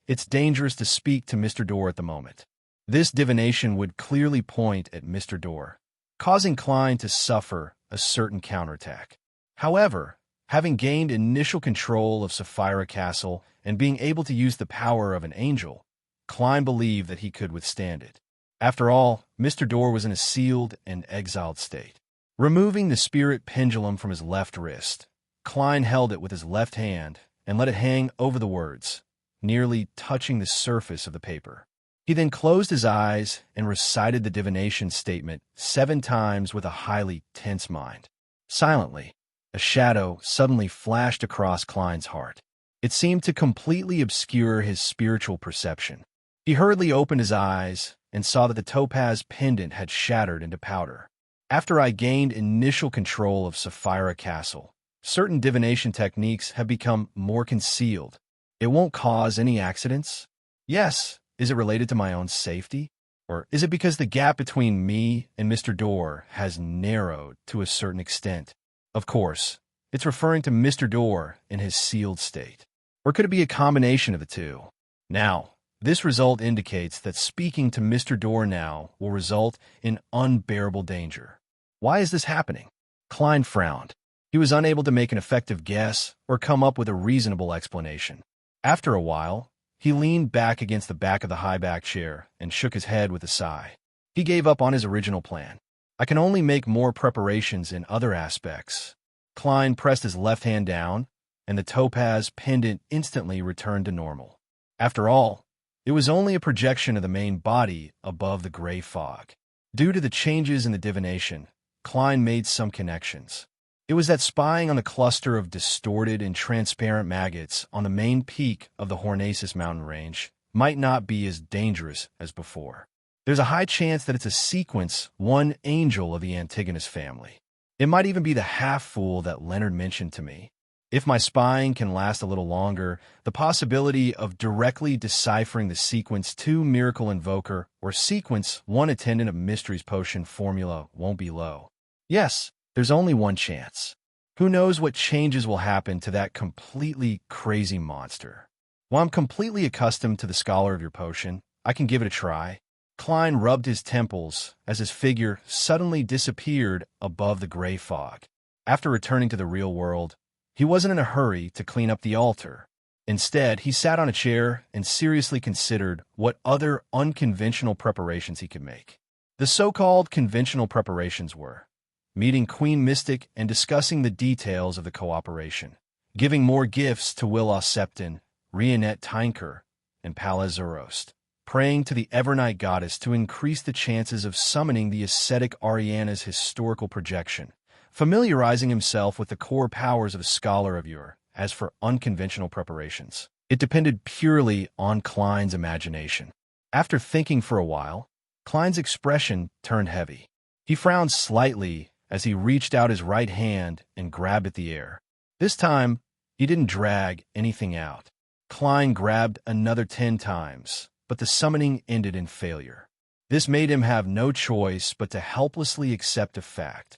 [SPEAKER 1] "It's dangerous to speak to Mr. Door at the moment." This divination would clearly point at Mr. Door, causing Klein to suffer a certain counterattack. However, having gained initial control of Sapphira Castle and being able to use the power of an angel, Klein believed that he could withstand it. After all, Mr. Door was in a sealed and exiled state. Removing the spirit pendulum from his left wrist, Klein held it with his left hand and let it hang over the words, nearly touching the surface of the paper. He then closed his eyes and recited the divination statement 7 times with a highly tense mind. Silently, a shadow suddenly flashed across Klein's heart. It seemed to completely obscure his spiritual perception. He hurriedly opened his eyes and saw that the topaz pendant had shattered into powder. After I gained initial control of Sapphira Castle, certain divination techniques have become more concealed. It won't cause any accidents? Yes. Is it related to my own safety? Or is it because the gap between me and Mr. Door has narrowed to a certain extent? Of course, it's referring to Mr. Door in his sealed state. Or could it be a combination of the two? Now, this result indicates that speaking to Mr. Door now will result in unbearable danger. Why is this happening? Klein frowned. He was unable to make an effective guess or come up with a reasonable explanation. After a while, he leaned back against the back of the high-back chair and shook his head with a sigh. He gave up on his original plan. I can only make more preparations in other aspects. Klein pressed his left hand down, and the topaz pendant instantly returned to normal. After all, it was only a projection of the main body above the gray fog. Due to the changes in the divination, Klein made some connections. It was that spying on the cluster of distorted and transparent maggots on the main peak of the Hornacis mountain range might not be as dangerous as before. There's a high chance that it's a sequence, one angel of the Antigonus family. It might even be the half-fool that Leonard mentioned to me. If my spying can last a little longer, the possibility of directly deciphering the Sequence 2 Miracle Invoker or Sequence 1 Attendant of Mysteries Potion formula won't be low. Yes, there's only one chance. Who knows what changes will happen to that completely crazy monster? While I'm completely accustomed to the Scholar of your potion, I can give it a try. Klein rubbed his temples as his figure suddenly disappeared above the gray fog. After returning to the real world, he wasn't in a hurry to clean up the altar. Instead, he sat on a chair and seriously considered what other unconventional preparations he could make. The so-called conventional preparations were meeting Queen Mystic and discussing the details of the cooperation, giving more gifts to Will Septon, Rionette Tynker, and Palazurost, praying to the Evernight goddess to increase the chances of summoning the ascetic Ariana's historical projection, familiarizing himself with the core powers of a Scholar of Yore. As for unconventional preparations, it depended purely on Klein's imagination. After thinking for a while, Klein's expression turned heavy. He frowned slightly as he reached out his right hand and grabbed at the air. This time, he didn't drag anything out. Klein grabbed another 10 times, but the summoning ended in failure. This made him have no choice but to helplessly accept a fact.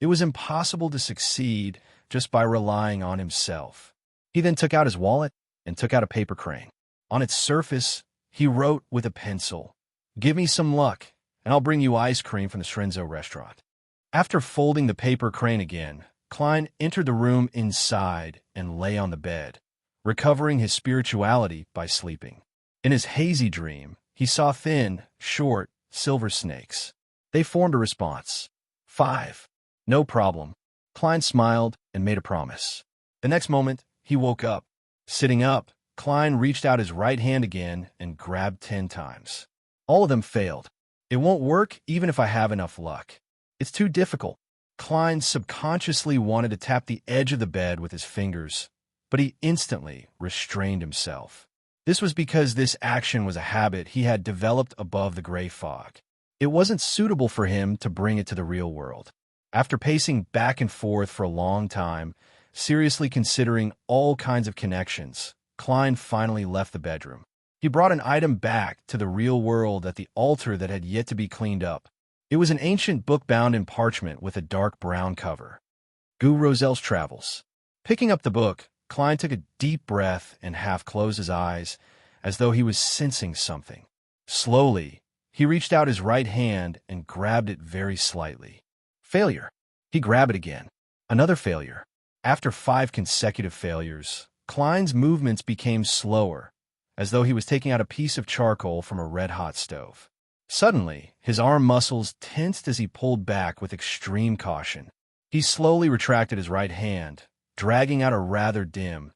[SPEAKER 1] It was impossible to succeed just by relying on himself. He then took out his wallet and took out a paper crane. On its surface, he wrote with a pencil, "Give me some luck, and I'll bring you ice cream from the Srenzo restaurant." After folding the paper crane again, Klein entered the room inside and lay on the bed, recovering his spirituality by sleeping. In his hazy dream, he saw thin, short, silver snakes. They formed a response. 5. No problem. Klein smiled and made a promise. The next moment, he woke up. Sitting up, Klein reached out his right hand again and grabbed 10 times. All of them failed. It won't work even if I have enough luck. It's too difficult. Klein subconsciously wanted to tap the edge of the bed with his fingers, but he instantly restrained himself. This was because this action was a habit he had developed above the gray fog. It wasn't suitable for him to bring it to the real world. After pacing back and forth for a long time, seriously considering all kinds of connections, Klein finally left the bedroom. He brought an item back to the real world at the altar that had yet to be cleaned up. It was an ancient book bound in parchment with a dark brown cover. Gu Rosel's Travels. Picking up the book, Klein took a deep breath and half closed his eyes, as though he was sensing something. Slowly, he reached out his right hand and grabbed it very slightly. Failure. He grabbed it again. Another failure. After 5 consecutive failures, Klein's movements became slower, as though he was taking out a piece of charcoal from a red-hot stove. Suddenly, his arm muscles tensed as he pulled back with extreme caution. He slowly retracted his right hand, dragging out a rather dim,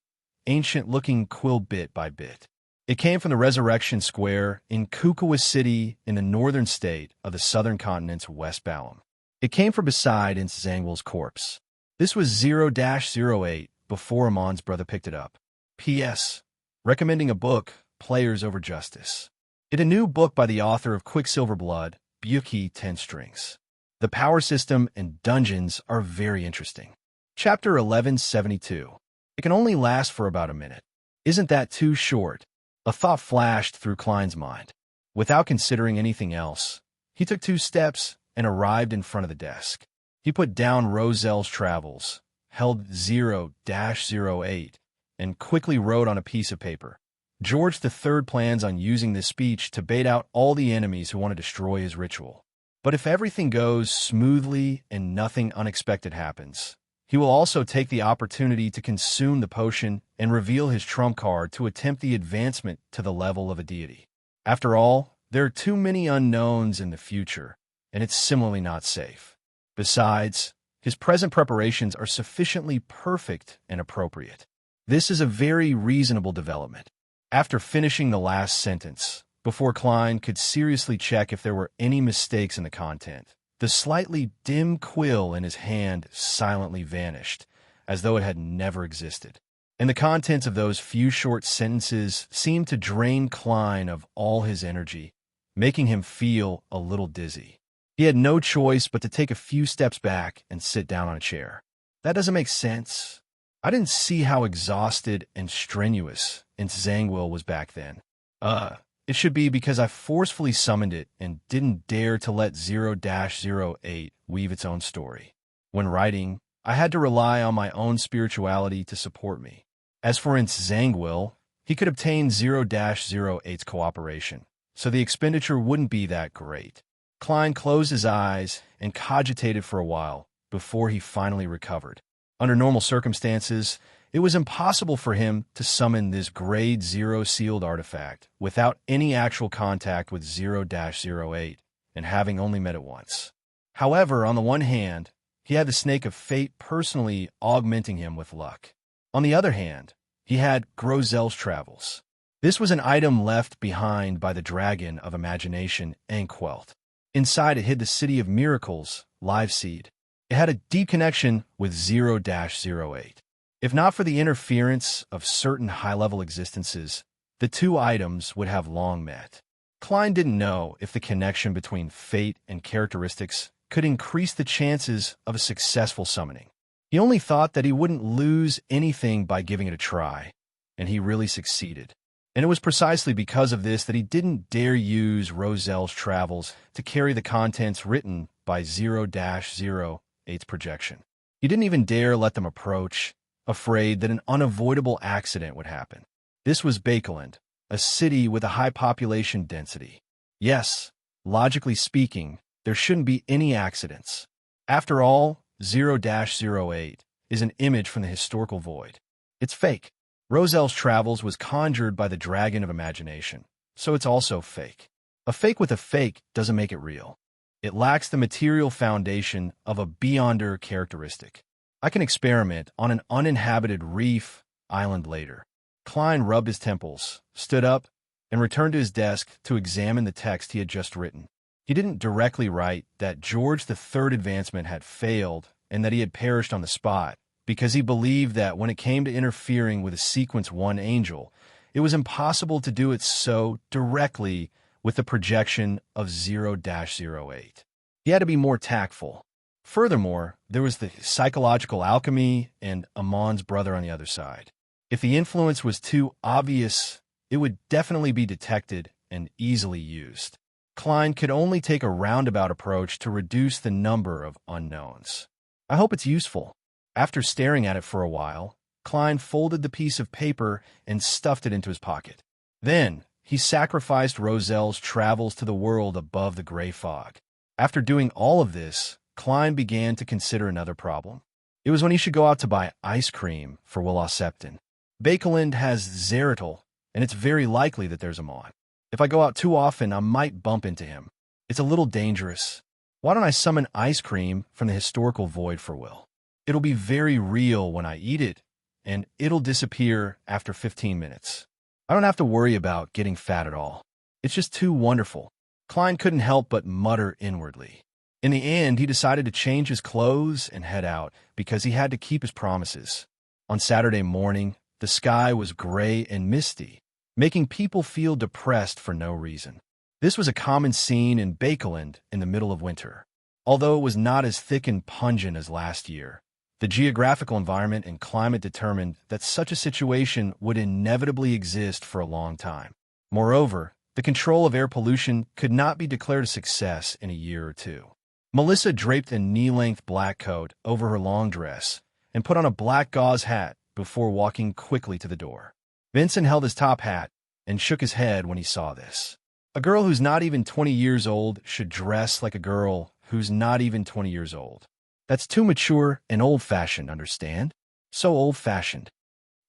[SPEAKER 1] ancient-looking quill bit by bit. It came from the Resurrection Square in Kukua City in the northern state of the southern continent's West Balam. It came from beside Zangwil's corpse. This was 0-08 before Amon's brother picked it up. P.S. Recommending a book, Players Over Justice. It a new book by the author of Quicksilver Blood, Buki 10 Strings. The power system and dungeons are very interesting. Chapter 1172. It can only last for about a minute. Isn't that too short? A thought flashed through Klein's mind. Without considering anything else, he took 2 steps and arrived in front of the desk. He put down Rosel's Travels, held 0-08, and quickly wrote on a piece of paper. George III plans on using this speech to bait out all the enemies who want to destroy his ritual. But if everything goes smoothly and nothing unexpected happens, he will also take the opportunity to consume the potion and reveal his trump card to attempt the advancement to the level of a deity. After all, there are too many unknowns in the future, and it's similarly not safe. Besides, his present preparations are sufficiently perfect and appropriate. This is a very reasonable development. After finishing the last sentence, before Klein could seriously check if there were any mistakes in the content, The slightly dim quill in his hand silently vanished, as though it had never existed. And the contents of those few short sentences seemed to drain Klein of all his energy, making him feel a little dizzy. He had no choice but to take a few steps back and sit down on a chair. That doesn't make sense. I didn't see how exhausted and strenuous Zangwill was back then. It should be because I forcefully summoned it and didn't dare to let 0-08 weave its own story. When writing, I had to rely on my own spirituality to support me. As for Zangwill, he could obtain 0-08's cooperation, so the expenditure wouldn't be that great. Klein closed his eyes and cogitated for a while before he finally recovered. Under normal circumstances, it was impossible for him to summon this Grade 0 sealed artifact without any actual contact with 0-08 and having only met it once. However, on the one hand, he had the Snake of Fate personally augmenting him with luck. On the other hand, he had Grozel's Travels. This was an item left behind by the Dragon of Imagination, Enchantment. Inside it hid the City of Miracles, Live Seed. It had a deep connection with 0-08. If not for the interference of certain high-level existences, the two items would have long met. Klein didn't know if the connection between fate and characteristics could increase the chances of a successful summoning. He only thought that he wouldn't lose anything by giving it a try, and he really succeeded. And it was precisely because of this that he didn't dare use Grozel's Travels to carry the contents written by 0-08's projection. He didn't even dare let them approach, afraid that an unavoidable accident would happen. This was Bakeland, a city with a high population density. Yes, logically speaking, there shouldn't be any accidents. After all, 0-08 is an image from the historical void. It's fake. Grozel's Travels was conjured by the Dragon of Imagination, so it's also fake. A fake with a fake doesn't make it real. It lacks the material foundation of a beyonder characteristic. I can experiment on an uninhabited reef island later. Klein rubbed his temples, stood up, and returned to his desk to examine the text he had just written. He didn't directly write that George III advancement had failed and that he had perished on the spot, because he believed that when it came to interfering with a Sequence 1 angel, it was impossible to do it so directly with the projection of 0-08. He had to be more tactful. Furthermore, there was the psychological alchemy and Amon's brother on the other side. If the influence was too obvious, it would definitely be detected and easily used. Klein could only take a roundabout approach to reduce the number of unknowns. I hope it's useful. After staring at it for a while, Klein folded the piece of paper and stuffed it into his pocket. Then, he sacrificed Grozel's Travels to the world above the gray fog. After doing all of this, Klein began to consider another problem. It was when he should go out to buy ice cream for Willow Septon. Bakeland has Zeratul, and it's very likely that there's a Mon. If I go out too often, I might bump into him. It's a little dangerous. Why don't I summon ice cream from the historical void for Will? It'll be very real when I eat it, and it'll disappear after 15 minutes. I don't have to worry about getting fat at all. It's just too wonderful. Klein couldn't help but mutter inwardly. In the end, he decided to change his clothes and head out because he had to keep his promises. On Saturday morning, the sky was gray and misty, making people feel depressed for no reason. This was a common scene in Bakeland in the middle of winter. Although it was not as thick and pungent as last year, the geographical environment and climate determined that such a situation would inevitably exist for a long time. Moreover, the control of air pollution could not be declared a success in a year or two. Melissa draped a knee-length black coat over her long dress and put on a black gauze hat before walking quickly to the door. Vincent held his top hat and shook his head when he saw this. A girl who's not even 20 years old should dress like a girl who's not even 20 years old. That's too mature and old-fashioned, understand? So old-fashioned.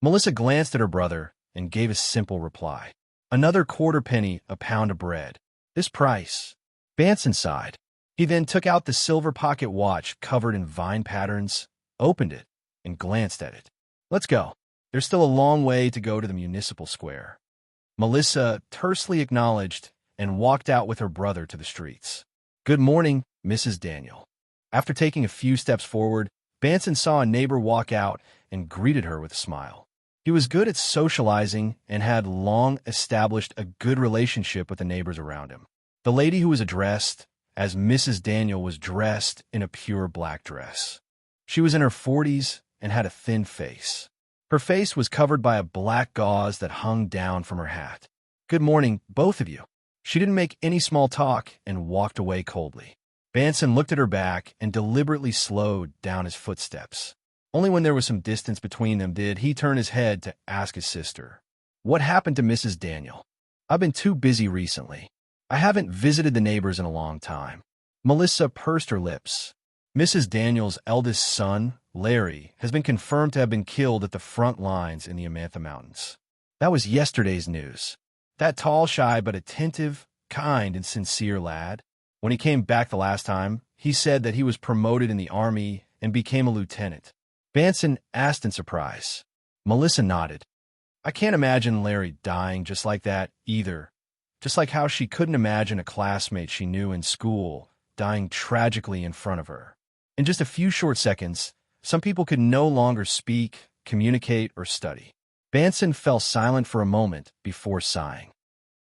[SPEAKER 1] Melissa glanced at her brother and gave a simple reply. Another quarter penny a pound of bread. This price. Banson sighed. He then took out the silver pocket watch covered in vine patterns, opened it, and glanced at it. Let's go. There's still a long way to go to the municipal square. Melissa tersely acknowledged and walked out with her brother to the streets. "Good morning, Mrs. Daniel." After taking a few steps forward, Banson saw a neighbor walk out and greeted her with a smile. He was good at socializing and had long established a good relationship with the neighbors around him. The lady who was addressed as Mrs. Daniel was dressed in a pure black dress. She was in her 40s and had a thin face. Her face was covered by a black gauze that hung down from her hat. "Good morning, both of you." She didn't make any small talk and walked away coldly. Banson looked at her back and deliberately slowed down his footsteps. Only when there was some distance between them did he turn his head to ask his sister, "What happened to Mrs. Daniel?" "I've been too busy recently. I haven't visited the neighbors in a long time." Melissa pursed her lips. Mrs. Daniel's eldest son, Larry, has been confirmed to have been killed at the front lines in the Amantha Mountains. That was yesterday's news. That tall, shy, but attentive, kind, and sincere lad. When he came back the last time, he said that he was promoted in the army and became a lieutenant. Banson asked in surprise. Melissa nodded. "I can't imagine Larry dying just like that, either. Just like how she couldn't imagine a classmate she knew in school dying tragically in front of her." In just a few short seconds, some people could no longer speak, communicate, or study. Banson fell silent for a moment before sighing.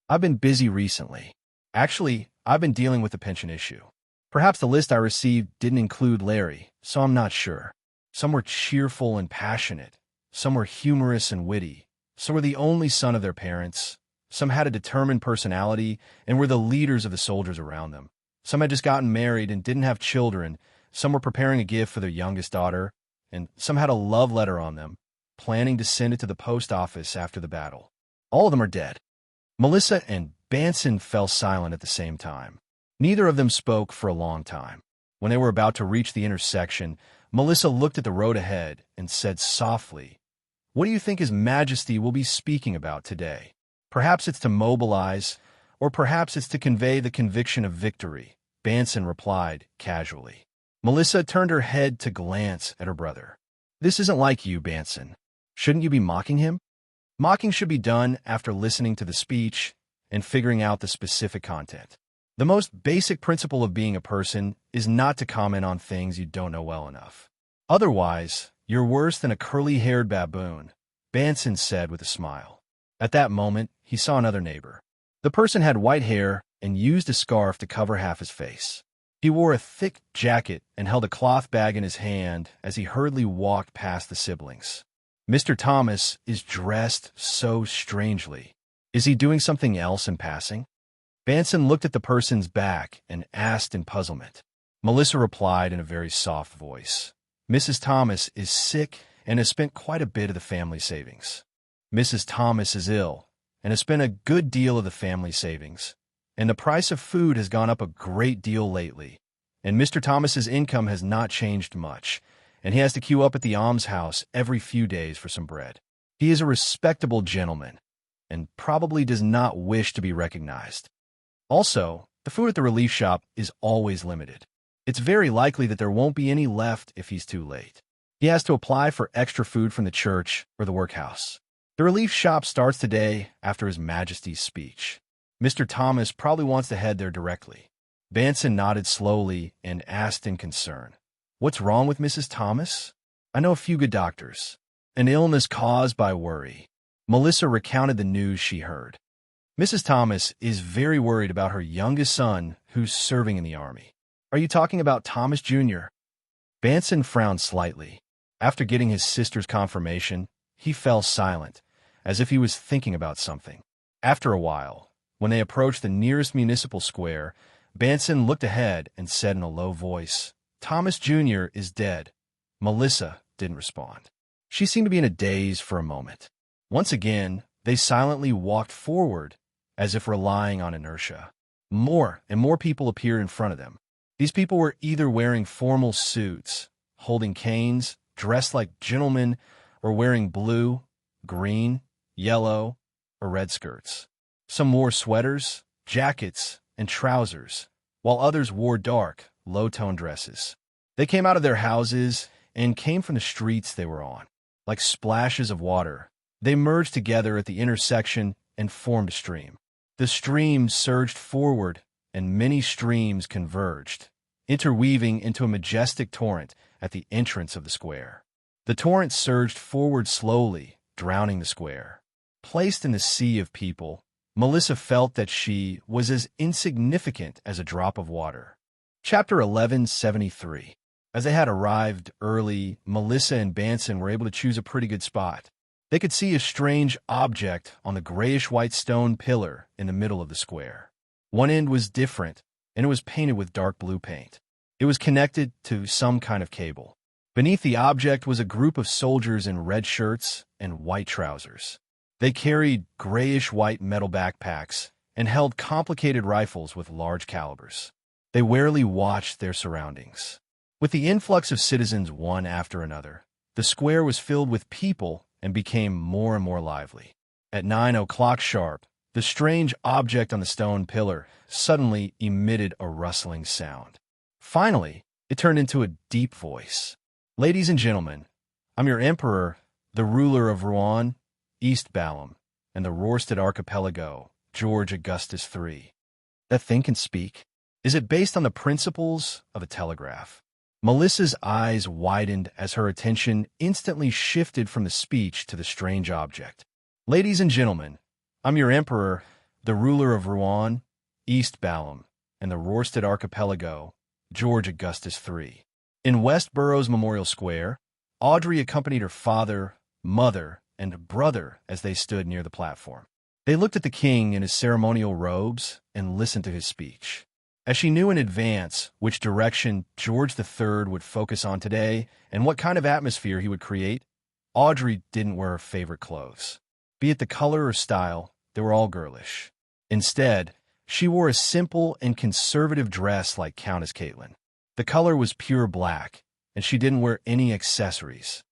[SPEAKER 1] "I've been busy recently. Actually, I've been dealing with the pension issue. Perhaps the list I received didn't include Larry, so I'm not sure. Some were cheerful and passionate. Some were humorous and witty. Some were the only son of their parents. Some had a determined personality and were the leaders of the soldiers around them. Some had just gotten married and didn't have children. Some were preparing a gift for their youngest daughter, and some had a love letter on them, planning to send it to the post office after the battle. All of them are dead." Melissa and Banson fell silent at the same time. Neither of them spoke for a long time. When they were about to reach the intersection, Melissa looked at the road ahead and said softly, "What do you think His Majesty will be speaking about today? Perhaps it's to mobilize, or perhaps it's to convey the conviction of victory," Banson replied casually. Melissa turned her head to glance at her brother. "This isn't like you, Banson. Shouldn't you be mocking him?" "Mocking should be done after listening to the speech and figuring out the specific content. The most basic principle of being a person is not to comment on things you don't know well enough. Otherwise, you're worse than a curly-haired baboon," Banson said with a smile. At that moment, he saw another neighbor. The person had white hair and used a scarf to cover half his face. He wore a thick jacket and held a cloth bag in his hand as he hurriedly walked past the siblings. "Mr. Thomas is dressed so strangely. Is he doing something else in passing?" Banson looked at the person's back and asked in puzzlement. Melissa replied in a very soft voice, "Mrs. Thomas is sick and has spent quite a bit of the family savings." "Mrs. Thomas is ill and has spent a good deal of the family savings, and the price of food has gone up a great deal lately, and Mr. Thomas's income has not changed much, and he has to queue up at the almshouse every few days for some bread. He is a respectable gentleman and probably does not wish to be recognized. Also, the food at the relief shop is always limited. It's very likely that there won't be any left if he's too late. He has to apply for extra food from the church or the workhouse. The relief shop starts today after His Majesty's speech. Mr. Thomas probably wants to head there directly." Banson nodded slowly and asked in concern, "What's wrong with Mrs. Thomas?" "I know a few good doctors. An illness caused by worry." Melissa recounted the news she heard. "Mrs. Thomas is very worried about her youngest son who's serving in the army." "Are you talking about Thomas Jr.?" Banson frowned slightly. After getting his sister's confirmation, he fell silent, as if he was thinking about something. After a while, when they approached the nearest municipal square, Banson looked ahead and said in a low voice, "Thomas Jr. is dead." Melissa didn't respond. She seemed to be in a daze for a moment. Once again, they silently walked forward, as if relying on inertia. More and more people appeared in front of them. These people were either wearing formal suits, holding canes, dressed like gentlemen, or wearing blue, green, yellow, or red skirts. Some wore sweaters, jackets, and trousers, while others wore dark, low-toned dresses. They came out of their houses and came from the streets they were on. Like splashes of water, they merged together at the intersection and formed a stream. The stream surged forward and many streams converged, interweaving into a majestic torrent at the entrance of the square. The torrent surged forward slowly, drowning the square. Placed in the sea of people, Melissa felt that she was as insignificant as a drop of water. Chapter 1173. As they had arrived early, Melissa and Banson were able to choose a pretty good spot. They could see a strange object on the grayish-white stone pillar in the middle of the square. One end was different, and it was painted with dark blue paint. It was connected to some kind of cable. Beneath the object was a group of soldiers in red shirts and white trousers. They carried grayish-white metal backpacks and held complicated rifles with large calibers. They warily watched their surroundings. With the influx of citizens one after another, the square was filled with people and became more and more lively. At 9 o'clock sharp, the strange object on the stone pillar suddenly emitted a rustling sound. Finally, it turned into a deep voice. "Ladies and gentlemen, I'm your emperor, the ruler of Rouen, East Balham, and the Rorstad Archipelago, George Augustus III. That thing can speak. Is it based on the principles of a telegraph?" Melissa's eyes widened as her attention instantly shifted from the speech to the strange object. "Ladies and gentlemen, I'm your emperor, the ruler of Rouen, East Balham, and the Rorstad Archipelago, George Augustus III." In West Boroughs Memorial Square, Audrey accompanied her father, mother, and brother as they stood near the platform. They looked at the king in his ceremonial robes and listened to his speech. As she knew in advance which direction George III would focus on today and what kind of atmosphere he would create, Audrey didn't wear her favorite clothes. Be it the color or style, they were all girlish. Instead, she wore a simple and conservative dress like Countess Caitlin. The color was pure black, and she didn't wear any accessories.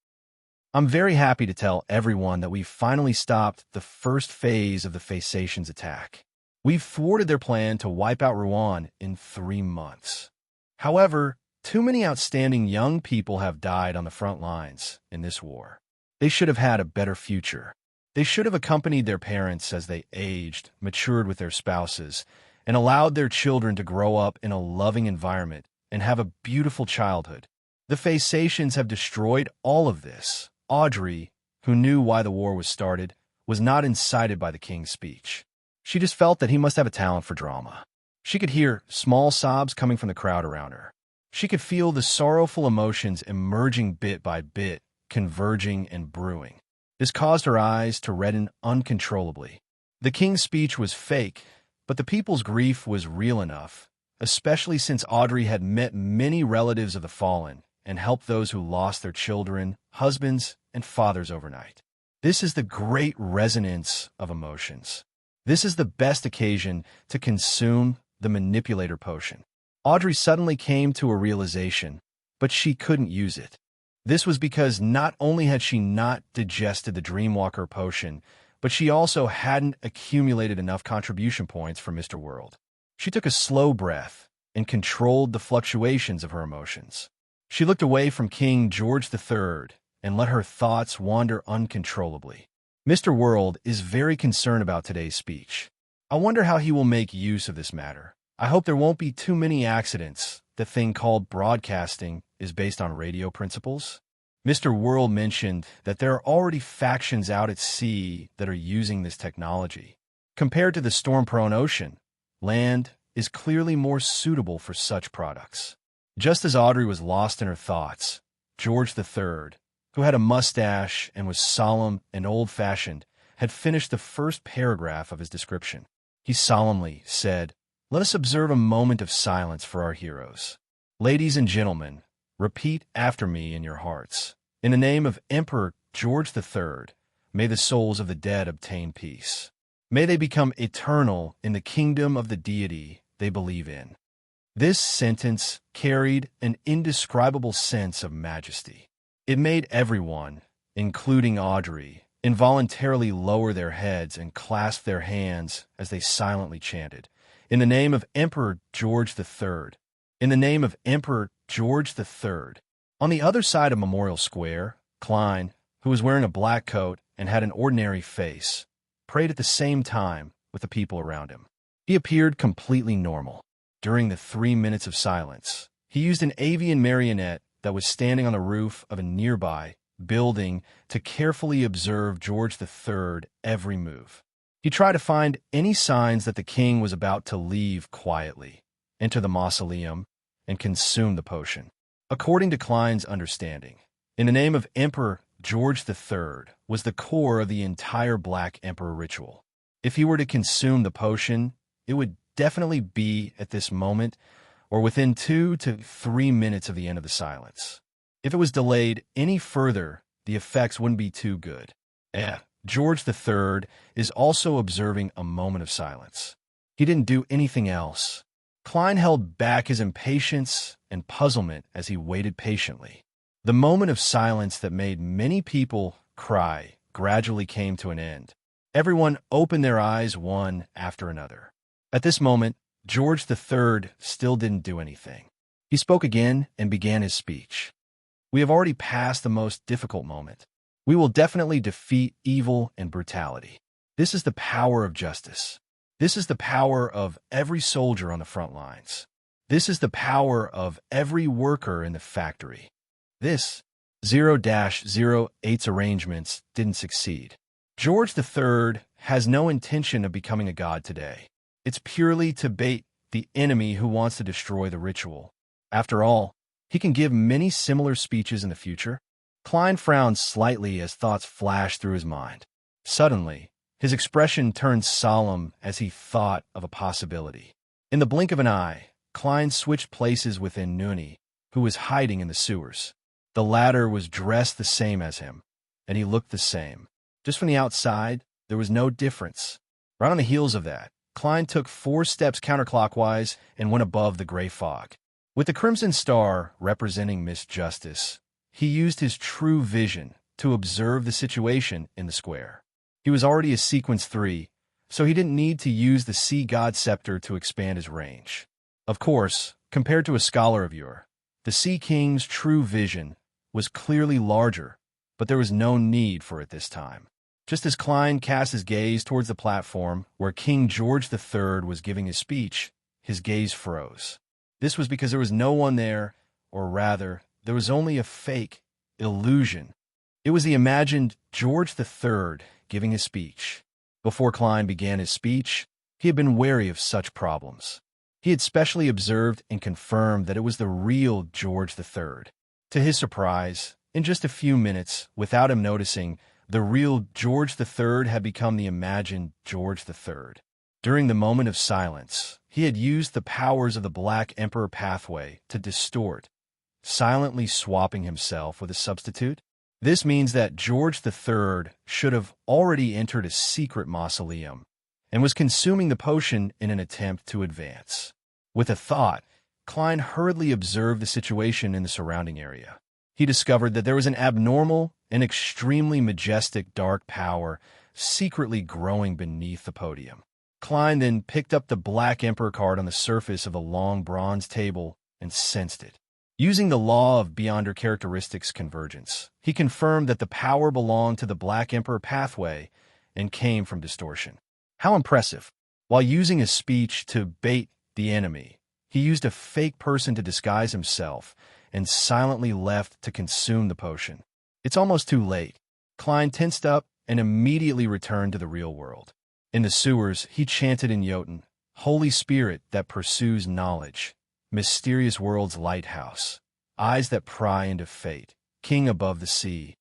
[SPEAKER 1] "I'm very happy to tell everyone that we've finally stopped the first phase of the Phasacians' attack. We've thwarted their plan to wipe out Rouen in 3 months. However, too many outstanding young people have died on the front lines in this war. They should have had a better future. They should have accompanied their parents as they aged, matured with their spouses, and allowed their children to grow up in a loving environment and have a beautiful childhood. The Phasacians have destroyed all of this." Audrey, who knew why the war was started, was not incited by the king's speech. She just felt that he must have a talent for drama. She could hear small sobs coming from the crowd around her. She could feel the sorrowful emotions emerging bit by bit, converging and brewing. This caused her eyes to redden uncontrollably. The king's speech was fake, but the people's grief was real enough, especially since Audrey had met many relatives of the fallen and helped those who lost their children, husbands, and fathers overnight. This is the great resonance of emotions. This is the best occasion to consume the manipulator potion. Audrey suddenly came to a realization, but she couldn't use it. This was because not only had she not digested the Dreamwalker potion, but she also hadn't accumulated enough contribution points for Mr. World. She took a slow breath and controlled the fluctuations of her emotions. She looked away from King George III and let her thoughts wander uncontrollably. Mr. World is very concerned about today's speech. I wonder how he will make use of this matter. I hope there won't be too many accidents. The thing called broadcasting is based on radio principles. Mr. World mentioned that there are already factions out at sea that are using this technology. Compared to the storm-prone ocean, land is clearly more suitable for such products. Just as Audrey was lost in her thoughts, George III, who had a mustache and was solemn and old-fashioned, had finished the first paragraph of his description. He solemnly said, "Let us observe a moment of silence for our heroes. Ladies and gentlemen, repeat after me in your hearts. In the name of Emperor George III, may the souls of the dead obtain peace. May they become eternal in the kingdom of the deity they believe in." This sentence carried an indescribable sense of majesty. It made everyone, including Audrey, involuntarily lower their heads and clasp their hands as they silently chanted, "In the name of Emperor George III. In the name of Emperor George III." On the other side of Memorial Square, Klein, who was wearing a black coat and had an ordinary face, prayed at the same time with the people around him. He appeared completely normal. during the 3 minutes of silence. He used an avian marionette that was standing on the roof of a nearby building to carefully observe George III's every move. He tried to find any signs that the king was about to leave quietly, enter the mausoleum, and consume the potion. According to Klein's understanding, in the name of Emperor George III was the core of the entire Black Emperor ritual. If he were to consume the potion, it would definitely be at this moment or within 2 to 3 minutes of the end of the silence. If it was delayed any further, the effects wouldn't be too good. George III is also observing a moment of silence. He didn't do anything else. Klein held back his impatience and puzzlement as he waited patiently. The moment of silence that made many people cry gradually came to an end. Everyone opened their eyes one after another. At this moment, George III still didn't do anything. He spoke again and began his speech. We have already passed the most difficult moment. We will definitely defeat evil and brutality. This is the power of justice. This is the power of every soldier on the front lines. This is the power of every worker in the factory. This 0-08's arrangements didn't succeed. George III has no intention of becoming a god today. It's purely to bait the enemy who wants to destroy the ritual. After all, he can give many similar speeches in the future. Klein frowned slightly as thoughts flashed through his mind. Suddenly, his expression turned solemn as he thought of a possibility. In the blink of an eye, Klein switched places with Nuni, who was hiding in the sewers. The latter was dressed the same as him, and he looked the same. Just from the outside, there was no difference. Right on the heels of that, Klein took 4 steps counterclockwise and went above the gray fog. With the crimson star representing Miss Justice, he used his true vision to observe the situation in the square. He was already a sequence 3, so he didn't need to use the Sea God Scepter to expand his range. Of course, compared to a scholar of yore, the Sea King's true vision was clearly larger, but there was no need for it this time. Just as Klein cast his gaze towards the platform where King George III was giving his speech, his gaze froze. This was because there was no one there, or rather, there was only a fake illusion. It was the imagined George III giving his speech. Before Klein began his speech, he had been wary of such problems. He had specially observed and confirmed that it was the real George III. To his surprise, in just a few minutes, without him noticing, the real George III had become the imagined George III. During the moment of silence, he had used the powers of the Black Emperor pathway to distort, silently swapping himself with a substitute. This means that George III should have already entered a secret mausoleum and was consuming the potion in an attempt to advance. With a thought, Klein hurriedly observed the situation in the surrounding area. He discovered that there was an abnormal and extremely majestic dark power secretly growing beneath the podium. Klein then picked up the Black Emperor card on the surface of a long bronze table and sensed it. Using the law of beyonder characteristics convergence, he confirmed that the power belonged to the Black Emperor pathway and came from distortion. How impressive! While using his speech to bait the enemy, he used a fake person to disguise himself and silently left to consume the potion. It's almost too late. Klein tensed up and immediately returned to the real world. In the sewers, he chanted in Jotun, "Holy Spirit that pursues knowledge, mysterious world's lighthouse, eyes that pry into fate, king above the sea,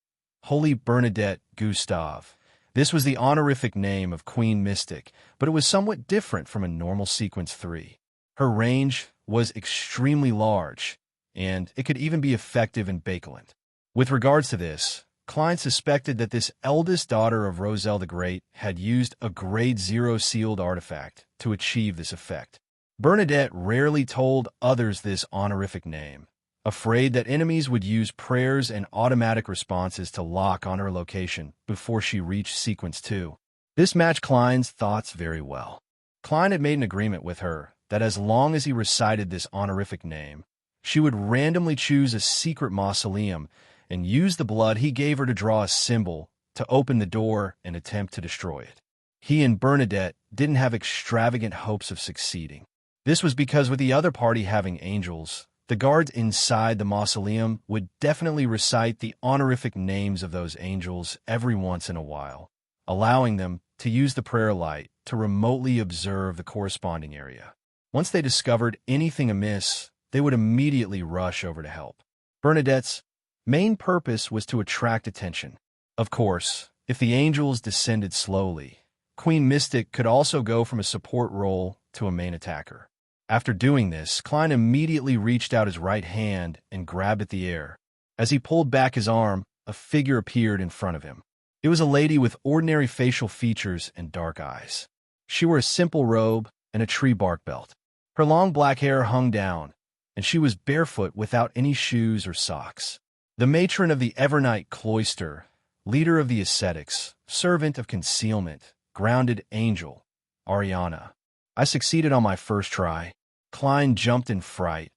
[SPEAKER 1] Holy Bernadette Gustave." This was the honorific name of Queen Mystic, but it was somewhat different from a normal sequence 3. Her range was extremely large, and it could even be effective in Bakeland. With regards to this, Klein suspected that this eldest daughter of Roselle the Great had used a Grade 0 sealed artifact to achieve this effect. Bernadette rarely told others this honorific name, afraid that enemies would use prayers and automatic responses to lock on her location before she reached Sequence 2. This matched Klein's thoughts very well. Klein had made an agreement with her that as long as he recited this honorific name, she would randomly choose a secret mausoleum and use the blood he gave her to draw a symbol to open the door and attempt to destroy it. He and Bernadette didn't have extravagant hopes of succeeding. This was because with the other party having angels, the guards inside the mausoleum would definitely recite the honorific names of those angels every once in a while, allowing them to use the prayer light to remotely observe the corresponding area. Once they discovered anything amiss, they would immediately rush over to help. Bernadette's main purpose was to attract attention. Of course, if the angels descended slowly, Queen Mystic could also go from a support role to a main attacker. After doing this, Klein immediately reached out his right hand and grabbed at the air. As he pulled back his arm, a figure appeared in front of him. It was a lady with ordinary facial features and dark eyes. She wore a simple robe and a tree bark belt. Her long black hair hung down, and she was barefoot without any shoes or socks. The matron of the Evernight Cloister, leader of the ascetics, servant of concealment, grounded angel, Ariana. I succeeded on my first try. Klein jumped in fright,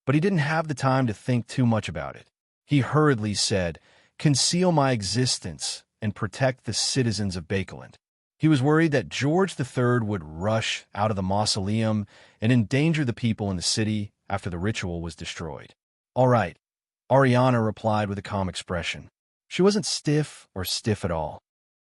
[SPEAKER 1] but he didn't have the time to think too much about it. He hurriedly said, "Conceal my existence and protect the citizens of Bakeland." He was worried that George III would rush out of the mausoleum and endanger the people in the city after the ritual was destroyed. "All right," Ariana replied with a calm expression. She wasn't stiff or stiff at all.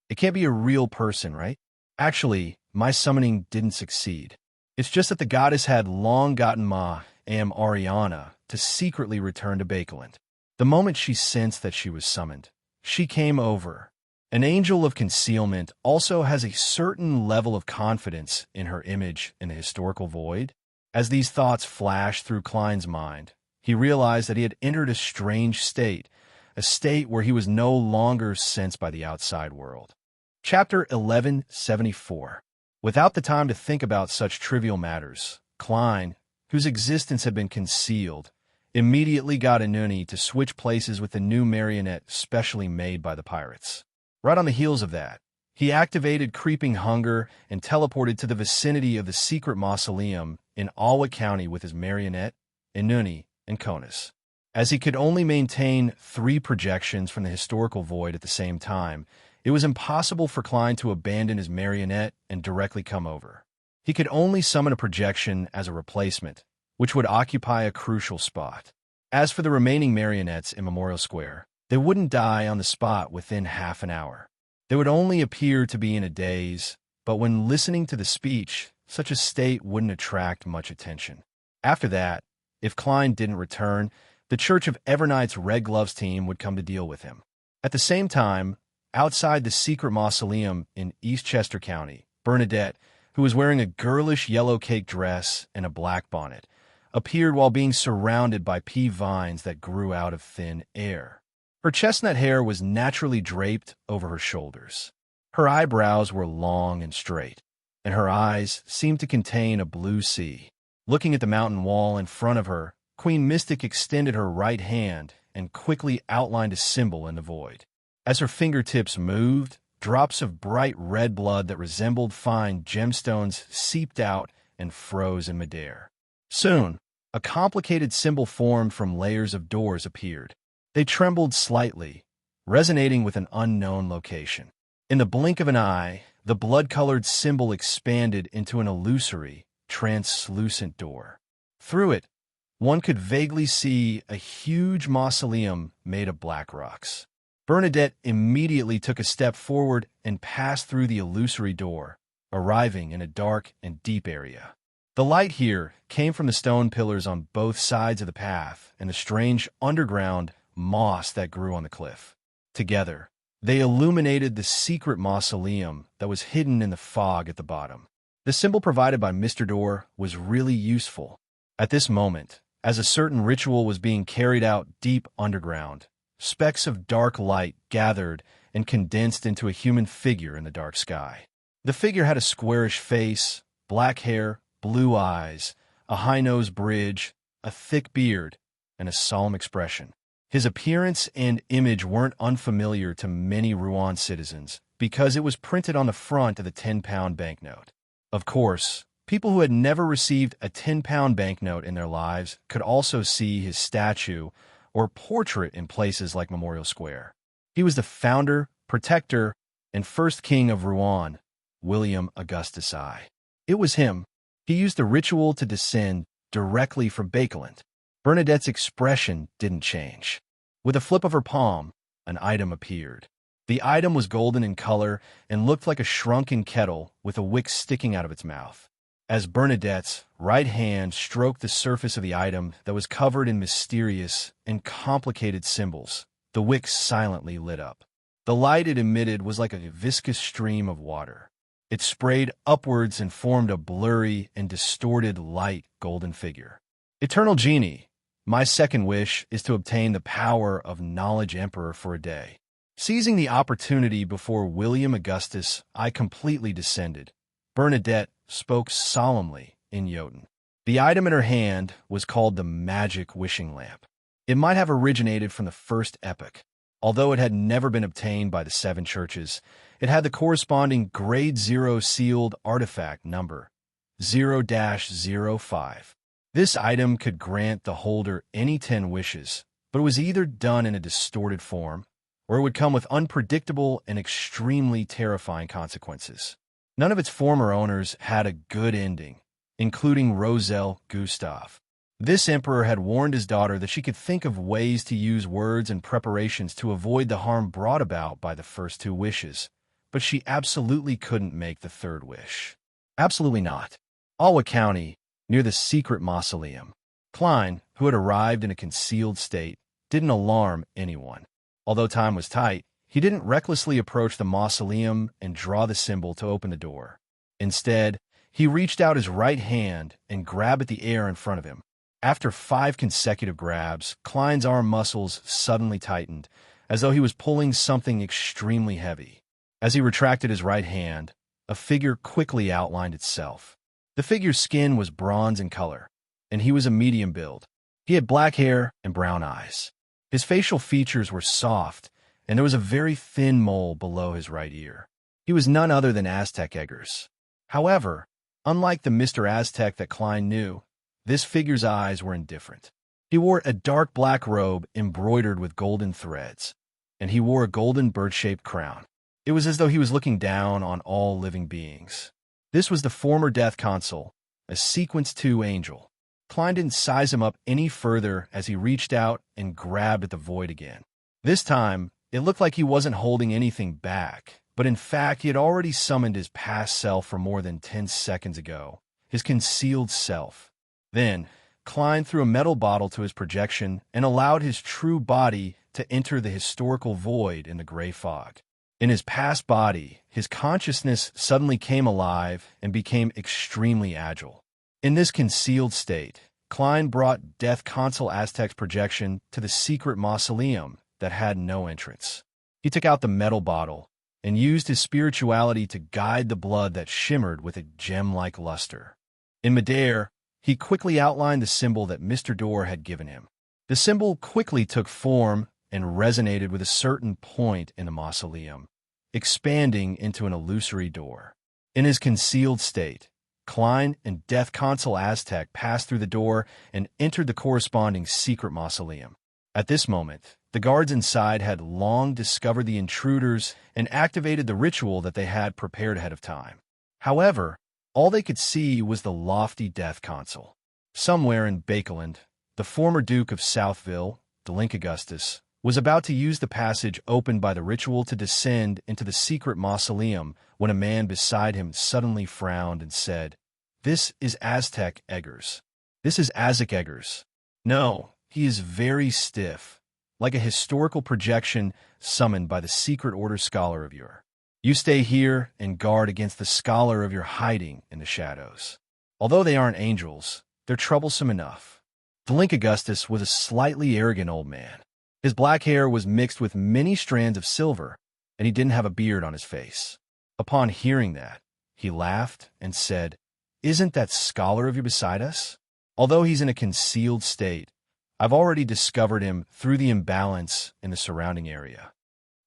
[SPEAKER 1] "It can't be a real person, right? Actually, my summoning didn't succeed. It's just that the goddess had long gotten Ariana to secretly return to Bakeland. The moment she sensed that she was summoned, she came over. An angel of concealment also has a certain level of confidence in her image in the historical void." As these thoughts flashed through Klein's mind, he realized that he had entered a strange state, a state where he was no longer sensed by the outside world. Chapter 1174. Without the time to think about such trivial matters, Klein, whose existence had been concealed, immediately got Inuni to switch places with the new marionette specially made by the pirates. Right on the heels of that, he activated Creeping Hunger and teleported to the vicinity of the secret mausoleum in Alwa County with his marionette, Inuni, and Conus. As he could only maintain 3 projections from the historical void at the same time, it was impossible for Klein to abandon his marionette and directly come over. He could only summon a projection as a replacement, which would occupy a crucial spot. As for the remaining marionettes in Memorial Square, they wouldn't die on the spot within half an hour. They would only appear to be in a daze, but when listening to the speech, such a state wouldn't attract much attention. After that, if Klein didn't return, the Church of Evernight's Red Gloves team would come to deal with him. At the same time, outside the secret mausoleum in Eastchester County, Bernadette, who was wearing a girlish yellow cake dress and a black bonnet, appeared while being surrounded by pea vines that grew out of thin air. Her chestnut hair was naturally draped over her shoulders. Her eyebrows were long and straight, and her eyes seemed to contain a blue sea. Looking at the mountain wall in front of her, Queen Mystic extended her right hand and quickly outlined a symbol in the void. As her fingertips moved, drops of bright red blood that resembled fine gemstones seeped out and froze in midair. Soon, a complicated symbol formed from layers of doors appeared. They trembled slightly, resonating with an unknown location. In the blink of an eye, the blood-colored symbol expanded into an illusory, translucent door. Through it, one could vaguely see a huge mausoleum made of black rocks. Bernadette immediately took a step forward and passed through the illusory door, arriving in a dark and deep area. The light here came from the stone pillars on both sides of the path and the strange underground moss that grew on the cliff. Together, they illuminated the secret mausoleum that was hidden in the fog at the bottom. The symbol provided by Mr. Door was really useful. At this moment, as a certain ritual was being carried out deep underground, specks of dark light gathered and condensed into a human figure in the dark sky. The figure had a squarish face, black hair, blue eyes, a high-nosed bridge, a thick beard, and a solemn expression. His appearance and image weren't unfamiliar to many Rouen citizens because it was printed on the front of the 10-pound banknote. Of course, people who had never received a 10-pound banknote in their lives could also see his statue or portrait in places like Memorial Square. He was the founder, protector, and first king of Rouen, William Augustus I. It was him, He used the ritual to descend directly from Bakeland. Bernadette's expression didn't change. With a flip of her palm, an item appeared. The item was golden in color and looked like a shrunken kettle with a wick sticking out of its mouth. As Bernadette's right hand stroked the surface of the item that was covered in mysterious and complicated symbols, the wick silently lit up. The light it emitted was like a viscous stream of water. It sprayed upwards and formed a blurry and distorted light golden figure. Eternal Genie, my second wish is to obtain the power of Knowledge Emperor for a day. Seizing the opportunity before William Augustus, I completely descended. Bernadette spoke solemnly in Jotun. The item in her hand was called the Magic Wishing Lamp. It might have originated from the first epoch. Although it had never been obtained by the seven churches, it had the corresponding Grade 0 sealed artifact number 0-05. This item could grant the holder any 10 wishes, but it was either done in a distorted form, or it would come with unpredictable and extremely terrifying consequences. None of its former owners had a good ending, including Roselle Gustav. This emperor had warned his daughter that she could think of ways to use words and preparations to avoid the harm brought about by the first two wishes, but she absolutely couldn't make the third wish. Absolutely not. Alwa County, near the secret mausoleum. Klein, who had arrived in a concealed state, didn't alarm anyone. Although time was tight, he didn't recklessly approach the mausoleum and draw the symbol to open the door. Instead, he reached out his right hand and grabbed at the air in front of him. After 5 consecutive grabs, Klein's arm muscles suddenly tightened, as though he was pulling something extremely heavy. As he retracted his right hand, a figure quickly outlined itself. The figure's skin was bronze in color, and he was a medium build. He had black hair and brown eyes. His facial features were soft, and there was a very thin mole below his right ear. He was none other than Aztec Eggers. However, unlike the Mr. Aztec that Klein knew, this figure's eyes were indifferent. He wore a dark black robe embroidered with golden threads, and he wore a golden bird-shaped crown. It was as though he was looking down on all living beings. This was the former Death Consul, a Sequence 2 angel. Klein didn't size him up any further as he reached out and grabbed at the void again. This time, it looked like he wasn't holding anything back, but in fact he had already summoned his past self from more than 10 seconds ago, his concealed self. Then, Klein threw a metal bottle to his projection and allowed his true body to enter the historical void in the gray fog. In his past body, his consciousness suddenly came alive and became extremely agile. In this concealed state, Klein brought Death Consul Aztec's projection to the secret mausoleum that had no entrance. He took out the metal bottle and used his spirituality to guide the blood that shimmered with a gem-like luster. In midair, he quickly outlined the symbol that Mr. Door had given him. The symbol quickly took form and resonated with a certain point in the mausoleum, expanding into an illusory door. In his concealed state, Klein and Death Consul Aztec passed through the door and entered the corresponding secret mausoleum. At this moment, the guards inside had long discovered the intruders and activated the ritual that they had prepared ahead of time. However, all they could see was the lofty Death Consul. Somewhere in Bakeland, the former Duke of Southville, Delink Augustus, was about to use the passage opened by the ritual to descend into the secret mausoleum when a man beside him suddenly frowned and said, "This is Aztec Eggers. This is Aztec Eggers. No, he is very stiff, like a historical projection summoned by the secret order scholar of your. You stay here and guard against the scholar of your hiding in the shadows. Although they aren't angels, they're troublesome enough." Delink Augustus was a slightly arrogant old man. His black hair was mixed with many strands of silver, and he didn't have a beard on his face. Upon hearing that, he laughed and said, "Isn't that scholar of you beside us? Although he's in a concealed state, I've already discovered him through the imbalance in the surrounding area.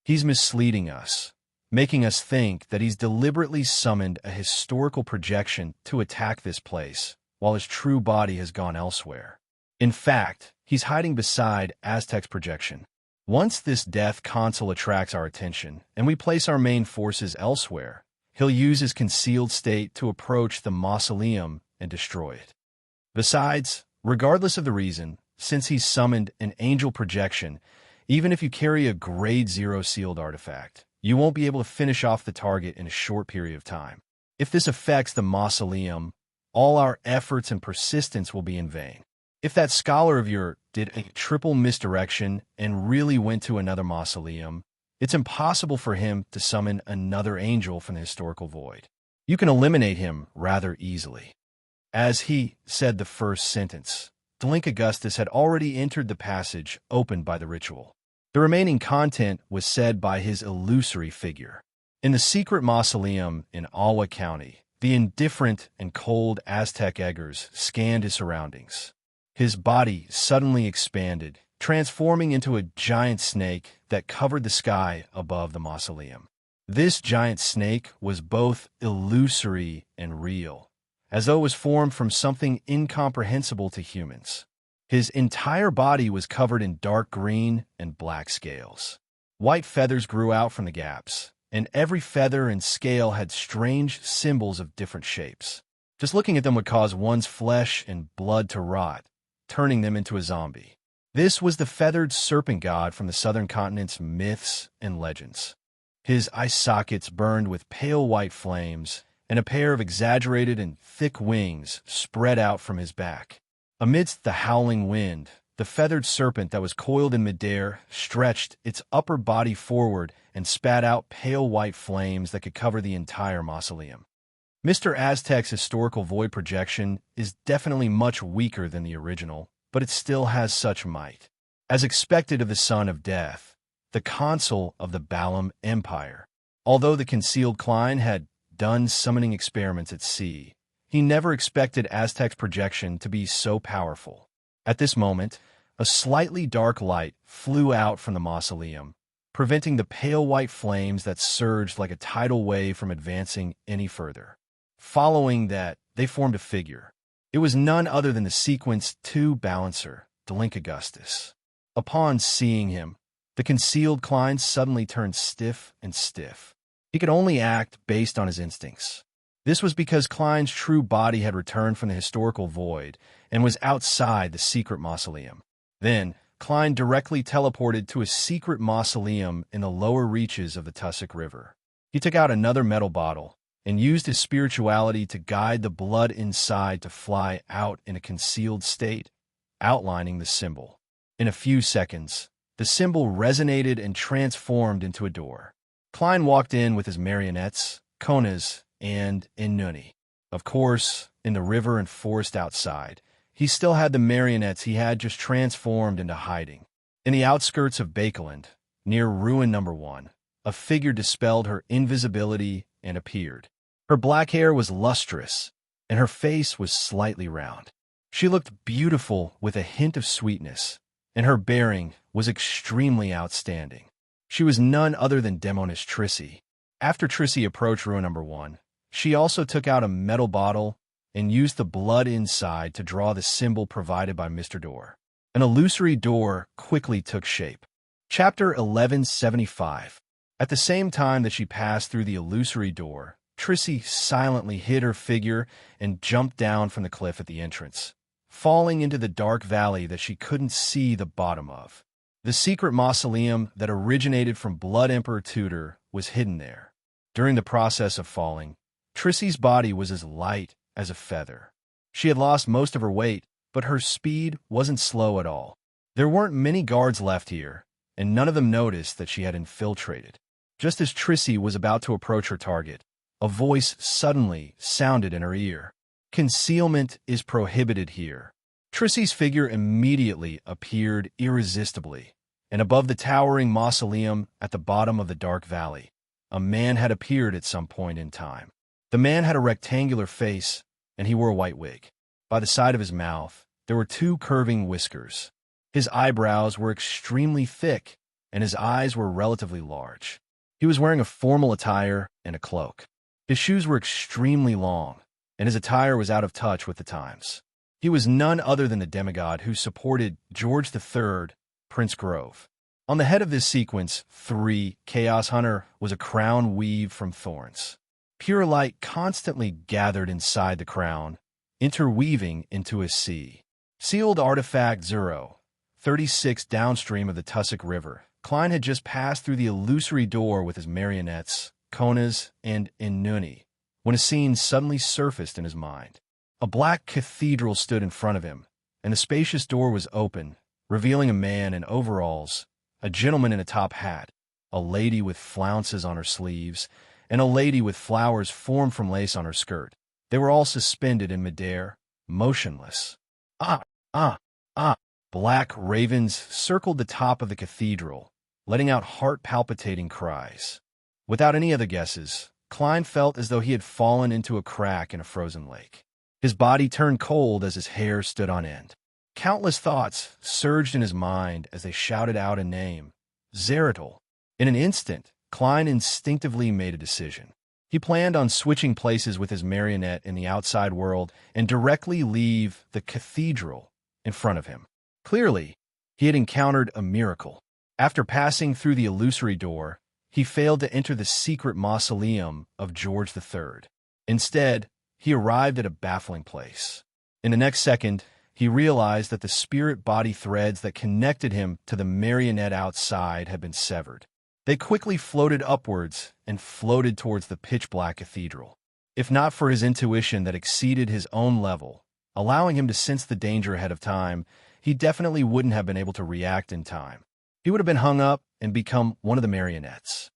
[SPEAKER 1] He's misleading us, making us think that he's deliberately summoned a historical projection to attack this place, while his true body has gone elsewhere. In fact, he's hiding beside Aztec's projection. Once this Death Consul attracts our attention, and we place our main forces elsewhere, he'll use his concealed state to approach the mausoleum and destroy it. Besides, regardless of the reason, since he's summoned an angel projection, even if you carry a grade 0 sealed artifact, you won't be able to finish off the target in a short period of time. If this affects the mausoleum, all our efforts and persistence will be in vain. If that scholar of yours did a triple misdirection and really went to another mausoleum, it's impossible for him to summon another angel from the historical void. You can eliminate him rather easily. As he said the first sentence, Delink Augustus had already entered the passage opened by the ritual. The remaining content was said by his illusory figure. In the secret mausoleum in Alwa County, the indifferent and cold Aztec Eggers scanned his surroundings. His body suddenly expanded, transforming into a giant snake that covered the sky above the mausoleum. This giant snake was both illusory and real, as though it was formed from something incomprehensible to humans. His entire body was covered in dark green and black scales. White feathers grew out from the gaps, and every feather and scale had strange symbols of different shapes. Just looking at them would cause one's flesh and blood to rot, turning them into a zombie. This was the feathered serpent god from the southern continent's myths and legends. His eye sockets burned with pale white flames, and a pair of exaggerated and thick wings spread out from his back. Amidst the howling wind, the feathered serpent that was coiled in midair stretched its upper body forward and spat out pale white flames that could cover the entire mausoleum. Mr. Aztec's historical void projection is definitely much weaker than the original, but it still has such might. As expected of the Son of Death, the consul of the Balam Empire, although the concealed Klein had done summoning experiments at sea, he never expected Aztec's projection to be so powerful. At this moment, a slightly dark light flew out from the mausoleum, preventing the pale white flames that surged like a tidal wave from advancing any further. Following that, they formed a figure. It was none other than the Sequence 2 balancer, Delink Augustus. Upon seeing him, the concealed Klein suddenly turned stiff and stiff. He could only act based on his instincts. This was because Klein's true body had returned from the historical void and was outside the secret mausoleum. Then, Klein directly teleported to a secret mausoleum in the lower reaches of the Tussock River. He took out another metal bottle and used his spirituality to guide the blood inside to fly out in a concealed state, outlining the symbol. In a few seconds, the symbol resonated and transformed into a door. Klein walked in with his marionettes, Konas, and Inuni. Of course, in the river and forest outside, he still had the marionettes he had just transformed into hiding. In the outskirts of Bakeland, near Ruin Number 1, a figure dispelled her invisibility and appeared. Her black hair was lustrous, and her face was slightly round. She looked beautiful with a hint of sweetness, and her bearing was extremely outstanding. She was none other than Demonis Trissy. After Trissy approached Ruin Number 1, she also took out a metal bottle and used the blood inside to draw the symbol provided by Mr. Door. An illusory door quickly took shape. Chapter 1175. At the same time that she passed through the illusory door, Trissy silently hid her figure and jumped down from the cliff at the entrance, falling into the dark valley that she couldn't see the bottom of. The secret mausoleum that originated from Blood Emperor Tudor was hidden there. During the process of falling, Trissy's body was as light as a feather. She had lost most of her weight, but her speed wasn't slow at all. There weren't many guards left here, and none of them noticed that she had infiltrated. Just as Trissy was about to approach her target, a voice suddenly sounded in her ear. Concealment is prohibited here. Trissy's figure immediately appeared irresistibly, and above the towering mausoleum at the bottom of the dark valley, a man had appeared at some point in time. The man had a rectangular face, and he wore a white wig. By the side of his mouth, there were two curving whiskers. His eyebrows were extremely thick, and his eyes were relatively large. He was wearing a formal attire and a cloak. His shoes were extremely long, and his attire was out of touch with the times. He was none other than the demigod who supported George III, Prince Grove. On the head of this sequence, 3, Chaos Hunter, was a crown weaved from thorns. Pure light constantly gathered inside the crown, interweaving into a sea. Sealed Artifact 036 downstream of the Tussock River, Klein had just passed through the illusory door with his marionettes, Konas, and Inuni, when a scene suddenly surfaced in his mind. A black cathedral stood in front of him, and the spacious door was open, revealing a man in overalls, a gentleman in a top hat, a lady with flounces on her sleeves, and a lady with flowers formed from lace on her skirt. They were all suspended in midair, motionless. Ah, ah, ah! Black ravens circled the top of the cathedral, letting out heart-palpitating cries. Without any other guesses, Klein felt as though he had fallen into a crack in a frozen lake. His body turned cold as his hair stood on end. Countless thoughts surged in his mind as they shouted out a name, Zeratul. In an instant, Klein instinctively made a decision. He planned on switching places with his marionette in the outside world and directly leave the cathedral in front of him. Clearly, he had encountered a miracle. After passing through the illusory door, he failed to enter the secret mausoleum of George III. Instead, he arrived at a baffling place. In the next second, he realized that the spirit-body threads that connected him to the marionette outside had been severed. They quickly floated upwards and floated towards the pitch-black cathedral. If not for his intuition that exceeded his own level, allowing him to sense the danger ahead of time, he definitely wouldn't have been able to react in time. He would have been hung up and become one of the marionettes.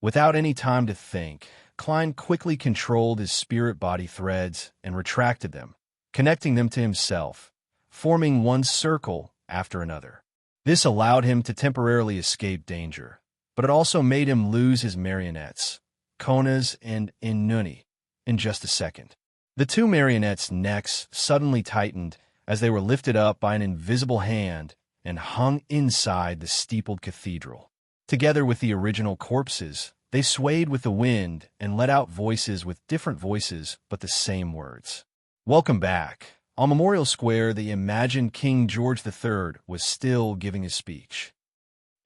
[SPEAKER 1] Without any time to think, Klein quickly controlled his spirit-body threads and retracted them, connecting them to himself, forming one circle after another. This allowed him to temporarily escape danger, but it also made him lose his marionettes, Konas and Inuni, in just a second. The two marionettes' necks suddenly tightened as they were lifted up by an invisible hand and hung inside the steepled cathedral. Together with the original corpses, they swayed with the wind and let out voices with different voices but the same words. Welcome back. On Memorial Square, the imagined King George III was still giving his speech.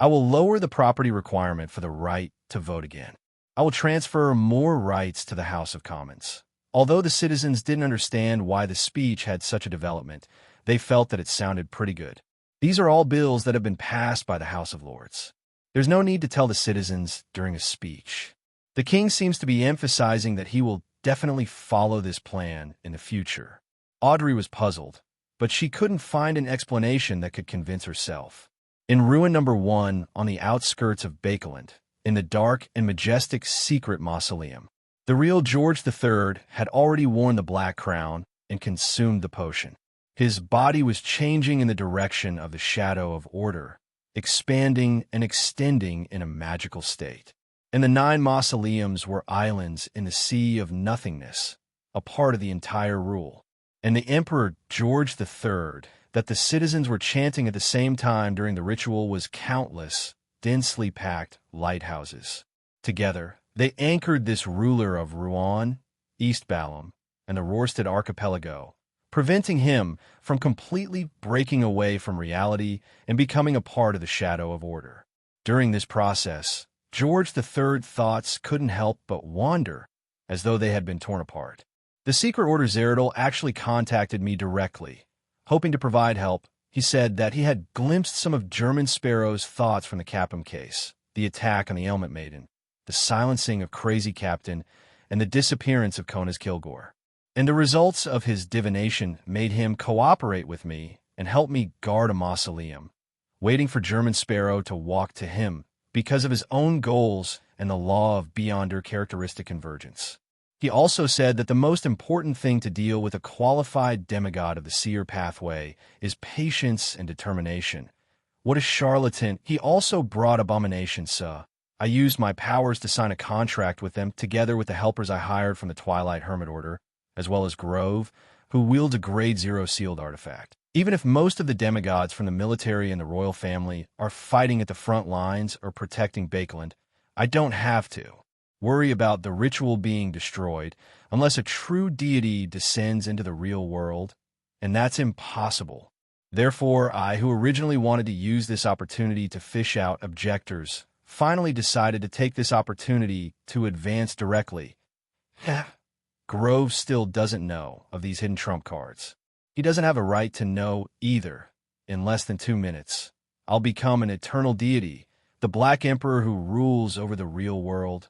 [SPEAKER 1] I will lower the property requirement for the right to vote again. I will transfer more rights to the House of Commons. Although the citizens didn't understand why the speech had such a development, they felt that it sounded pretty good. These are all bills that have been passed by the House of Lords. There's no need to tell the citizens during a speech. The king seems to be emphasizing that he will definitely follow this plan in the future. Audrey was puzzled, but she couldn't find an explanation that could convince herself. In ruin number 1 on the outskirts of Bakeland, in the dark and majestic secret mausoleum, the real George III had already worn the black crown and consumed the potion. His body was changing in the direction of the shadow of order, expanding and extending in a magical state. And the 9 mausoleums were islands in the sea of nothingness, a part of the entire rule. And the Emperor George III, that the citizens were chanting at the same time during the ritual, was countless, densely packed lighthouses. Together, they anchored this ruler of Rouen, East Balam, and the Rorstad archipelago, preventing him from completely breaking away from reality and becoming a part of the shadow of order. During this process, George III's thoughts couldn't help but wander, as though they had been torn apart. The Secret Order Zeratul actually contacted me directly, hoping to provide help. He said that he had glimpsed some of German Sparrow's thoughts from the Capum case, the attack on the Ailment Maiden, the silencing of Crazy Captain, and the disappearance of Konas Kilgore. And the results of his divination made him cooperate with me and help me guard a mausoleum, waiting for German Sparrow to walk to him because of his own goals and the law of beyonder characteristic convergence. He also said that the most important thing to deal with a qualified demigod of the seer pathway is patience and determination. What a charlatan. He also brought abomination, sir. I used my powers to sign a contract with them, together with the helpers I hired from the Twilight Hermit Order, as well as Grove, who wields a Grade 0 sealed artifact. Even if most of the demigods from the military and the royal family are fighting at the front lines or protecting Bakeland, I don't have to worry about the ritual being destroyed unless a true deity descends into the real world, and that's impossible. Therefore, I, who originally wanted to use this opportunity to fish out objectors, finally decided to take this opportunity to advance directly Grove still doesn't know of these hidden trump cards. He doesn't have a right to know either. In less than 2 minutes, I'll become an eternal deity, the Black Emperor who rules over the real world.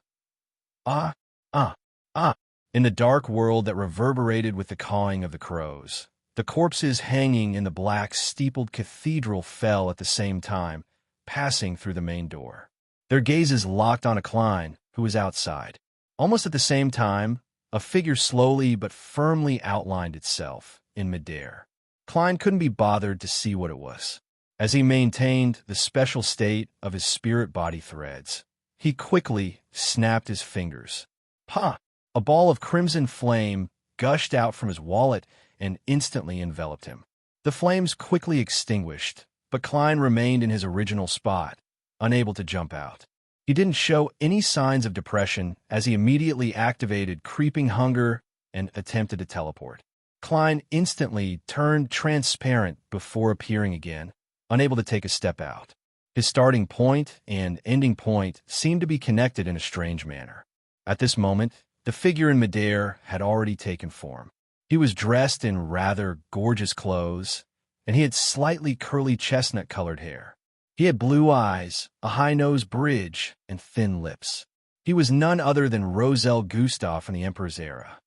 [SPEAKER 1] Ah, ah, ah. In the dark world that reverberated with the cawing of the crows, the corpses hanging in the black steepled cathedral fell at the same time, passing through the main door. Their gazes locked on a Klein, who was outside. Almost at the same time, a figure slowly but firmly outlined itself in midair. Klein couldn't be bothered to see what it was. As he maintained the special state of his spirit-body threads, he quickly snapped his fingers. Pa! A ball of crimson flame gushed out from his wallet and instantly enveloped him. The flames quickly extinguished, but Klein remained in his original spot, unable to jump out. He didn't show any signs of depression as he immediately activated creeping hunger and attempted to teleport. Klein instantly turned transparent before appearing again, unable to take a step out. His starting point and ending point seemed to be connected in a strange manner. At this moment, the figure in midair had already taken form. He was dressed in rather gorgeous clothes, and he had slightly curly chestnut-colored hair. He had blue eyes, a high-nosed bridge, and thin lips. He was none other than Roselle Gustav in the Emperor's era.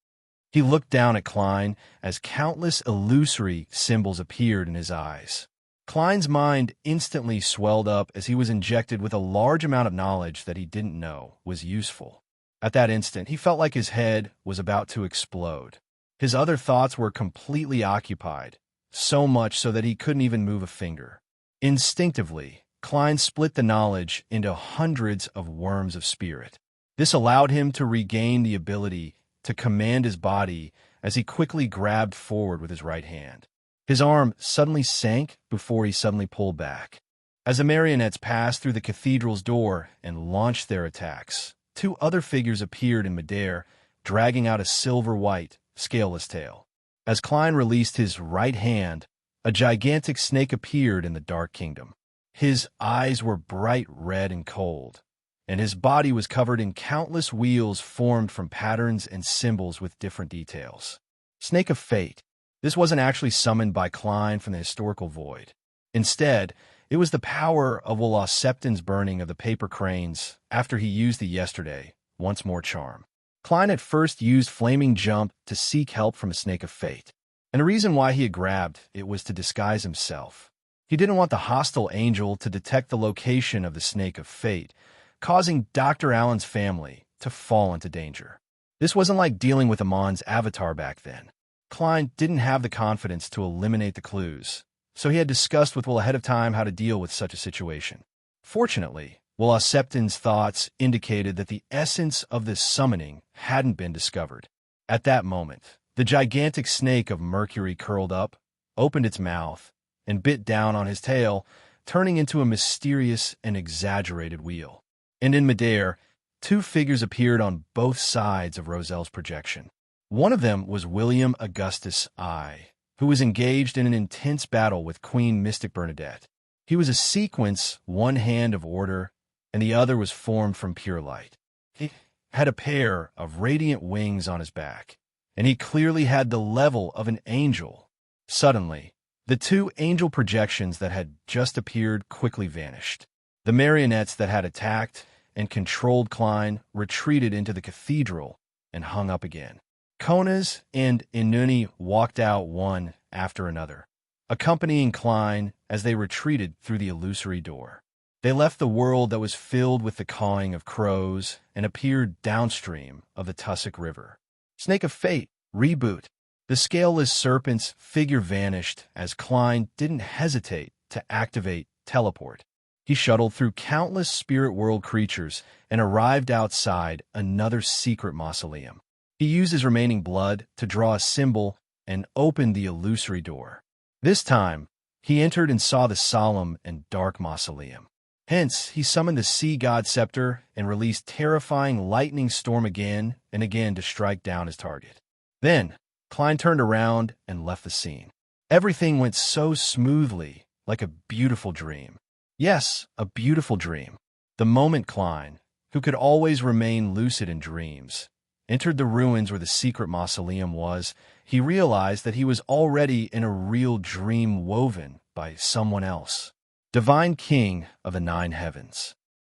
[SPEAKER 1] He looked down at Klein as countless illusory symbols appeared in his eyes. Klein's mind instantly swelled up as he was injected with a large amount of knowledge that he didn't know was useful. At that instant, he felt like his head was about to explode. His other thoughts were completely occupied, so much so that he couldn't even move a finger. Instinctively, Klein split the knowledge into hundreds of worms of spirit. This allowed him to regain the ability to command his body as he quickly grabbed forward with his right hand. His arm suddenly sank before he suddenly pulled back. As the marionettes passed through the cathedral's door and launched their attacks, 2 other figures appeared in midair, dragging out a silver-white, scaleless tail. As Klein released his right hand, a gigantic snake appeared in the Dark Kingdom. His eyes were bright red and cold, and his body was covered in countless wheels formed from patterns and symbols with different details. Snake of Fate. This wasn't actually summoned by Klein from the historical void. Instead, it was the power of Will Septon's burning of the paper cranes after he used the yesterday, once more charm. Klein at first used Flaming Jump to seek help from a Snake of Fate, and the reason why he had grabbed it was to disguise himself. He didn't want the hostile angel to detect the location of the Snake of Fate, causing Dr. Allen's family to fall into danger. This wasn't like dealing with Amon's avatar back then. Klein didn't have the confidence to eliminate the clues, so he had discussed with Will ahead of time how to deal with such a situation. Fortunately, Will Septon's thoughts indicated that the essence of this summoning hadn't been discovered. At that moment, the gigantic snake of Mercury curled up, opened its mouth, and bit down on his tail, turning into a mysterious and exaggerated wheel. And in midair, 2 figures appeared on both sides of Roselle's projection. One of them was William Augustus I, who was engaged in an intense battle with Queen Mystic Bernadette. He was a sequence, one hand of order, and the other was formed from pure light. He had a pair of radiant wings on his back, and he clearly had the level of an angel. Suddenly, the 2 angel projections that had just appeared quickly vanished. The marionettes that had attacked and controlled Klein retreated into the cathedral and hung up again. Konas and Inuni walked out one after another, accompanying Klein as they retreated through the illusory door. They left the world that was filled with the cawing of crows and appeared downstream of the Tussock River. Snake of Fate, reboot. The scaleless serpent's figure vanished as Klein didn't hesitate to activate teleport. He shuttled through countless spirit world creatures and arrived outside another secret mausoleum. He used his remaining blood to draw a symbol and opened the illusory door. This time, he entered and saw the solemn and dark mausoleum. Hence, he summoned the sea god scepter and released terrifying lightning storm again and again to strike down his target. Then, Klein turned around and left the scene. Everything went so smoothly, like a beautiful dream. Yes, a beautiful dream. The moment Klein, who could always remain lucid in dreams, entered the ruins where the secret mausoleum was, he realized that he was already in a real dream woven by someone else. Divine King of the Nine Heavens.